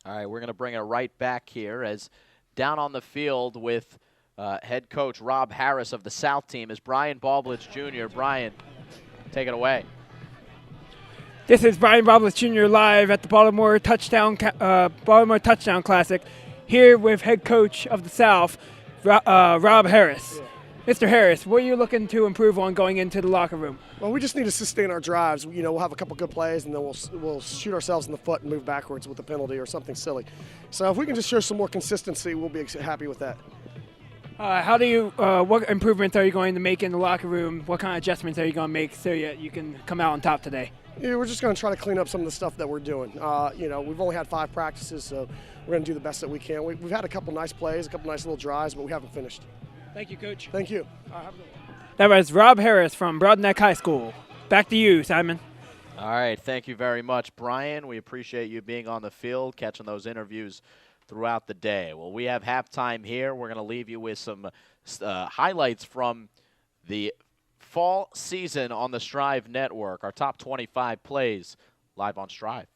All right, we're going to bring it right back here as down on the field with head coach Rob Harris of the South team is Brian Boblitz Jr. Brian, take it away. This is Brian Boblitz Jr. live at the Baltimore Touchdown Classic, here with head coach of the South, Rob Harris. Yeah. Mr. Harris, what are you looking to improve on going into the locker room? Well, we just need to sustain our drives. You know, we'll have a couple good plays, and then we'll shoot ourselves in the foot and move backwards with a penalty or something silly. So if we can just show some more consistency, we'll be happy with that. What improvements are you going to make in the locker room? What kind of adjustments are you going to make so you can come out on top today? Yeah, we're just going to try to clean up some of the stuff that we're doing. You know, we've only had 5 practices, so we're going to do the best that we can. We've had a couple nice plays, a couple nice little drives, but we haven't finished. Thank you, Coach. Thank you. That was Rob Harris from Broadneck High School. Back to you, Simon. All right, thank you very much, Brian. We appreciate you being on the field, catching those interviews throughout the day. Well, we have halftime here. We're going to leave you with some highlights from the fall season on the Strive Network. Our top 25 plays live on Strive.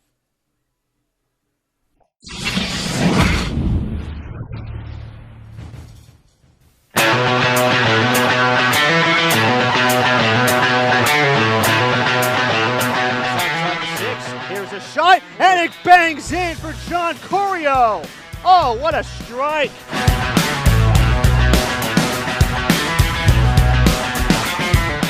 Here's a shot, and it bangs in for John Corio. Oh, what a strike.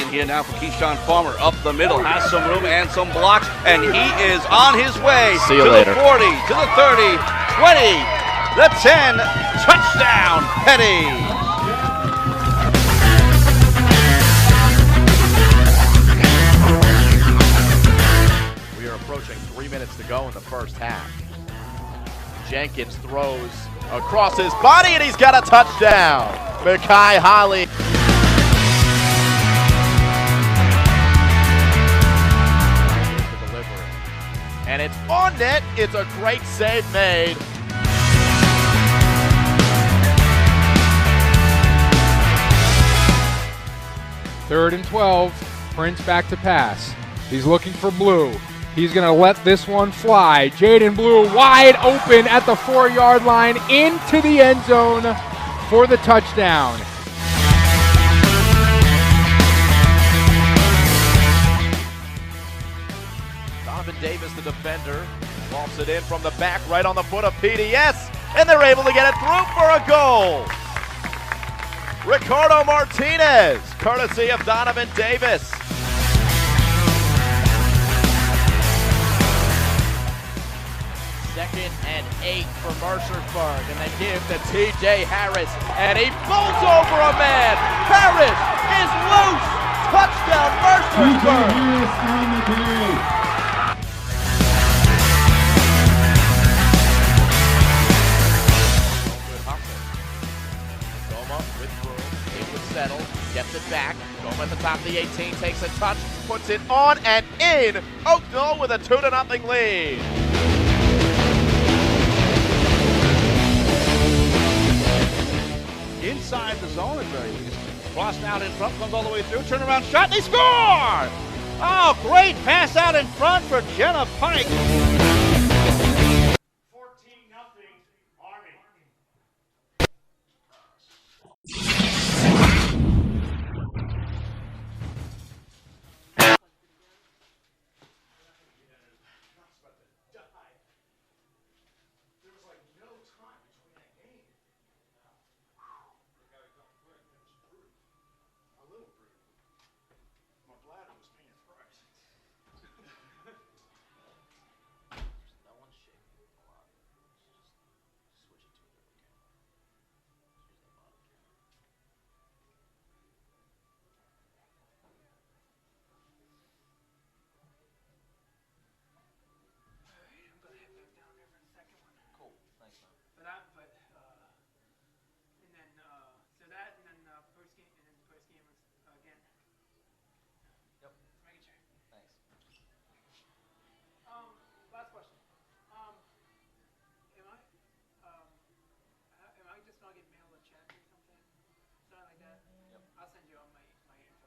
In here now for Keyshawn Farmer, up the middle, has some room and some blocks, and he is on his way. See you to later. The 40, to the 30, 20, the 10, touchdown, Petty. Approaching 3 minutes to go in the first half. Jenkins throws across his body, and he's got a touchdown. Mekhi Holly. The delivery. And it's on net. It's a great save made. Third and 12. Prince back to pass. He's looking for Blue. He's going to let this one fly. Jaden Blue wide open at the 4-yard line into the end zone for the touchdown. Donovan Davis, the defender, bumps it in from the back right on the foot of PDS, and they're able to get it through for a goal. Ricardo Martinez, courtesy of Donovan Davis. 2nd and 8 for Mercersburg. And they give to T.J. Harris, and he bowls over a man. Harris is loose. Touchdown, Mercersburg. Harris on the carry. Settle, gets it back, Goma at the top of the 18, takes a touch, puts it on and in. Oakdale with a 2-0 lead. Inside the zone at very least. Crossed out in front, comes all the way through, turnaround shot, they score! Oh, great pass out in front for Jenna Pike. 14-0 Army. There was like no time between that game. A little brutal. My bladder was paying a price. No one's shaking a lot. Just switch it to a different camera. Just use that bottom camera. I'm gonna head back down there for the second one. Cool. Thanks, man. And then so that, and then post game, and then post game was again. Yep. Just making sure. Thanks. Last question. Am I just gonna get mail a check or something? Something like that? Yep. I'll send you all my info.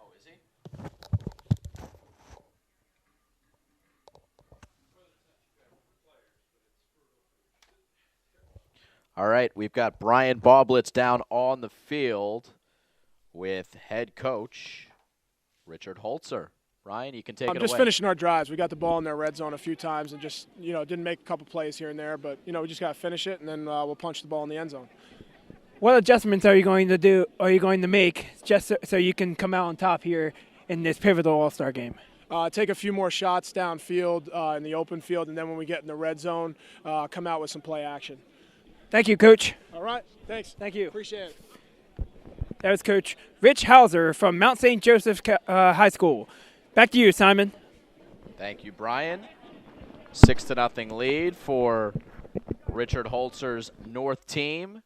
Oh, is he? All right, we've got Brian Boblitz down on the field with head coach Richard Holzer. Ryan, you can take it Just away. finishing our drives. We got the ball in their red zone a few times and just, didn't make a couple plays here and there. But, we just got to finish it, and then we'll punch the ball in the end zone. What adjustments are you going to do? Are you going to make just so you can come out on top here in this pivotal All-Star game? Take a few more shots downfield in the open field, and then when we get in the red zone, come out with some play action. Thank you, Coach. All right. Thanks. Thank you. Appreciate it. That was Coach Rich Hauser from Mount St. Joseph High School. Back to you, Simon. Thank you, Brian. 6-0 lead for Richard Holzer's North team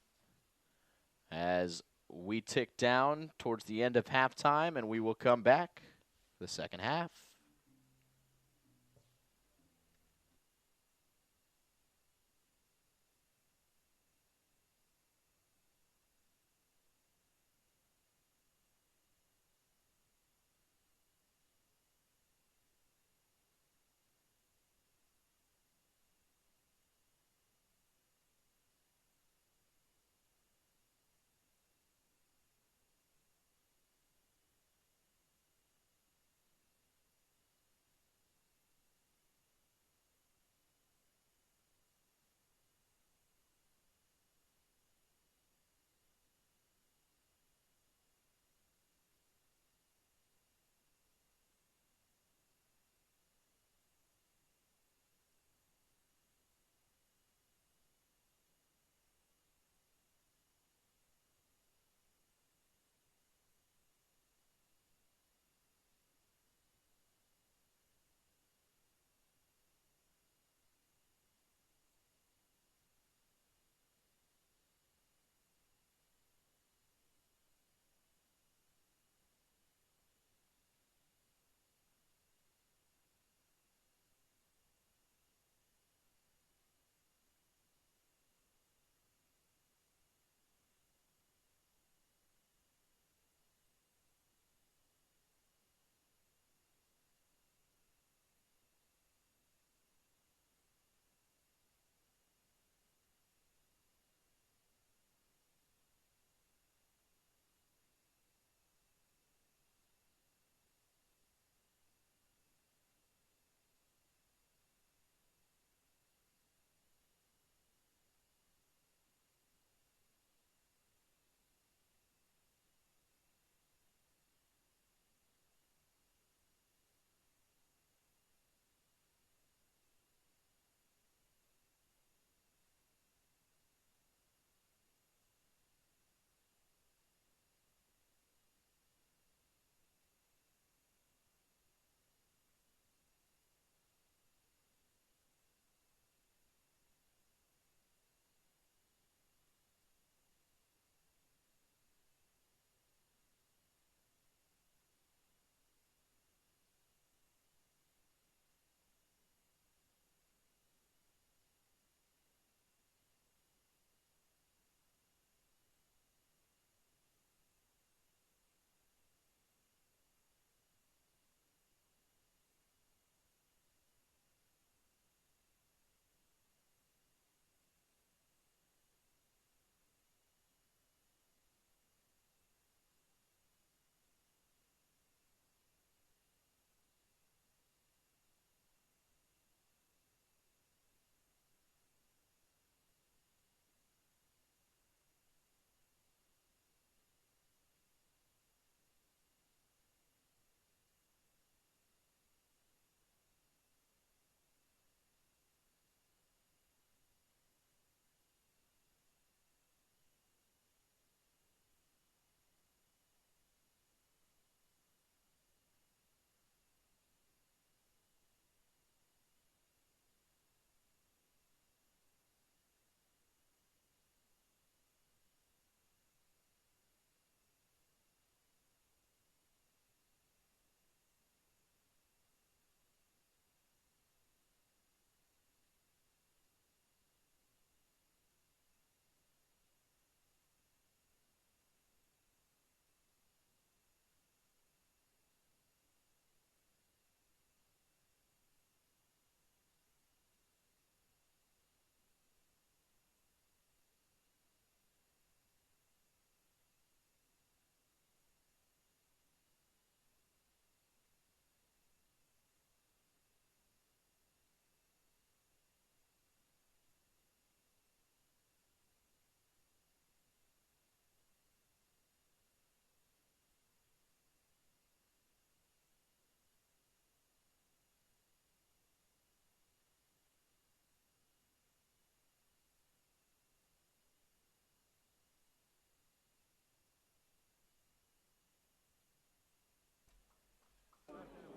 as we tick down towards the end of halftime, and we will come back the second half.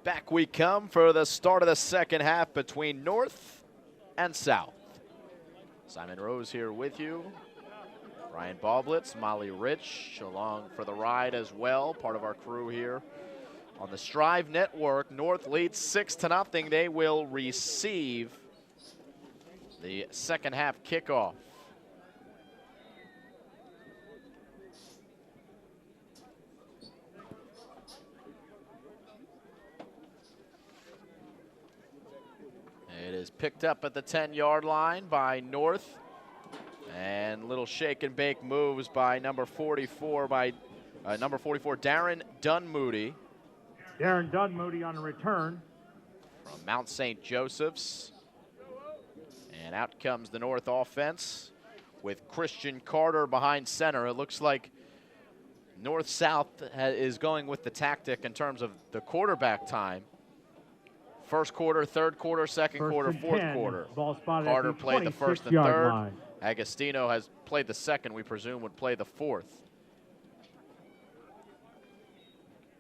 Back we come for the start of the second half between North and South. Simon Rose here with you. Brian Boblitz, Molly Rich along for the ride as well, part of our crew here on the Strive Network. North leads 6-0. They will receive the second half kickoff. It is picked up at the 10-yard line by North. And little shake and bake moves by number 44 Darren Dunmoody. Darren Dunmoody on a return. From Mount St. Joseph's. And out comes the North offense with Christian Carter behind center. It looks like North-South is going with the tactic in terms of the quarterback time. First quarter, third quarter, second quarter, fourth quarter. Carter played the first and third. Line. Agostino has played the second, we presume would play the fourth.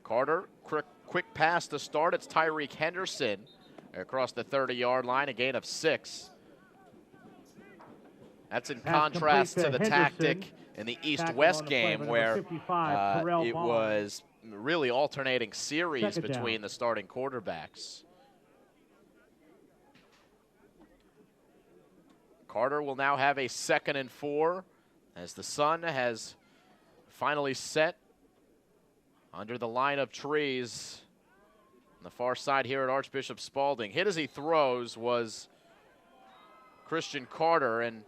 Carter, quick pass to start. It's Tyreek Henderson across the 30-yard line, a gain of 6. That's in contrast to the tactic in the East-West game where it was really alternating series between the starting quarterbacks. Carter will now have a 2nd and 4 as the sun has finally set under the line of trees on the far side here at Archbishop Spalding. Hit as he throws was Christian Carter, and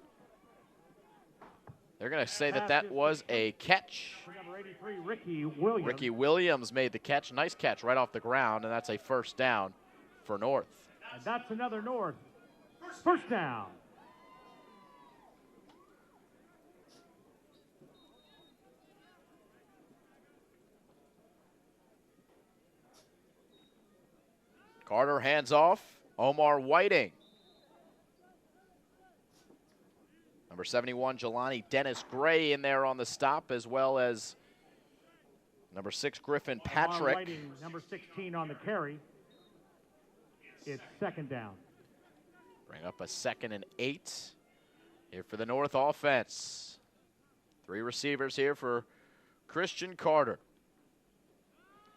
they're going to say that that was a catch. Number 83, Ricky Williams. Ricky Williams made the catch. Nice catch right off the ground, and that's a first down for North. And that's another North. First down. Carter hands off. Omar Whiting. Number 71, Jelani Dennis Gray in there on the stop, as well as number 6, Griffin Patrick. Whiting, number 16 on the carry. It's 2nd down. Bring up a 2nd and 8 here for the North offense. 3 receivers here for Christian Carter.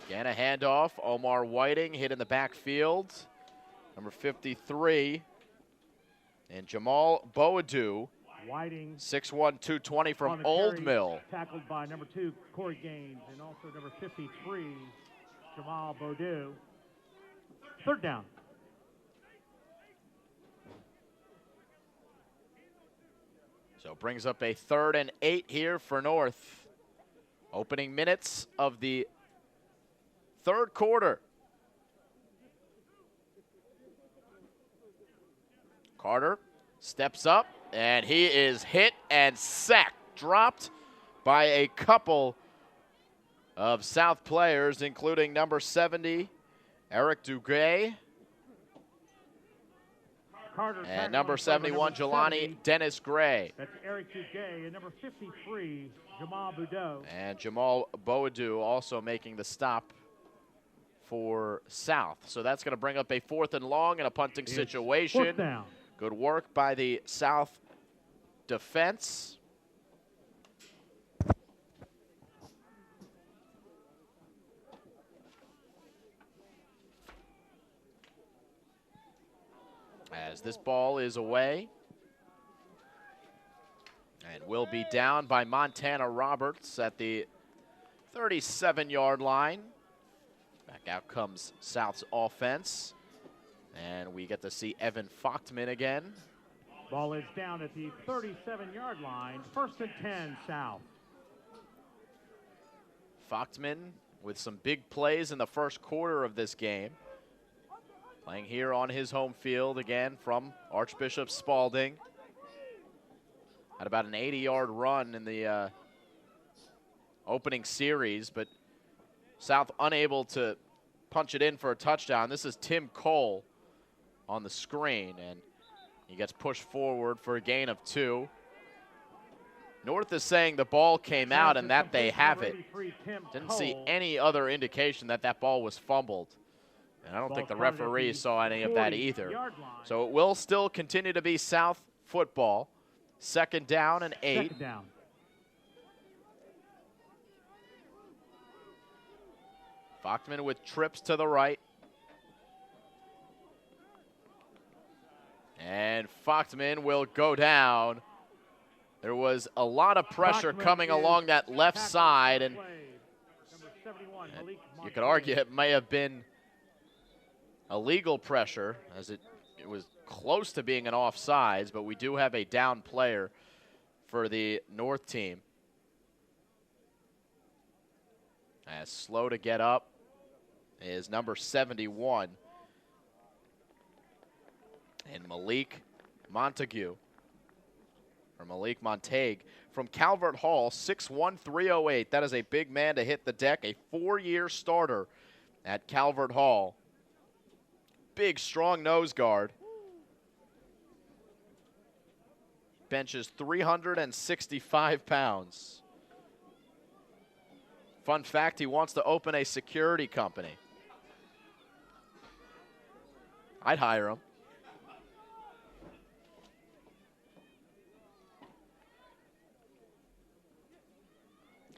Again, a handoff. Omar Whiting hit in the backfield. Number 53. And Jamal Boadu. Whiting. 6'1", 220 from Old carry, Mill. Tackled by number 2, Corey Gaines, and also number 53, Jamal Boadu. 3rd down. So brings up a 3rd and 8 here for North. Opening minutes of the 3rd quarter. Carter steps up, and he is hit and sacked. Dropped by a couple of South players, including number 70, Eric Duguay, and number 71, Jelani Dennis Gray. That's Eric Duguay, and number 53, Jamal Boadu. And Jamal Boadu also making the stop for South. So that's going to bring up a 4th and long in a punting situation. 4th down. Good work by the South defense. As this ball is away and will be down by Montana Roberts at the 37-yard line. Back out comes South's offense. And we get to see Evan Fochtman again. Ball is down at the 37-yard line. 1st and 10, South. Fochtman with some big plays in the first quarter of this game. Playing here on his home field again from Archbishop Spalding. Had about an 80-yard run in the opening series, but South unable to punch it in for a touchdown. This is Tim Cole on the screen, and he gets pushed forward for a gain of 2. North is saying the ball came out and that they have it. Didn't see any other indication that that ball was fumbled. And I don't think the Ball counted at referee the saw any of that 40-yard either. line. So it will still continue to be South football. 2nd down and 8. Second down. Fochtman with trips to the right. And Fochtman will go down. There was a lot of pressure coming along that left side, and you could argue it may have been illegal pressure, as it was close to being an offsides, but we do have a down player for the North team. As slow to get up is number 71. And Malik Montague from Calvert Hall, 6'1", 308. That is a big man to hit the deck, a 4-year starter at Calvert Hall. Big, strong nose guard. Benches 365 pounds. Fun fact, he wants to open a security company. I'd hire him.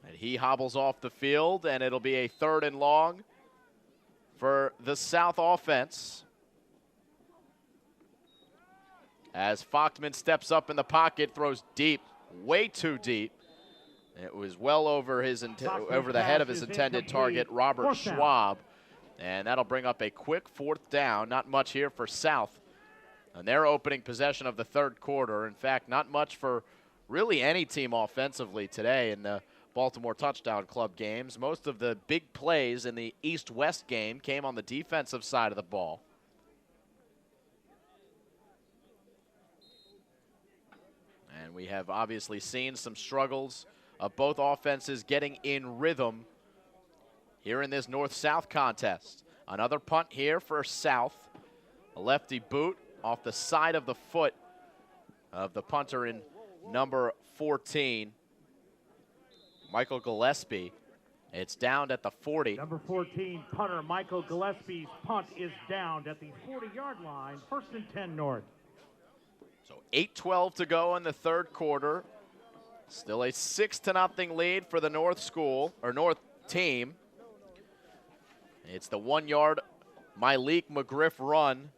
And he hobbles off the field, and it'll be a 3rd and long for the South offense. As Fochtman steps up in the pocket, throws deep, way too deep. It was well over over the head of his intended target, Robert Schwab. And that'll bring up a quick 4th down. Not much here for South. And their opening possession of the 3rd quarter. In fact, not much for really any team offensively today in the Baltimore Touchdown Club games. Most of the big plays in the East-West game came on the defensive side of the ball. And we have obviously seen some struggles of both offenses getting in rhythm here in this North-South contest. Another punt here for South. A lefty boot off the side of the foot of the punter in number 14, Michael Gillespie. It's downed at the 40. Number 14, punter Michael Gillespie's punt is downed at the 40-yard line, 1st and 10 North. So 8:12 to go in the 3rd quarter. Still a 6-0 lead for the North team. It's the 1-yard Malik McGriff run.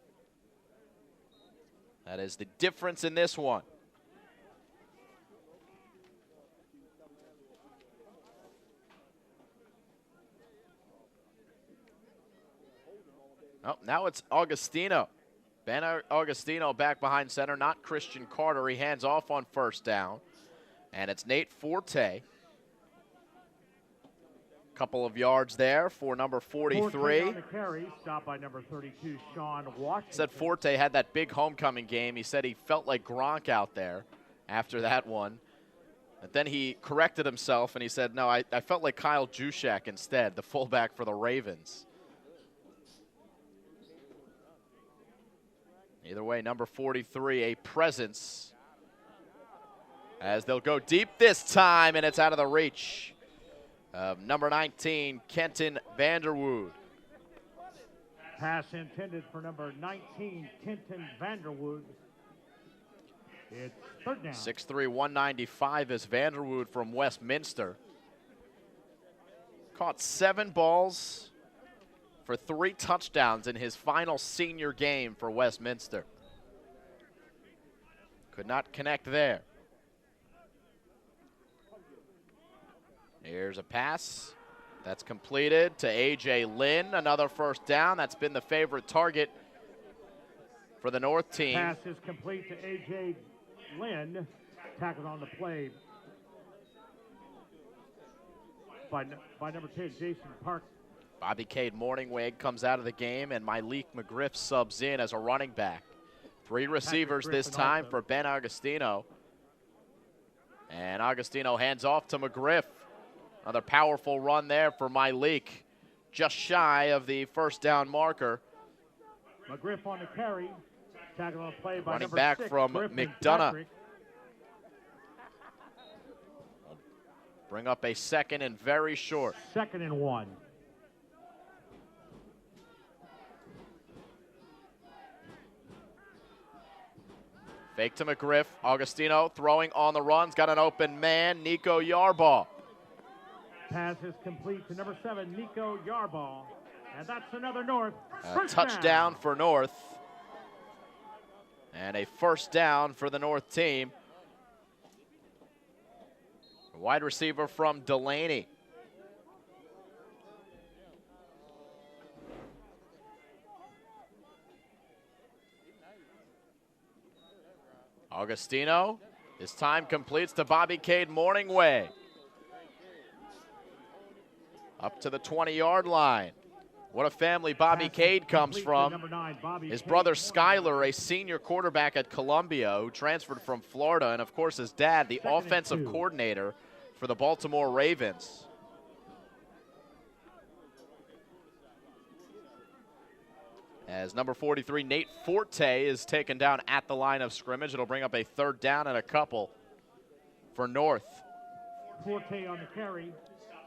That is the difference in this one. Oh, now it's Augustino. Ben Augustino back behind center, not Christian Carter. He hands off on 1st down. And it's Nate Forte. Couple of yards there for number 43. Forte on the carry, stopped by number 32, Sean Washington. Said Forte had that big homecoming game. He said he felt like Gronk out there after that one. But then he corrected himself and he said, no, I felt like Kyle Juszczyk instead, the fullback for the Ravens. Either way, number 43, a presence. As they'll go deep this time, and it's out of the reach of number 19, Kenton Vanderwood. Pass intended for number 19, Kenton Vanderwood. It's 3rd down. 6'3", 195 is Vanderwood from Westminster. Caught 7 balls for 3 touchdowns in his final senior game for Westminster. Could not connect there. Here's a pass that's completed to A.J. Lynn. Another 1st down. That's been the favorite target for the North team. Pass is complete to A.J. Lynn. Tackled on the play by number 10, Jason Park. Bobby Cade Morningweg comes out of the game, and Malik McGriff subs in as a running back. 3 receivers this time for Ben Augustino. And Augustino hands off to McGriff. Another powerful run there for Malik. Just shy of the 1st down marker. McGriff on the carry. Tackled on the play by running number back 6, from Griffin McDonough. Patrick. Bring up a 2nd and very short. 2nd and 1. Fake to McGriff. Augustino throwing on the runs. Got an open man. Nico Yarball. Pass is complete to number 7, Nico Yarball. And that's another North. A touchdown for North. And a first down for the North team. Wide receiver from Delaney. Augustino. His time completes to Bobby Cade Morningway. Up to the 20-yard line. What a family Bobby Cade comes from. His brother Skyler, a senior quarterback at Columbia who transferred from Florida, and of course his dad, the offensive coordinator for the Baltimore Ravens. As number 43, Nate Forte, is taken down at the line of scrimmage. It'll bring up a third down and a couple for North. Forte on the carry.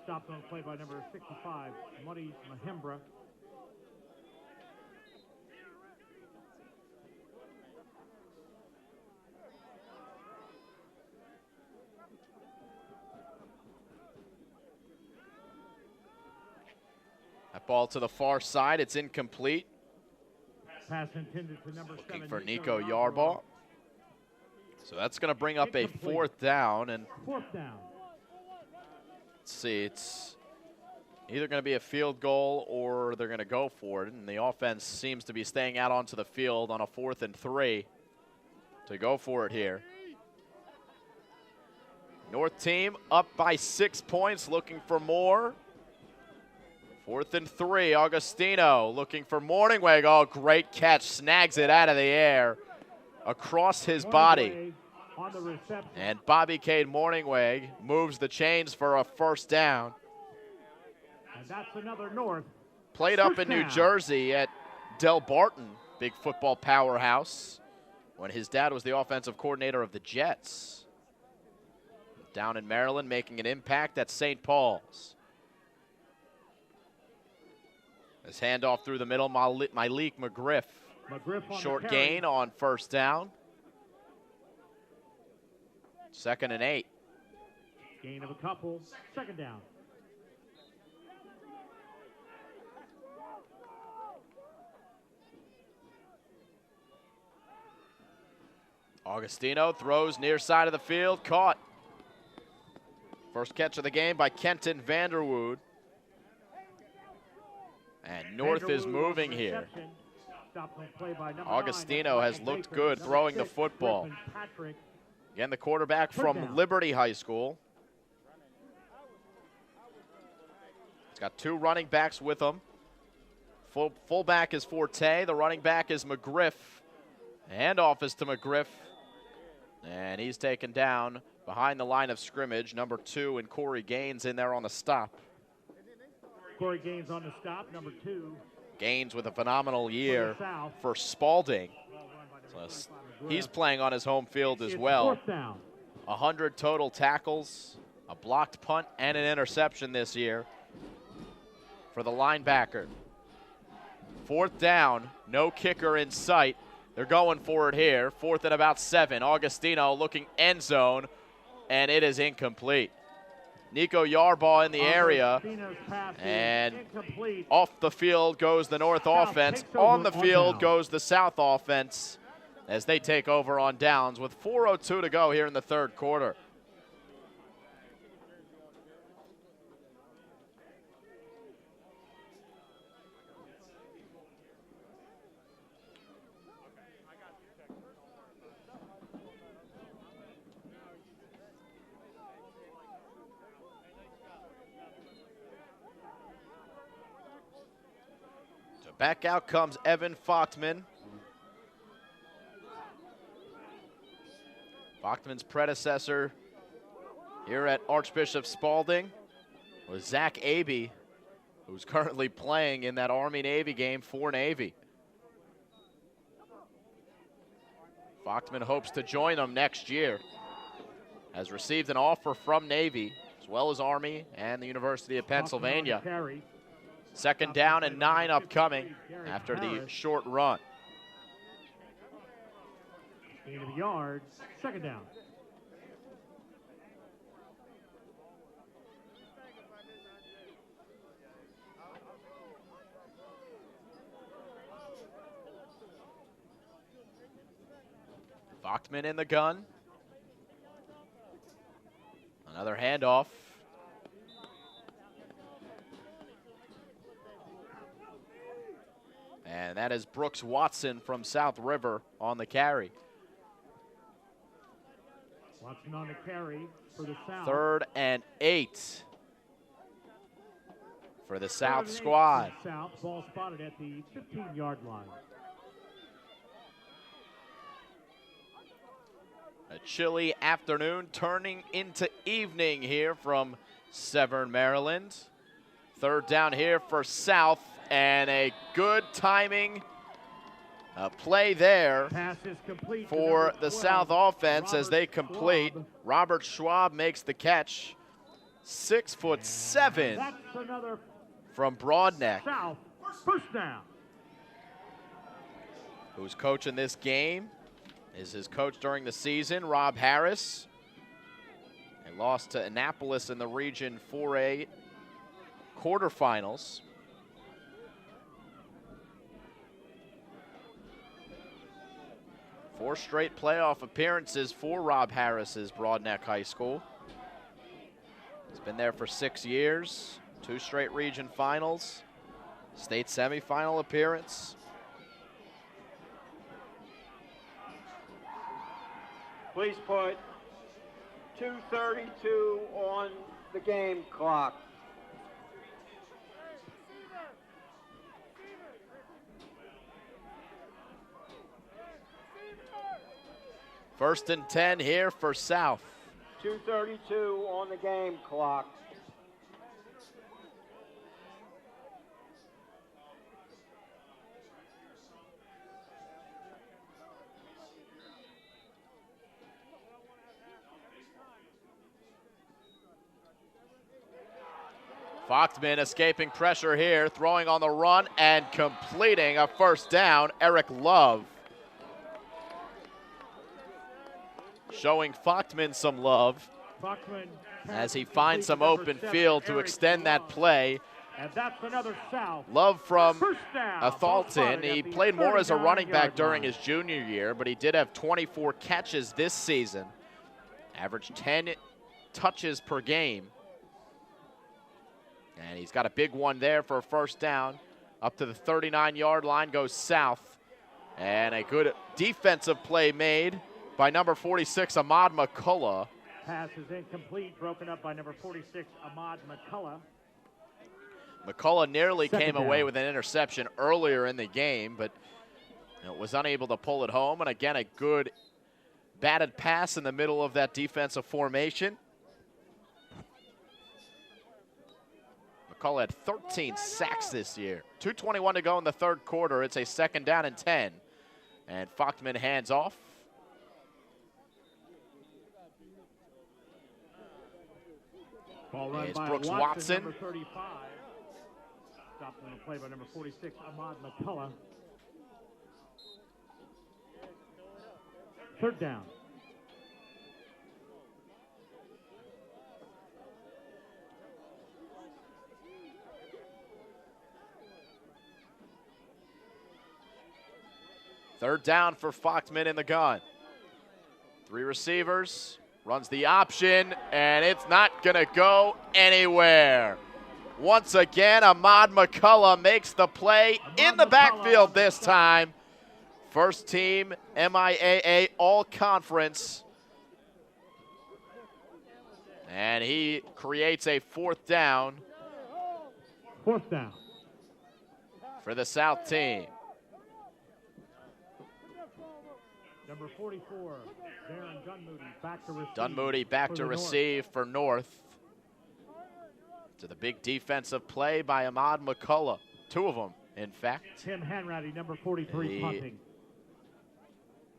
Stopped on the play by number 65, Muddy Mahimbra. That ball to the far side. It's incomplete. Pass intended to number 7. Looking for Nico Yarball. So that's going to bring up a fourth down. And fourth down. Let's see, it's either going to be a field goal or they're going to go for it. And the offense seems to be staying out onto the field on a 4th and 3 to go for it here. North team up by 6 points, looking for more. 4th and 3, Augustino looking for Morningway. Oh, great catch, snags it out of the air across his body. On the reception. And Bobby Cade Morningway moves the chains for a first down. And that's another North. Played up in New Jersey at Del Barton, big football powerhouse, when his dad was the offensive coordinator of the Jets. Down in Maryland, making an impact at St. Paul's. This handoff through the middle, Malik McGriff. Short gain on first down. 2nd and 8. Gain of a couple, second down. Augustino throws near side of the field, caught. First catch of the game by Kenton Vanderwood. And North is moving here. Augustino has looked good throwing the football. Again, the quarterback from Liberty High School. He's got 2 running backs with him. Fullback is Forte. The running back is McGriff. Handoff is to McGriff. And he's taken down behind the line of scrimmage. Number 2 and Corey Gaines in there on the stop. Corey Gaines on the stop, number 2. Gaines with a phenomenal year for Spalding. So he's playing on his home field as well. 100 total tackles, a blocked punt, and an interception this year for the linebacker. 4th down, no kicker in sight. They're going for it here. 4th and about 7. Augustino looking end zone, and it is incomplete. Nico Yarball in the area, and off the field goes the North offense. On the field goes the South offense as they take over on downs with 4:02 to go here in the 3rd quarter. Back out comes Evan Fochtman. Fochtman's predecessor here at Archbishop Spalding was Zach Abey, who's currently playing in that Army-Navy game for Navy. Fochtman hopes to join them next year. Has received an offer from Navy, as well as Army and the University of Pennsylvania. 2nd down and 9 upcoming after the short run. Gain of the yards, second down. Bachman in the gun. Another handoff. And that is Brooks Watson from South River on the carry. Watson on the carry for the South. 3rd and 8 for the South squad. South, ball spotted at the 15-yard line. A chilly afternoon turning into evening here from Severn, Maryland. 3rd down here for South, and a good timing play there for the South offense as they complete. Robert Schwab makes the catch. 6'7" from Broadneck. South, first down. Who's coaching this game is his coach during the season, Rob Harris. They lost to Annapolis in the Region 4A quarterfinals. Four straight playoff appearances for Rob Harris's Broadneck High School. He's been there for 6 years, 2 straight region finals, state semifinal appearance. Please put 2:32 on the game clock. First and 10 here for South. 2:32 on the game clock. Foxman escaping pressure here, throwing on the run and completing a first down. Eric Love showing Foxman some love as he finds some open field to extend that play. And that's another South. Love from First down. Athalton. He played more as a running back during his junior year, but he did have 24 catches this season. Averaged 10 touches per game. And he's got a big one there for a first down. Up to the 39-yard line goes South. And a good defensive play made by number 46, Ahmad McCullough. Pass is incomplete, broken up by number 46, Ahmad McCullough. McCullough nearly came Second away down. with an interception earlier in the game, but was unable to pull it home. And again, a good batted pass in the middle of that defensive formation. McCullough had 13 sacks this year. 2:21 to go in the 3rd quarter. It's a 2nd down and 10. And Foxman hands off. Ball run It's by Brooks Watson. number 35. Stopped on the play by number 46, Ahmad McCullough. 3rd down. Third down for Foxman in the gun. 3 receivers, runs the option, and it's not gonna go anywhere. Once again, Ahmad McCullough makes the play in the backfield this time. First team MIAA All-Conference. And he creates a 4th down. 4th down. For the South team. Number 44, Darren Dunmoody back to receive. Dunmoody back for to the receive for North. To the big defensive play by Ahmad McCullough. 2 of them, in fact. Tim Hanratty, number 43, The punting.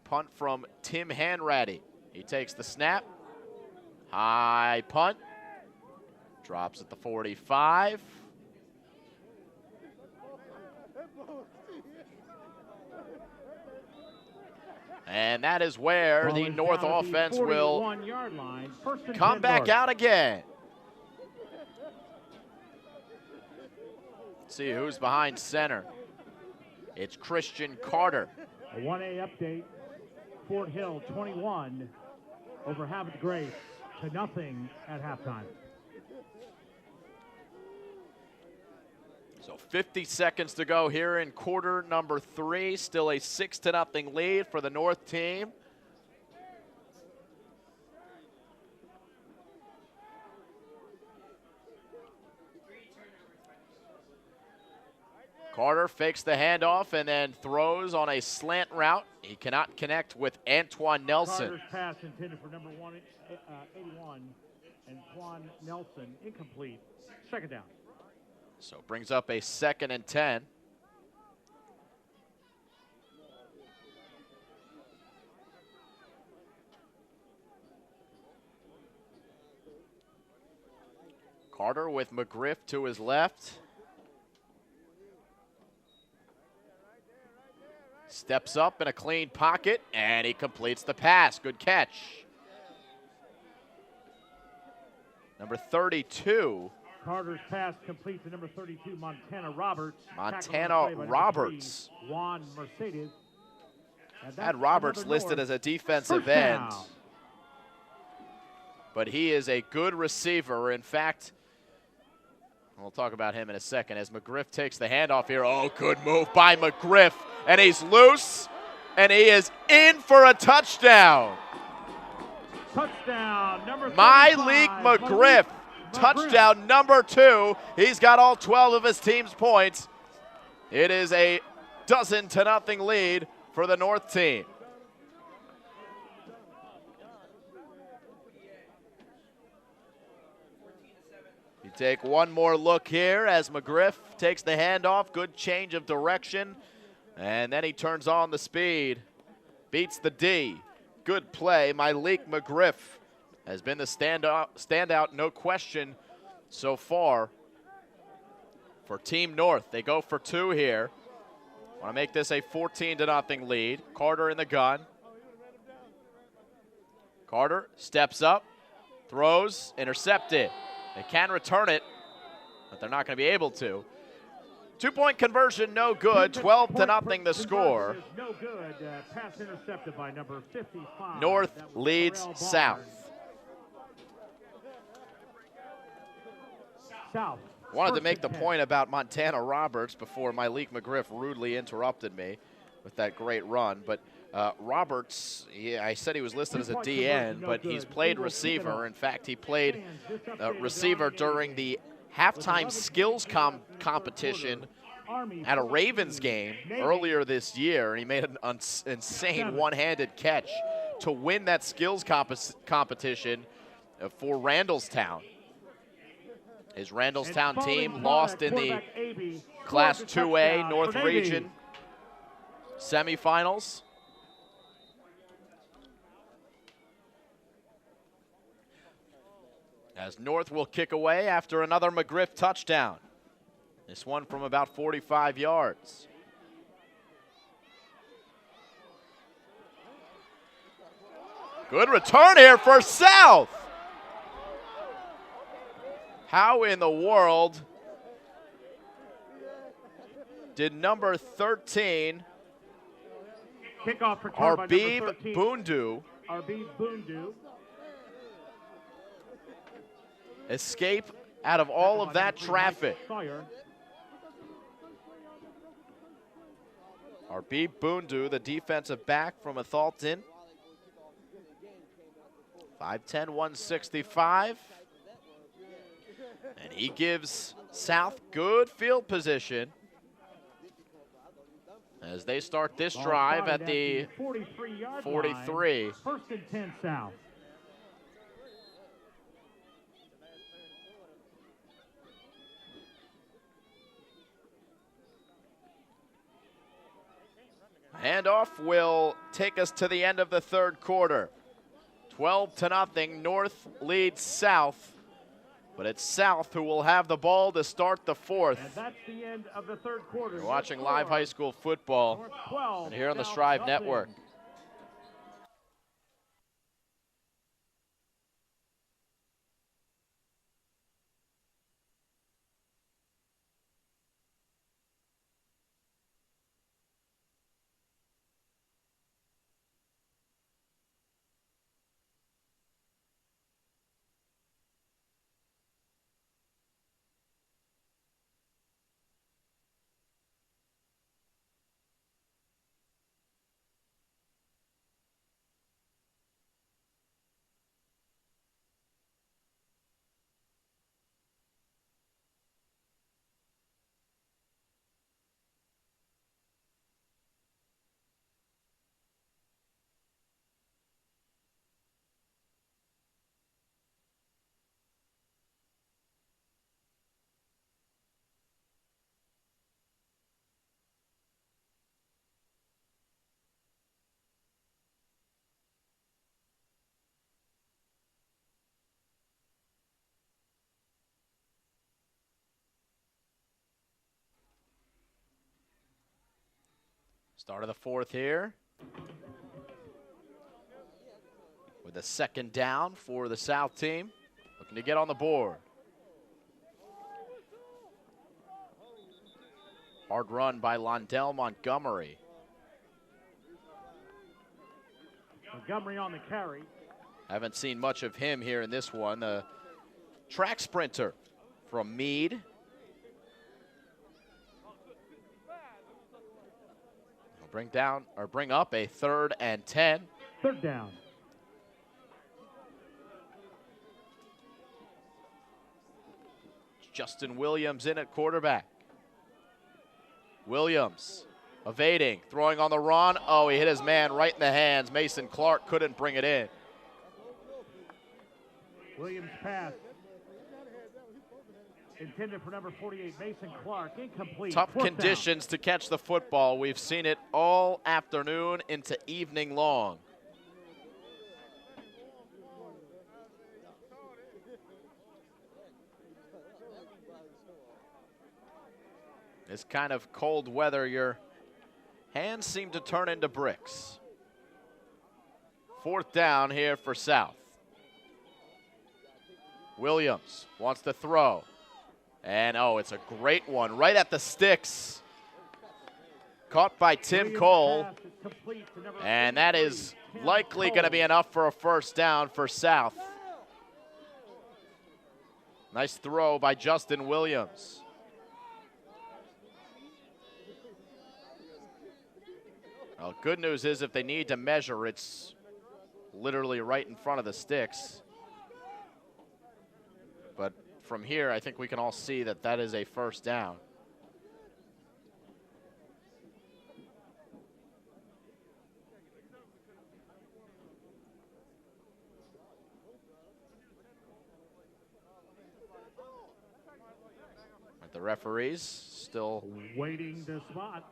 Punt from Tim Hanratty. He takes the snap. High punt. Drops at the 45. And that is where the North offense will come back out again. See who's behind center. It's Christian Carter. A 1A update. Fort Hill 21 over Havant Grace to nothing at halftime. So 50 seconds to go here in quarter number 3. Still a 6-0 lead for the North team. Carter fakes the handoff and then throws on a slant route. He cannot connect with Antoine Nelson. Carter's pass intended for number 81, Antoine Nelson, incomplete. Second down. So brings up a 2nd and 10. Carter with McGriff to his left. Steps up in a clean pocket, and he completes the pass. Good catch. Number 32. Carter's pass complete to number 32, Montana Roberts. Montana Roberts. Juan Mercedes. Had Roberts listed as a defensive end. But he is a good receiver. In fact, we'll talk about him in a second as McGriff takes the handoff here. Oh, good move by McGriff. And he's loose, and he is in for a touchdown. Touchdown, number 35, Malik McGriff. Touchdown number 2. He's got all 12 of his team's points. It is a 12-0 lead for the North team. You take one more look here as McGriff takes the handoff. Good change of direction. And then he turns on the speed. Beats the D. Good play. Malik McGriff has been the standout, no question, so far for Team North. They go for 2 here. Want to make this a 14-0 lead. Carter in the gun. Carter steps up, throws, intercepted. They can return it, but they're not going to be able to. 2-point conversion, no good. 12-0 the score. No good. Pass intercepted by number 55. North leads South. Wanted to make the point about Montana Roberts before Malik McGriff rudely interrupted me with that great run. But Roberts, I said he was listed as a DN, but he's played receiver. In fact, he played receiver during the halftime skills competition at a Ravens game earlier this year, and he made an insane one-handed catch to win that skills competition for Randallstown. His Randallstown team lost in the Class 2A North Region semifinals. As North will kick away after another McGriff touchdown. This one from about 45 yards. Good return here for South. How in the world did number 13, Kickoff return by Arbib number 13, Bundu, Arbib Bundu, escape out of all of that traffic? Arbib Bundu, the defensive back from Athalton. 5'10", 165. And he gives South good field position as they start this drive at the 43. Line. First and 10 South. Handoff will take us to the end of the third quarter. 12-0, North leads South, but it's South who will have the ball to start the fourth. And that's the end of the third quarter. You're watching live high school football and here on the Strive Network. Start of the fourth here. With a second down for the South team. Looking to get on the board. Hard run by Londell Montgomery. Montgomery on the carry. Haven't seen much of him here in this one. The track sprinter from Meade. He'll bring up a 3rd and 10. 3rd down. Justin Williams in at quarterback. Williams evading, throwing on the run. Oh, he hit his man right in the hands. Mason Clark couldn't bring it in. Williams pass. Intended for number 48, Mason Clark. Incomplete. Tough 4th conditions to catch the football. We've seen it all afternoon into evening long. This kind of cold weather, your hands seem to turn into bricks. 4th down here for South. Williams wants to throw. And, oh, it's a great one right at the sticks. Caught by Tim Cole. And that is likely going to be enough for a 1st down for South. Nice throw by Justin Williams. Well, good news is if they need to measure, it's literally right in front of the sticks. But from here, I think we can all see that that is a 1st down. But the referees still waiting to spot.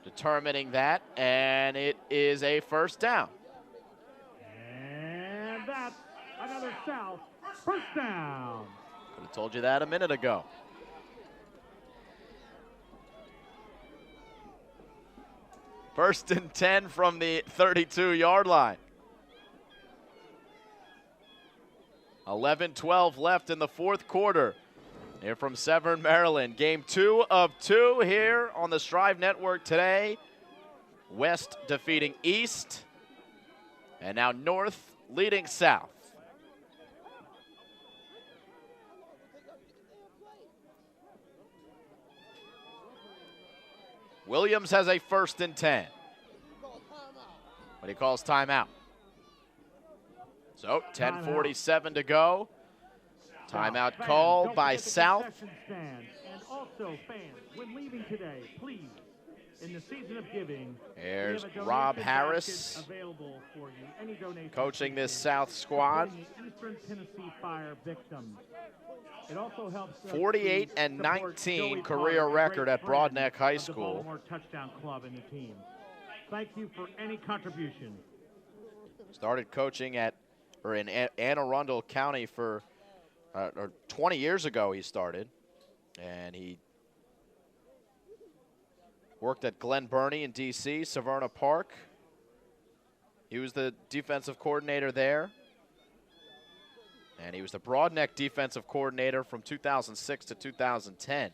Determining that, and it is a 1st down. And that's another South 1st down. Could have told you that a minute ago. First and 10 from the 32-yard line. 11-12 left in the 4th quarter. Here from Severn, Maryland. Game 2 of 2 here on the Strive Network today. West defeating East. And now North leading South. Williams has a 1st and 10. But he calls timeout. So 10:47 to go. Timeout called by South. And also fans, when leaving today, please, in the season of giving, there's Rob Harris available for you. Any donations coaching this South squad. Eastern Tennessee fire victims. It also helps 48 and 19 career record at Broadneck High School. Baltimore Touchdown Club and the team. Thank you for any contribution. Started coaching in Anne Arundel County for 20 years ago he started, and he worked at Glen Burnie in D.C., Severna Park. He was the defensive coordinator there, and he was the Broadneck defensive coordinator from 2006 to 2010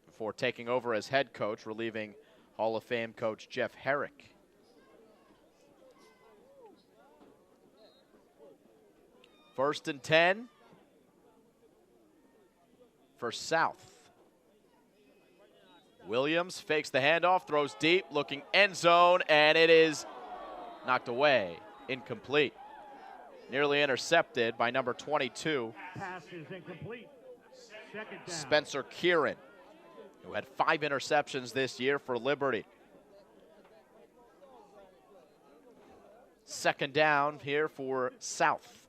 before taking over as head coach, relieving Hall of Fame coach Jeff Herrick. First and 10 for South. Williams fakes the handoff, throws deep, looking end zone, and it is knocked away, incomplete. Nearly intercepted by number 22. Pass is incomplete. 2nd down. Spencer Kieran, who had 5 interceptions this year for Liberty. 2nd down here for South.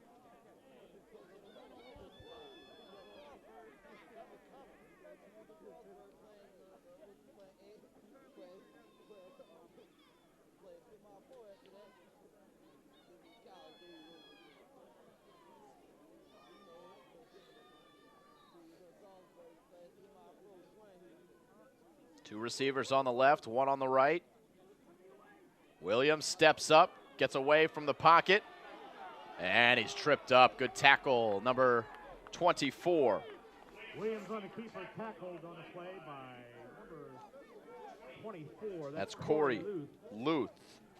Two receivers on the left, one on the right. Williams steps up, gets away from the pocket, and he's tripped up. Good tackle, number 24. Williams on the keeper, tackled on the play by number 24. That's Corey Luth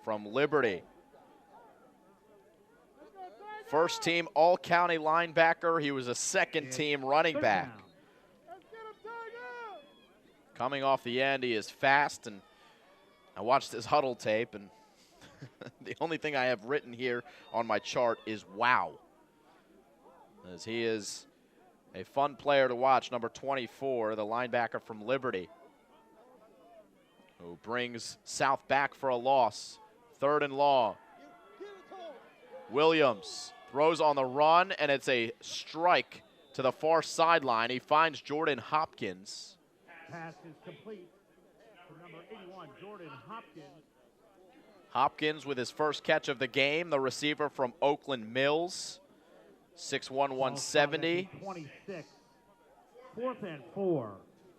from Liberty. First team all-county linebacker. He was a second team running back. Coming off the end, he is fast, and I watched his huddle tape, and the only thing I have written here on my chart is wow. As he is a fun player to watch, number 24, the linebacker from Liberty, who brings South back for a loss. 3rd and long. Williams throws on the run, and it's a strike to the far sideline. He finds Jordan Hopkins. Pass is complete to number 81, Jordan Hopkins. Hopkins with his first catch of the game, the receiver from Oakland Mills. 6'1", 170. 26. 4th and 4.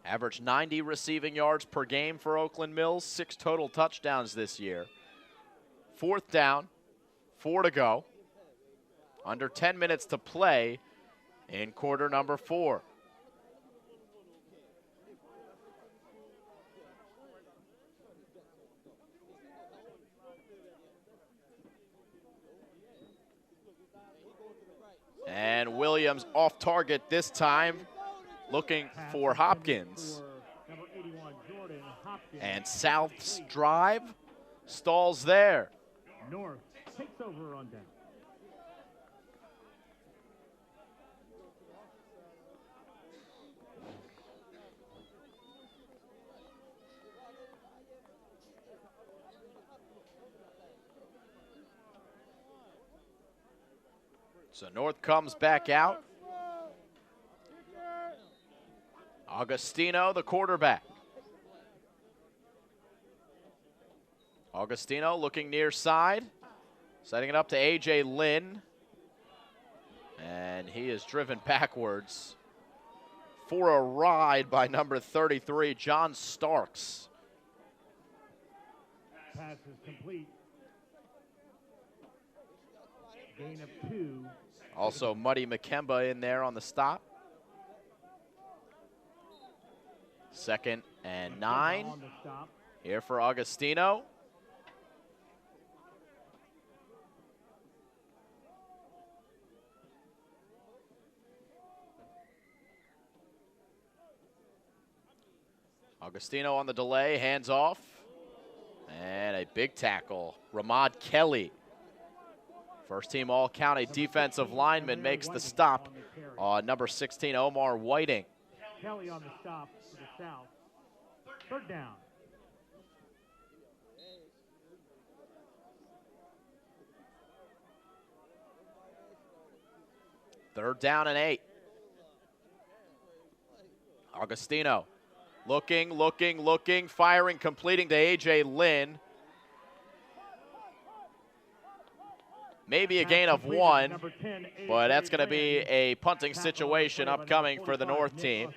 Averaged 90 receiving yards per game for Oakland Mills. 6 total touchdowns this year. 4th down, 4 to go. Under 10 minutes to play in quarter number 4. And Williams off target this time, looking for Hopkins. And South's drive stalls there. North takes over on down. So North comes back out. Augustino, the quarterback. Augustino looking near side, setting it up to A.J. Lynn. And he is driven backwards for a ride by number 33, John Starks. Pass is complete. Gain of 2. Also Muddy Makemba in there on the stop. 2nd and 9. Here for Augustino. Augustino on the delay, hands off. And a big tackle. Ramad Kelly, first team all-county defensive lineman, makes the stop on number 16, Omar Whiting. Kelly on the stop to the south. 3rd down. Third down and 8. Augustino looking, firing, completing to A.J. Lynn. Maybe a gain of 1, but that's going to be a punting situation upcoming for the North team.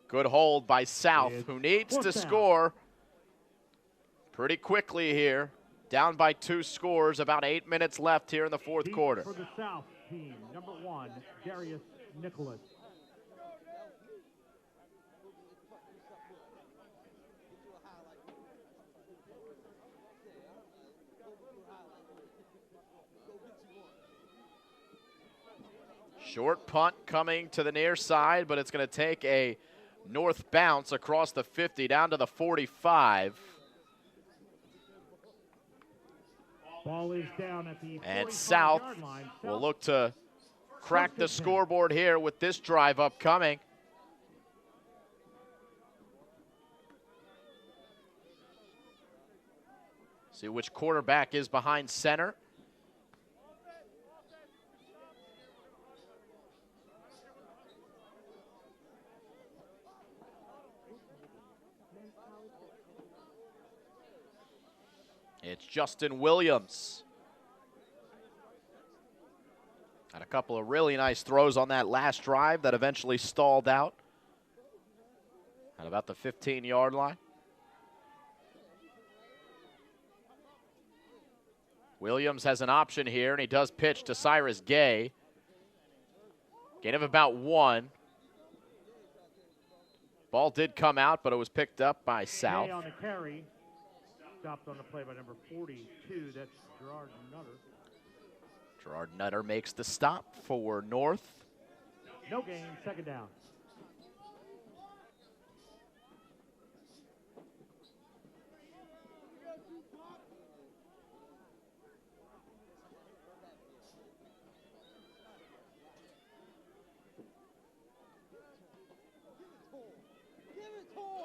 Good hold by South, who needs to score pretty quickly here. Down by 2 scores, about 8 minutes left here in the 4th quarter. For the South team, number 1, Darius Nicholas. Short punt coming to the near side, but it's going to take a North bounce across the 50 down to the 45. Ball is down at the and South line. will look to crack the scoreboard here with this drive upcoming. See which quarterback is behind center. It's Justin Williams. Had a couple of really nice throws on that last drive that eventually stalled out. At about the 15-yard line. Williams has an option here, and he does pitch to Cyrus Gay. Gain of about 1. Ball did come out, but it was picked up by South. Gay on the carry. Stopped on the play by number 42. That's Gerard Nutter. Gerard Nutter makes the stop for North. No gain, second down.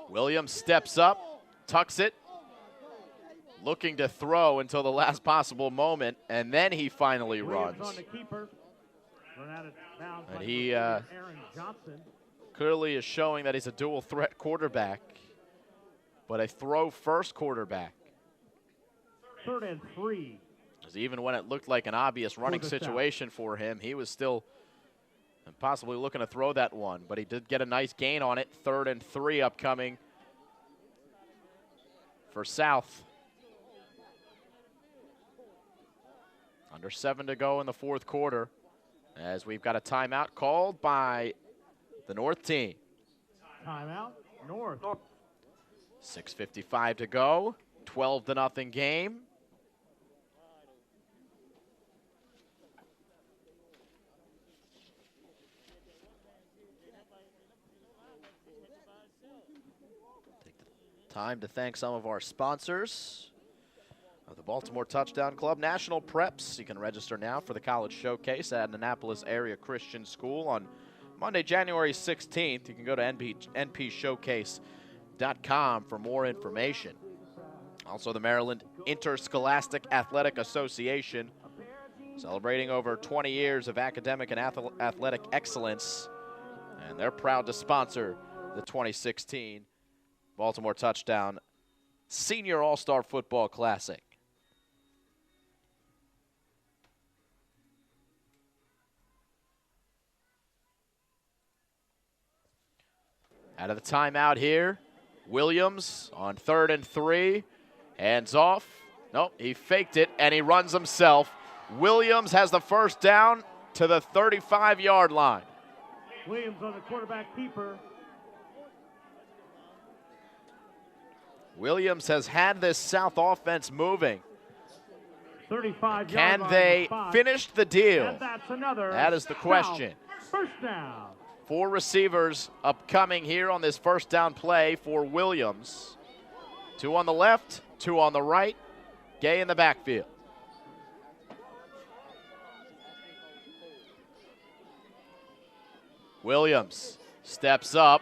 Williams steps up, tucks it, looking to throw until the last possible moment, and then he finally runs. On the keeper. Run out of bounds And by he Aaron Johnson. clearly is showing that he's a dual threat quarterback, but a throw first quarterback. 3rd and 3. Because even when it looked like an obvious running the South. situation for him, he was still possibly looking to throw that one, but he did get a nice gain on it. 3rd and 3 upcoming for South. Under 7 to go in the 4th quarter, as we've got a timeout called by the North team. Timeout, North. 6:55 to go, 12-0 game. Time to thank some of our sponsors of the Baltimore Touchdown Club. National Preps, you can register now for the College Showcase at Annapolis Area Christian School on Monday, January 16th. You can go to npshowcase.com for more information. Also, the Maryland Interscholastic Athletic Association, celebrating over 20 years of academic and athletic excellence, and they're proud to sponsor the 2016 Baltimore Touchdown Senior All-Star Football Classic. Out of the timeout here, Williams on 3rd and 3, hands off. Nope, he faked it and he runs himself. Williams has the first down to the 35-yard line. Williams on the quarterback keeper. Williams has had this South offense moving. 35 Can they finish the deal? And that's another. That is the question. First down. 4 receivers upcoming here on this first down play for Williams. 2 on the left, 2 on the right. Gay in the backfield. Williams steps up,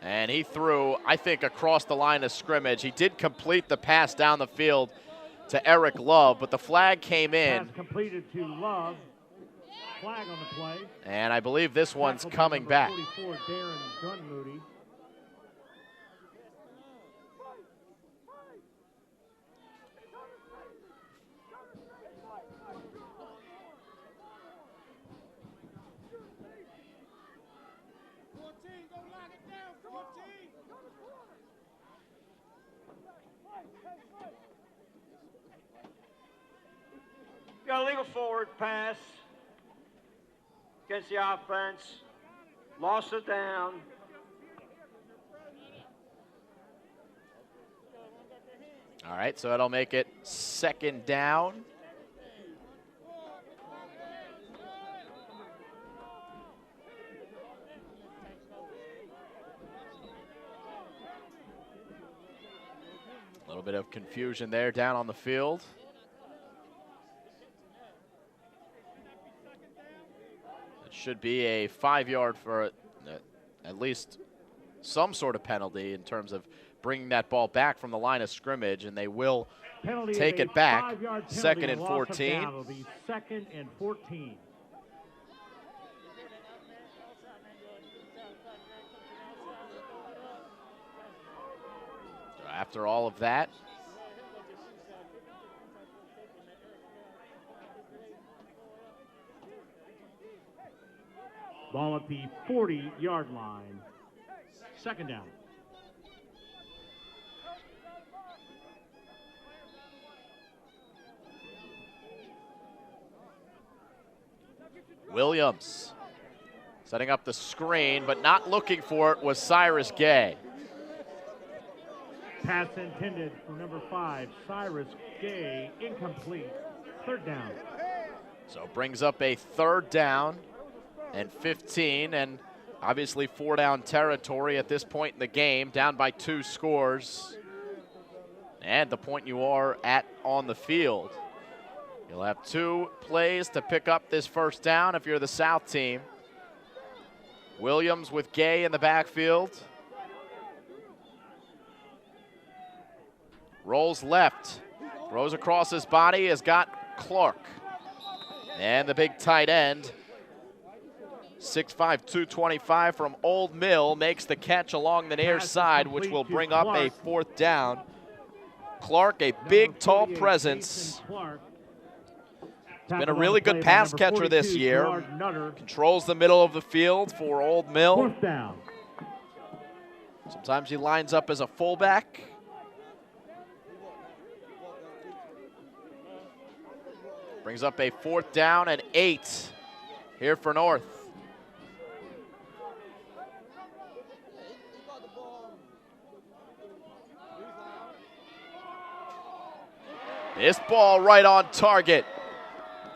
and he threw, I think, across the line of scrimmage. He did complete the pass down the field to Eric Love, but the flag came in. Pass completed to Love. Flag on the play. And I believe this one's coming back. 44, Darren Dunmoody. Got a legal forward pass against the offense. Lost it down. All right, so that'll make it 2nd down. A little bit of confusion there down on the field. Should be a 5-yard for at least some sort of penalty in terms of bringing that ball back from the line of scrimmage, and they will take it back. 2nd and 14. It'll be 2nd and 14. So after all of that, Ball at the 40-yard line. 2nd down. Williams setting up the screen, but not looking for it was Cyrus Gay. Pass intended for number 5, Cyrus Gay, incomplete. Third down. So it brings up a 3rd down and 15, and obviously 4-down territory at this point in the game, down by 2 scores. And the point you are at on the field. You'll have 2 plays to pick up this 1st down if you're the South team. Williams with Gay in the backfield. Rolls left, throws across his body, has got Clark. And the big tight end, 6'5", 225 from Old Mill, makes the catch along the near side, which will bring up a 4th down. Clark, a big, tall presence. He's been a really good pass catcher this year. Controls the middle of the field for Old Mill. Sometimes he lines up as a fullback. Brings up a 4th down and 8 here for North. This ball right on target.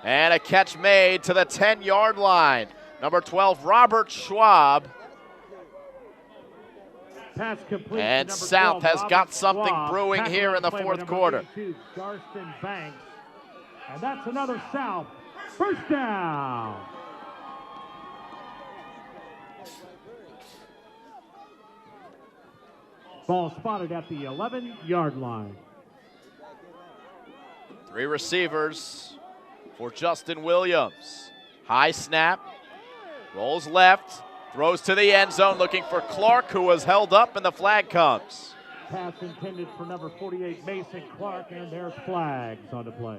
And a catch made to the 10-yard line. Number 12, Robert Schwab. And South has got something brewing here in the 4th quarter. Garston Banks. And that's another South. First down. Ball spotted at the 11-yard line. 3 receivers for Justin Williams. High snap, rolls left, throws to the end zone looking for Clark, who was held up, and the flag comes. Pass intended for number 48, Mason Clark, and there's flags on the play.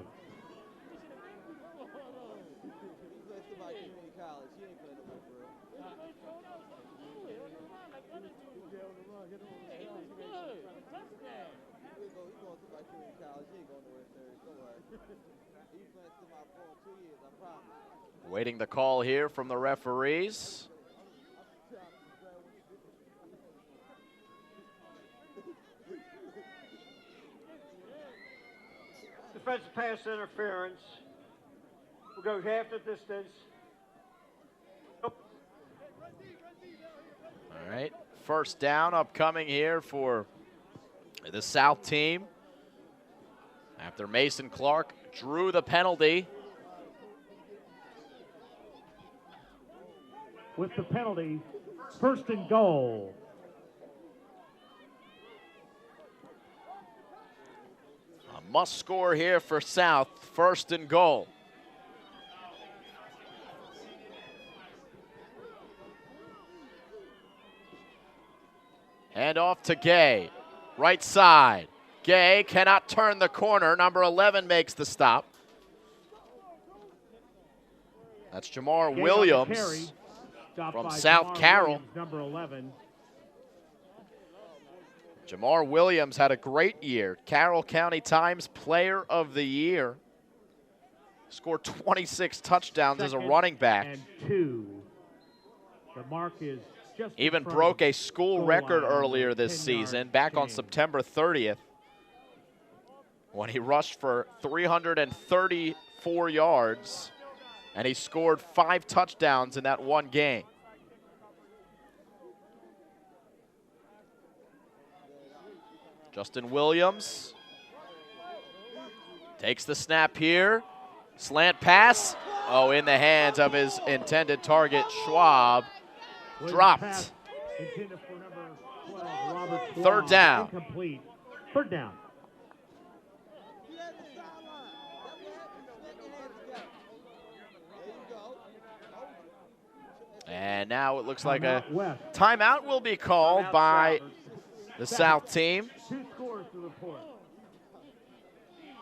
Waiting the call here from the referees. Defensive pass interference. We'll go half the distance. All right, 1st down upcoming here for the South team. After Mason Clark drew the penalty. With the penalty, 1st and goal. A must score here for South, 1st and goal. Hand off to Gay, right side. Gay cannot turn the corner. Number 11 makes the stop. That's Jamar Williams from South Carroll. Number 11. Jamar Williams had a great year. Carroll County Times Player of the Year. Scored 26 touchdowns as a running back. And 2. The mark is just even broke a school record earlier this season, back on September 30th, when he rushed for 334 yards, and he scored 5 touchdowns in that one game. Justin Williams takes the snap here. Slant pass. Oh, in the hands of his intended target, Schwab. Dropped. 3rd down. Incomplete. 3rd down. And now it looks like a timeout will be called by the South team. 2 scores to report.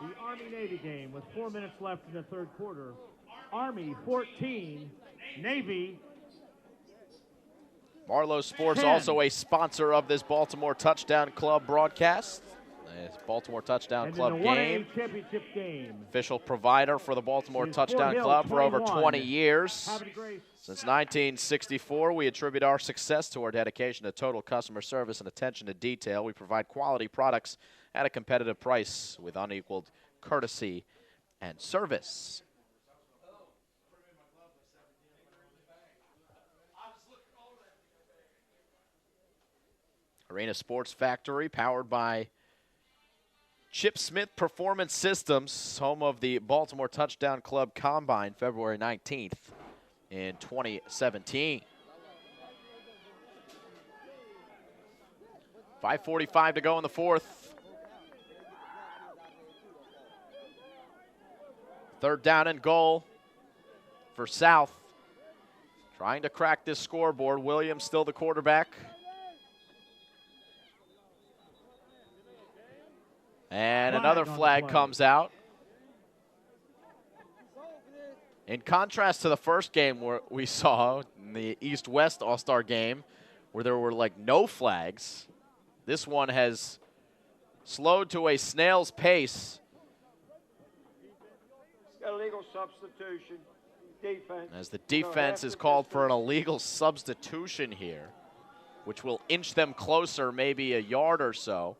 The Army-Navy game with 4 minutes left in the 3rd quarter. Army 14, Navy. Marlowe Sports also a sponsor of this Baltimore Touchdown Club broadcast. Baltimore Touchdown And Club in the game. 1A championship game. Official provider for the Baltimore is Touchdown Fort Hill Club for over 21. 20 years. Have it great. Since 1964, we attribute our success to our dedication to total customer service and attention to detail. We provide quality products at a competitive price with unequaled courtesy and service. Arena Sports Factory, powered by Chip Smith Performance Systems, home of the Baltimore Touchdown Club Combine, February 19th in 2017. 5:45 to go in the fourth. Third down and goal for South. Trying to crack this scoreboard. Williams still the quarterback. And another flag comes out. In contrast to the first game where we saw in the East-West All-Star game where there were like no flags, this one has slowed to a snail's pace. Illegal substitution, defense. As the defense is called for an illegal substitution here, which will inch them closer maybe a yard or so.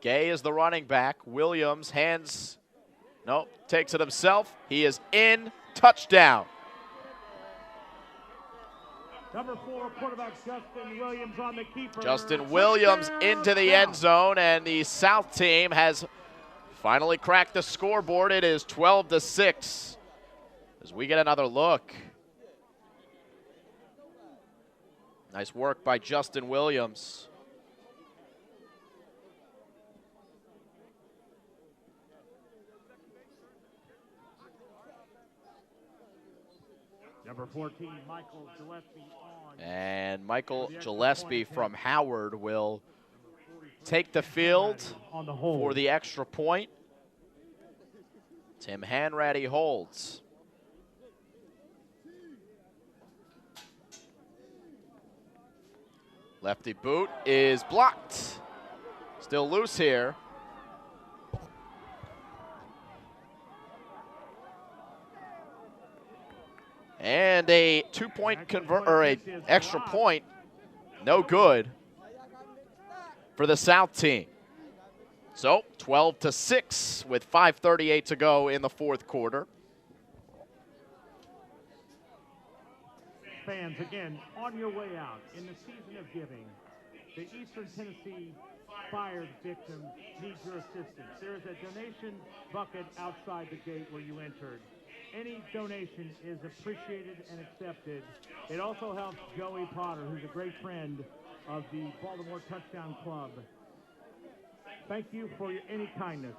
Gay is the running back. Williams takes it himself. He is in. Touchdown. Number 4, quarterback Justin Williams on the keeper. Justin Williams into the end zone, and the South team has finally cracked the scoreboard. It is 12-6 as we get another look. Nice work by Justin Williams. Number 14, Michael Gillespie on. And Michael Gillespie from Howard will take the field for the extra point. Tim Hanratty holds. Lefty boot is blocked. Still loose here. And a extra point, no good for the South team. So 12-6 with 5:38 to go in the fourth quarter. Fans, again, on your way out in the season of giving, the Eastern Tennessee fire victims need your assistance. There is a donation bucket outside the gate where you entered. Any donation is appreciated and accepted. It also helps Joey Potter, who's a great friend of the Baltimore Touchdown Club. Thank you for any kindness.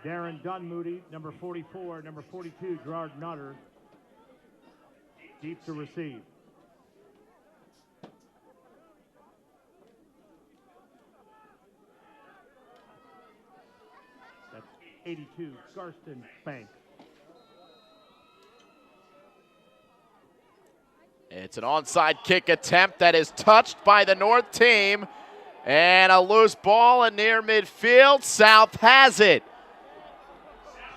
Darren Dunmoody, number 44, number 42, Gerard Nutter, deep to receive. That's 82, Garston Banks. It's an onside kick attempt that is touched by the North team. And a loose ball in near midfield. South has it.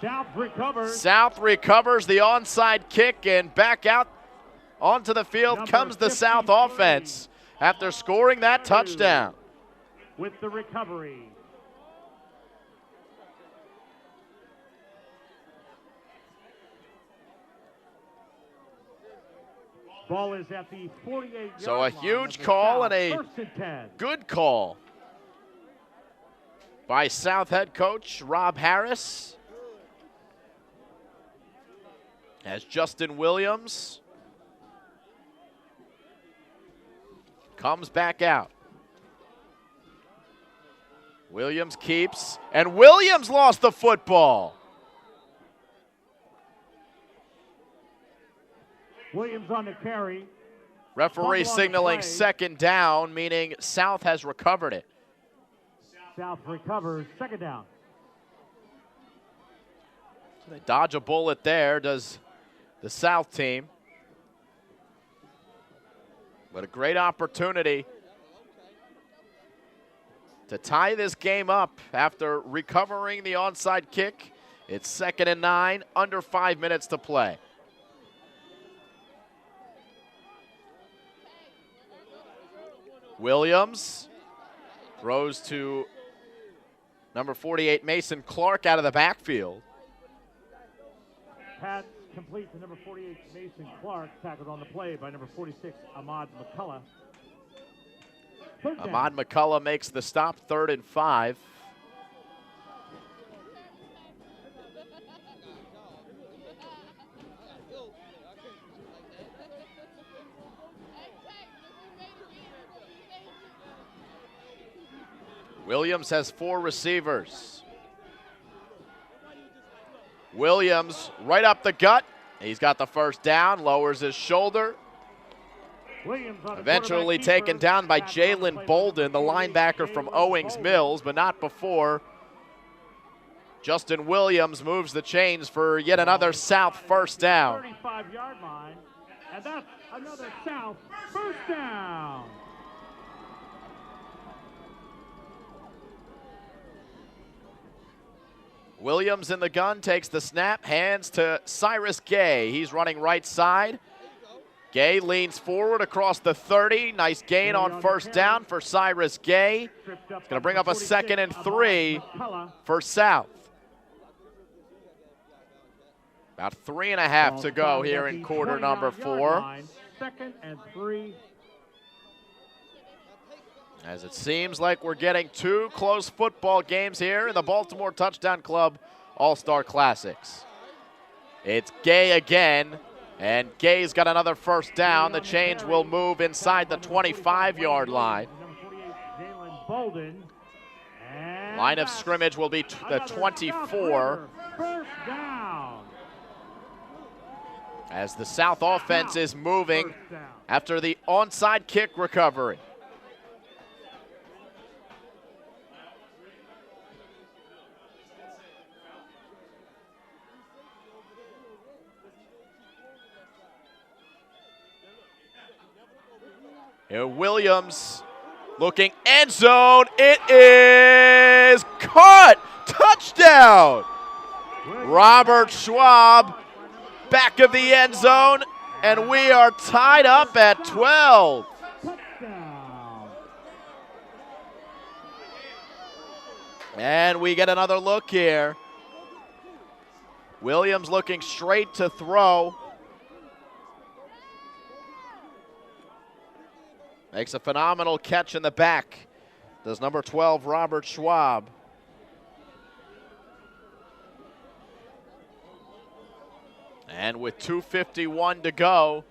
South recovers the onside kick, and back out onto the field comes the South offense after scoring that touchdown. With the recovery. Ball is at the 48-yard So a line huge of the call South. and a First and 10. good call by South head coach Rob Harris. As Justin Williams comes back out. Williams keeps, and Williams lost the football. Williams on the carry. Referee Fumble on the signaling play. second down, meaning South has recovered it. South recovers. Second down. So they dodge a bullet there, does the South team. But a great opportunity to tie this game up after recovering the onside kick. It's 2nd and 9, under 5 minutes to play. Williams throws to number 48, Mason Clark, out of the backfield. Pass complete to number 48, Mason Clark, tackled on the play by number 46, Ahmad McCullough. Ahmad McCullough makes the stop, 3rd and 5. Williams has 4 receivers. Williams right up the gut. He's got the first down, lowers his shoulder. Eventually taken down by Jalen Bolden, the linebacker from Owings Mills, but not before Justin Williams moves the chains for yet another South first down. 35-yard line, and that's another South first down. Williams in the gun, takes the snap, hands to Cyrus Gay. He's running right side. Gay leans forward across the 30. Nice gain on first down for Cyrus Gay. It's going to bring up a 2nd and 3 for South. About 3.5 to go here in quarter number 4. 2nd and 3. As it seems like we're getting 2 close football games here in the Baltimore Touchdown Club All-Star Classics. It's Gay again, and Gay's got another first down. The change will move inside the 25-yard line. Line of scrimmage will be the 24. First down. As the South offense is moving after the onside kick recovery. Here Williams looking end zone. It is caught. Touchdown. Robert Schwab back of the end zone, and we are tied up at 12. And we get another look here. Williams looking straight to throw. Makes a phenomenal catch in the back. Does number 12, Robert Schwab. And with 2:51 to go,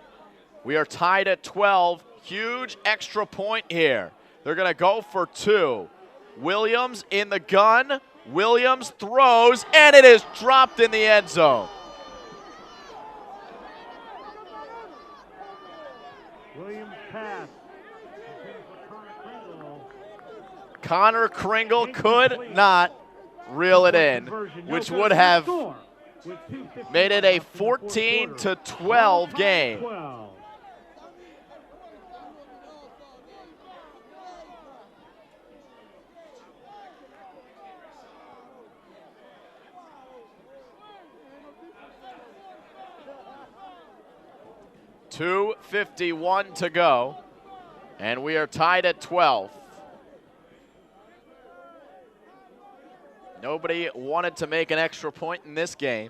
we are tied at 12. Huge extra point here. They're going to go for 2. Williams in the gun. Williams throws, and it is dropped in the end zone. Williams pass. Connor Kringle could not reel it in, which would have made it a 14-12 game. .251 to go, and we are tied at 12. Nobody wanted to make an extra point in this game.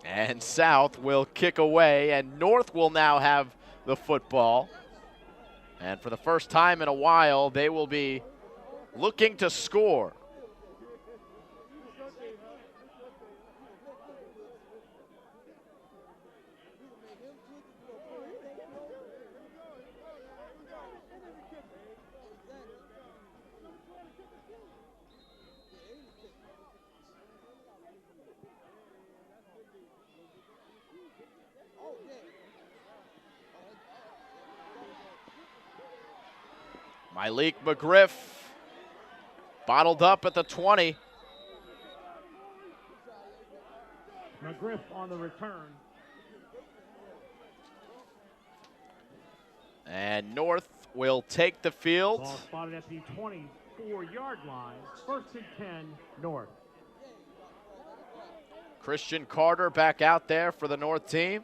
And South will kick away, and North will now have the football. And for the first time in a while, they will be looking to score. Malik McGriff bottled up at the 20. McGriff on the return. And North will take the field. Ball spotted at the 24-yard line. 1st and 10, North. Christian Carter back out there for the North team.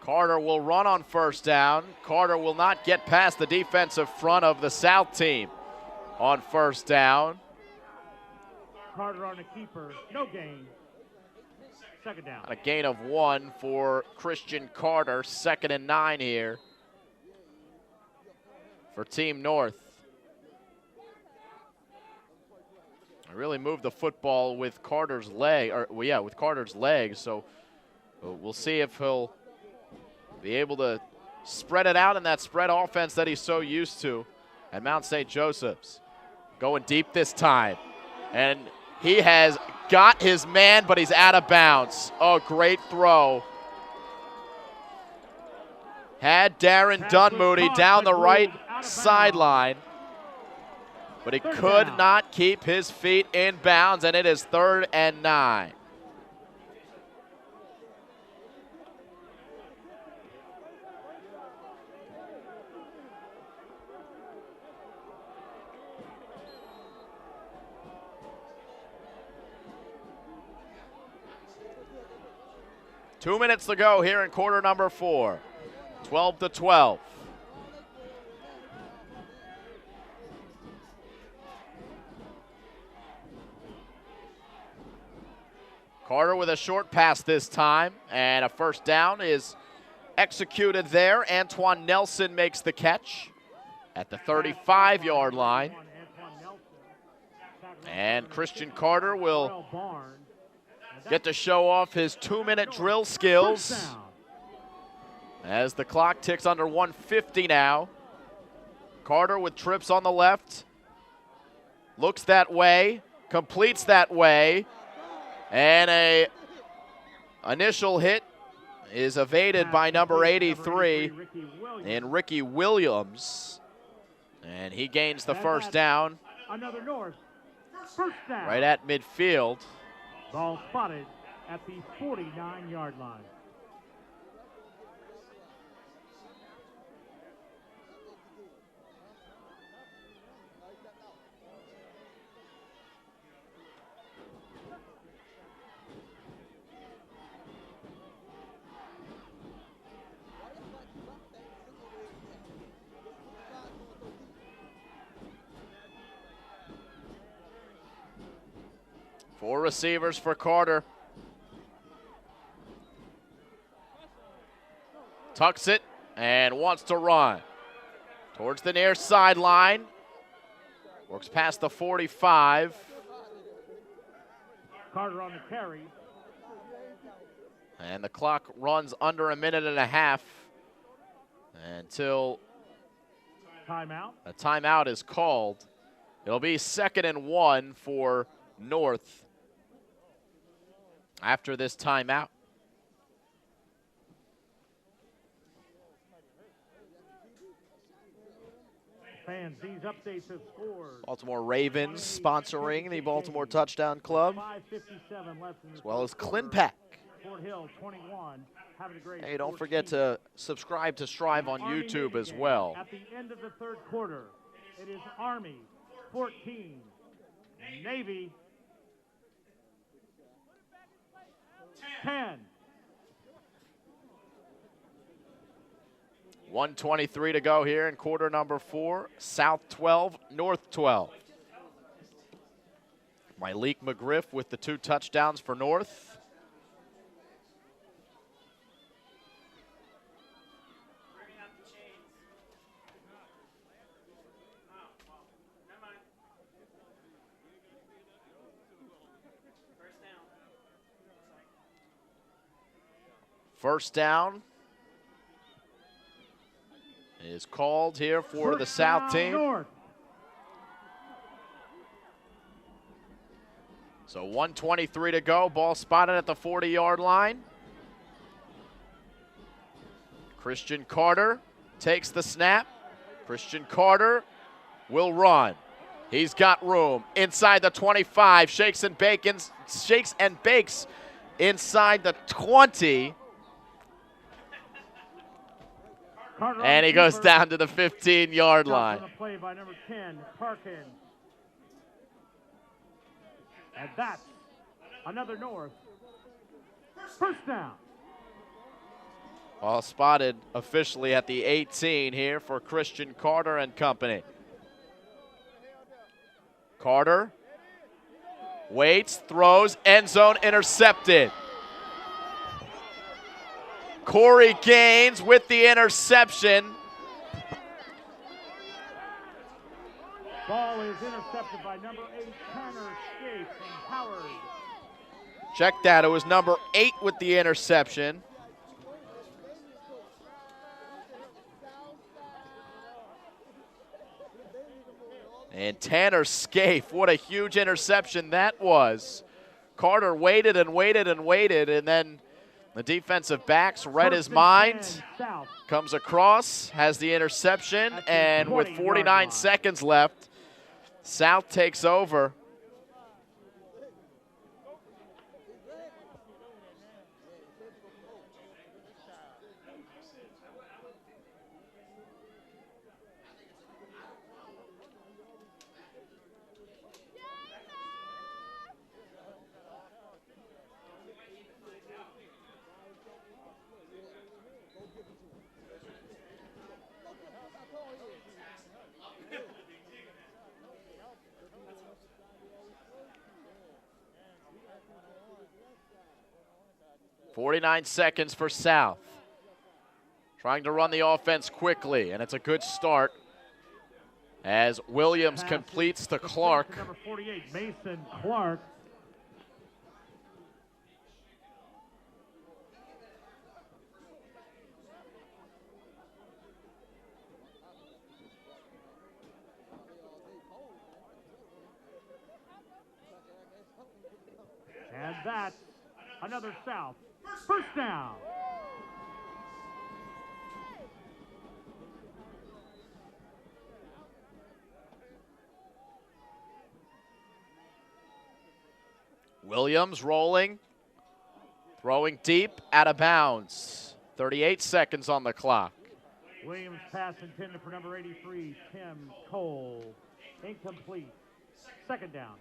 Carter will run on 1st down. Carter will not get past the defensive front of the South team on 1st down. Carter on the keeper, no gain. 2nd down. A gain of 1 for Christian Carter. 2nd and 9 here for Team North. I really moved the football with Carter's leg, with Carter's legs. So we'll see if he'll be able to spread it out in that spread offense that he's so used to at Mount St. Joseph's. Going deep this time. And he has got his man, but he's out of bounds. Oh, great throw. Had Darren Dunmoody down the right sideline, but he could not keep his feet in bounds, and it is 3rd and 9. Two minutes to go here in quarter number 4. 12-12. Carter with a short pass this time, and a 1st down is executed there. Antoine Nelson makes the catch at the 35-yard line. And Christian Carter will get to show off his 2-minute drill skills as the clock ticks under 150 now. Carter with trips on the left, looks that way, completes that way, and a initial hit is evaded by number 83 in Ricky Williams, and he gains the 1st down Another North. 1st down. right at midfield. Ball spotted at the 49-yard line. Four receivers for Carter. Tucks it and wants to run towards the near sideline. Works past the 45. Carter on the carry. And the clock runs under a minute and a half until Timeout. a timeout is called. It'll be 2nd and 1 for North after this timeout. Fans, these updates have scored. Baltimore Ravens sponsoring the Baltimore Touchdown Club, 5:57 left in the as well as third quarter. ClinPack. Fort Hill 21. Having a great Hey, don't 14. forget to subscribe to Strive on Army YouTube Navy as game. well. At the end of the 3rd quarter, it is Army 14, Navy 10. 1:23 to go here in quarter number 4. South 12, North 12. Malik McGriff with the 2 touchdowns for North. First down is called here for the South team. North. So 1:23 to go. Ball spotted at the 40-yard line. Christian Carter takes the snap. Christian Carter will run. He's got room inside the 25. Shakes and bakes inside the 20. And he goes down to the 15-yard line. Play by number 10, Parkins. And that's another North. First down. Ball spotted officially at the 18 here for Christian Carter and company. Carter waits, throws, end zone intercepted. Corey Gaines with the interception. Ball is intercepted by number 8, Tanner Skate from Howard. Check that, it was number 8 with the interception. And Tanner Scaife, what a huge interception that was. Carter waited and waited and waited, and then the defensive backs read his mind, comes across, has the interception, and with 49 seconds left, South takes over. .49 seconds for South. Trying to run the offense quickly, and it's a good start as Williams completes to Clark. Number 48, Mason Clark. And that's another South. First down. Williams rolling, throwing deep, out of bounds. 38 seconds on the clock. Williams pass intended for number 83, Tim Cole. Incomplete. Second down.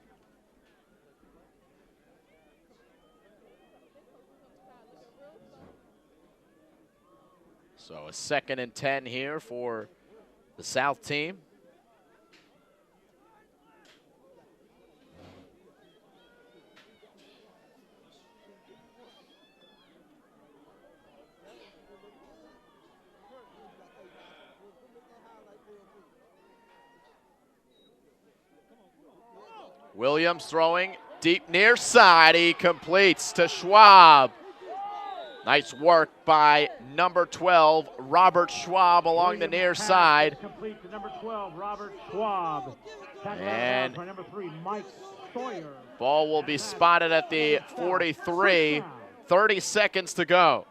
So a 2nd and 10 here for the South team. Williams throwing deep near side. He completes to Schwab. Nice work by number 12, Robert Schwab, along the near side. Complete to number 12, Robert Schwab. And by number 3, Mike Sawyer. Ball will be spotted at the 43. 30 seconds to go.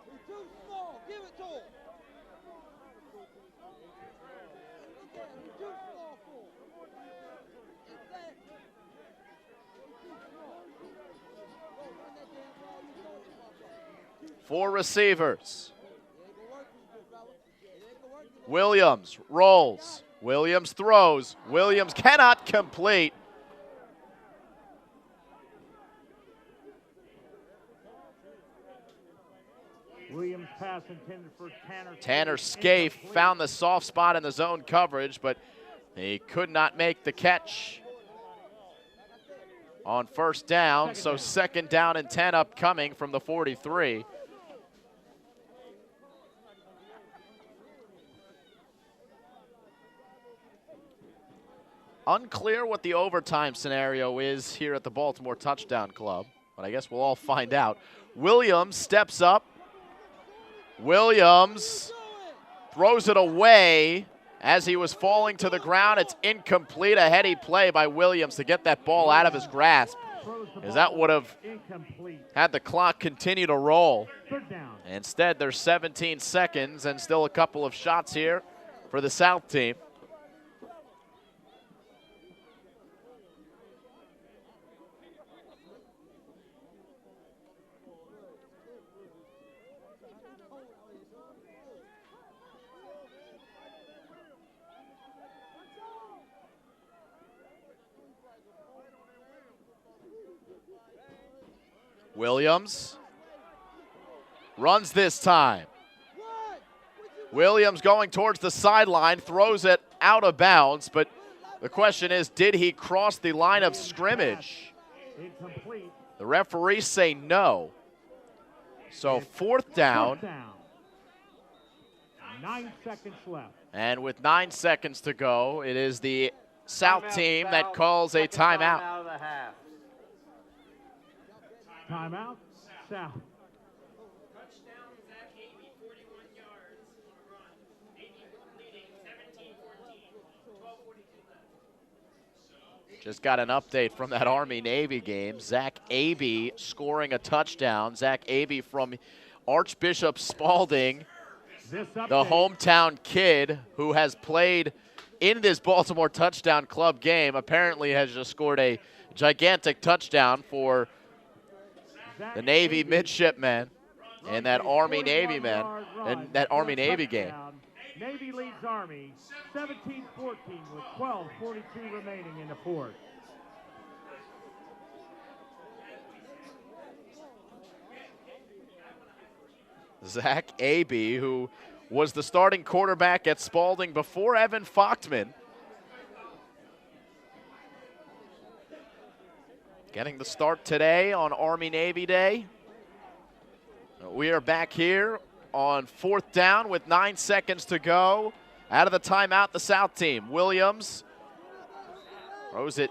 Four receivers. Williams rolls. Williams throws. Williams cannot complete. Williams pass intended for Tanner Scaife found the soft spot in the zone coverage, but he could not make the catch on first down. So 2nd down and 10 upcoming from the 43. Unclear what the overtime scenario is here at the Baltimore Touchdown Club, but I guess we'll all find out. Williams steps up, Williams throws it away as he was falling to the ground. It's incomplete. A heady play by Williams to get that ball out of his grasp, as that would have had the clock continue to roll. Instead, there's 17 seconds and still a couple of shots here for the South team. Williams runs this time. Williams going towards the sideline, throws it out of bounds, but the question is, did he cross the line of scrimmage? The referees say no. So fourth down. 9 seconds left. And with 9 seconds to go, it is the South team that calls a timeout. Timeout, South. Touchdown, Zach Avey, 41 yards on the run. Navy leading 17-14, 12:42 left. Just got an update from that Army-Navy game. Zach Avey scoring a touchdown. Zach Avey from Archbishop Spalding, the hometown kid who has played in this Baltimore Touchdown Club game, apparently has just scored a gigantic touchdown for the Navy midshipmen and that Army-Navy man and that Army-Navy game. Navy leads Army 17-14 with 12:42 remaining in the fourth. Zach Avey, who was the starting quarterback at Spalding before Evan Fochtman, getting the start today on Army-Navy Day. We are back here on fourth down with 9 seconds to go. Out of the timeout, the South team. Williams throws it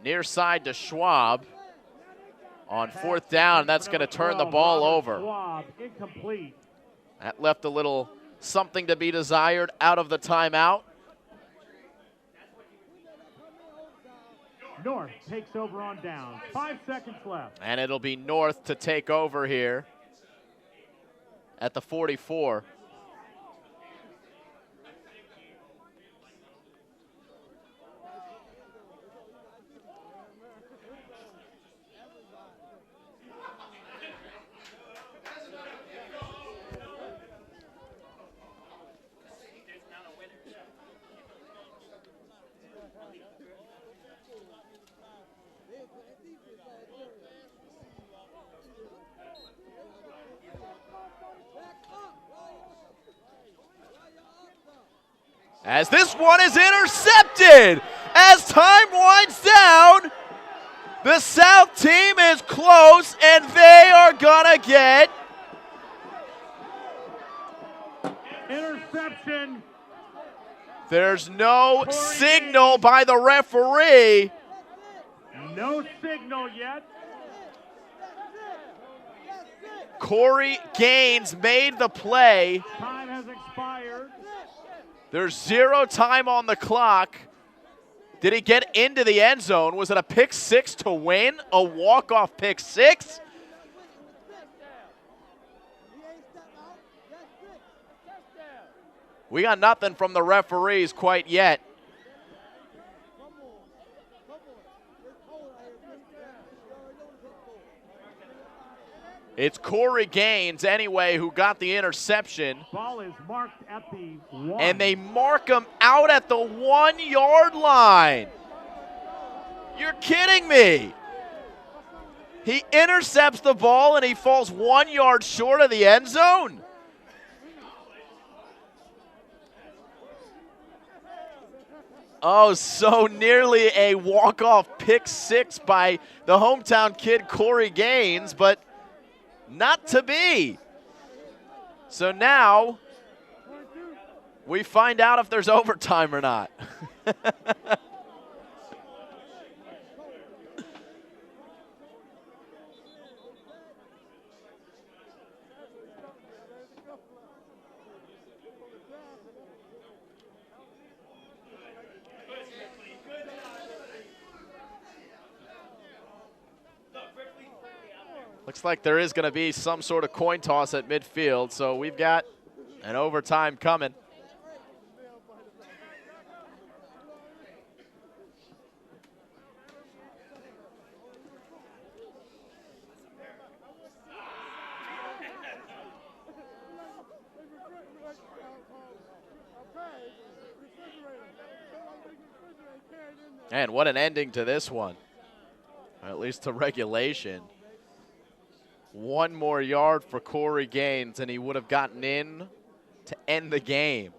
near side to Schwab on fourth down. That's going to turn the ball over. Schwab, incomplete. That left a little something to be desired out of the timeout. North takes over on down. 5 seconds left. And it'll be North to take over here at the 44. As this one is intercepted. As time winds down, the South team is close, and they are gonna get interception. There's no signal by the referee. No signal yet. Corey Gaines made the play. Time has expired. There's 0 time on the clock. Did he get into the end zone? Was it a pick six to win? A walk-off pick six? We got nothing from the referees quite yet. It's Corey Gaines, anyway, who got the interception. Ball is marked at the 1. And they mark him out at the 1 yard line. You're kidding me. He intercepts the ball and he falls 1 yard short of the end zone. Oh, so nearly a walk-off pick six by the hometown kid Corey Gaines, but not to be. So now we find out if there's overtime or not. Looks like there is going to be some sort of coin toss at midfield, so we've got an overtime coming. And what an ending to this one, at least to regulation. One more yard for Corey Gaines, and he would have gotten in to end the game.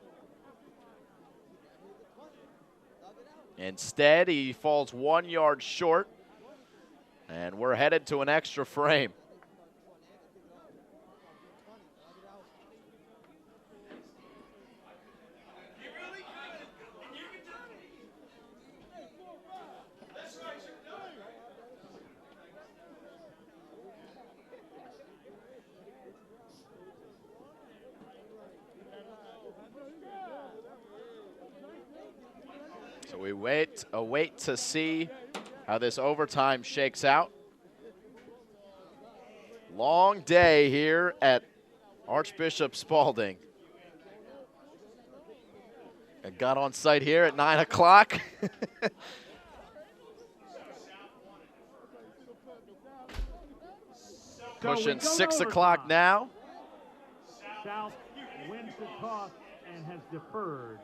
Instead, he falls 1 yard short, and we're headed to an extra frame. So we await to see how this overtime shakes out. Long day here at Archbishop Spalding. I got on site here at 9 o'clock. Pushing 6 o'clock now. South wins the toss and has deferred.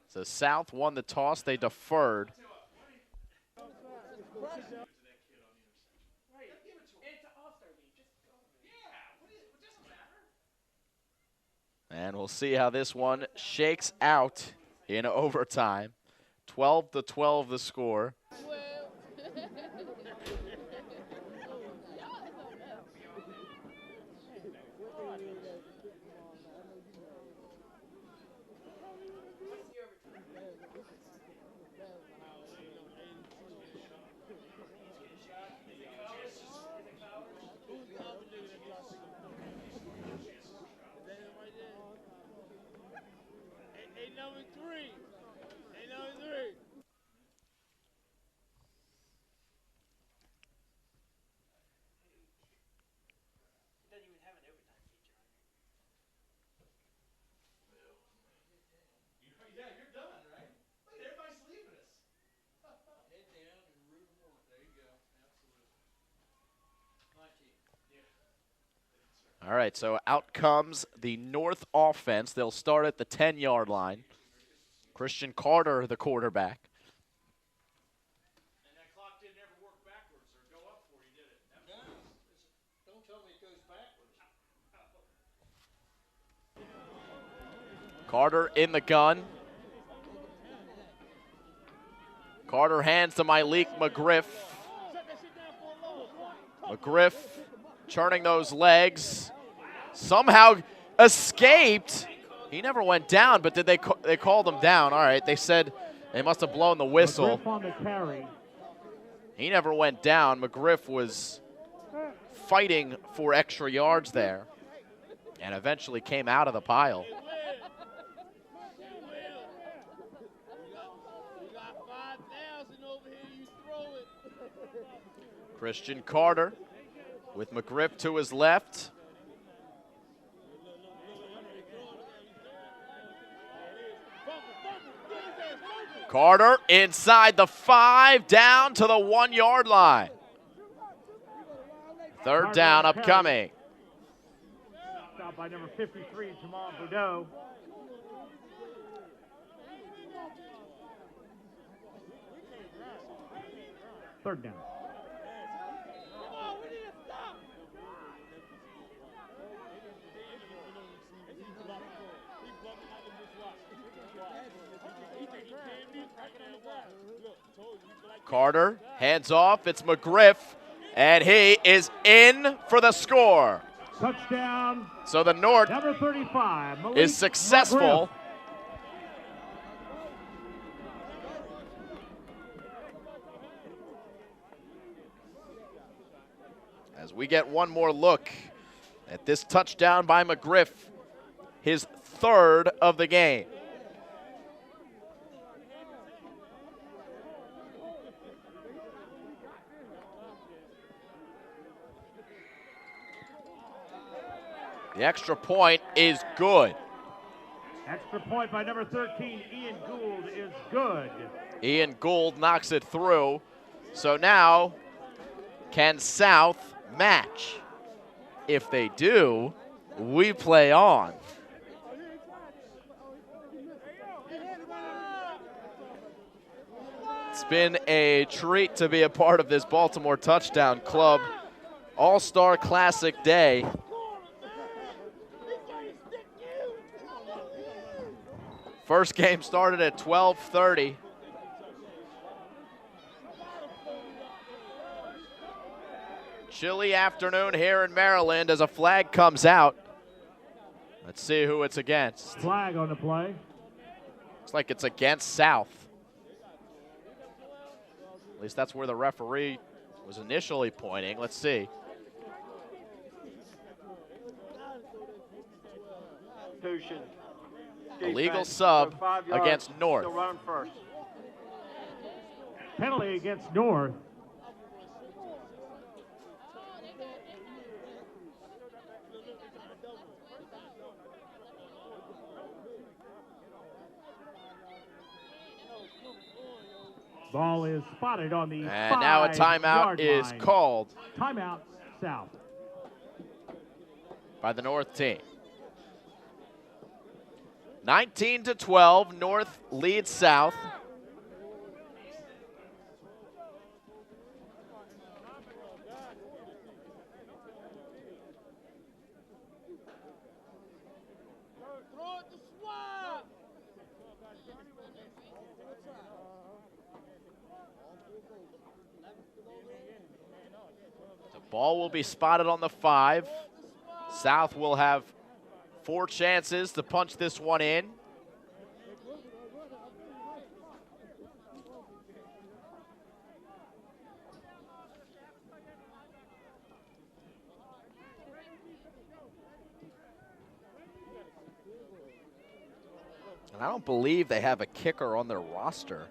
So South won the toss, they deferred. And we'll see how this one shakes out in overtime. 12-12 the score. All right, so out comes the North offense. They'll start at the 10-yard line. Christian Carter, the quarterback. And that clock didn't ever work backwards or go up for you, did it? No. Don't tell me it goes backwards. Carter in the gun. Carter hands to Malik McGriff. McGriff churning those legs. Somehow escaped. He never went down, but they called him down. All right, they said they must have blown the whistle. McGriff on the carry. He never went down. McGriff was fighting for extra yards there and eventually came out of the pile. Christian Carter with McGriff to his left. Carter inside the 5, down to the 1 yard line. Third down upcoming. Stopped by number 53, Jamal Bordeaux. Third down. Carter hands off. It's McGriff, and he is in for the score. Touchdown. So the North number 35 Malik is successful. McGriff. As we get one more look at this touchdown by McGriff, his third of the game. The extra point is good. Extra point by number 13, Ian Gould, is good. Ian Gould knocks it through. So now, can South match? If they do, we play on. It's been a treat to be a part of this Baltimore Touchdown Club All-Star Classic Day. First game started at 12:30. Chilly afternoon here in Maryland as a flag comes out. Let's see who it's against. Flag on the play. Looks like it's against South. At least that's where the referee was initially pointing. Let's see. Illegal sub against North. Still running first. Penalty against North. Ball is spotted on the And now a timeout is line. called. Timeout, South. By the North team. 19-12, North leads South. The ball will be spotted on the 5. South will have 4 chances to punch this one in. And I don't believe they have a kicker on their roster.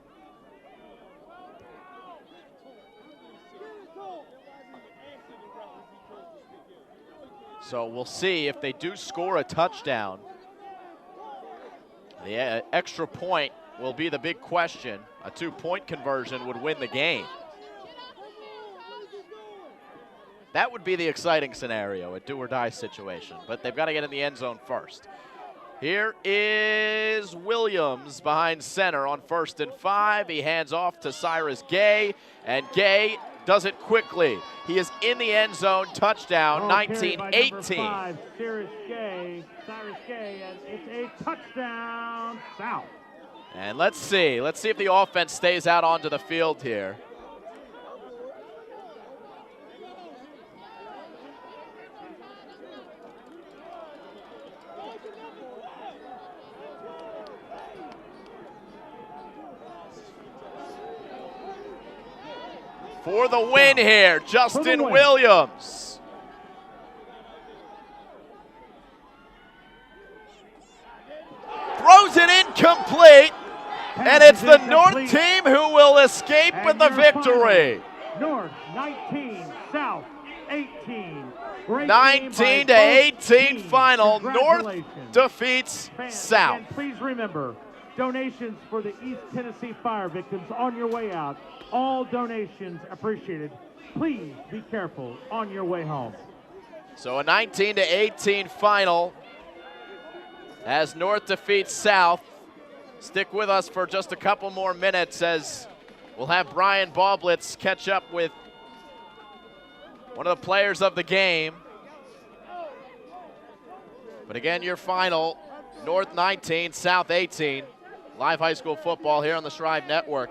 So we'll see if they do score a touchdown. The extra point will be the big question. A 2-point conversion would win the game. That would be the exciting scenario, a do-or-die situation. But they've got to get in the end zone first. Here is Williams behind center on 1st and 5. He hands off to Cyrus Gay, and Gay does it quickly. He is in the end zone, touchdown, 19-18. Cyrus Gay, and it's a touchdown, South. And let's see if the offense stays out onto the field here. For the win here, Justin Williams. Throws it incomplete, and it's the North team who will escape with the victory. North 19, South 18. 19-18 final. North defeats South. And please remember, donations for the East Tennessee fire victims on your way out. All donations appreciated. Please be careful on your way home. So a 19-18 final as North defeats South. Stick with us for just a couple more minutes as we'll have Brian Baublitz catch up with one of the players of the game. But again, your final, North 19, South 18. Live high school football here on the Shrive Network.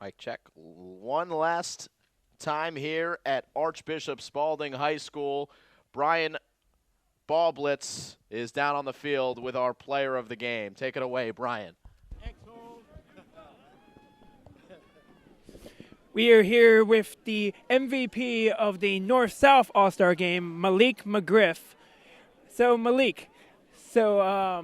Mic check. One last time here at Archbishop Spalding High School. Brian Ballblitz is down on the field with our player of the game. Take it away, Brian. We are here with the MVP of the North-South All-Star Game, Malik McGriff. So Malik, so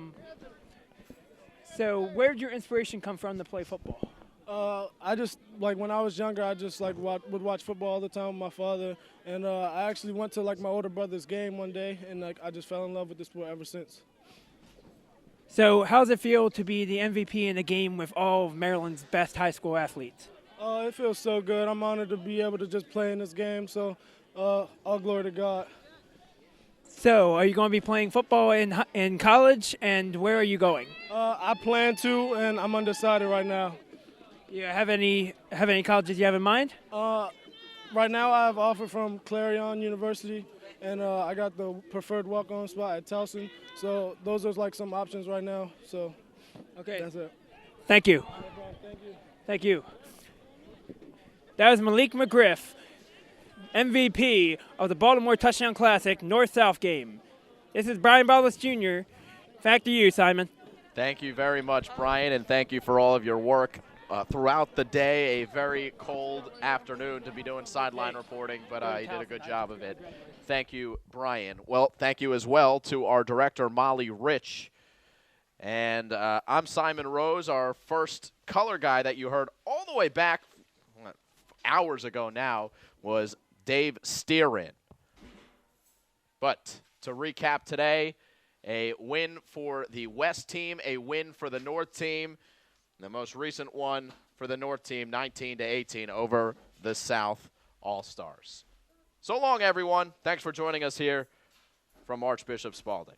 where did your inspiration come from to play football? I just, like, when I was younger, I just, like, would watch football all the time with my father. And I actually went to, like, my older brother's game one day, and, like, I just fell in love with the sport ever since. So how does it feel to be the MVP in a game with all of Maryland's best high school athletes? It feels so good. I'm honored to be able to just play in this game, so all glory to God. So are you going to be playing football in college, and where are you going? I plan to, and I'm undecided right now. You have any colleges you have in mind? Right now I have offer from Clarion University, and I got the preferred walk-on spot at Towson. So those are like some options right now. So okay, that's it. Thank you. Thank you. Thank you. That was Malik McGriff, MVP of the Baltimore Touchdown Classic North-South game. This is Brian Ballblitz Jr. Back to you, Simon. Thank you very much, Brian, and thank you for all of your work throughout the day. A very cold afternoon to be doing sideline reporting, but you did a good job of it. Thank you, Brian. Well, thank you as well to our director, Molly Rich. And I'm Simon Rose, our first color guy that you heard all the way back hours ago now was Dave Steerin. But to recap today, a win for the West team, a win for the North team. The most recent one for the North team, 19-18 over the South All-Stars. So long, everyone. Thanks for joining us here from Archbishop Spalding.